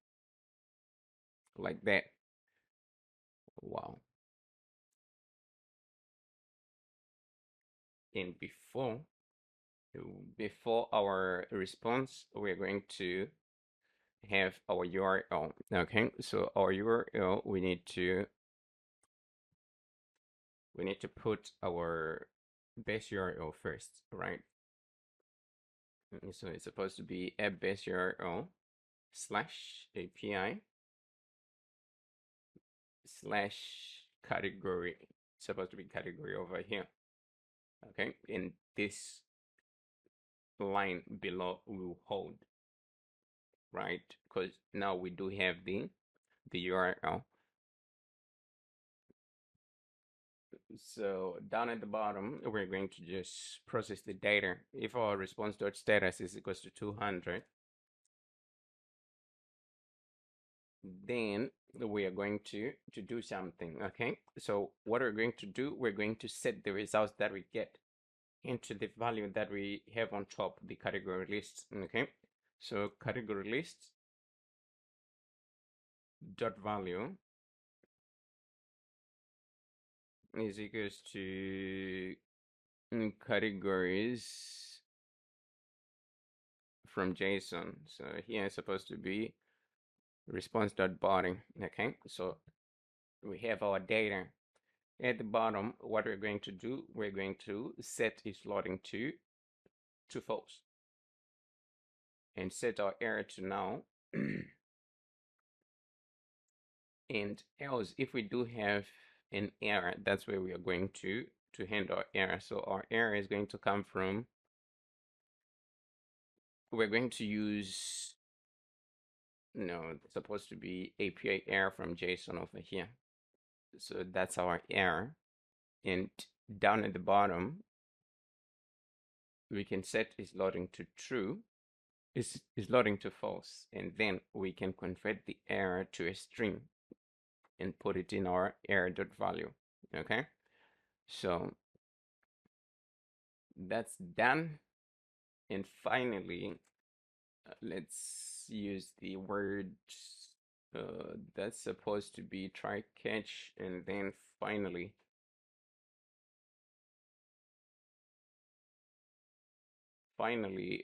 A: like that. Wow. And before our response, we're going to have our URL. Okay, so our URL, we need to put our base URL first, right? So it's supposed to be app base URL slash API slash category. It's supposed to be category over here. Okay, and this line below will hold, right? Because now we do have the URL. So down at the bottom, we're going to just process the data. If our response.status is equals to 200, then we are going to do something. Okay, so what we're going to do, we're going to set the results that we get into the value that we have on top, the category list. Okay, so category list dot value is equals to categories from JSON. So here it's supposed to be response.body. Okay, so we have our data at the bottom. What we're going to do, we're going to set its loading to false. and set our error to null. And else, if we do have an error, that's where we are going to handle our error. So our error is going to come from, we're going to use, it's supposed to be API error from JSON over here. So that's our error. And down at the bottom, we can set is loading to true, is loading to false, and then we can convert the error to a string and put it in our error.value. Okay, so that's done. And finally, let's use the word that's supposed to be try catch, and then finally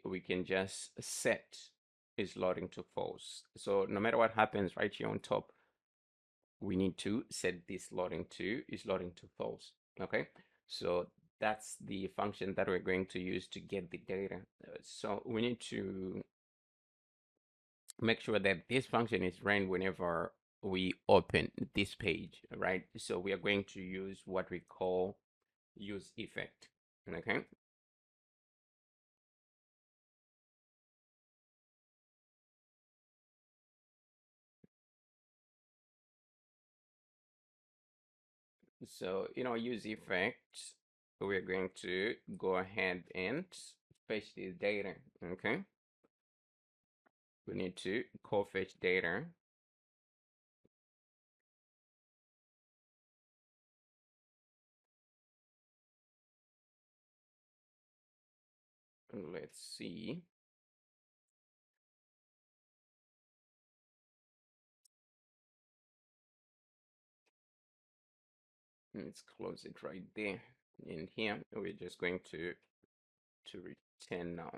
A: we can just set is loading to false. So no matter what happens right here on top, we need to set this loading to is loading to false. Okay, so that's the function that we're going to use to get the data. So we need to make sure that this function is ran whenever we open this page, right? So we are going to use what we call use effect. Okay, so in our use effect, we're going to go ahead and fetch this data. Okay, we need to call fetch data. Let's see. Let's close it right there. In here, we're just going to return now.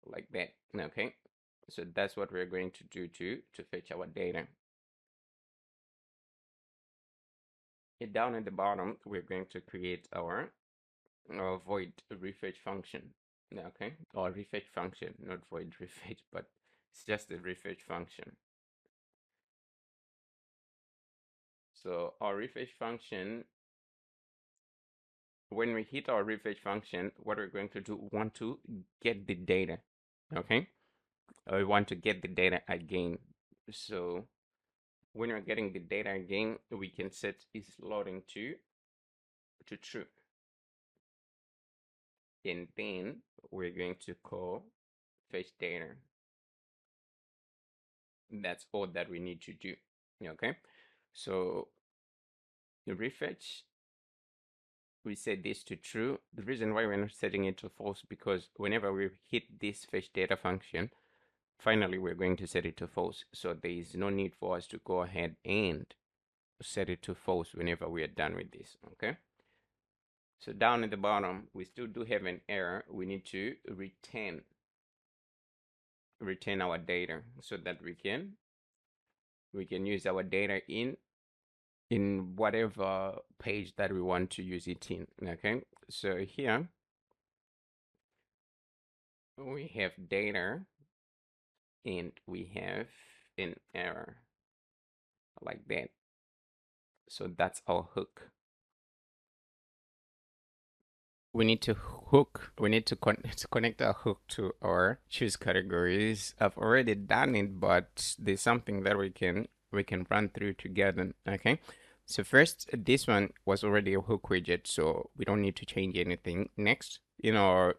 A: Like that. Okay, so that's what we're going to do to fetch our data. And down at the bottom, we're going to create our void refetch function. Okay, or refetch function, not void refetch, but it's just a refetch function. So our refetch function, when we hit our refetch function, what we're going to do, we want to get the data. Okay, we want to get the data again. So when we're getting the data again, we can set is loading to true. And then we're going to call fetch data. That's all that we need to do. Okay, so the refetch, we set this to true. The reason why we're not setting it to false, because whenever we hit this fetch data function, finally we're going to set it to false. So there is no need for us to go ahead and set it to false whenever we are done with this. Okay, so down at the bottom, we still do have an error. We need to return our data so that we can use our data in whatever page that we want to use it in. Okay, so here we have data and we have an error like that. So that's our hook. We need to connect our hook to our choose categories. I've already done it, but there's something that we can run through together. Okay, so first, this one was already a hook widget, so we don't need to change anything. Next, in our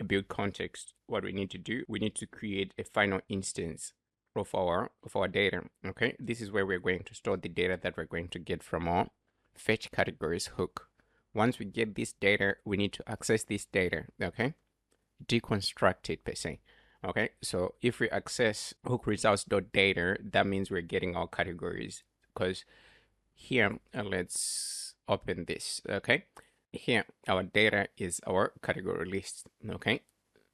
A: build context, what we need to do, we need to create a final instance of our data. Okay, this is where we're going to store the data that we're going to get from our fetch categories hook. Once we get this data, we need to access this data. Okay, deconstruct it per se. Okay, so if we access hook results.data, that means we're getting our categories, because here, let's open this. Okay, here our data is our category list. Okay,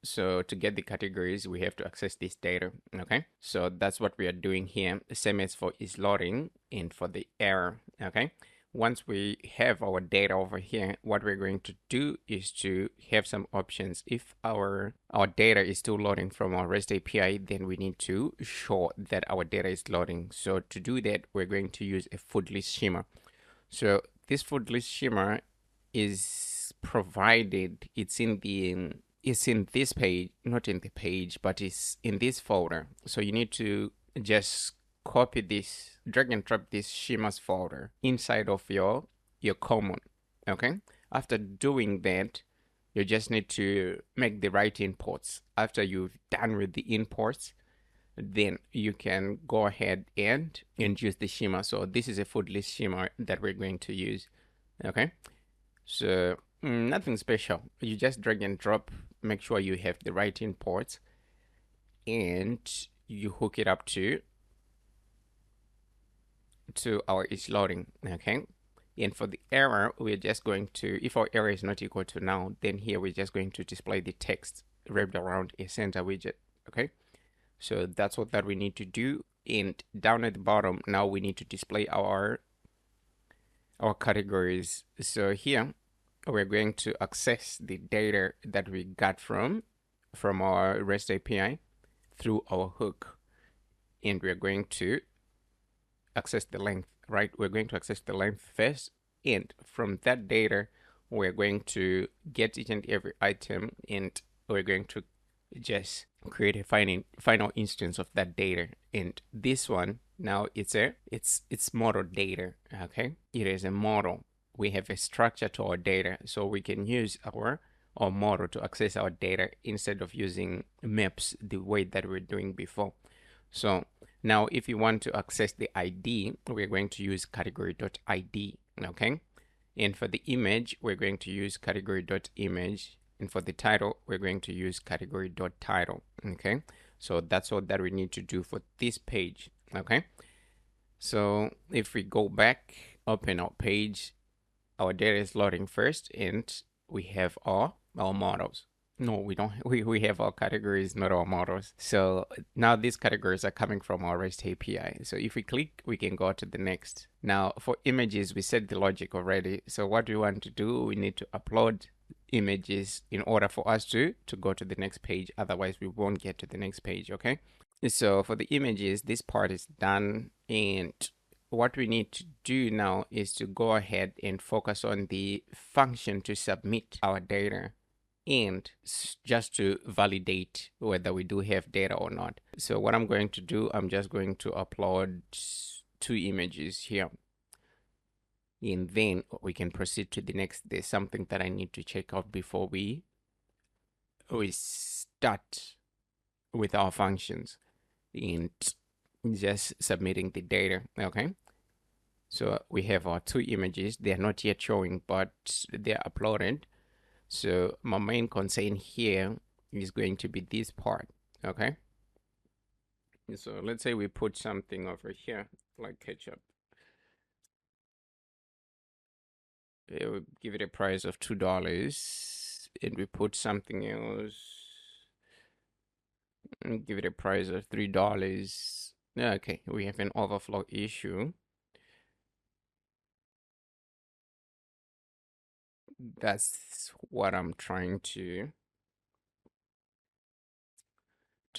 A: so to get the categories, we have to access this data. Okay, so that's what we are doing here. Same as for is loading and for the error. Okay, once we have our data over here, what we're going to do is to have some options. If our data is still loading from our REST API, then we need to show that our data is loading. So to do that, we're going to use a food list schema. So this food list schema is provided, it's in this page, not in the page, but it's in this folder. So you need to just copy this, drag and drop this schemas folder inside of your common. Okay, after doing that, you just need to make the right imports. After you've done with the imports, then you can go ahead and use the schema. So this is a food list schema that we're going to use. Okay, so nothing special. You just drag and drop, make sure you have the right imports, and you hook it up to our is loading. Okay, and for the error, we're just going to, if our error is not equal to null, then here we're just going to display the text wrapped around a center widget. Okay, so that's what that we need to do. And down at the bottom, now we need to display our categories. So here we're going to access the data that we got from our REST API through our hook, and we're going to access the length, right? We're going to access the length first, and from that data, we're going to get each and every item, and we're going to just create a final instance of that data. And this one now, it's model data. Okay, it is a model. We have a structure to our data, so we can use our model to access our data instead of using maps the way that we're doing before. So now if you want to access the ID, we're going to use category.id. Okay, and for the image, we're going to use category.image, and for the title, we're going to use category.title. Okay, so that's all that we need to do for this page. Okay, so if we go back, open our page, our data is loading first, and we have our models. No, we don't. We have our categories, not our models. So now these categories are coming from our REST API. So if we click, we can go to the next. Now for images, we set the logic already. So what we want to do, we need to upload images in order for us to go to the next page. Otherwise, we won't get to the next page. Okay. So for the images, this part is done, and what we need to do now is to go ahead and focus on the function to submit our data and just to validate whether we do have data or not. So what I'm going to do, I'm just going to upload 2 images here, and then we can proceed to the next. There's something that I need to check out before we start with our functions and just submitting the data. Okay, so we have our 2 images. They are not yet showing, but they're uploaded. So my main concern here is going to be this part. Okay, so let's say we put something over here like ketchup. We give it a price of $2, and we put something else and give it a price of $3. Okay, we have an overflow issue. That's what I'm trying to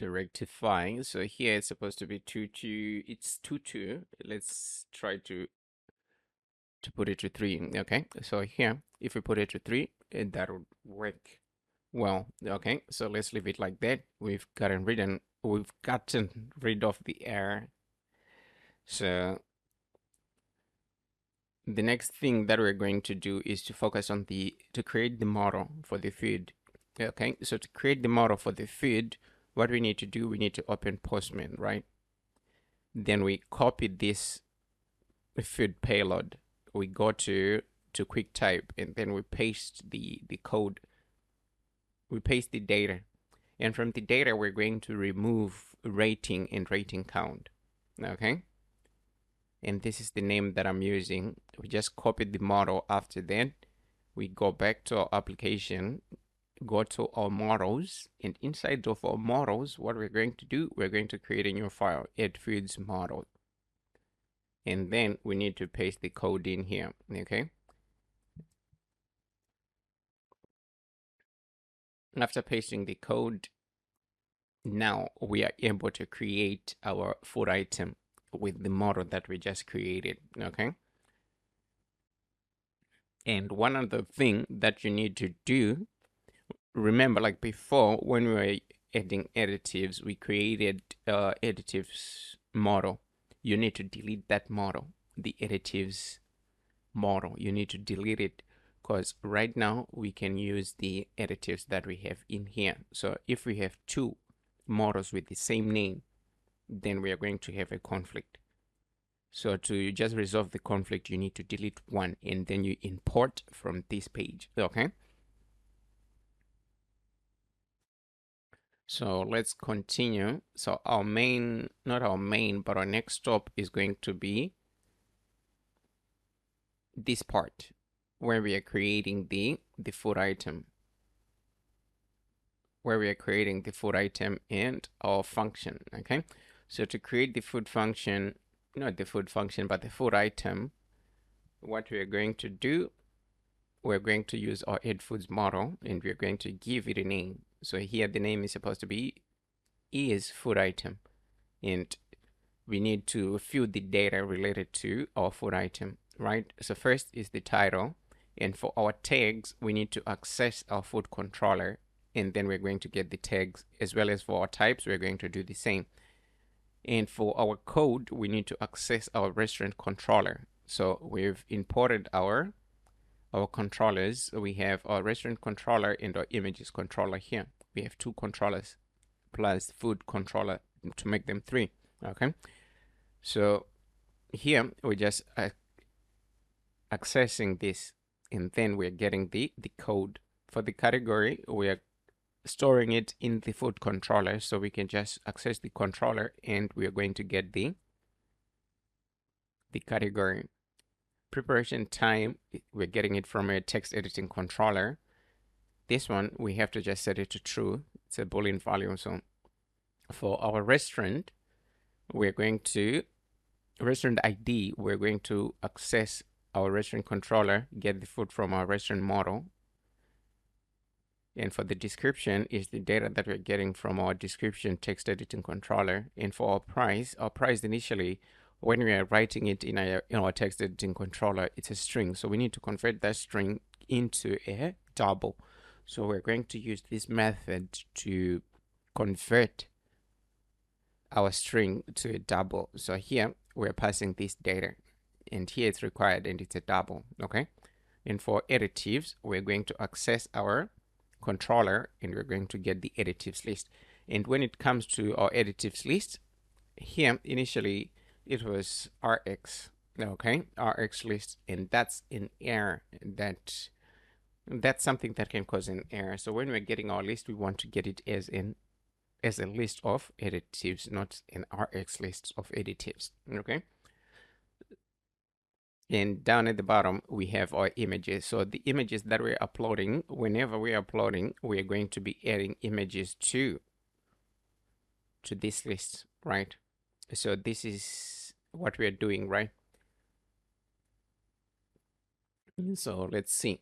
A: rectify. So here it's supposed to be 2 it's 2 let's try to put it to 3. Okay, so here if we put it to 3, that would work well. Okay, so let's leave it like that. We've gotten rid of the error. So the next thing that we're going to do is to focus on to create the model for the feed. Okay, so to create the model for the feed, what we need to do, we need to open Postman, right? Then we copy this feed payload. We go to QuickType, and then we paste the code. We paste the data, and from the data, we're going to remove rating and rating count. Okay, and this is the name that I'm using. We just copied the model. After that, we go back to our application, go to our models, and inside of our models, what we're going to do, we're going to create a new file, add foods model. and then we need to paste the code in here. Okay, after pasting the code, now we are able to create our food item with the model that we just created. Okay, and one other thing that you need to do, remember, like before, when we were adding additives, we created additives model. You need to delete that model, the additives model. You need to delete it, because right now we can use the additives that we have in here. So if we have two models with the same name, then we are going to have a conflict. So to just resolve the conflict, you need to delete one, and then you import from this page. Okay, so let's continue. So our main, not our main, but our next stop is going to be this part where we are creating the food item, and our function. Okay, so to create the food function, not the food function, but the food item, what we are going to do, we're going to use our add foods model, and we're going to give it a name. So here the name is supposed to be is food item, and we need to fill the data related to our food item, right? So first is the title, and for our tags, we need to access our food controller, and then we're going to get the tags, as well as for our types, we're going to do the same. And for our code, we need to access our restaurant controller. So we've imported our controllers. We have our restaurant controller and our images controller here. We have two controllers plus food controller to make them three. Okay, so here we're just accessing this, and then we're getting the code. For the category, we're storing it in the food controller, so we can just access the controller, and we're going to get the category. Preparation time, we're getting it from a text editing controller. This one, we have to just set it to true. It's a Boolean value. So for our restaurant, we're going to, restaurant ID, we're going to access our restaurant controller, get the food from our restaurant model. And for the description is the data that we're getting from our description text editing controller. And for our price initially, when we are writing it in our text editing controller, it's a string. So we need to convert that string into a double. So we're going to use this method to convert our string to a double. So here we're passing this data, and here it's required, and it's a double. Okay, and for additives, we're going to access our controller, and we're going to get the additives list. And when it comes to our additives list, here initially it was RX. Okay, RX list, and that's an error. That's something that can cause an error. So when we're getting our list, we want to get it as a list of additives, not an RX list of additives. Okay, and down at the bottom we have our images. So the images that we're uploading, whenever we're uploading, we're going to be adding images to this list, right? So this is what we're doing, right? So let's see.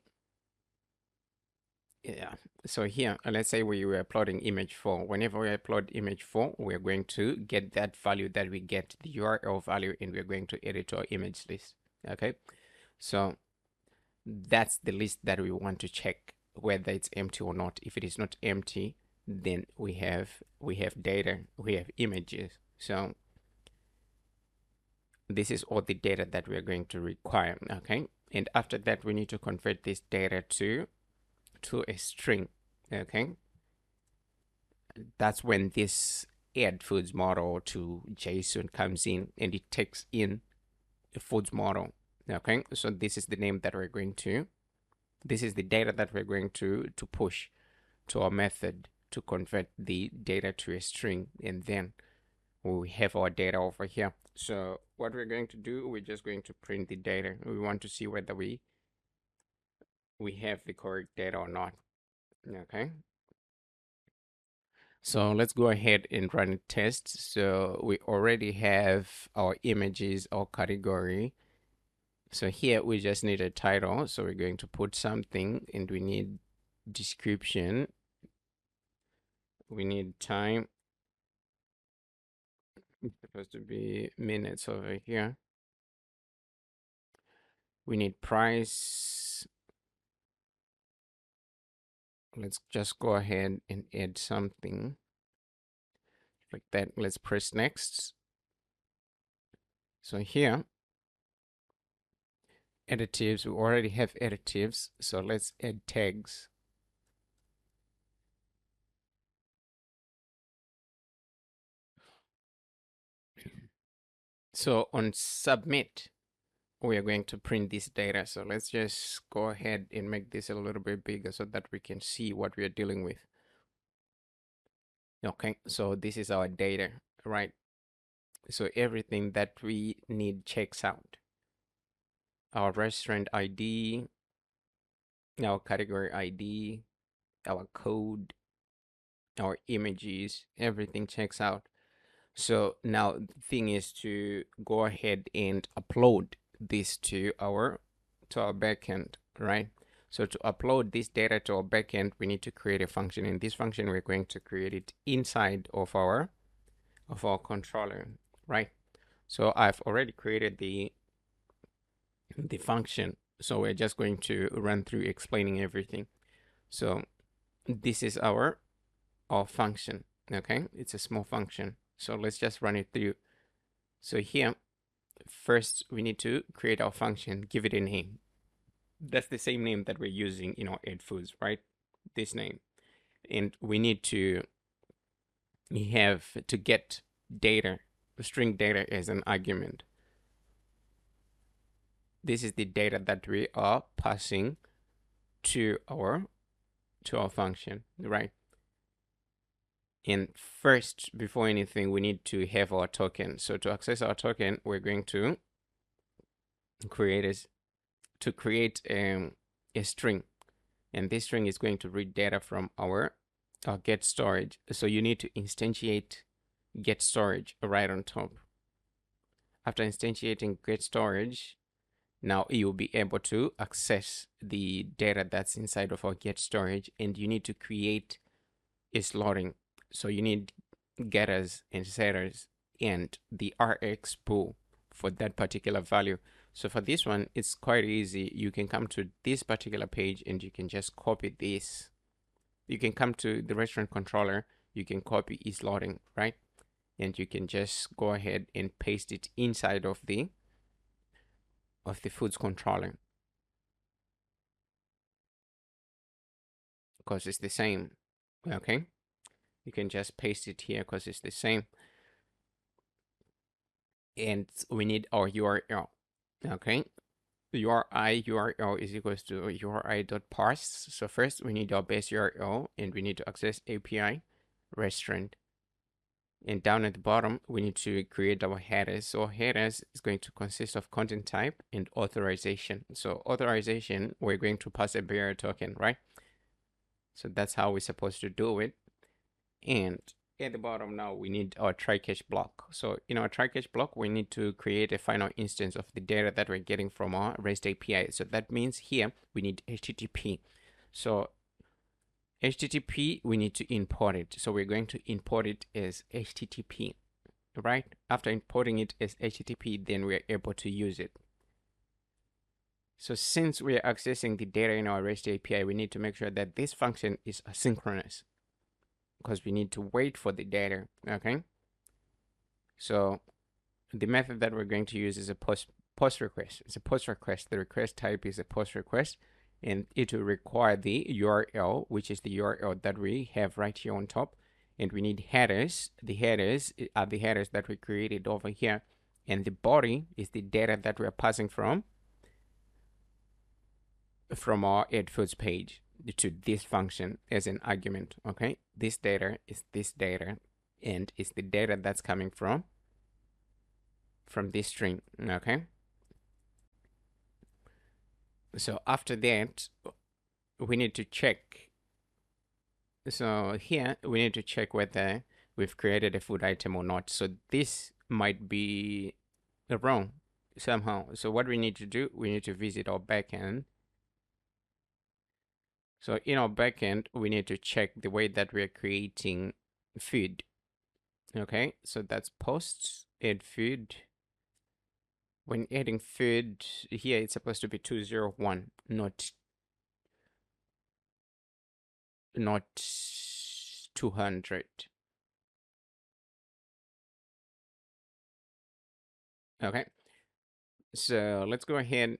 A: Yeah, so here, let's say we were uploading image 4. Whenever we upload image 4, we're going to get that value that we get, the URL value, and we're going to add it to our image list. Okay, so that's the list that we want to check whether it's empty or not. If it is not empty, then we have data, we have images. So this is all the data that we're going to require. Okay, and after that we need to convert this data to a string. Okay, that's when this add foods model to JSON comes in, and it takes in a foods model. Okay, so this is the name that we're going to, this is the data that we're going to push to our method to convert the data to a string, and then we have our data over here. So what we're going to do, we're just going to print the data. We want to see whether we have the correct data or not. Okay, So let's go ahead and run a test. So we already have our images or category. So here we just need a title. So we're going to put something, and we need description. We need time. It's supposed to be minutes over here. We need price. Let's just go ahead and add something like that. Let's press next. So here, additives, we already have additives. So let's add tags. So on submit, we are going to print this data. So let's just go ahead and make this a little bit bigger so that we can see what we are dealing with. Okay, so this is our data, right? So everything that we need checks out. Our restaurant ID, our category ID, our code, our images, everything checks out. So now the thing is to go ahead and upload this to our backend, right? So to upload this data to our backend, we need to create a function. In this function, we're going to create it inside of our controller, right? So I've already created the function. So we're just going to run through explaining everything. So this is our function. Okay, it's a small function. So let's just run it through. So here, first we need to create our function, give it a name. That's the same name that we're using in our add foods, right? This name. And we need to have to get data, string data as an argument. This is the data that we are passing to our function, right? And first, before anything, we need to have our token. So to access our token, we're going to create a string, and this string is going to read data from our get storage. So you need to instantiate get storage right on top. After instantiating get storage, now you'll be able to access the data that's inside of our get storage, and you need to create a slotting. So you need getters and setters and the RX pool for that particular value. So for this one, it's quite easy. You can come to this particular page and you can just copy this. You can come to the restaurant controller, you can copy slotting, right? And you can just go ahead and paste it inside of the foods controller, because it's the same. Okay, you can just paste it here because it's the same. And we need our URL. Okay, URL is equals to URI.parse. So first we need our base URL, and we need to access API restaurant. And down at the bottom, we need to create our headers. So headers is going to consist of content type and authorization. So authorization, we're going to pass a bearer token, right? So that's how we're supposed to do it. And at the bottom now, we need our try catch block. So in our try catch block, we need to create a final instance of the data that we're getting from our REST API. So that means here we need HTTP. So HTTP, we need to import it. So we're going to import it as HTTP, right? After importing it as HTTP, then we're able to use it. So since we are accessing the data in our REST API, we need to make sure that this function is asynchronous, because we need to wait for the data, okay? So the method that we're going to use is a post request. It's a post request. The request type is a post request, and it will require the URL, which is the URL that we have right here on top. And we need headers. The headers are the headers that we created over here. And the body is the data that we're passing from our add foods page to this function as an argument, okay? This data is this data, and it's the data that's coming from this string, okay? So after that, we need to check So here we need to check whether we've created a food item or not. So this might be wrong somehow. So what we need to do, we need to visit our backend. So in our backend, we need to check the way that we're creating food. Okay, so that's posts, add food. When adding food here, it's supposed to be 201, not 200. Okay, so let's go ahead,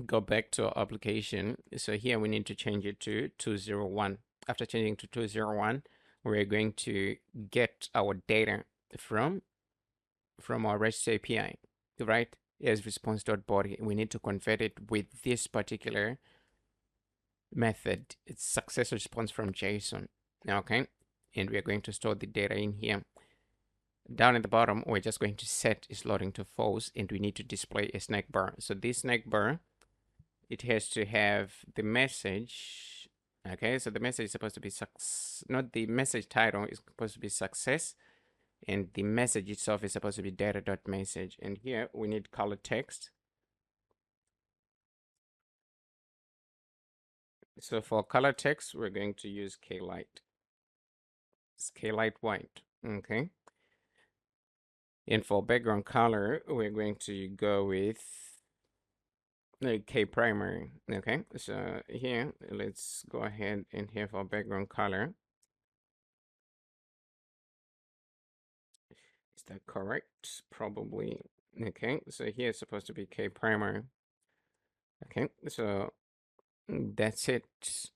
A: go back to our application. So here we need to change it to 201. After changing to 201, we're going to get our data from our REST API, right? As response.body, we need to convert it with this particular method. It's success response from JSON. Okay, and we're going to store the data in here. Down at the bottom, we're just going to set is loading to false, and we need to display a snack bar. So this snack bar, it has to have the message. Okay, so the message is supposed to be not the message title is supposed to be success, and the message itself is supposed to be data.message. And here we need color text. So for color text, we're going to use K-Light. It's K-Light white. Okay. And for background color, we're going to go with K primary. Okay. So here, let's go ahead and have our background color. Is that correct? Probably. Okay. So here it's supposed to be K primary. Okay. So that's it.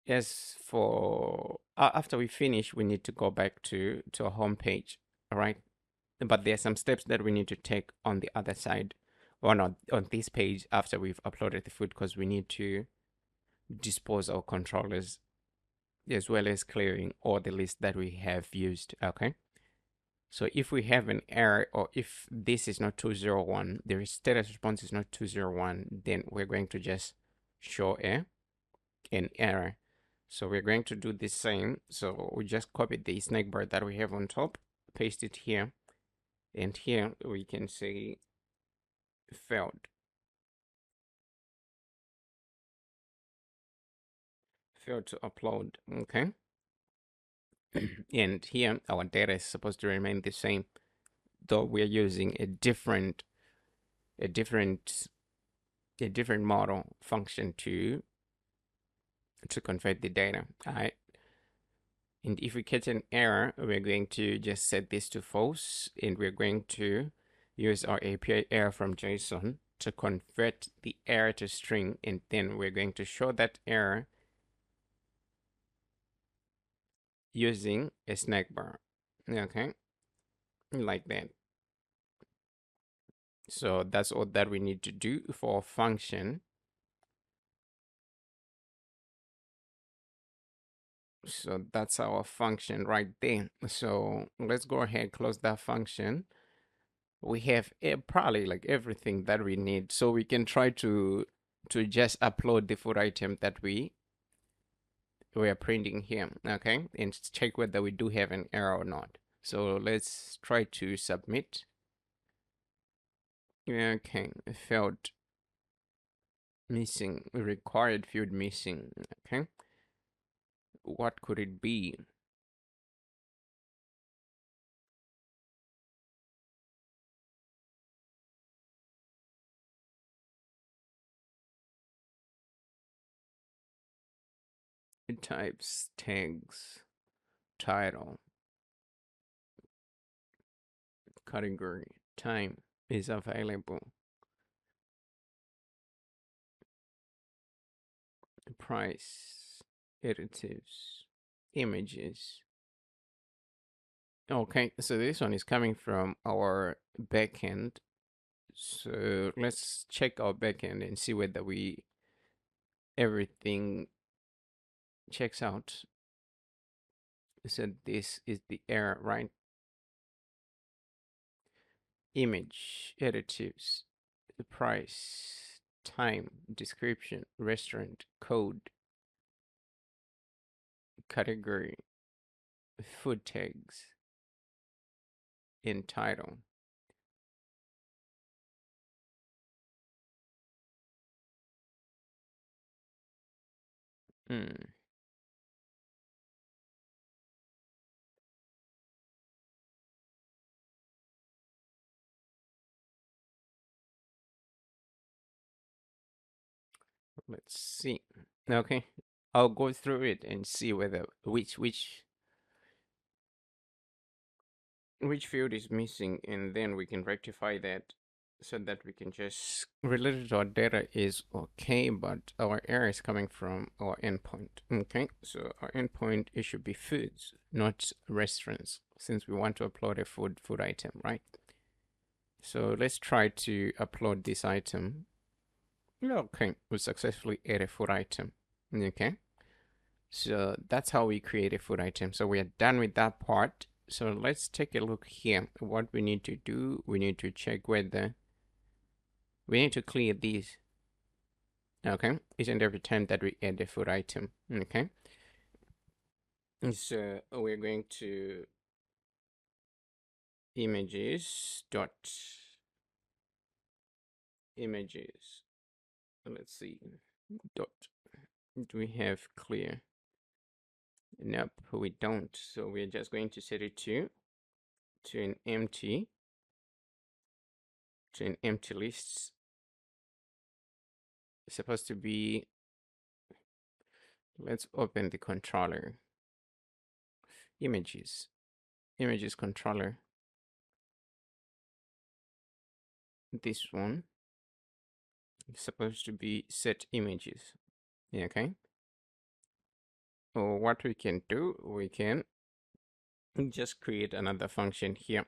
A: As for after we finish, we need to go back to our home page. All right. But there are some steps that we need to take on the other side, or not on this page after we've uploaded the food, because we need to dispose our controllers as well as clearing all the list that we have used. Okay. So if we have an error, or if this is not 201, the status response is not 201, then we're going to just show an error. So we're going to do the same. So we just copy the snake bar that we have on top, paste it here, and here we can say failed. Failed to upload. Okay. And here our data is supposed to remain the same, though we're using a different model function to convert the data. All right. And if we catch an error, we're going to just set this to false, and we're going to use our API error from JSON to convert the error to string, and then we're going to show that error using a snack bar. Okay, like that. So that's all that we need to do for a function. So that's our function right there. So let's go ahead, close that function. We have probably like everything that we need, so we can try to just upload the food item that we are printing here. Okay, and check whether we do have an error or not. So let's try to submit. Okay, failed, missing, required field missing. Okay, what could it be? Types, tags, title, category, time is available, price, additives, images. Okay, so this one is coming from our backend. So let's check our backend and see whether everything checks out. So this is the error, right? Image, additives, the price, time, description, restaurant, code. category, food tags, in title. Hmm. Let's see. Okay, I'll go through it and see whether which field is missing, and then we can rectify that so that we can just related to our data is okay, but our error is coming from our endpoint. Okay, so our endpoint, it should be foods, not restaurants, since we want to upload a food item, right? So let's try to upload this item. Okay, we successfully add a food item. Okay, so that's how we create a food item. So we are done with that part. So let's take a look here. What we need to do, we need to check whether we need to clear these. Okay, each and every time that we add a food item. Okay, so we're going to images dot images. Let's see. Dot. Do we have clear? Nope, we don't. So we're just going to set it to an empty list. It's supposed to be, let's open the controller. Images controller. This one is supposed to be set images. Okay. Or what we can do, we can just create another function here.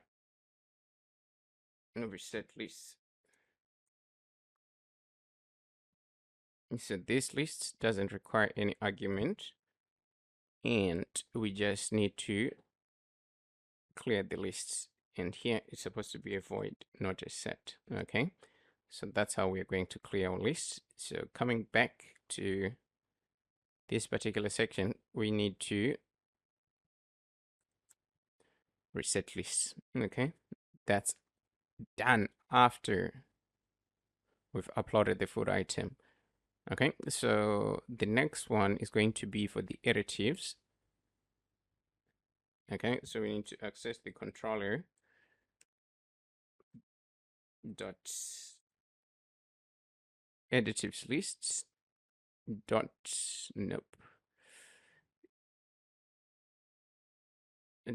A: Reset list. So this list doesn't require any argument, and we just need to clear the lists. And here it's supposed to be a void, not a set. Okay, so that's how we're going to clear our list. So coming back to this particular section, we need to reset lists. Okay, that's done after we've uploaded the food item. Okay, so the next one is going to be for the additives. Okay, so we need to access the controller dot additives lists dot nope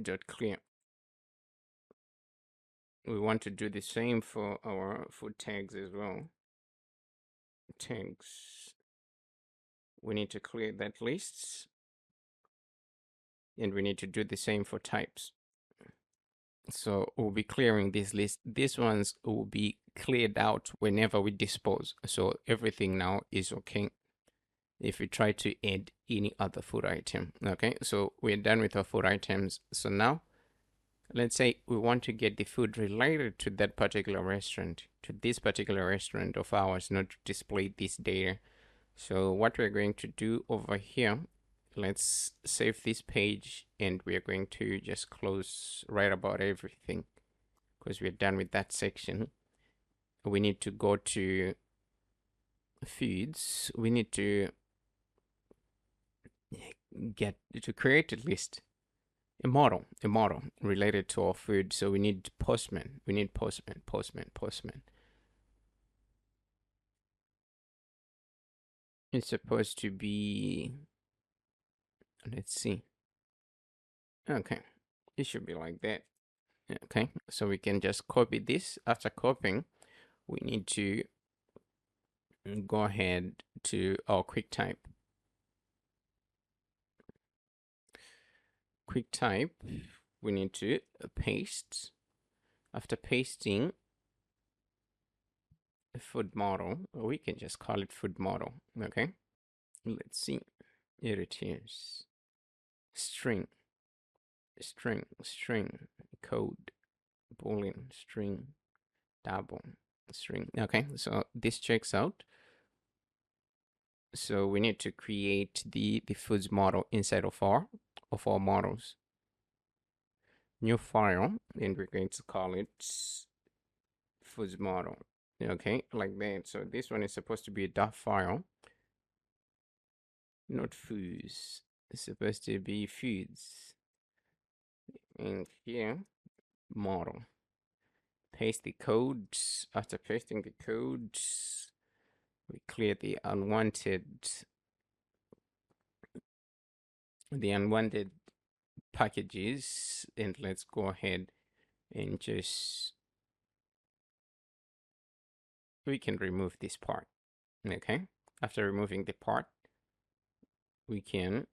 A: dot clear. We want to do the same for our food tags as well. Tags, we need to clear that list, and we need to do the same for types. So we'll be clearing this list. These ones will be cleared out whenever we dispose. So everything now is okay if we try to add any other food item. Okay, so we're done with our food items. So now let's say we want to get the food related to that particular restaurant, to this particular restaurant of ours, not to display this data. So what we're going to do over here, let's save this page, and we're going to just close right about everything because we're done with that section. We need to go to foods. We need to create a list, a model related to our food. So we need postman. We need postman. It's supposed to be, let's see. Okay, it should be like that. Okay, so we can just copy this. After copying, we need to go ahead to our QuickType. QuickType, we need to paste. After pasting a food model, we can just call it food model. Okay, let's see. Here it is. String, code, boolean, string, double, string. Okay, so this checks out. So we need to create the foods model inside of our models. New file, and we're going to call it foods model. Okay, like that. So this one is supposed to be a dot file, not foods. It's supposed to be foods. And here, model. Paste the codes. After pasting the codes, we clear the unwanted packages, and let's go ahead and just, we can remove this part. Okay, after removing the part, we can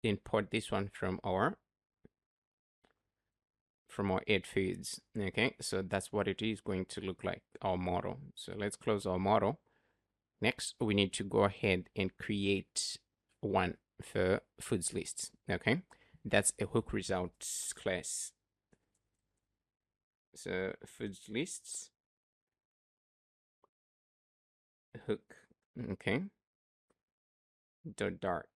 A: import this one from our add foods. Okay, so that's what it is going to look like, our model. So let's close our model. Next, we need to go ahead and create one for foods lists. Okay, that's a hook results class. So foods lists hook. Okay, dart.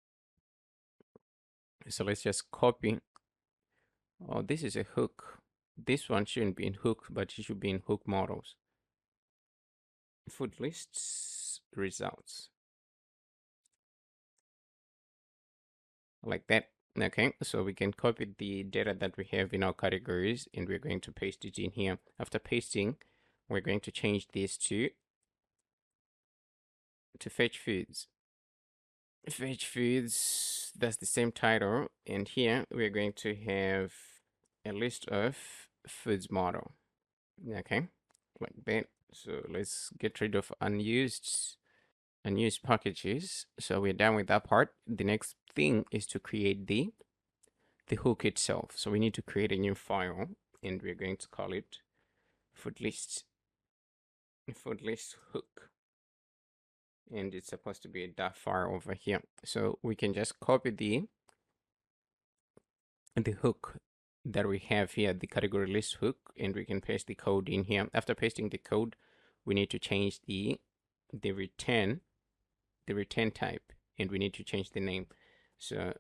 A: So let's just copy. Oh, this is a hook. This one shouldn't be in hook, but it should be in hook models. Food lists results. Like that. Okay, so we can copy the data that we have in our categories, and we're going to paste it in here. After pasting, we're going to change this to fetch foods. Fetch foods, that's the same title, and here we're going to have a list of foods model. Okay, like that. So let's get rid of unused packages. So we're done with that part. The next thing is to create the hook itself. So we need to create a new file, and we're going to call it food list hook, and it's supposed to be a dot file over here. So we can just copy the hook that we have here, the category list hook, and we can paste the code in here. After pasting the code, we need to change the return type, and we need to change the name. So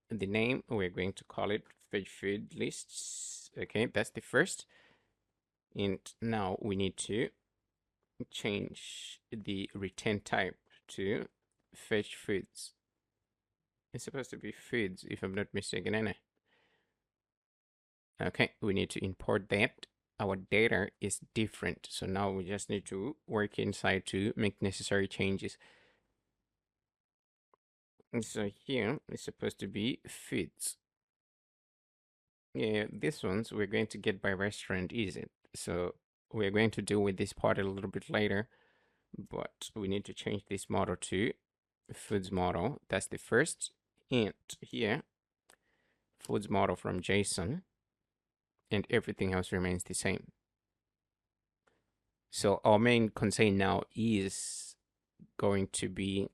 A: the name, we're going to call it fetch food lists. Okay, that's the first. And now we need to change the return type to fetch foods. It's supposed to be foods, if I'm not mistaken, Anna. Okay, we need to import that. Our data is different, so now we just need to work inside to make necessary changes. And so here it's supposed to be foods. Yeah, this ones we're going to get by restaurant, is it? So we're going to deal with this part a little bit later, but we need to change this model to foods model. That's the first. And here, foods model from JSON, and everything else remains the same. So our main concern now is going to be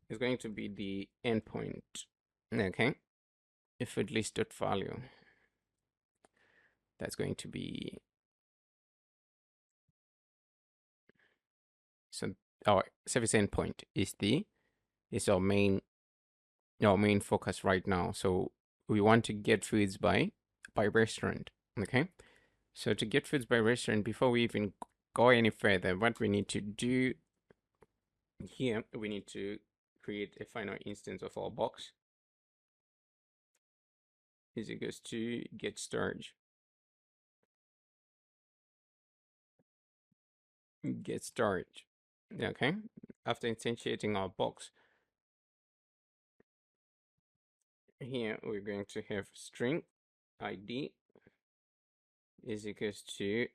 A: the endpoint. Okay, if it list.value, that's going to be, so our service endpoint is our main focus right now. So we want to get foods by restaurant. Okay, so to get foods by restaurant, before we even go any further, what we need to do here, we need to create a final instance of our box is equals to get storage. Okay, after instantiating our box, here we're going to have string id is equals to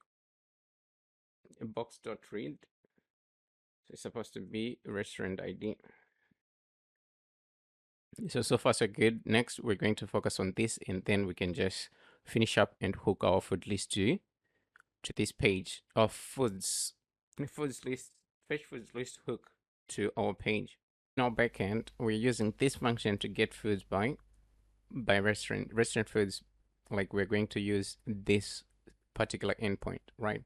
A: box.read. So it's supposed to be restaurant id. So far so good. Next, we're going to focus on this, and then we can just finish up and hook our food list to this page of foods list, fetch foods list hook to our page. In our backend, we're using this function to get foods by restaurant foods. Like, we're going to use this particular endpoint, right?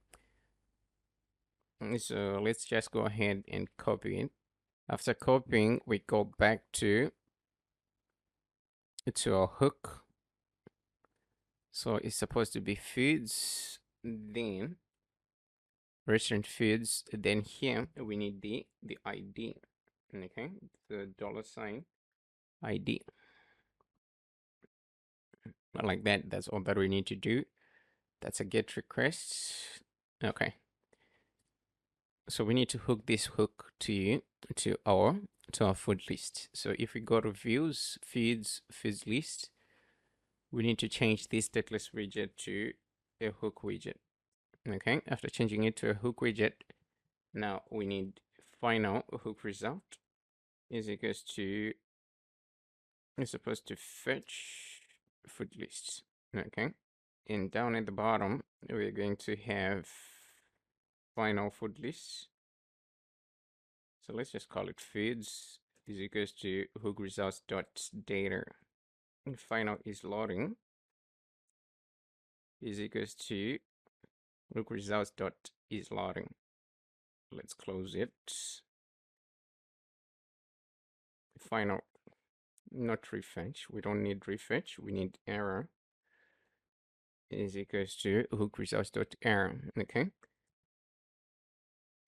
A: So let's just go ahead and copy it. After copying, we go back to our hook. So it's supposed to be foods, then restaurant foods. Then here we need the ID. Okay, the $sign ID. Like that. That's all that we need to do. That's a get request. Okay. So we need to hook this hook to our food list. So if we go to views, feeds list, we need to change this stateless widget to a hook widget. Okay. After changing it to a hook widget, now we need final hook result is equals to, it's supposed to fetch food lists. Okay. And down at the bottom, we're going to have final food lists. So let's just call it feeds is equals to hook results dot data. And final is loading is equals to hook results dot is loading. Let's close it. Final, not refetch. We don't need refetch. We need error is equals to hook results dot error. Okay.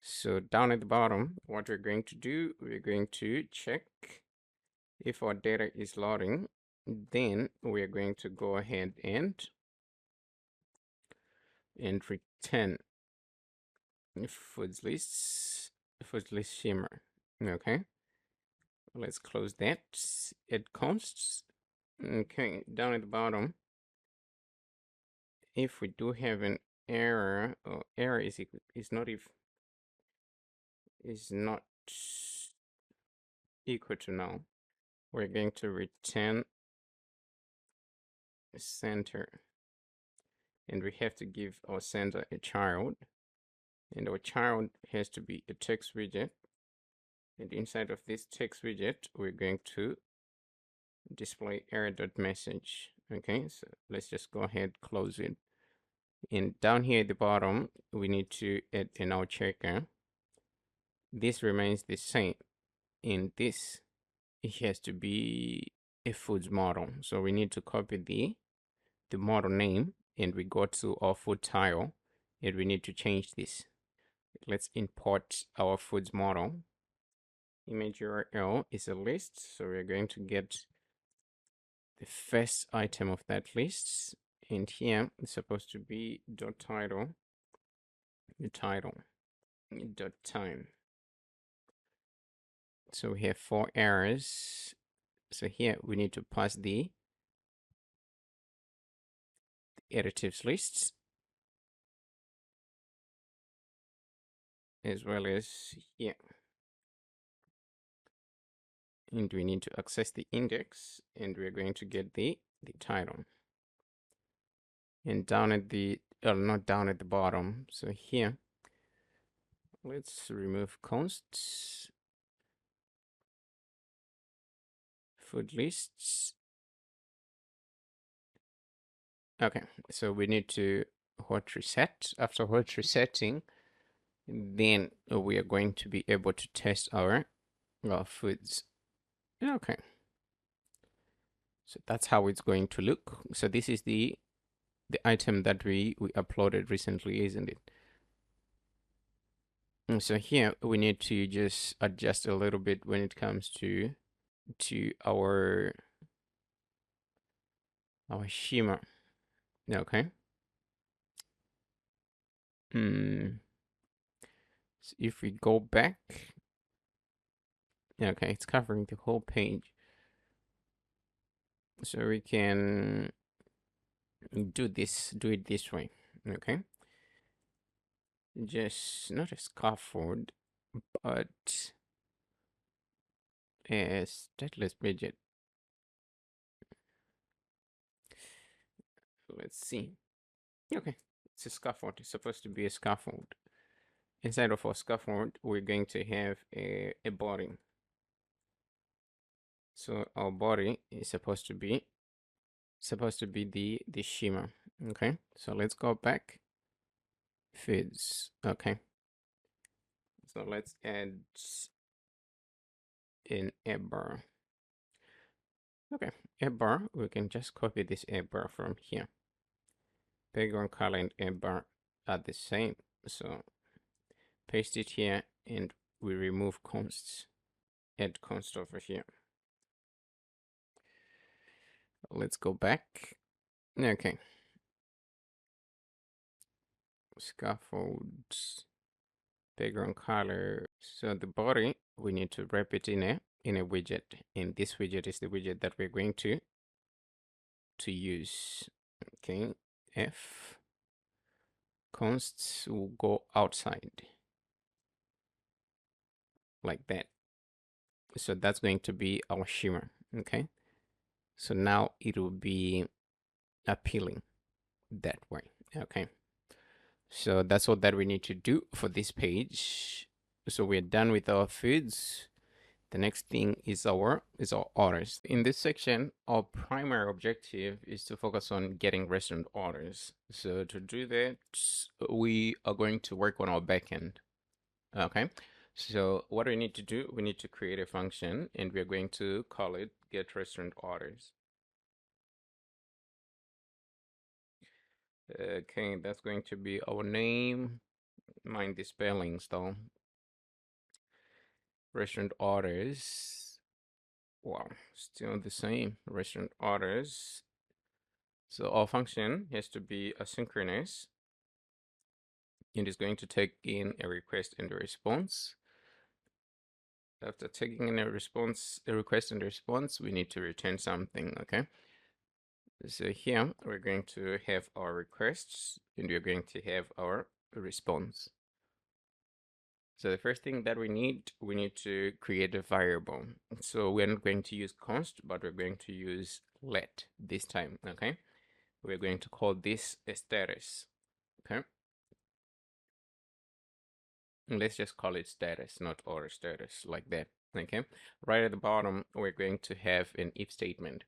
A: So down at the bottom, what we're going to do, we're going to check if our data is loading. Then we're going to go ahead and return foods list shimmer. Okay, let's close that. It consts. Okay, down at the bottom, if we do have an error, or error is not equal to null, we're going to return center, and we have to give our center a child, and our child has to be a text widget. And inside of this text widget, we're going to display error.message. Okay, so let's just go ahead, close it. And down here at the bottom, we need to add a null checker. This remains the same. In this, it has to be a foods model. So we need to copy the model name, and we go to our food tile, and we need to change this. Let's import our foods model. Image URL is a list, so we're going to get the first item of that list, and here it's supposed to be dot title, the title, dot time. So we have 4 errors. So here we need to pass the additives lists, as well as here. And we need to access the index, and we're going to get the title. And down at the, not down at the bottom, so here, let's remove consts, food lists. Okay, so we need to hot reset. After hot resetting, then we are going to be able to test our foods. Okay, so that's how it's going to look. So this is the item that we uploaded recently, isn't it? And so here we need to just adjust a little bit when it comes to our schema. Okay. So if we go back, okay, it's covering the whole page. So we can do it this way. Okay. Just not a scaffold, but a stateless widget. Let's see. Okay, it's a scaffold. It's supposed to be a scaffold. Inside of our scaffold, we're going to have a body. So our body is supposed to be the schema. Okay, so let's go back. Feeds. Okay. So let's add an a bar. Okay, a bar, we can just copy this a bar from here. Background color and a bar are the same. So paste it here and we remove consts. Add const over here. Let's go back. Okay. Scaffolds, background color. So the body, we need to wrap it in a widget. And this widget is the widget that we're going to use. Okay. F consts will go outside like that. So that's going to be our shimmer. Okay. So now it will be appealing that way. Okay. So that's all that we need to do for this page. So we're done with our foods. The next thing is our orders. In this section, our primary objective is to focus on getting restaurant orders. So to do that, we are going to work on our backend. Okay. So what we need to do, we need to create a function and we're going to call it get restaurant orders. Okay, that's going to be our name. Mind the spellings though. Restaurant orders. Wow, still the same. Restaurant orders. So our function has to be asynchronous. It is going to take in a request and a response. After taking in a request and a response, we need to return something, okay? So here we're going to have our requests and we're going to have our response. So the first thing that we need to create a variable. So we're not going to use const, but we're going to use let this time, okay? We're going to call this a status, okay? Let's just call it status, not order status, like that, okay? Right at the bottom, we're going to have an if statement.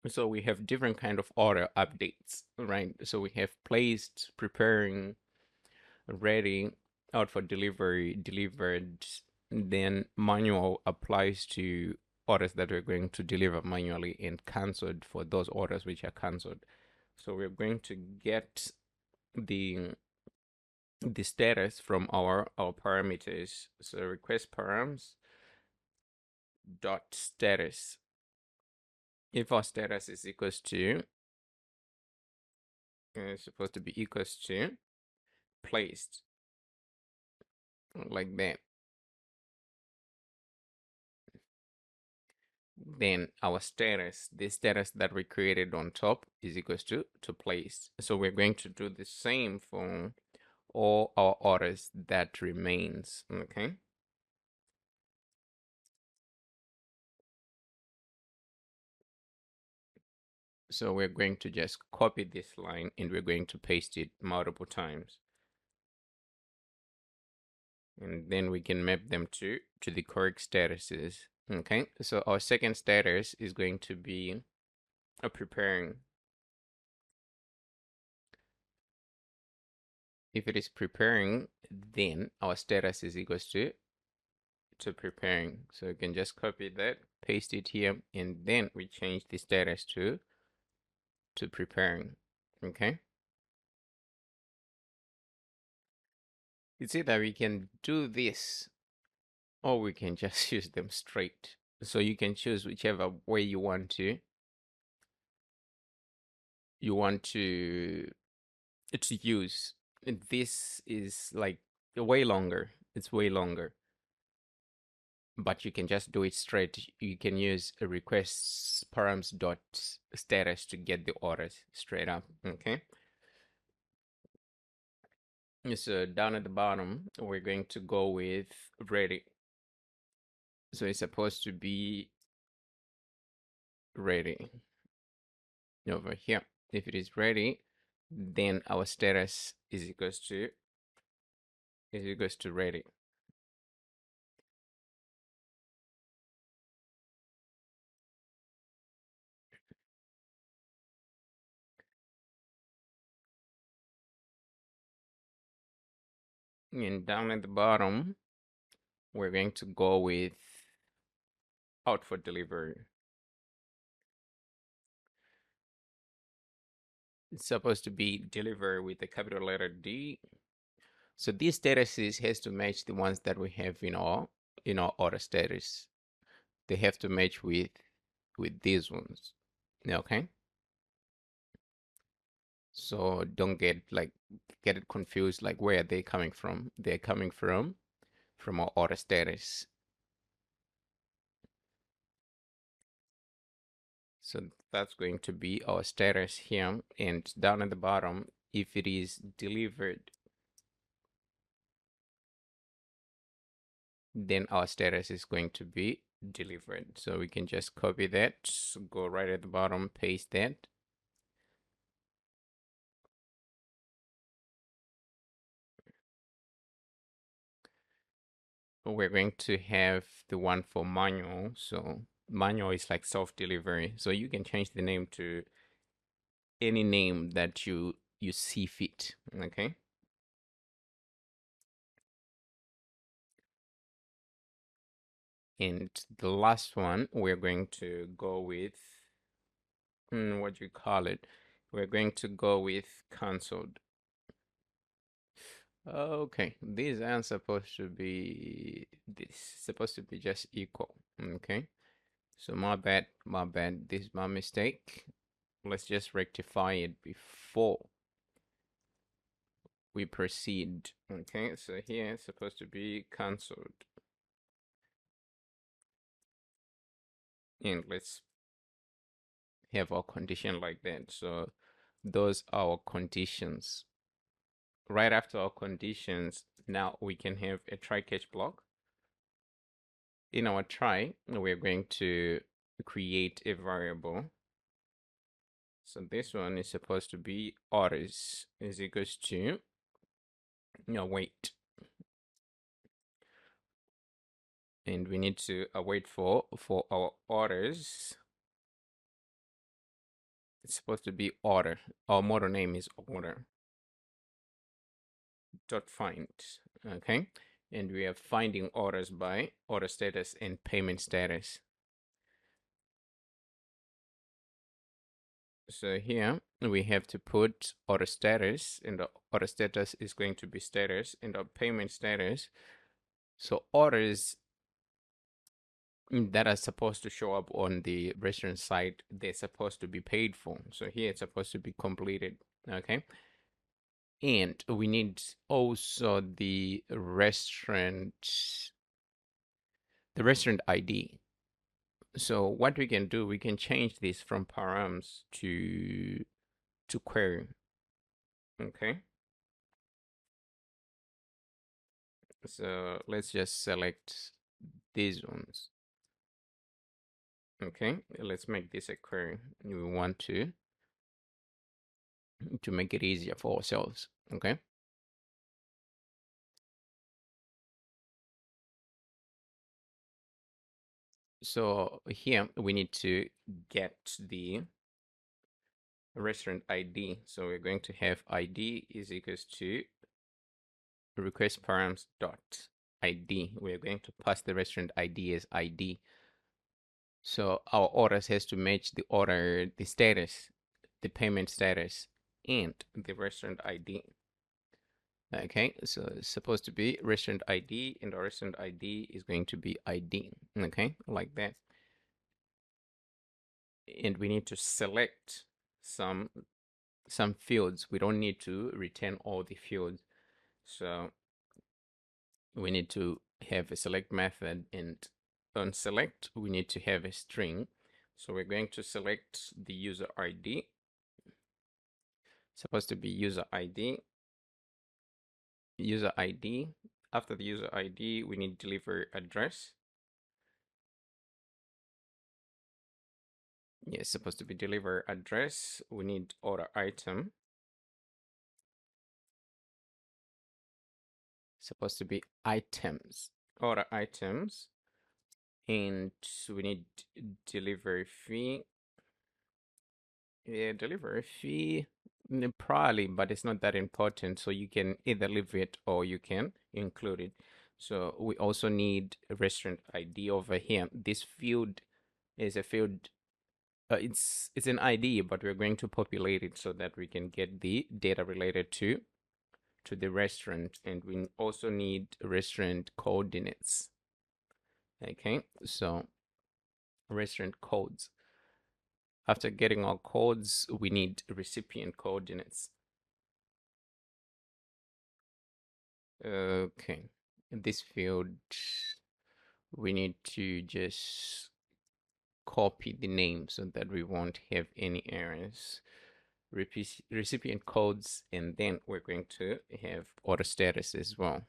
A: So we have different kind of order updates, right? So we have placed, preparing, ready, out for delivery, delivered. Then manual applies to orders that we're going to deliver manually, and cancelled for those orders which are cancelled. So we're going to get the status from our parameters. So request params dot status. If our status is equals to, it's supposed to be equals to placed, like that. Then our status, the status that we created on top, is equals to placed. So we're going to do the same for all our orders that remains, okay? So we're going to just copy this line and we're going to paste it multiple times. And then we can map them to the correct statuses. Okay, so our second status is going to be a preparing. If it is preparing, then our status is equals to preparing. So you can just copy that, paste it here, and then we change the status to preparing. Okay. You see that we can do this, or we can just use them straight. So you can choose whichever way you want to. Use. This is like way longer. It's way longer. But you can just do it straight. You can use a requests params dot status to get the orders straight up. Okay. So down at the bottom, we're going to go with ready. So it's supposed to be ready over here. If it is ready, then our status is equals to ready. And down at the bottom, we're going to go with out for delivery. It's supposed to be delivered with a capital letter D. So these statuses has to match the ones that we have in our order status. They have to match with these ones. Okay. So don't get it confused, like where are they coming from? They're coming from our order status. So that's going to be our status here, and down at the bottom, if it is delivered, then our status is going to be delivered. So we can just copy that, go right at the bottom, paste that. We're going to have the one for manual. So manual is like self-delivery. So you can change the name to any name that you see fit. Okay. And the last one, we're going to go with, what do you call it? We're going to go with cancelled. Okay, these aren't supposed to be, this is supposed to be just equal. Okay, so my bad, this is my mistake. Let's just rectify it before we proceed. Okay, so here it's supposed to be cancelled. And let's have our condition like that. So those are our conditions. Right after our conditions, now we can have a try catch block. In our try, we're going to create a variable. So this one is supposed to be orders is equals to, wait. And we need to await for our orders. It's supposed to be order. Our model name is order. Dot find. Okay. And we are finding orders by order status and payment status. So here we have to put order status, and the order status is going to be status, and our payment status. So orders that are supposed to show up on the restaurant site, they're supposed to be paid for. So here it's supposed to be completed. Okay. And we need also the restaurant ID. So what we can do, we can change this from params to query. Okay. So let's just select these ones. Okay, let's make this a query. We want to make it easier for ourselves. Okay. So here we need to get the restaurant ID. So we're going to have ID is equals to request params dot ID. We're going to pass the restaurant ID as ID. So our orders has to match the order, the status, the payment status, and the restaurant ID. Okay, so it's supposed to be restaurant ID, and the restaurant ID is going to be ID. Okay, like that. And we need to select some fields. We don't need to return all the fields. So we need to have a select method, and on select, we need to have a string. So we're going to select the user ID. Supposed to be user ID. User ID. After the user ID, we need delivery address. Yes, supposed to be delivery address. We need order item. Supposed to be items. Order items. And we need delivery fee. Yeah, delivery fee. Probably, but it's not that important. So you can either leave it or you can include it. So we also need a restaurant ID over here. This field is a field. It's an ID, but we're going to populate it so that we can get the data related to the restaurant, and we also need restaurant coordinates. Okay, so restaurant codes. After getting our codes, we need recipient coordinates. Okay, in this field, we need to just copy the name so that we won't have any errors. Recipient codes, and then we're going to have auto status as well.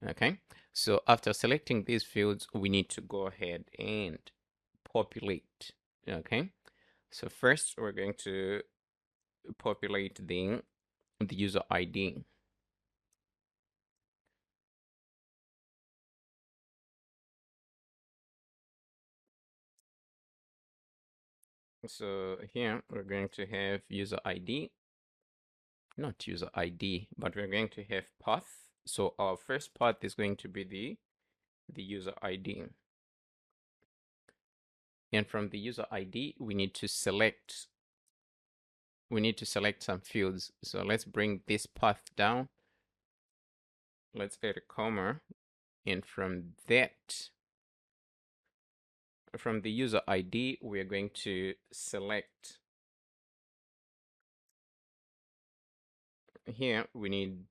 A: Okay, so after selecting these fields, we need to go ahead and populate. Okay, so first we're going to populate the user ID. So here we're going to have user ID, not user ID, but we're going to have path. So our first path is going to be the user ID. And from the user ID, we need to select some fields. So let's bring this path down. Let's add a comma. And from that, from the user ID, we are going to select. Here we need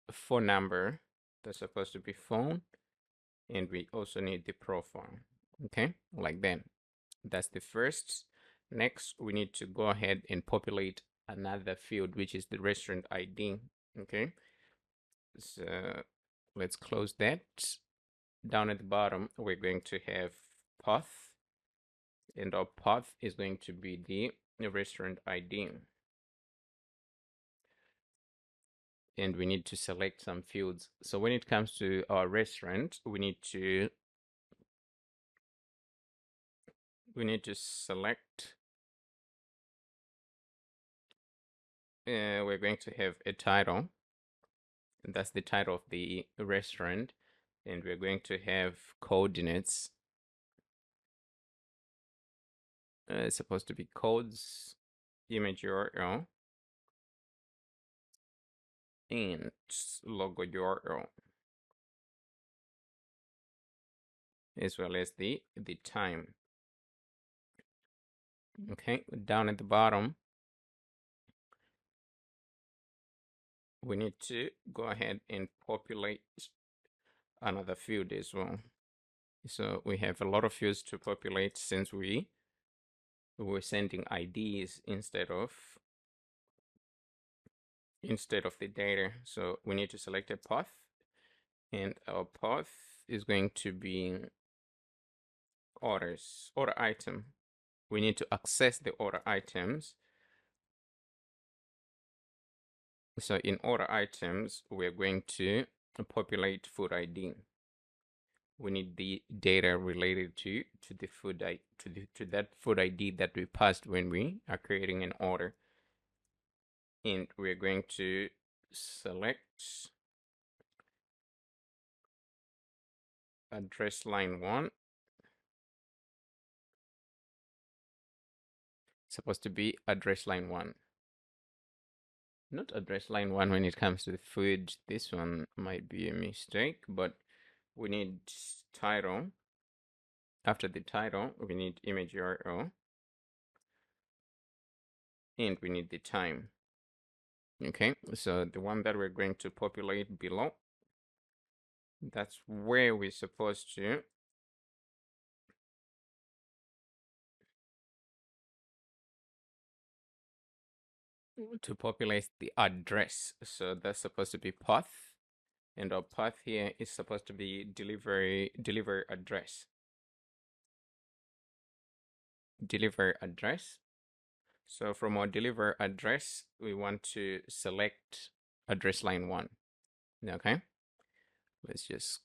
A: a phone number. That's supposed to be phone. And we also need the profile. Okay, like that. That's the first. Next, we need to go ahead and populate another field, which is the restaurant ID. Okay, so let's close that. Down at the bottom, we're going to have path, and our path is going to be the restaurant ID. And we need to select some fields. So when it comes to our restaurant, we need to select. We're going to have a title. That's the title of the restaurant, and we're going to have coordinates. It's supposed to be codes, image URL, and logo URL, as well as the time. Okay, down at the bottom, we need to go ahead and populate another field as well. So we have a lot of fields to populate since we were sending IDs instead of the data. So we need to select a path, and our path is going to be order item. We need to access the order items. So in order items, we're going to populate food ID. We need the data related to the food to that food ID that we passed when we are creating an order. And we're going to select address line 1. It's supposed to be address line 1. Not address line 1 when it comes to the food. This one might be a mistake, but we need title. After the title, we need image URL, and we need the time. Okay, so the one that we're going to populate below, that's where we're supposed to populate the address. So that's supposed to be path, and our path here is supposed to be delivery address. Delivery address. So from our deliver address, we want to select address line 1. Okay, let's just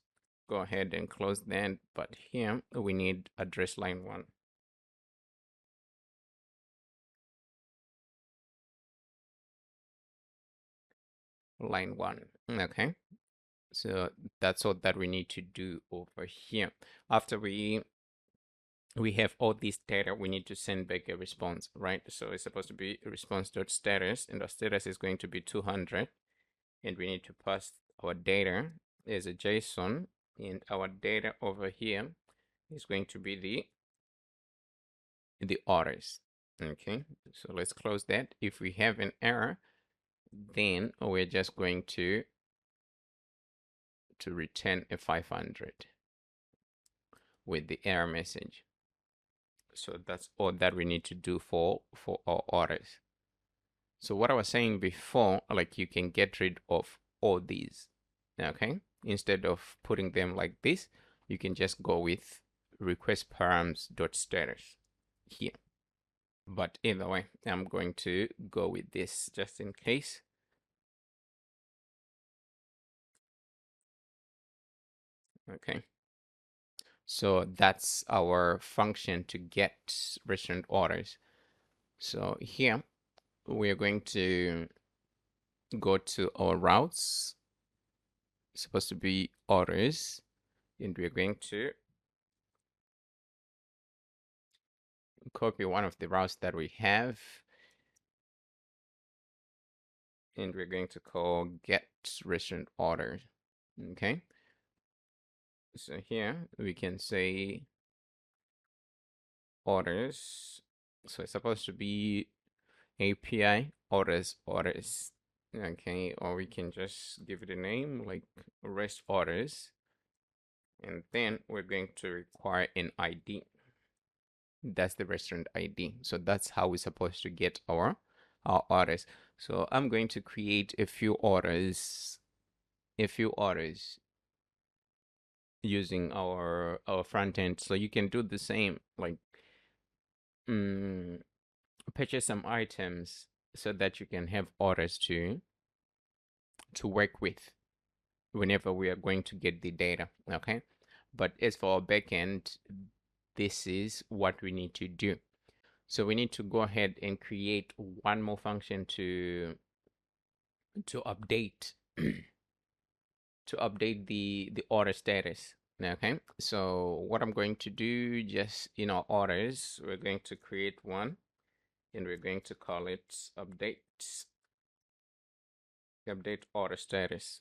A: go ahead and close that. But here we need address line 1. line 1. Okay, so that's all that we need to do over here. After we have all this data, we need to send back a response, right? So it's supposed to be response.status, and our status is going to be 200, and we need to pass our data as a JSON, and our data over here is going to be the orders. Okay, so let's close that. If we have an error, then we're just going to return a 500 with the error message. So that's all that we need to do for our orders. So what I was saying before, like you can get rid of all these, okay? Instead of putting them like this, you can just go with request params.status here. But either way, I'm going to go with this just in case. Okay. So that's our function to get restaurant orders. So here we are going to go to our routes. It's supposed to be orders, and we're going to copy one of the routes that we have, and we're going to call get restaurant order. Okay, so here we can say orders. So it's supposed to be API orders. Okay, or we can just give it a name like rest orders, and then we're going to require an ID. That's the restaurant ID. So that's how we're supposed to get our orders. So I'm going to create a few orders using our front end. So you can do the same, like purchase some items so that you can have orders to work with whenever we are going to get the data. Okay, but as for our backend, this is what we need to do. So we need to go ahead and create one more function to update to update the order status. Okay, so what I'm going to do, just in our orders, we're going to create one, and we're going to call it update order status.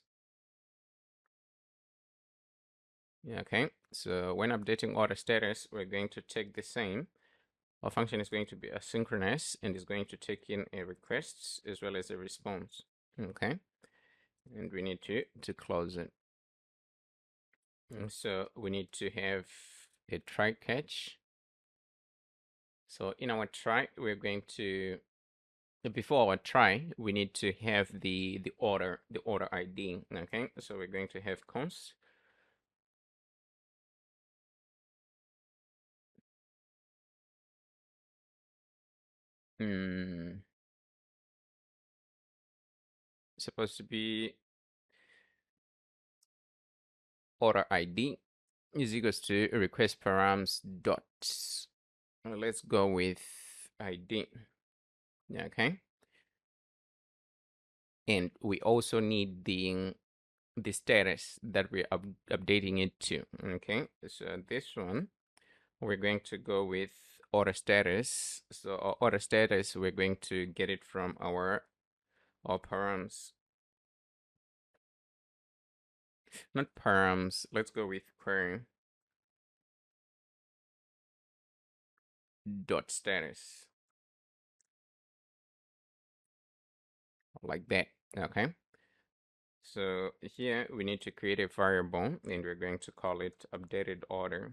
A: Okay, so when updating order status, we're going to take the same. Our function is going to be asynchronous, and is going to take in a request as well as a response. Okay, and we need to close it. So we need to have a try catch. So in our try, we're going to, before our try, we need to have the order ID. Okay, so we're going to have const supposed to be order ID is equals to request params dot. Let's go with ID. Okay, and we also need the status that we're updating it to. Okay, so this one we're going to go with order status. So our order status, we're going to get it from our params, not params. Let's go with query dot status, like that. Okay, so here we need to create a variable, and we're going to call it updated order.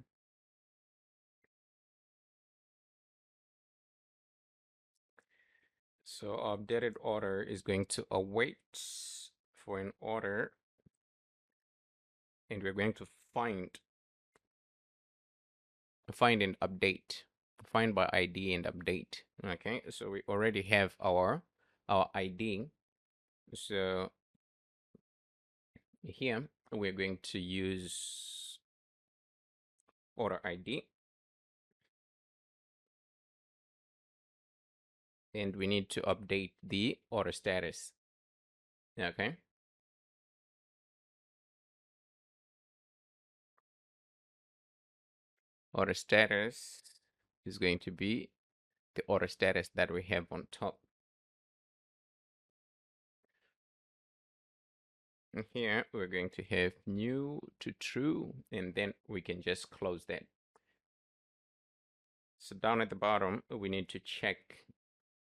A: So our updated order is going to await for an order, and we're going to find and update, find by ID and update. Okay, so we already have our ID. So here we're going to use order ID, and we need to update the order status. Okay, Order status is going to be the order status that we have on top. And here we're going to have new to true, and then we can just close that. So down at the bottom, we need to check,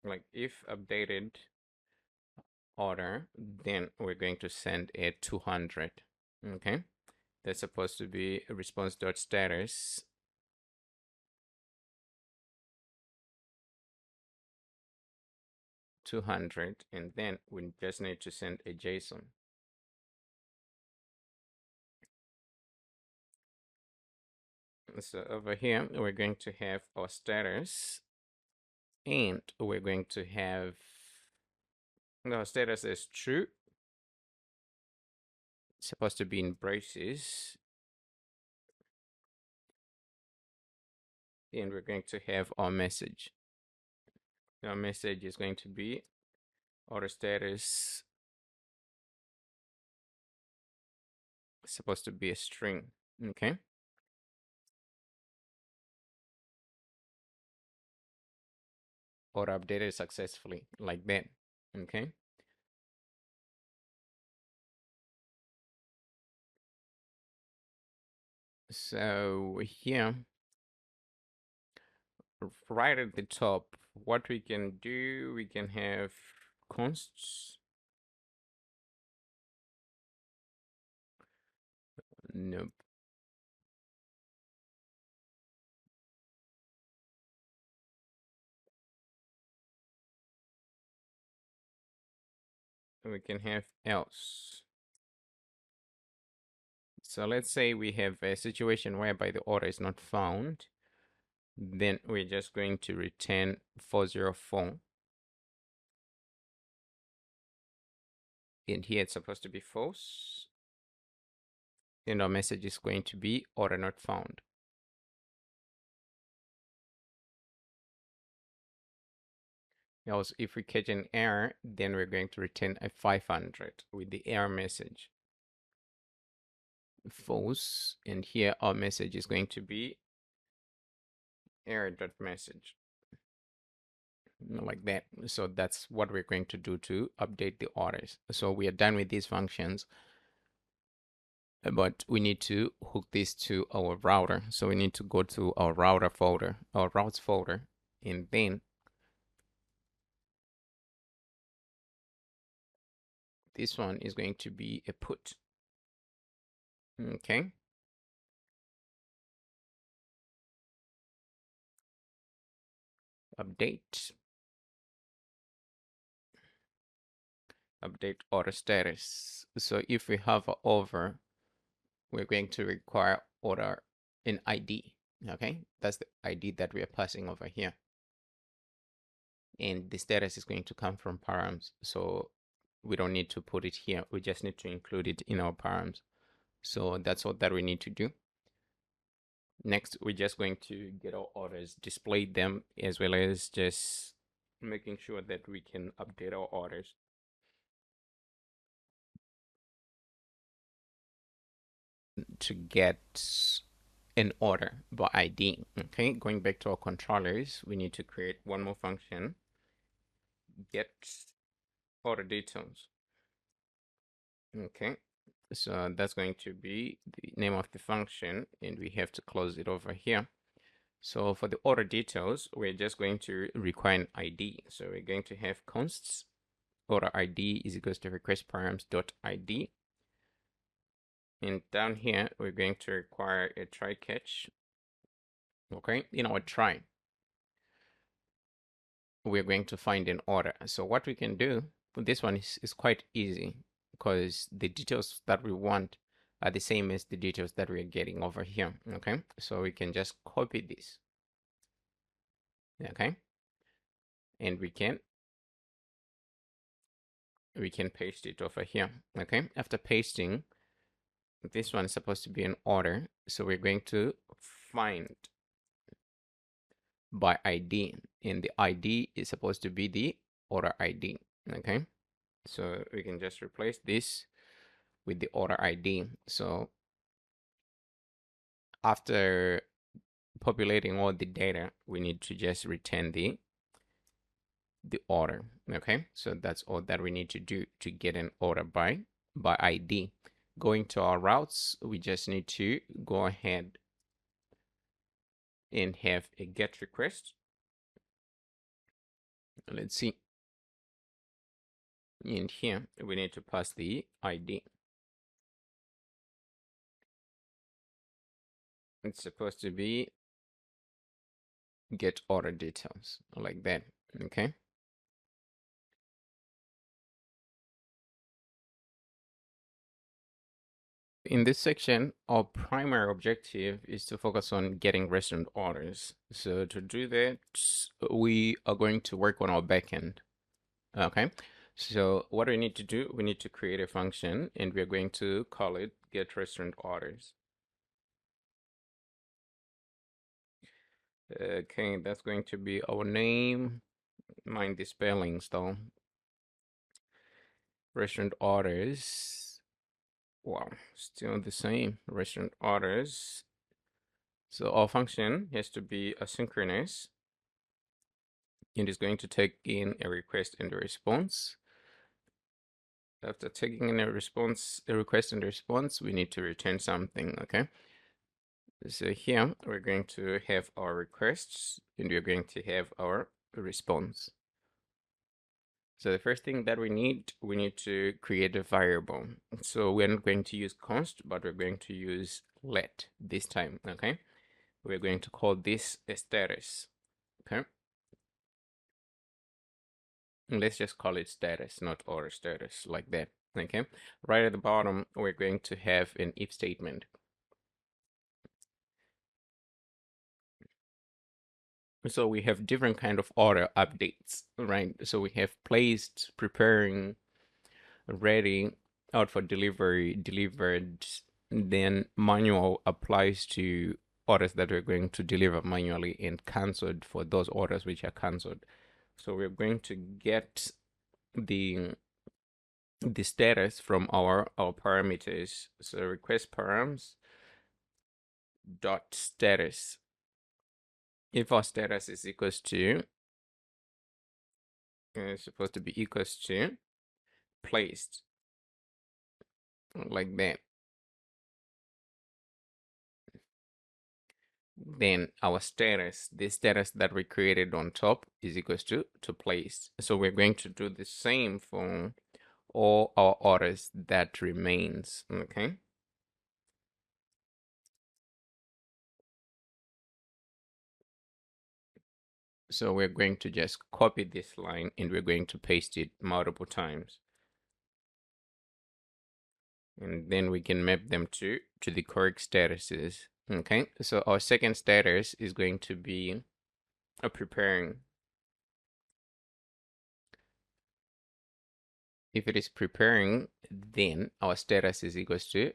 A: like, if updated order, then we're going to send a 200. Okay, that's supposed to be a response.status 200, and then we just need to send a JSON. So over here, we're going to have our status, and we're going to have our status is true. It's supposed to be in braces. And we're going to have our message. Our message is going to be order status supposed to be a string. Okay. Order updated successfully, like that. Okay. So here, right at the top, what we can do, we can have consts. Nope. We can have else. So let's say we have a situation whereby the order is not found. Then we're just going to return 404. And here it's supposed to be false. And our message is going to be order not found. Also, if we catch an error, then we're going to return a 500 with the error message. False. And here our message is going to be error.message. Like that. So that's what we're going to do to update the orders. So we are done with these functions, but we need to hook this to our router. So we need to go to our router folder, our routes folder, and then this one is going to be a put. Okay. Update order status. So if we hover over, we're going to require order an ID. Okay, that's the ID that we are passing over here. And the status is going to come from params. So we don't need to put it here. We just need to include it in our params. So that's all that we need to do. Next, we're just going to get our orders, display them, as well as just making sure that we can update our orders. To get an order by ID. Okay, going back to our controllers, we need to create one more function, get order details. Okay, so that's going to be the name of the function, and we have to close it over here. So for the order details, we're just going to require an ID. So we're going to have consts order ID is equals to request params dot ID. And down here, we're going to require a try catch. Okay, in our try, we're going to find an order. So what we can do, this one is quite easy because the details that we want are the same as the details that we're getting over here. Okay, so we can just copy this. Okay, and we can paste it over here. Okay, after pasting, this one is supposed to be an order, so we're going to find by ID, and the ID is supposed to be the order ID. Okay, so we can just replace this with the order ID. So after populating all the data, we need to just return the order. Okay, so that's all that we need to do to get an order by ID. Going to our routes, we just need to go ahead and have a get request. Let's see. In here, we need to pass the ID. It's supposed to be get order details like that. Okay. In this section, our primary objective is to focus on getting restaurant orders. So to do that, we are going to work on our backend. Okay. So what we need to do, we need to create a function and we're going to call it get restaurant orders. Okay, that's going to be our name. Mind the spellings though. Restaurant orders. Wow, still the same. Restaurant orders. So our function has to be asynchronous. It is going to take in a request and a response. After taking in a request and a response, we need to return something, okay? So here we're going to have our requests and we're going to have our response. So the first thing that we need to create a variable. So we're not going to use const, but we're going to use let this time, okay? We're going to call this a status, okay? Let's just call it status, not order status, like that, okay? Right at the bottom, we're going to have an if statement. So we have different kind of order updates, right? So we have placed, preparing, ready, out for delivery, delivered. Then manual applies to orders that we're going to deliver manually, and cancelled for those orders which are cancelled. So we're going to get the status from our parameters. So request params dot status. If our status is equals to, it's supposed to be equals to placed, like that. Then our status, the status that we created on top, is equals to placed. So we're going to do the same for all our orders that remains, okay? So we're going to just copy this line and we're going to paste it multiple times. And then we can map them to the correct statuses, okay? So our second status is going to be preparing. If it is preparing, then our status is equals to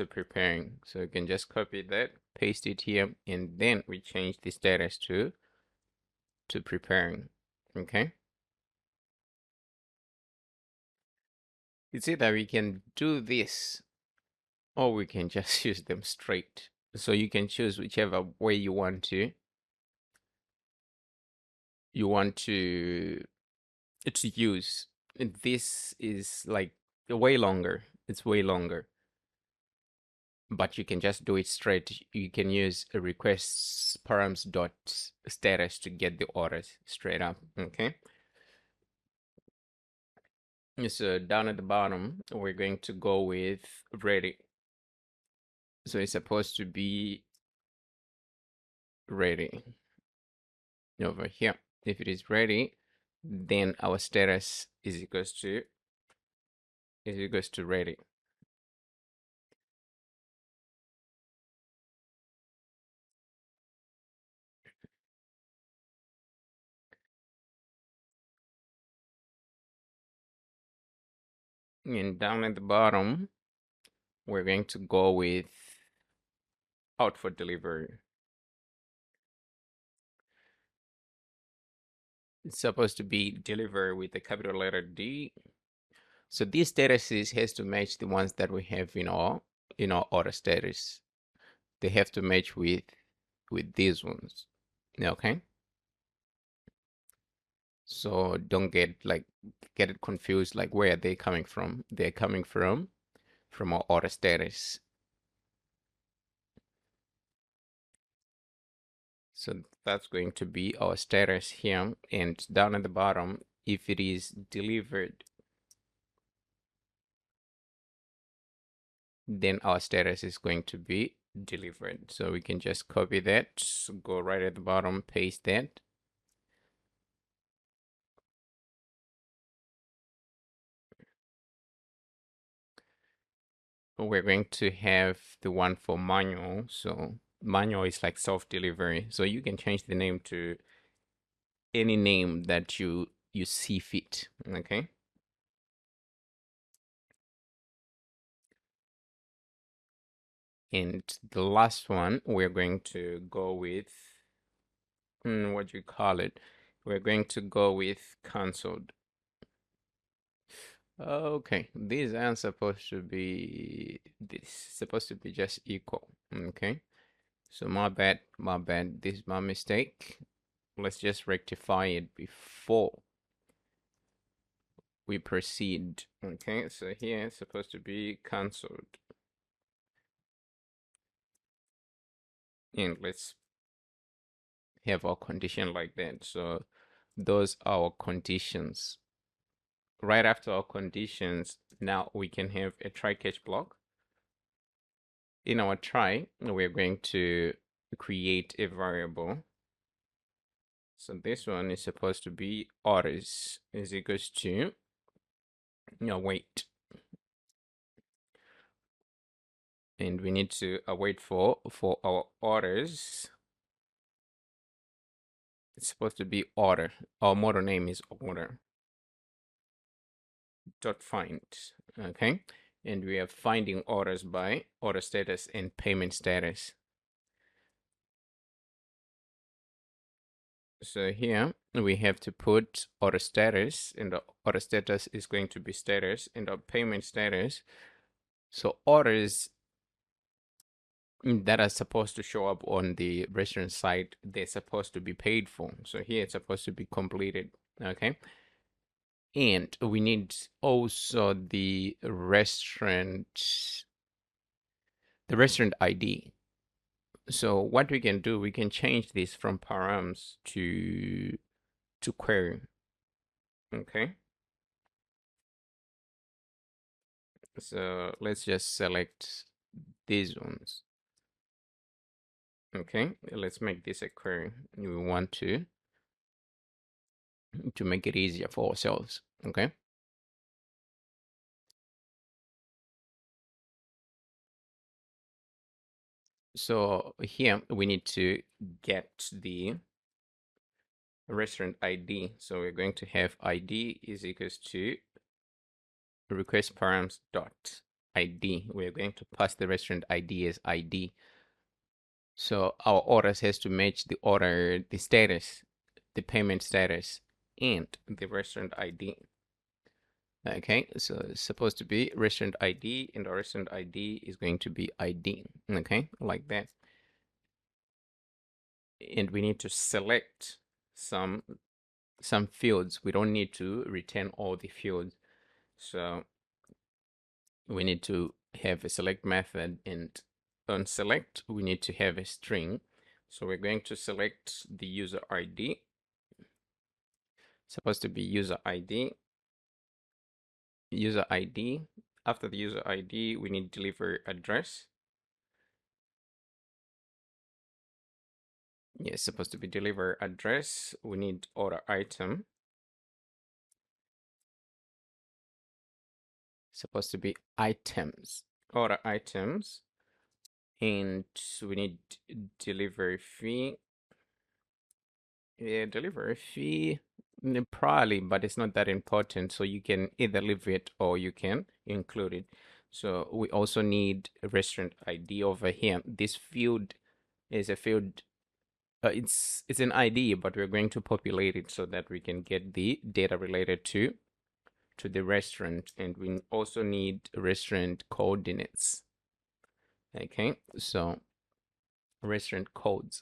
A: preparing. So you can just copy that, paste it here, and then we change the status to preparing, okay? It's either we can do this or we can just use them straight. So you can choose whichever way you want to use. This is like way longer. It's way longer. But you can just do it straight. You can use a requests params dot status to get the orders straight up, okay? So down at the bottom, we're going to go with ready. So it's supposed to be ready over here. If it is ready, then our status is equals to ready. And down at the bottom, we're going to go with out for delivery. It's supposed to be deliver with a capital letter D. So these statuses has to match the ones that we have in our order status. They have to match with these ones. Okay. So don't get it confused, like where are they coming from? They're coming from our order status. So that's going to be our status here, and down at the bottom, if it is delivered, then our status is going to be delivered. So we can just copy that, so go right at the bottom, paste that. We're going to have the one for manual. So manual is like self-delivery. So you can change the name to any name that you see fit. Okay. And the last one, we're going to go with, what do you call it? We're going to go with cancelled. Okay, these aren't supposed to be this, supposed to be just equal. Okay, so my bad, this is my mistake. Let's just rectify it before we proceed. Okay, so here it's supposed to be cancelled. And let's have our condition like that. So those are our conditions. Right after our conditions, now we can have a try catch block. In our try, we're going to create a variable. So this one is supposed to be orders is equals to, wait. And we need to wait for our orders. It's supposed to be order. Our model name is order dot find. Okay, and we are finding orders by order status and payment status. So here we have to put order status, and the order status is going to be status, and the payment status. So orders that are supposed to show up on the restaurant site, they're supposed to be paid for. So here it's supposed to be completed. Okay. And we need also the restaurant ID. So what we can do, we can change this from params to query. Okay. So let's just select these ones. Okay, let's make this a query. We want to make it easier for ourselves. Okay. So here we need to get the restaurant ID. So we're going to have ID is equals to request params dot ID. We're going to pass the restaurant ID as ID. So our orders has to match the order, the status, the payment status, and the restaurant ID. Okay, so it's supposed to be restaurant ID, and the restaurant ID is going to be ID. Okay, like that. And we need to select some fields. We don't need to return all the fields. So we need to have a select method, and on select, we need to have a string. So we're going to select the user ID. It's supposed to be user ID. User ID. After the user ID, we need delivery address. Yes, supposed to be delivery address. We need order item. Supposed to be items. Order items. And we need delivery fee. Yeah, delivery fee, probably, but it's not that important. So you can either leave it or you can include it. So we also need a restaurant ID over here. This field is a field. It's an ID, but we're going to populate it so that we can get the data related to the restaurant, and we also need restaurant coordinates. Okay, so restaurant codes.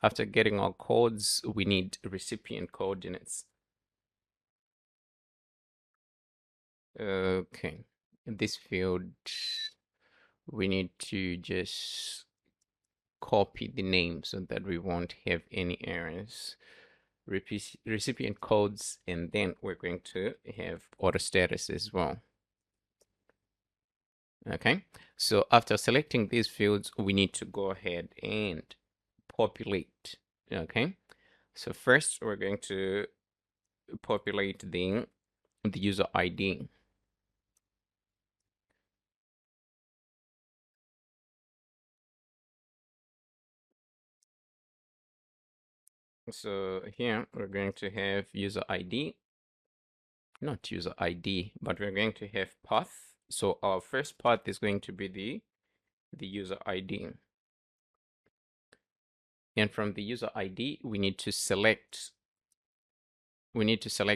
A: After getting our codes, we need recipient coordinates. Okay, in this field, we need to just copy the name so that we won't have any errors. Recipient codes, and then we're going to have auto status as well. Okay, so after selecting these fields, we need to go ahead and populate. Okay, so first we're going to populate the user ID. So here we're going to have user ID, not user ID, but we're going to have path. So our first path is going to be the user ID. And from the user ID, we need to select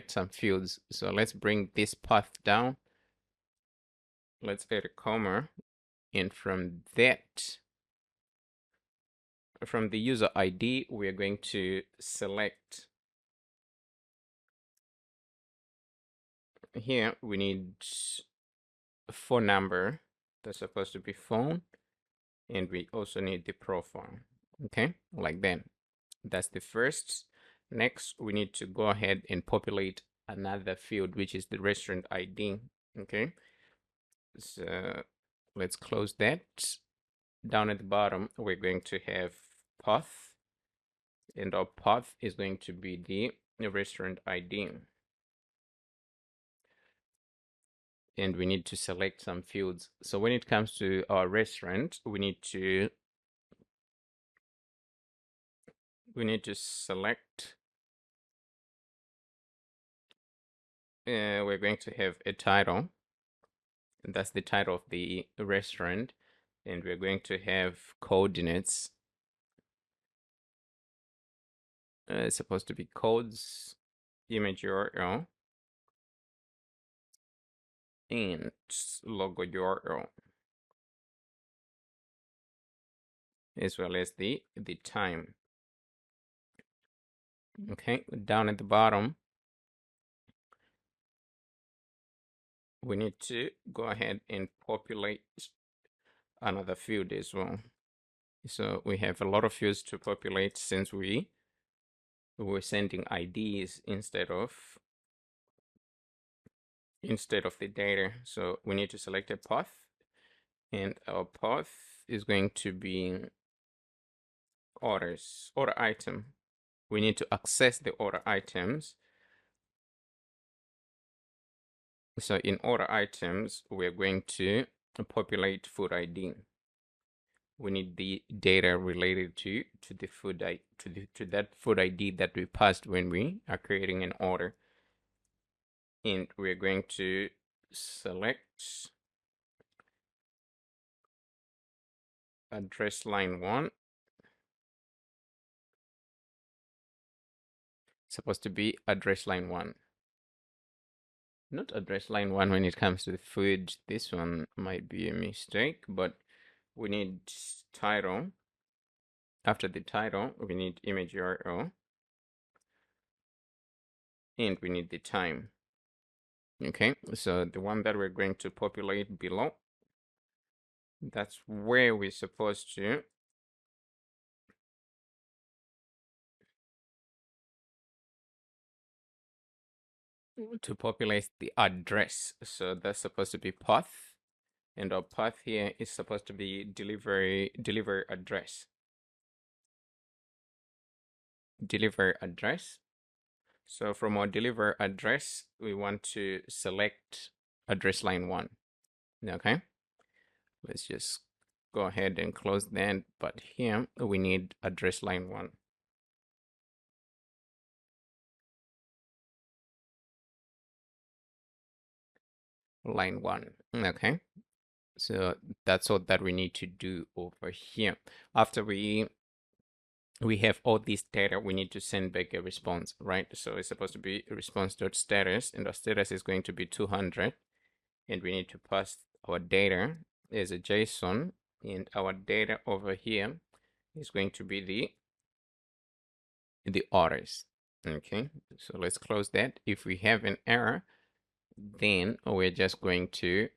A: some fields. So let's bring this path down. Let's add a comma. And from that, from the user ID, we're going to select. Here we need a phone number. That's supposed to be phone. And we also need the profile. Okay, like that. That's the first. Next, we need to go ahead and populate another field, which is the restaurant ID. Okay, so let's close that. Down at the bottom, we're going to have path, and our path is going to be the restaurant ID. And we need to select some fields. So when it comes to our restaurant, we need to select. We're going to have a title. That's the title of the restaurant, and we're going to have coordinates. It's supposed to be codes, image URL, and logo URL, as well as the time. Okay, down at the bottom, we need to go ahead and populate another field as well. So we have a lot of fields to populate since we were sending IDs instead of the data. So we need to select a path, and our path is going to be order item. We need to access the order items. So in order items, we're going to populate food ID. We need the data related to the food to that food ID that we passed when we are creating an order. And we're going to select address line 1. It's supposed to be address line 1. Not address line 1 when it comes to the food. This one might be a mistake, but we need title. After the title, we need image URL, and we need the time. Okay, so the one that we're going to populate below, that's where we're supposed to populate the address. So that's supposed to be path, and our path here is supposed to be delivery address. Delivery address. So from our deliver address, we want to select address line 1. Okay, let's just go ahead and close that. But here we need address line 1. Line 1. Okay, so that's all that we need to do over here. After we have all this data, we need to send back a response, right? So it's supposed to be response.status, and our status is going to be 200, and we need to pass our data as a JSON, and our data over here is going to be the orders. Okay, so let's close that. If we have an error, then we're just going to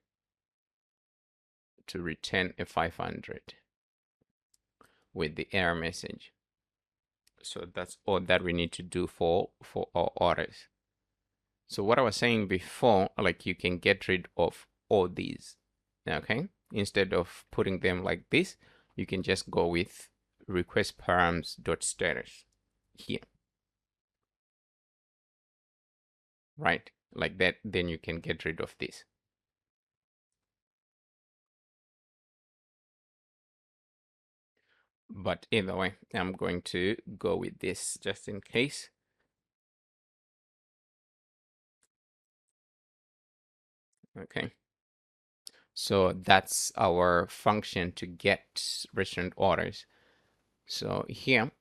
A: return a 500 with the error message. So that's all that we need to do for our orders. So what I was saying before, like you can get rid of all these, okay? Instead of putting them like this, you can just go with request params dot status here, right? Like that, then you can get rid of this. But either way, I'm going to go with this just in case. Okay. So that's our function to get restaurant orders. So here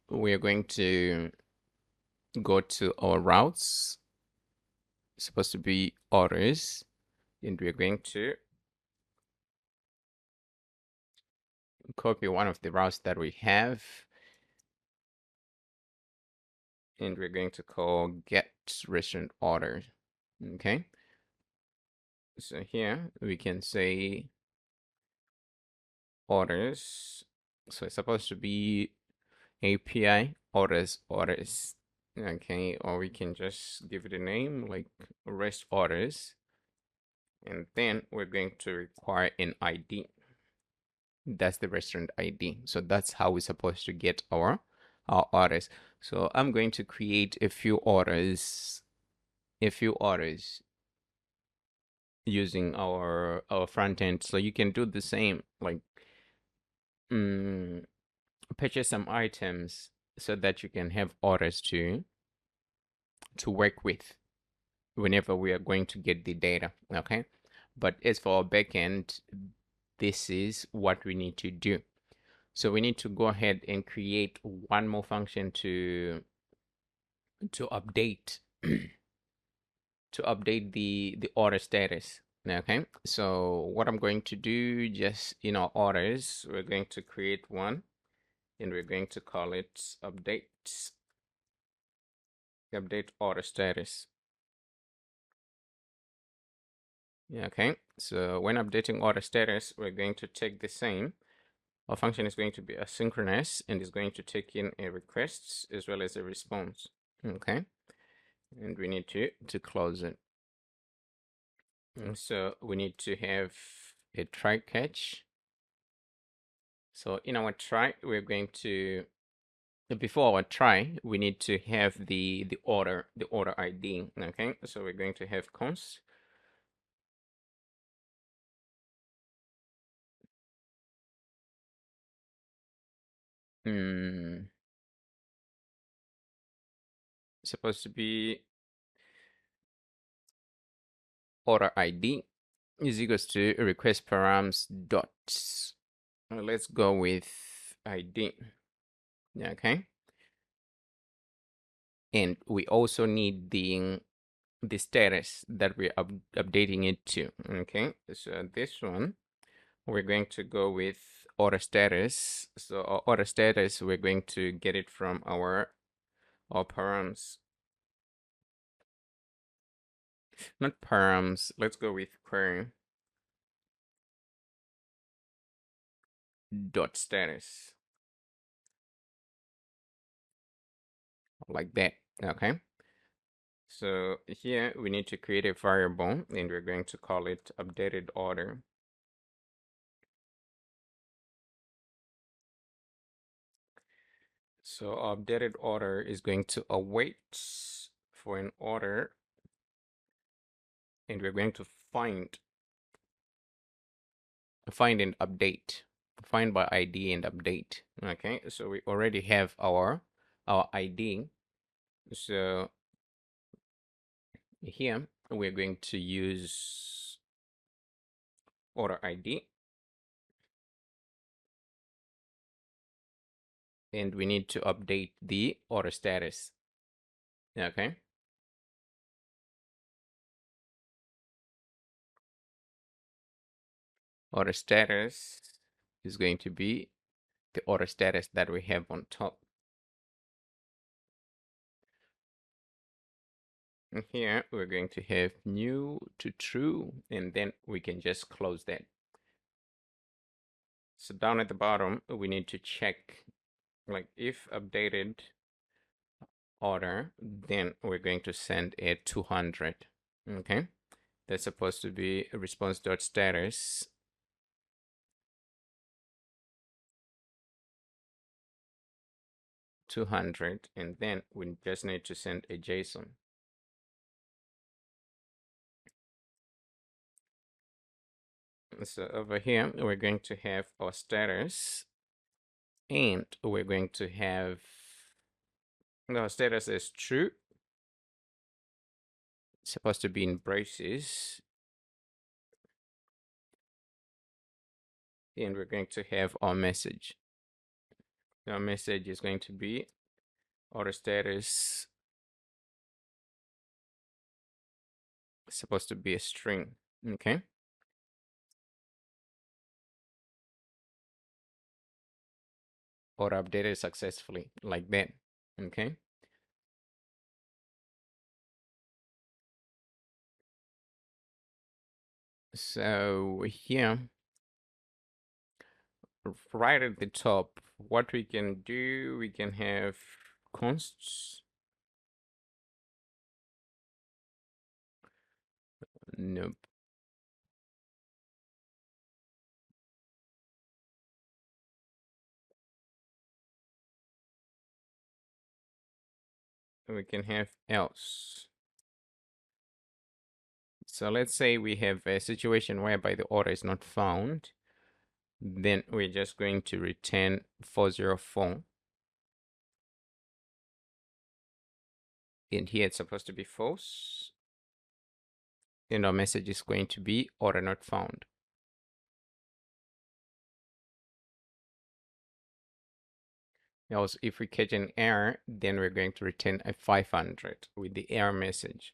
A: we are going to go to our routes. It's supposed to be orders, and we're going to copy one of the routes that we have, and we're going to call get restaurant order. Okay. So here we can say orders. So it's supposed to be API orders. Okay, or we can just give it a name like rest orders, and then we're going to require an ID. That's the restaurant ID. So that's how we're supposed to get our orders. So I'm going to create a few orders using our front end. So you can do the same, like purchase some items so that you can have orders to work with whenever we are going to get the data. Okay, but as for our backend, this is what we need to do. So we need to go ahead and create one more function to update to update the order status. Okay, so what I'm going to do, just in our orders, we're going to create one, and we're going to call it update order status. Okay, so when updating order status, we're going to take the same. Our function is going to be asynchronous and is going to take in a request as well as a response. Okay, and we need to close it. So we need to have a try catch. So in our try, we're going to, before our try, we need to have the order ID. Okay, so we're going to have const supposed to be order ID is equals to request params dot. Let's go with ID. Okay, and we also need the status that we're updating it to. Okay, so this one we're going to go with order status. So our order status, we're going to get it from our params, not params. Let's go with query dot status, like that. Okay, so here we need to create a variable, and we're going to call it updated order. So our updated order is going to await for an order, and we're going to find and update, find by ID and update. Okay, so we already have our ID. So here we're going to use order ID, and we need to update the order status. Okay, order status is going to be the order status that we have on top. And here we're going to have new to true, and then we can just close that. So down at the bottom, we need to check, like, if updated order, then we're going to send a 200. Okay, that's supposed to be a response.status 200, and then we just need to send a JSON. So over here, we're going to have our status, and we're going to have our status is true. It's supposed to be in braces. And we're going to have our message. Our message is going to be order status. It's supposed to be a string. Okay. Order updated successfully, like that. Okay. So here, right at the top, what we can do, we can have consts. Nope. We can have else. So let's say we have a situation whereby the order is not found. Then we're just going to return 404. And here it's supposed to be false. And our message is going to be order not found. Now, if we catch an error, then we're going to return a 500 with the error message.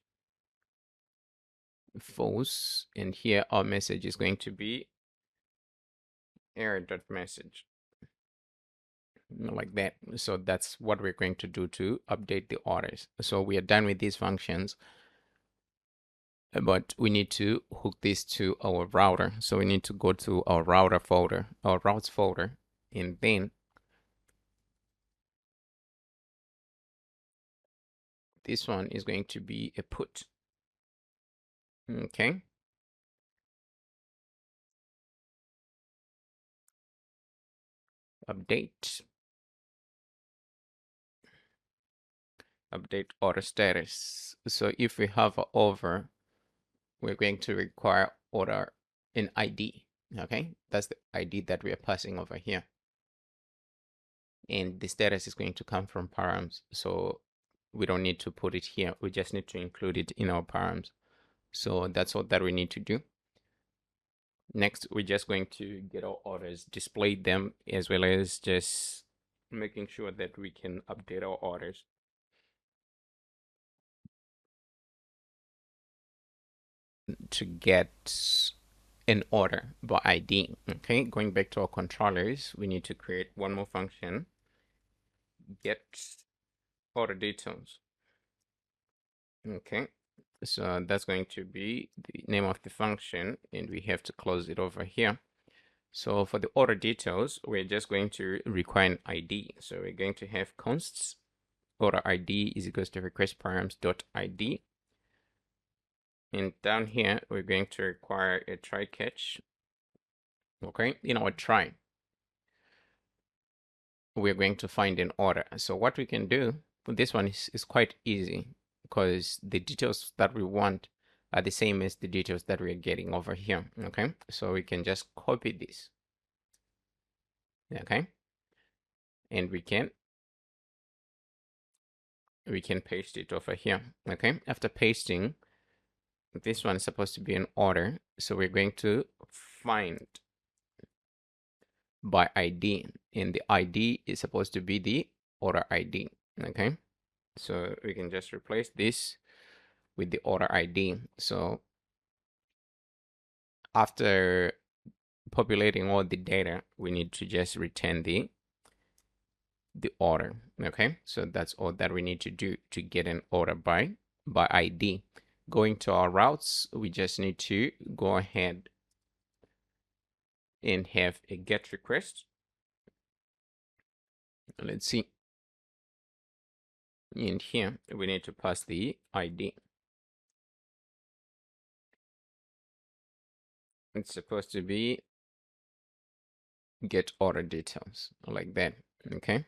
A: False. And here our message is going to be error.message. Like that. So that's what we're going to do to update the orders. So we are done with these functions, but we need to hook this to our router. So we need to go to our router folder, our routes folder, and then this one is going to be a put. Okay. Update order status. So if we have an over, we're going to require order an ID. Okay, that's the ID that we are passing over here. And the status is going to come from params. So we don't need to put it here. We just need to include it in our params. So that's all that we need to do. Next, we're just going to get our orders, display them, as well as just making sure that we can update our orders. To get an order by ID. Okay, going back to our controllers, we need to create one more function, get order details. Okay, so that's going to be the name of the function, and we have to close it over here. So for the order details, we're just going to require an ID. So we're going to have consts order ID is equals to request params dot ID. And down here, we're going to require a try catch. Okay, in our try, we're going to find an order. So what we can do with this one is quite easy, because the details that we want are the same as the details that we're getting over here. Okay, so we can just copy this. Okay, and we can paste it over here. Okay, after pasting, this one is supposed to be an order, so we're going to find by ID, and the ID is supposed to be the order ID. Okay, so we can just replace this with the order ID. So after populating all the data, we need to just return the order. Okay, so that's all that we need to do to get an order by by ID. Going to our routes, we just need to go ahead and have a get request. Let's see. In here, we need to pass the ID. It's supposed to be get order details like that. Okay.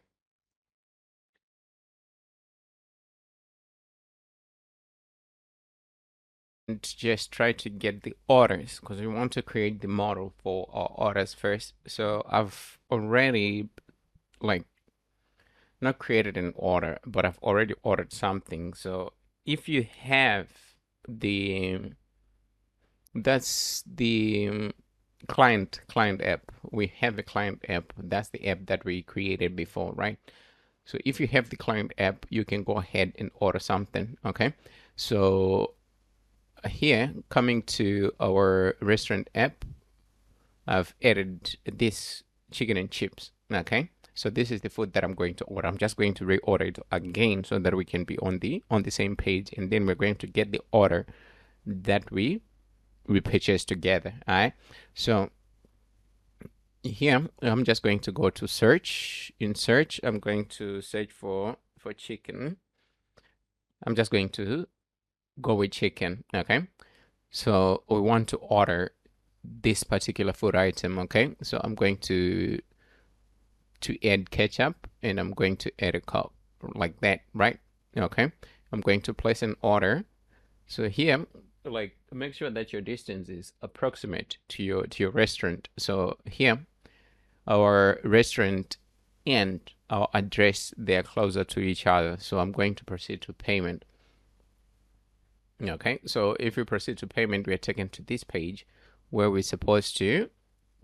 A: And just try to get the orders because we want to create the model for our orders first. So I've already like not created an order, but I've already ordered something. So if you have that's the client app. We have a client app. That's the app that we created before, right? So if you have the client app, you can go ahead and order something. Okay. So here, coming to our restaurant app, I've added this chicken and chips. Okay. So this is the food that I'm going to order. I'm just going to reorder it again so that we can be on the same page, and then we're going to get the order that we purchased together. All right. So here I'm just going to go to search. In search, I'm going to search for chicken. I'm just going to go with chicken. Okay. So we want to order this particular food item. Okay. So I'm going to add ketchup, and I'm going to add a cup like that, right? Okay. I'm going to place an order. So here, like, make sure that your distance is approximate to your restaurant. So here, our restaurant and our address, they are closer to each other. So I'm going to proceed to payment. Okay, so if we proceed to payment, we are taken to this page where we're supposed to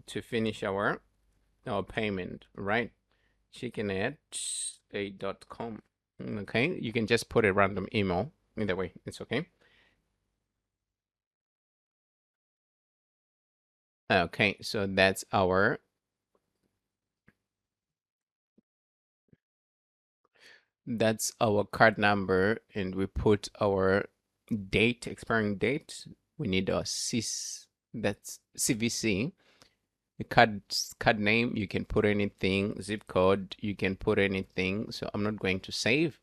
A: finish our payment, right? Chicken@a.com. Okay, you can just put a random email. Either way, it's okay. Okay, so that's our card number, and we put our date, expiring date. We need a that's CVC. The card name, you can put anything. Zip code, you can put anything. So I'm not going to save.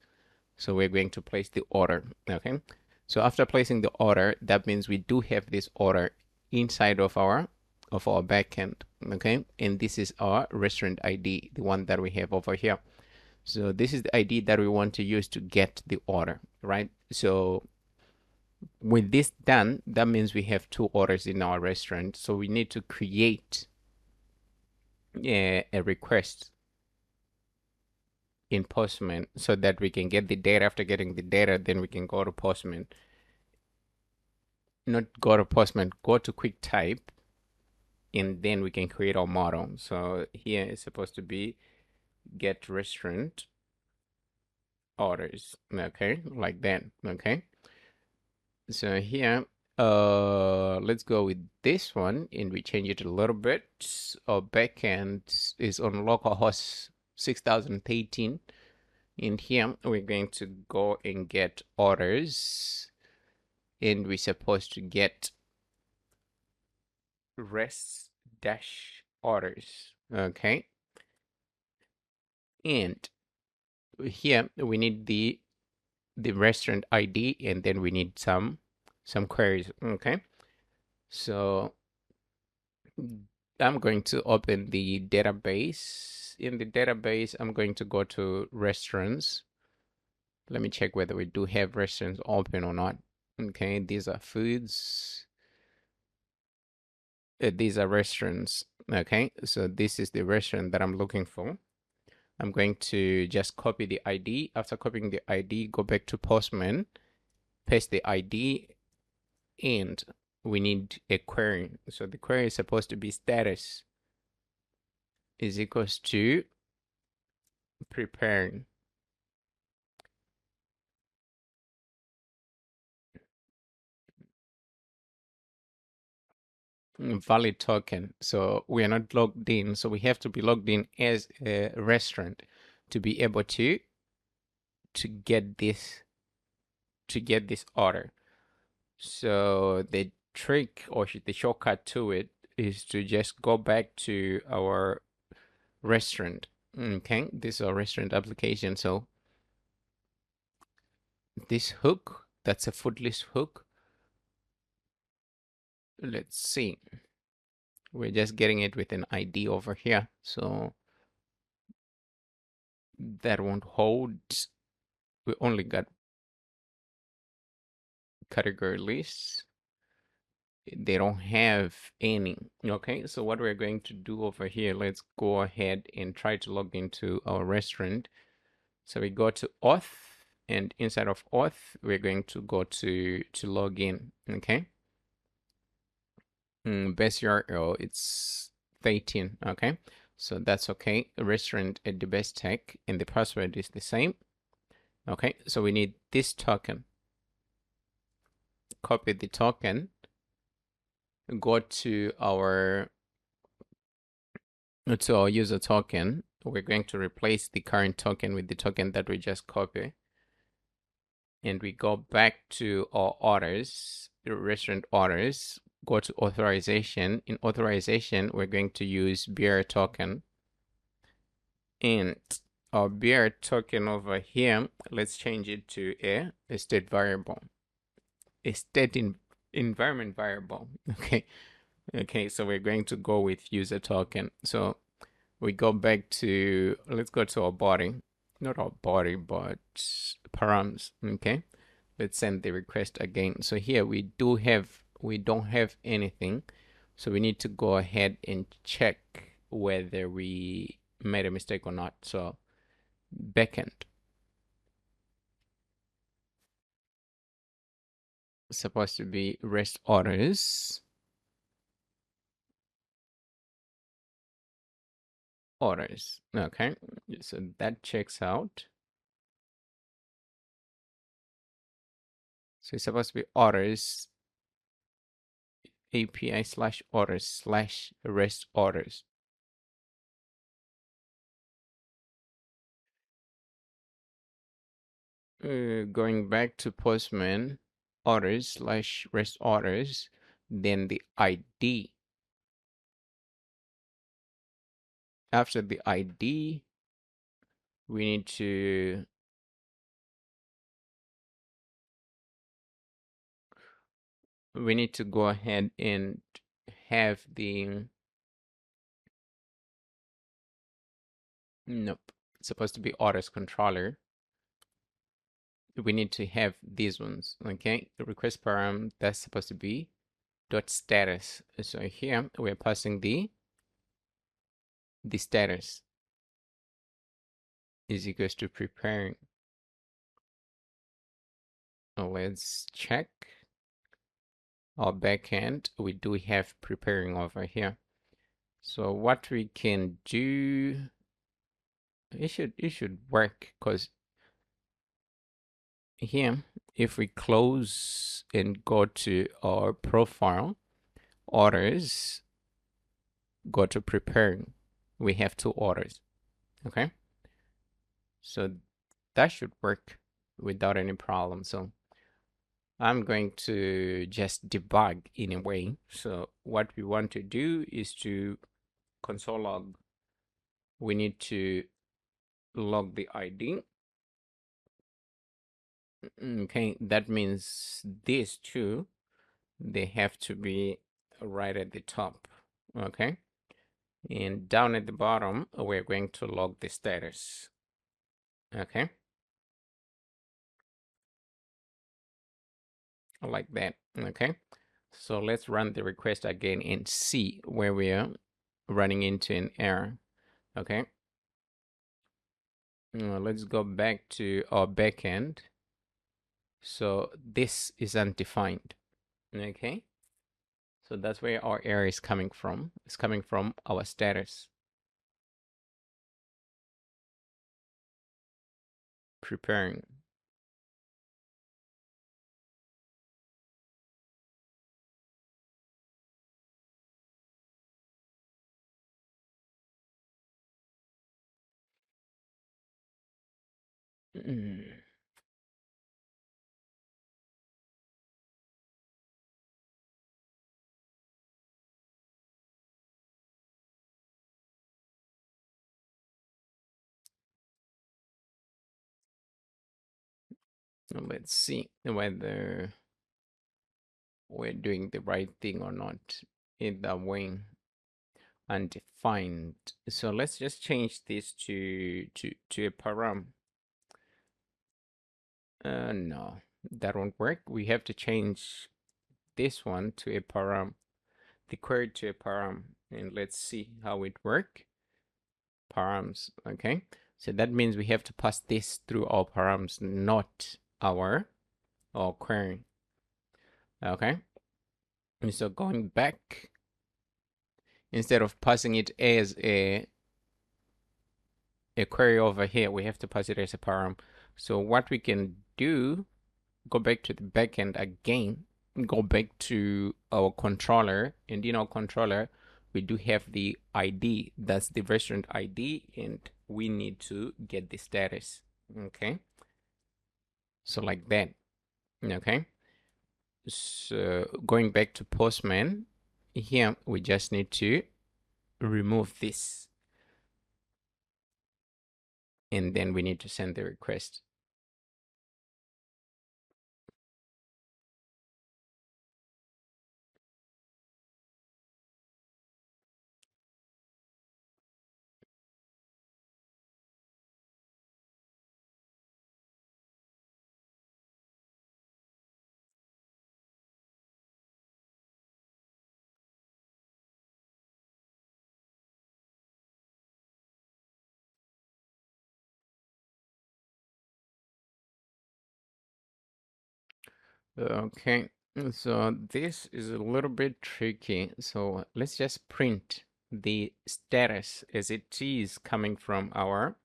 A: So we're going to place the order. Okay. So after placing the order, that means we do have this order inside of our backend. Okay. And this is our restaurant ID, the one that we have over here. So this is the ID that we want to use to get the order, right? So with this done, that means we have two orders in our restaurant. So we need to create a request in Postman so that we can get the data. After getting the data, then we can go to Postman. Not go to Postman, go to QuickType, and then we can create our model. So here it's supposed to be get restaurant orders. Okay, like that. Okay. So here, let's go with this one, and we change it a little bit. Our backend is on localhost 6018. In here, we're going to go and get orders, and we're supposed to get rest dash orders. Okay. And here we need the restaurant ID, and then we need some queries. Okay. So I'm going to open the database. In the database, I'm going to go to restaurants. Let me check whether we do have restaurants open or not. Okay, these are foods. These are restaurants. Okay, so this is the restaurant that I'm looking for. I'm going to just copy the ID. After copying the ID, go back to Postman, paste the ID, and we need a query. So the query is supposed to be status is equals to preparing. Valid token. So we are not logged in. So we have to be logged in as a restaurant to be able to get this to get this order. So the trick or the shortcut to it is to just go back to our restaurant. Okay, this is our restaurant application. So this hook, that's a food list hook. Let's see. We're just getting it with an ID over here. So that won't hold. We only got category lists. They don't have any. Okay, so what we're going to do over here, let's go ahead and try to log into our restaurant. So we go to auth, and inside of auth, we're going to go to log in. Okay. Best URL, it's 13. Okay, so that's okay. Restaurant at the best tech, and the password is the same. Okay, so we need this token. Copy the token, go to our user token. We're going to replace the current token with the token that we just copied. And we go back to our orders, the restaurant orders, go to authorization. In authorization, we're going to use beer token. And our beer token over here, let's change it to a state variable, a state environment variable. Okay. Okay, so we're going to go with user token. So we go back to, let's go to our body, not our body, but params. Okay, let's send the request again. So here we don't have anything. So we need to go ahead and check whether we made a mistake or not. So backend, supposed to be rest orders. Okay, so that checks out. So it's supposed to be orders, API slash orders slash rest orders. Going back to Postman, orders slash rest orders, then the ID. After the ID, we need to go ahead and have the, nope, it's supposed to be orders controller. We need to have these ones. Okay, the request param, that's supposed to be dot status. So here we're passing the status is equals to preparing. Let's check our backend. We do have preparing over here. So what we can do, it should work, because here, if we close and go to our profile, orders, go to preparing, we have 2 orders. Okay, so that should work without any problem. So I'm going to just debug in a way. So what we want to do is to console log. We need to log the ID. Okay, that means these two, they have to be right at the top. Okay, and down at the bottom, we're going to log the status. Okay, like that. Okay, so let's run the request again and see where we are running into an error. Okay, let's go back to our backend. So this is undefined. Okay, so that's where our error is coming from. It's coming from our status. Preparing. Let's see whether we're doing the right thing or not. Either way, undefined. So let's just change this to a param. No, that won't work. We have to change this one to a param, the query to a param, and let's see how it work. Params, okay. So that means we have to pass this through our params, not our query. Okay. And so going back, instead of passing it as a query over here, we have to pass it as a param. So what we can do, go back to the backend again, go back to our controller, and in our controller, we do have the ID. That's the restaurant ID, and we need to get the status. Okay. So like that. Okay. So going back to Postman, here we just need to remove this. And then we need to send the request. Okay, so this is a little bit tricky. So let's just print the status as it is coming from our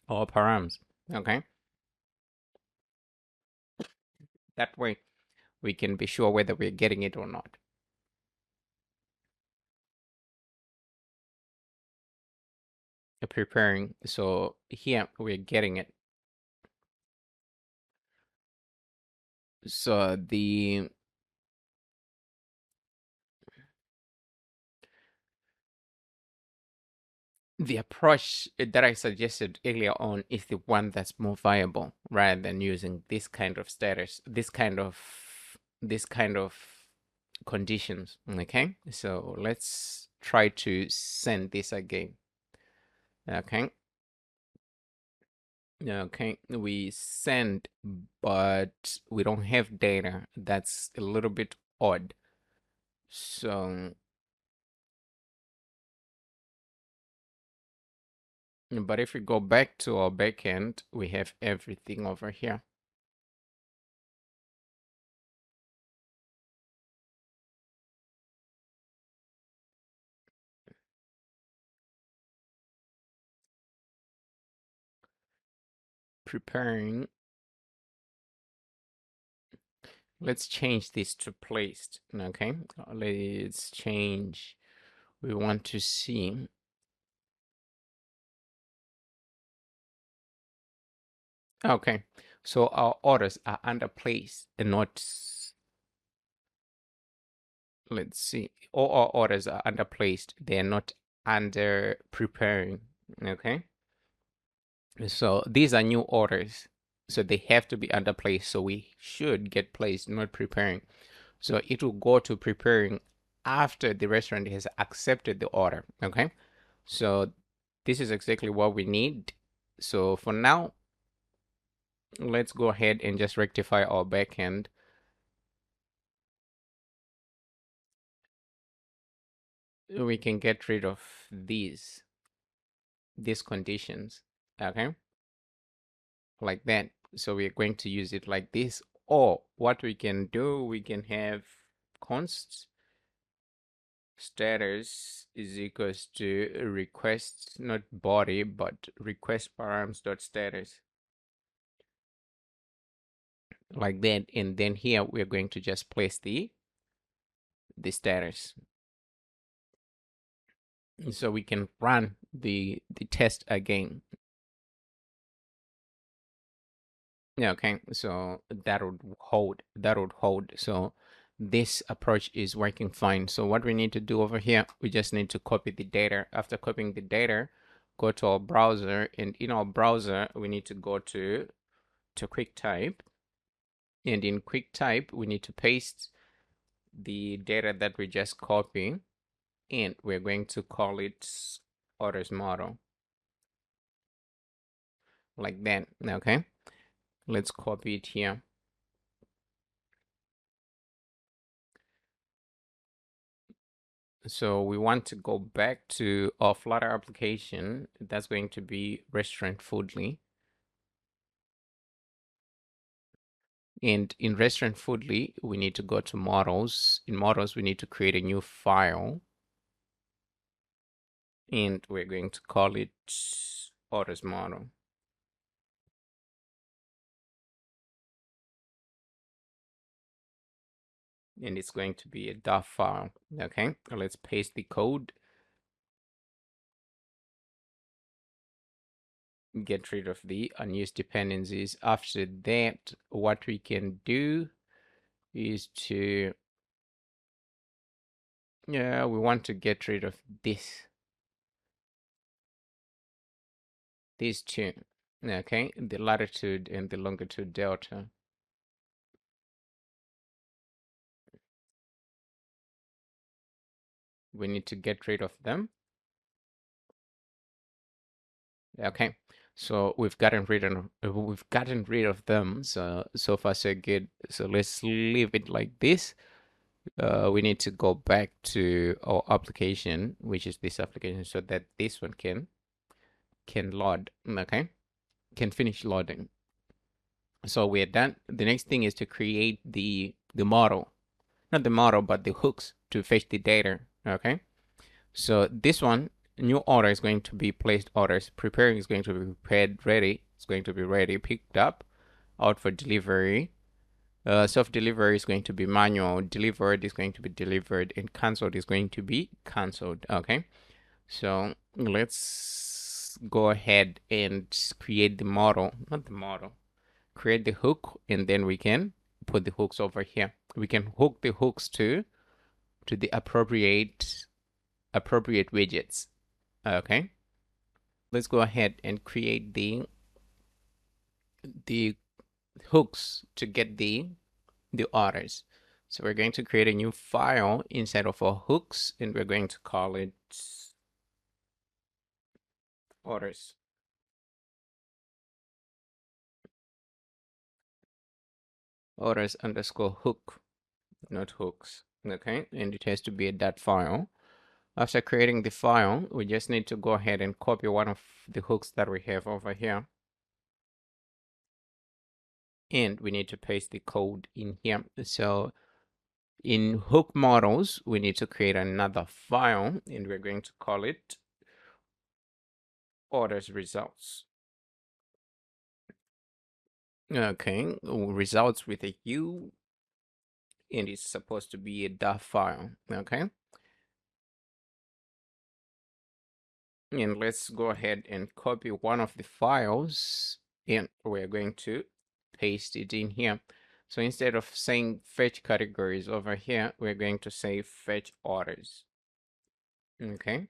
A: our params. Okay, that way we can be sure whether we're getting it or not. Preparing. So here we're getting it. So the approach that I suggested earlier on is the one that's more viable rather than using this kind of status, this kind of conditions. Okay, so let's try to send this again. Okay. Okay, we send, but we don't have data. That's a little bit odd. So, but if we go back to our backend, we have everything over here. Preparing. Let's change this to placed. Okay, let's change. We want to see. Okay, so our orders are under placed and not. Let's see. All our orders are under placed. They are not under preparing. Okay. So these are new orders. So they have to be under placed. So we should get placed, not preparing. So it will go to preparing after the restaurant has accepted the order. Okay. So this is exactly what we need. So for now, let's go ahead and just rectify our backend. We can get rid of these conditions. Okay. Like that. So we're going to use it like this. Or what we can do, we can have const status is equals to request, not body, but request params dot status. Like that. And then here we're going to just place the status. So we can run the test again. Yeah, okay, so that would hold. So this approach is working fine. So what we need to do over here, we just need to copy the data. After copying the data, go to our browser, and in our browser, we need to go to to QuickType, and in QuickType we need to paste the data that we just copied, and we're going to call it orders model, like that. Okay, let's copy it here. So we want to go back to our Flutter application. That's going to be restaurant Foodly. And in restaurant Foodly, we need to go to models. In models, we need to create a new file. And we're going to call it orders model. And it's going to be a .dot file. Okay, let's paste the code. Get rid of the unused dependencies. After that, what we can do is to, yeah, we want to get rid of these two. Okay, the latitude and the longitude delta. We need to get rid of them. Okay, so we've gotten rid of them. So far so good. So let's leave it like this. We need to go back to our application, which is this application, so that this one can load. Okay, can finish loading. So we're done. The next thing is to create the model, not the model, but the hooks to fetch the data. Okay, so this one, new order is going to be placed orders. Preparing is going to be prepared, ready. It's going to be ready, picked up, out for delivery. Self-delivery is going to be manual. Delivered is going to be delivered, and cancelled is going to be cancelled. Okay, so let's go ahead and create the model, not the model. Create the hook, and then we can put the hooks over here. We can hook the hooks to the appropriate widgets. Okay, let's go ahead and create the hooks to get the orders. So we're going to create a new file inside of our hooks, and we're going to call it orders. Orders underscore hook, not hooks. Okay, and it has to be a .dot file. After creating the file, we just need to go ahead and copy one of the hooks that we have over here. And we need to paste the code in here. So in hook models, we need to create another file, and we're going to call it orders results. Okay, results with a U, and it's supposed to be a .dot file. Okay, and let's go ahead and copy one of the files, and we're going to paste it in here. So instead of saying fetch categories over here, we're going to say fetch orders. Okay,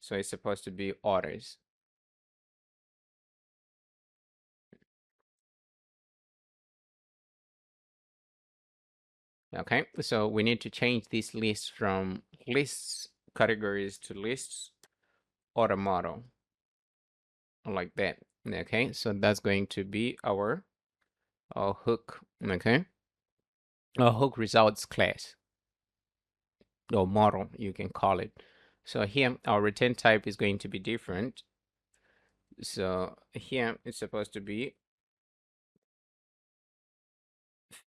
A: so it's supposed to be orders. Okay, so we need to change this list from lists categories to lists order model, like that. Okay, so that's going to be our hook. Okay, our hook results class or model, you can call it. So here our return type is going to be different. So here it's supposed to be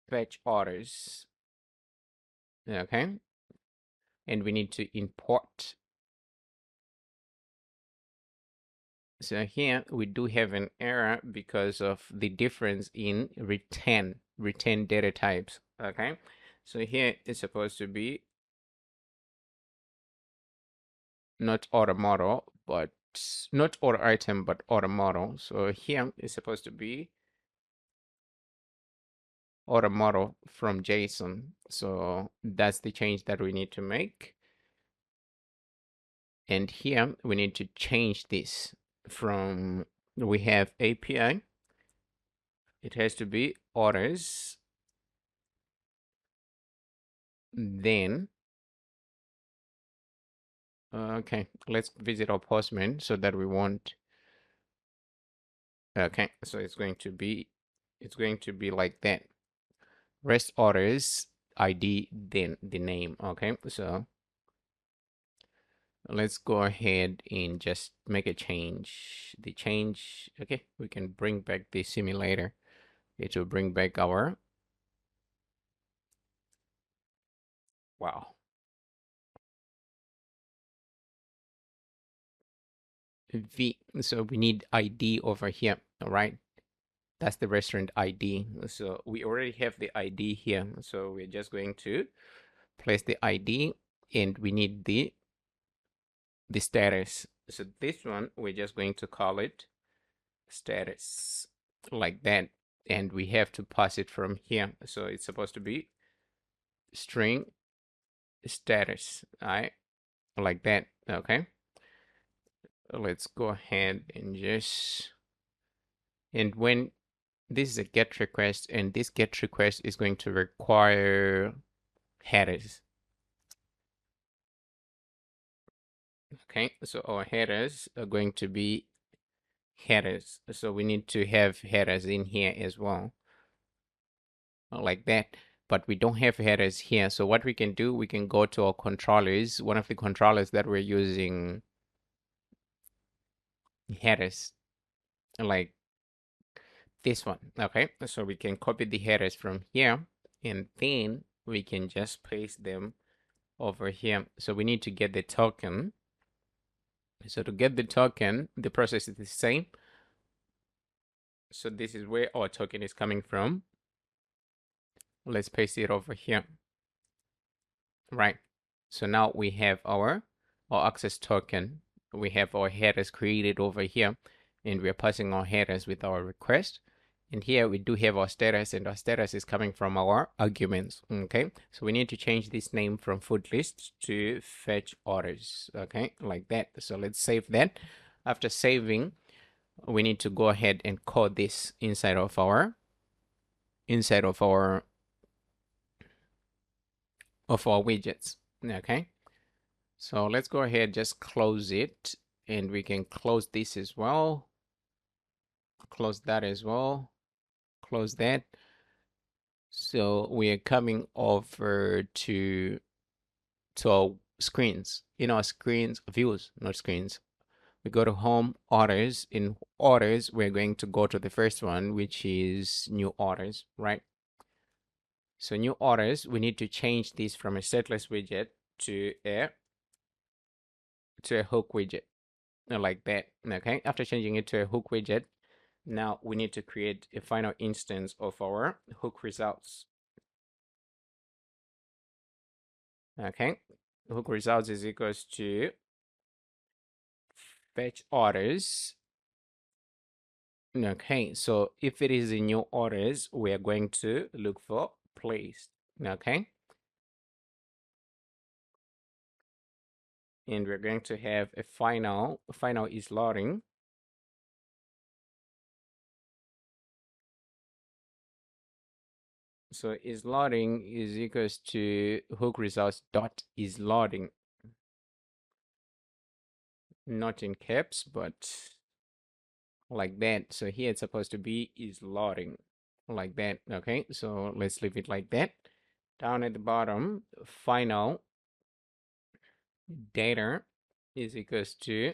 A: fetch orders. Okay, and we need to import. So here we do have an error because of the difference in return data types. Okay, so here it's supposed to be not order model, but not order item, but order model. So here it's supposed to be order model from JSON. So that's the change that we need to make. And here we need to change this from, we have API It has to be orders. Then, okay, let's visit our postman so that we won't. Okay, so it's going to be like that. Rest orders ID, then the name. Okay, so let's go ahead and just make a change. The change, okay, we can bring back the simulator. It will bring back our, wow, V. So we need ID over here, all right? That's the restaurant ID. So we already have the ID here. So we're just going to place the ID, and we need the status. So this one, we're just going to call it status, like that. And we have to pass it from here. So it's supposed to be string status, all right? Like that, okay? Let's go ahead and just, and when this is a GET request, and this GET request is going to require headers. Okay, so our headers are going to be headers. So we need to have headers in here as well, like that. But we don't have headers here. So what we can do, we can go to our controllers. One of the controllers that we're using headers, like this one. Okay, so we can copy the headers from here, and then we can just paste them over here. So we need to get the token. So to get the token, the process is the same. So this is where our token is coming from. Let's paste it over here. Right. So now we have our access token. We have our headers created over here, and we're passing our headers with our request. And here we do have our status, and our status is coming from our arguments. Okay, so we need to change this name from food list to fetch orders. Okay, like that. So let's save that. After saving, we need to go ahead and code this inside of our widgets. Okay, so let's go ahead, just close it, and we can close this as well, close that as well, close that. So we are coming over to our screens. In our screens, views, not screens, we go to home, orders. In orders, we're going to go to the first one, which is new orders, right? So new orders, we need to change this from a setless widget to a hook widget, like that. Okay, after changing it to a hook widget, now we need to create a final instance of our hook results. Okay, hook results is equals to fetch orders. Okay, so if it is in new orders, we are going to look for placed. Okay, and we're going to have a final is loading. So is loading is equals to hook results dot is loading, not in caps, but like that. So here it's supposed to be is loading, like that. Okay, so let's leave it like that. Down at the bottom, final data is equals to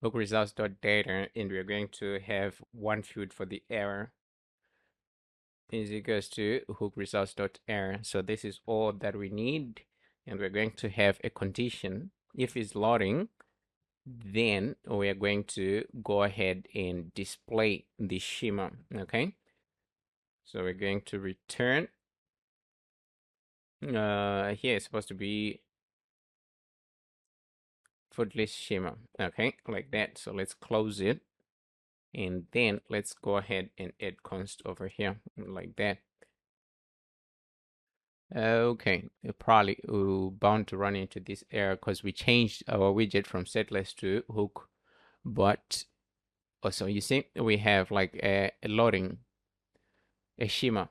A: hook results dot data, and we're going to have one field for the error is equals to hook results dot error. So this is all that we need, and we're going to have a condition. If it's loading, then we are going to go ahead and display the schema. Okay, so we're going to return here it's supposed to be food list schema. Okay, like that. So let's close it, and then let's go ahead and add const over here, like that. Okay, probably bound to run into this error because we changed our widget from setless to hook, but So you see, we have like a loading, a schema,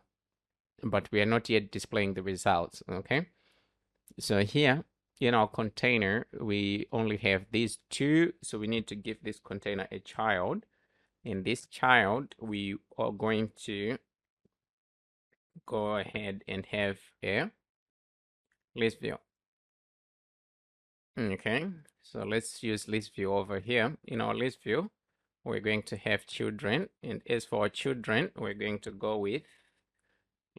A: but we are not yet displaying the results, okay? So here in our container, we only have these two, so we need to give this container a child. In this child, we are going to go ahead and have a list view. Okay, so let's use list view over here. In our list view, we're going to have children, and as for our children, we're going to go with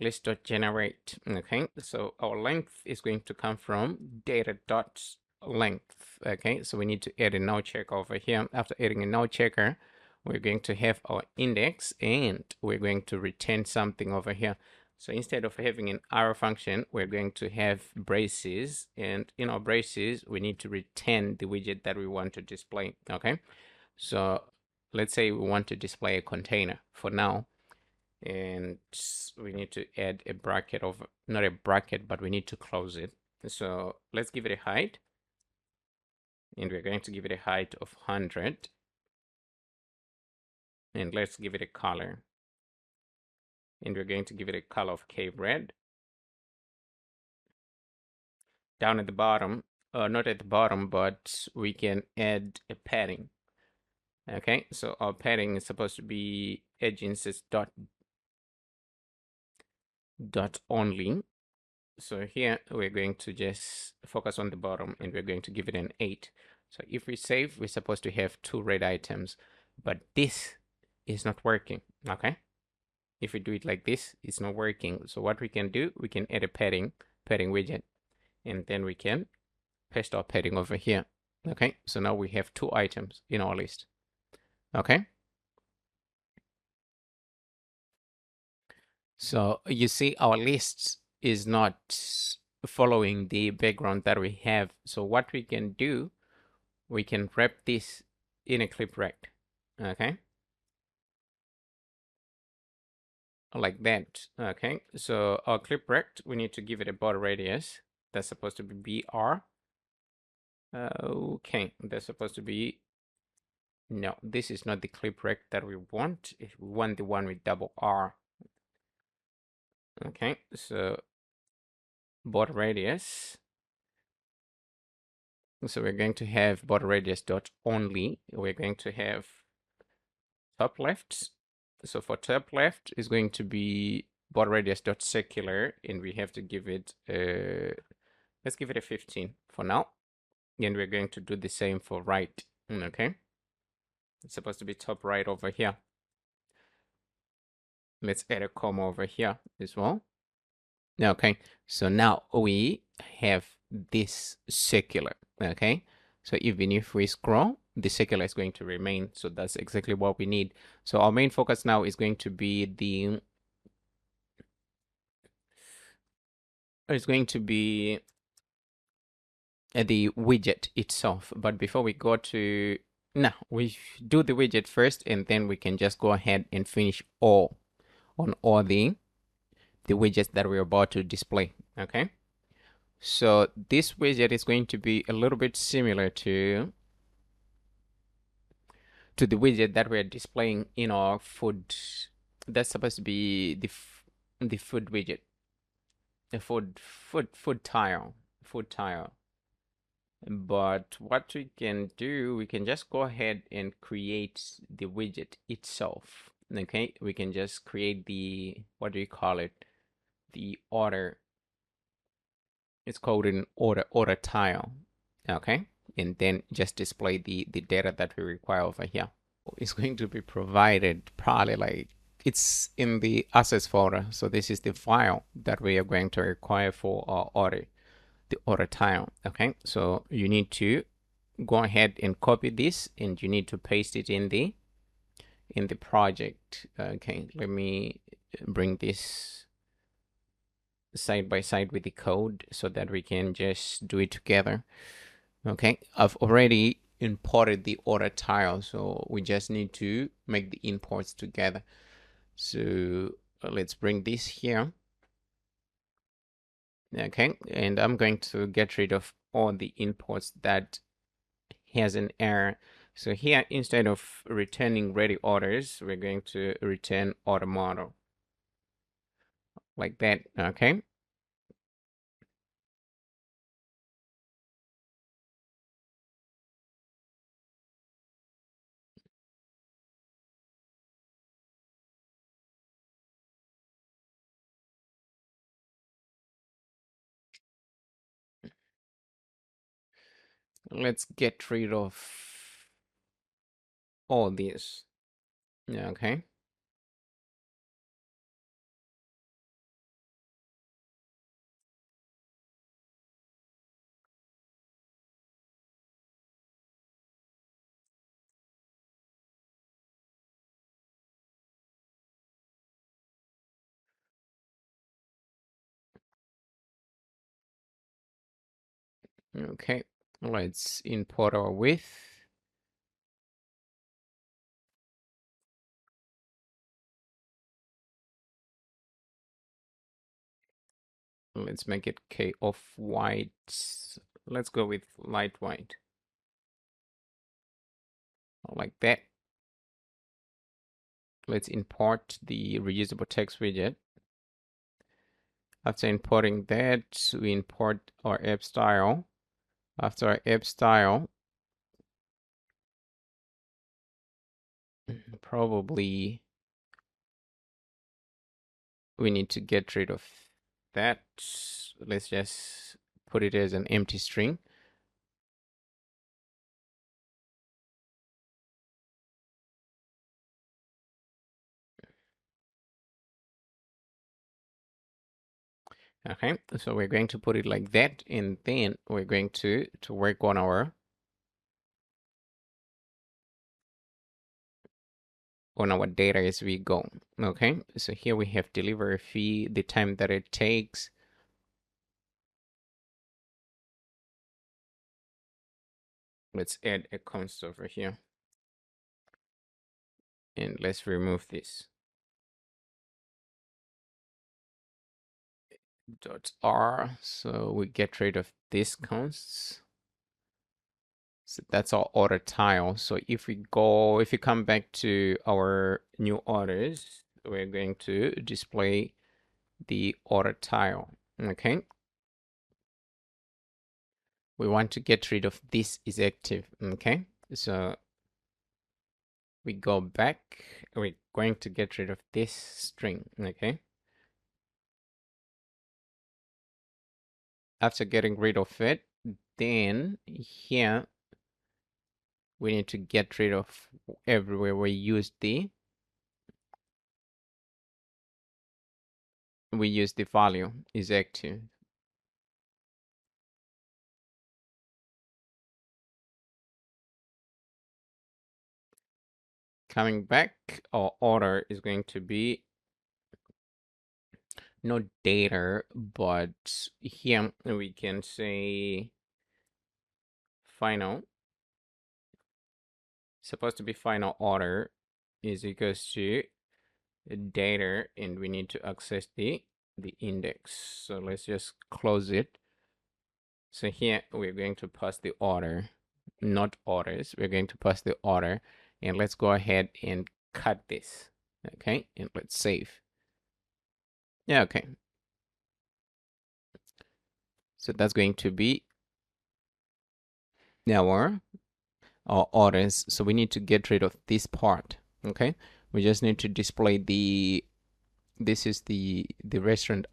A: list.generate. Okay, so our length is going to come from data.length. Okay, so we need to add a null checker over here. After adding a null checker, we're going to have our index, and we're going to return something over here. So instead of having an arrow function, we're going to have braces, and in our braces, we need to return the widget that we want to display. Okay, so let's say we want to display a container for now, and we need to add a bracket of, not a bracket, but we need to close it. So let's give it a height, and we're going to give it a height of 100, and let's give it a color, and we're going to give it a color of cave red. Down at the bottom, not at the bottom, but we can add a padding. Okay, so our padding is supposed to be edge instance dot only. So here we're going to just focus on the bottom, and we're going to give it an 8. So if we save, we're supposed to have 2 red items, but this is not working. Okay, if we do it like this, it's not working. So what we can do, we can add a padding widget, and then we can paste our padding over here. Okay, so now we have 2 items in our list. Okay, so you see our list is not following the background that we have. So what we can do, we can wrap this in a clip rect. Okay, like that. Okay, so our clip rect, we need to give it a border radius. That's supposed to be BR. Okay, that's supposed to be, no, this is not the clip rect that we want. We want the one with double R. Okay, so border radius. So we're going to have border radius dot only. We're going to have top left. So for top left is going to be border radius dot circular, and we have to give it let's give it a 15 for now. And we're going to do the same for right. Okay, it's supposed to be top right over here. Let's add a comma over here as well. Okay, so now we have this circular. Okay, so even if we scroll, the circular is going to remain. So that's exactly what we need. So our main focus now is going to be the widget itself. But before we go to, now we do the widget first, and then we can just go ahead and finish on all the widgets that we're about to display. Okay, so this widget is going to be a little bit similar to the widget that we're displaying in our food. That's supposed to be the food widget, the food tile. But what we can do, we can just go ahead and create the widget itself. Okay, we can just create the, what do you call it, the order. It's called an order tile. Okay, and then just display the data that we require over here. It's going to be provided probably like, it's in the assets folder. So this is the file that we are going to require for our order, the order tile. Okay, so you need to go ahead and copy this, and you need to paste it in the project. Okay, let me bring this side by side with the code so that we can just do it together. Okay, I've already imported the order tile, so we just need to make the imports together. So let's bring this here. Okay, and I'm going to get rid of all the imports that has an error. So here, instead of returning ready orders, we're going to return order model like that. Okay. Let's get rid of all this. Okay. Okay. Let's import our width. Let's make it K off white. Let's go with light white. Like that. Let's import the reusable text widget. After importing that, we import our app style. After our app style, probably we need to get rid of that. Let's just put it as an empty string. Okay, so we're going to put it like that, and then we're going to work on our data as we go. Okay, so here we have delivery fee, the time that it takes. Let's add a const over here. And let's remove this. .r, so we get rid of these consts. So that's our order tile. So if we come back to our new orders, we're going to display the order tile. Okay. We want to get rid of this is active. Okay. So we go back. We're going to get rid of this string. Okay. After getting rid of it, then here we need to get rid of everywhere we use the value is active. Coming back, our order is going to be not data, but here we can say final. Supposed to be final order is equals to data, and we need to access the index. So let's just close it. So here we're going to pass the order, not orders. We're going to pass the order, and let's go ahead and cut this. Okay, and let's save. Yeah, okay. So that's going to be our orders. So we need to get rid of this part. Okay, we just need to display the. This is the restaurant.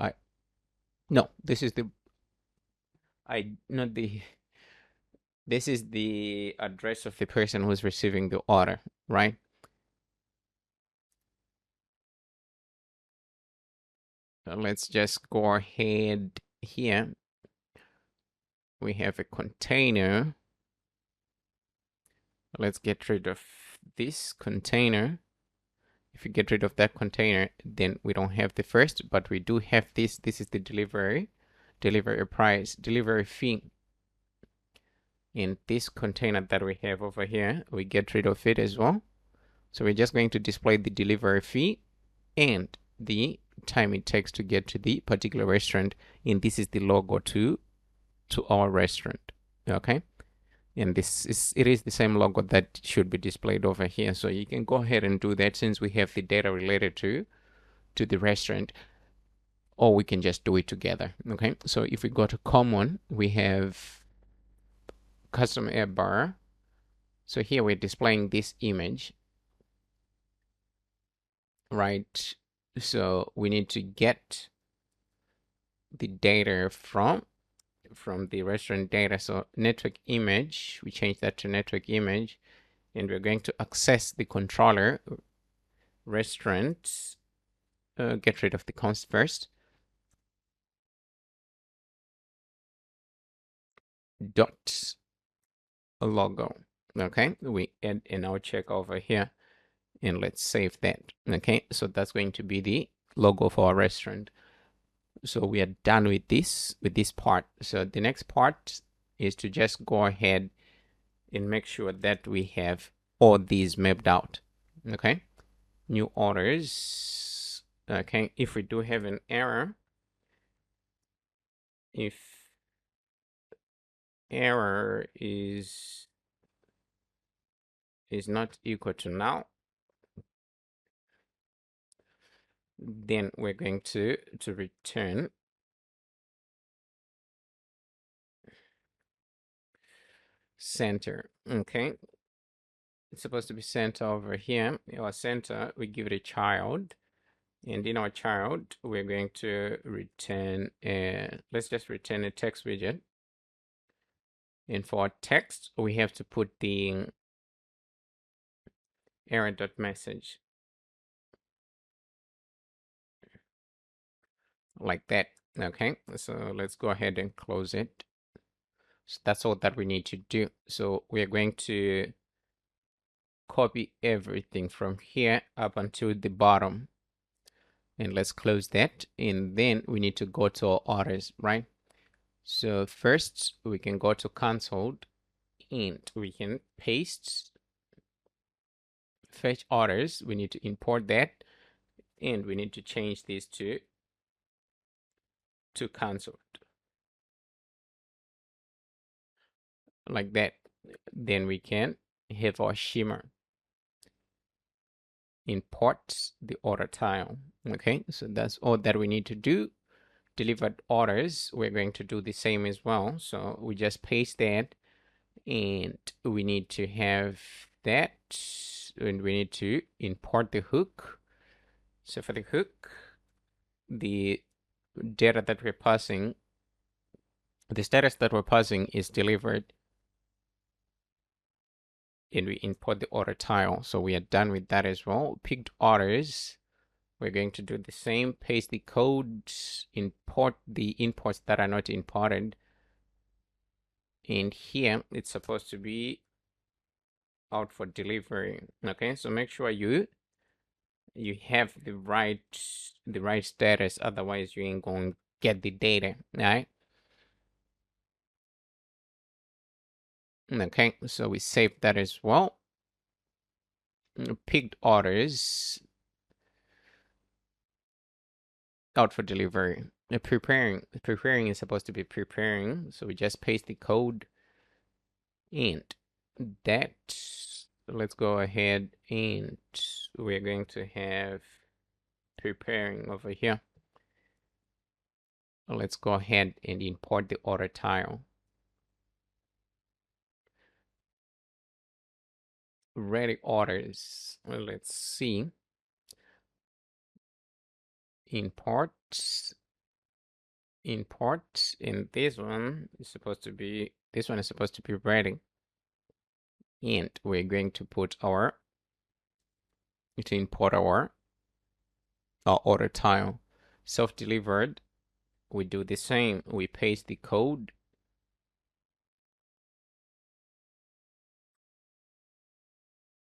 A: No, this is the. Not the. This is the address of the person who's receiving the order, right? So let's just go ahead here. We have a container. Let's get rid of this container. If we get rid of that container, then we don't have the first, but we do have this. This is the delivery price, delivery fee. In this container that we have over here, we get rid of it as well. So we're just going to display the delivery fee and the time it takes to get to the particular restaurant. And this is the logo to our restaurant. Okay. And it is the same logo that should be displayed over here. So you can go ahead and do that since we have the data related to the restaurant, or we can just do it together. Okay, so if we go to common, we have custom app bar. So here we're displaying this image, right? So we need to get the data from the restaurant data. So network image, we change that to network image, and we're going to access the controller restaurant. Get rid of the const first. Dot logo. Okay, we add an out check over here, and let's save that. Okay, so that's going to be the logo for our restaurant. So we are done with this part. So the next part is to just go ahead and make sure that we have all these mapped out. Okay, new orders. Okay, if we do have an error, if error is not equal to null, then we're going to return center. Okay, it's supposed to be center over here. Our center, we give it a child, and in our child we're going to return let's just return a text widget. And for text, we have to put the error.message like that. Okay, so let's go ahead and close it. So that's all that we need to do. So we're going to copy everything from here up until the bottom, and let's close that. And then we need to go to our orders, right? So first we can go to console, and we can paste fetch orders. We need to import that, and we need to change this to console like that. Then we can have our shimmer import the order tile. Okay, so that's all that we need to do. Delivered orders, we're going to do the same as well. So we just paste that, and we need to have that, and we need to import the hook. So for the hook, the data that we're passing, the status that we're passing is delivered, and we import the order tile. So we are done with that as well. Picked orders, we're going to do the same, paste the codes, import the imports that are not imported. And here it's supposed to be out for delivery. Okay, so make sure you have the right status, otherwise you ain't going to get the data, right? Okay, so we save that as well. Picked orders, out for delivery. Preparing is supposed to be preparing, so we just paste the code, and that, let's go ahead, and we're going to have preparing over here. Let's go ahead and import the order tile. Ready orders. Let's see. Imports. And this one is supposed to be ready. And we're going to put import our order tile. Self-delivered, we do the same. We paste the code.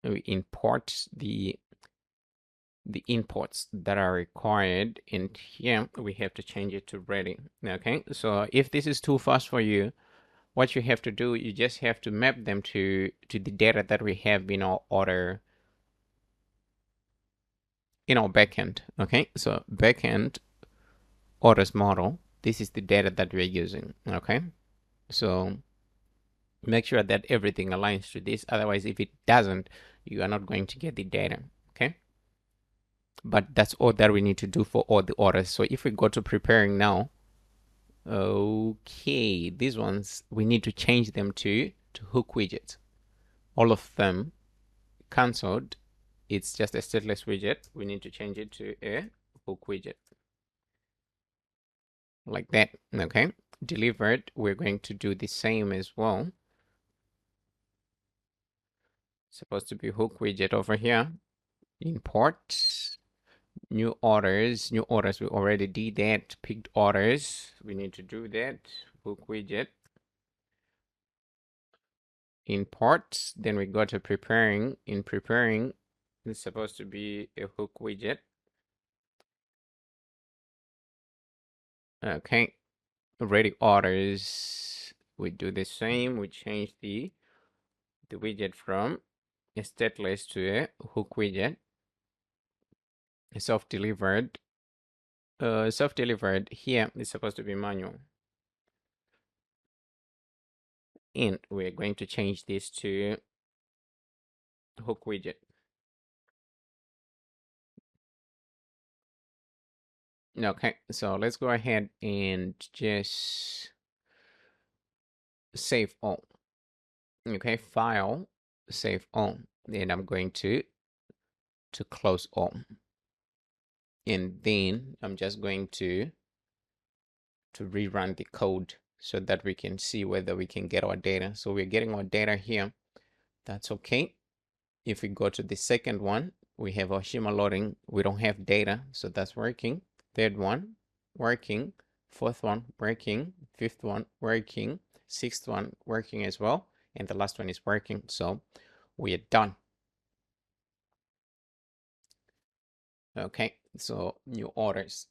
A: We import the inputs that are required, and here we have to change it to ready. Okay, so if this is too fast for you, what you have to do, you just have to map them to the data that we have in our order, in our backend. Okay, so backend orders model, this is the data that we're using. Okay, so Make sure that everything aligns to this. Otherwise, if it doesn't, you are not going to get the data. Okay. But that's all that we need to do for all the orders. So if we go to preparing now, okay, these ones, we need to change them to hook widgets. All of them cancelled. It's just a stateless widget. We need to change it to a hook widget. Like that, okay? Delivered, we're going to do the same as well. Supposed to be hook widget over here. Import new orders. New orders, we already did that. Picked orders, we need to do that. Hook widget. Import, then we go to preparing. In preparing, it's supposed to be a hook widget. Okay, ready orders, we do the same. We change the widget from a stateless to a hook widget. Self-delivered. Self-delivered here is supposed to be manual. And we're going to change this to hook widget. Okay, so let's go ahead and just save all. Okay, file, save all. Then I'm going to close all. And then I'm just going to rerun the code so that we can see whether we can get our data. So we're getting our data here. That's okay. If we go to the second one, we have our schema loading. We don't have data, so that's working. Third one, working. Fourth one, working. Fifth one, working. Sixth one, working as well. And the last one is working. So we are done. Okay, so new orders.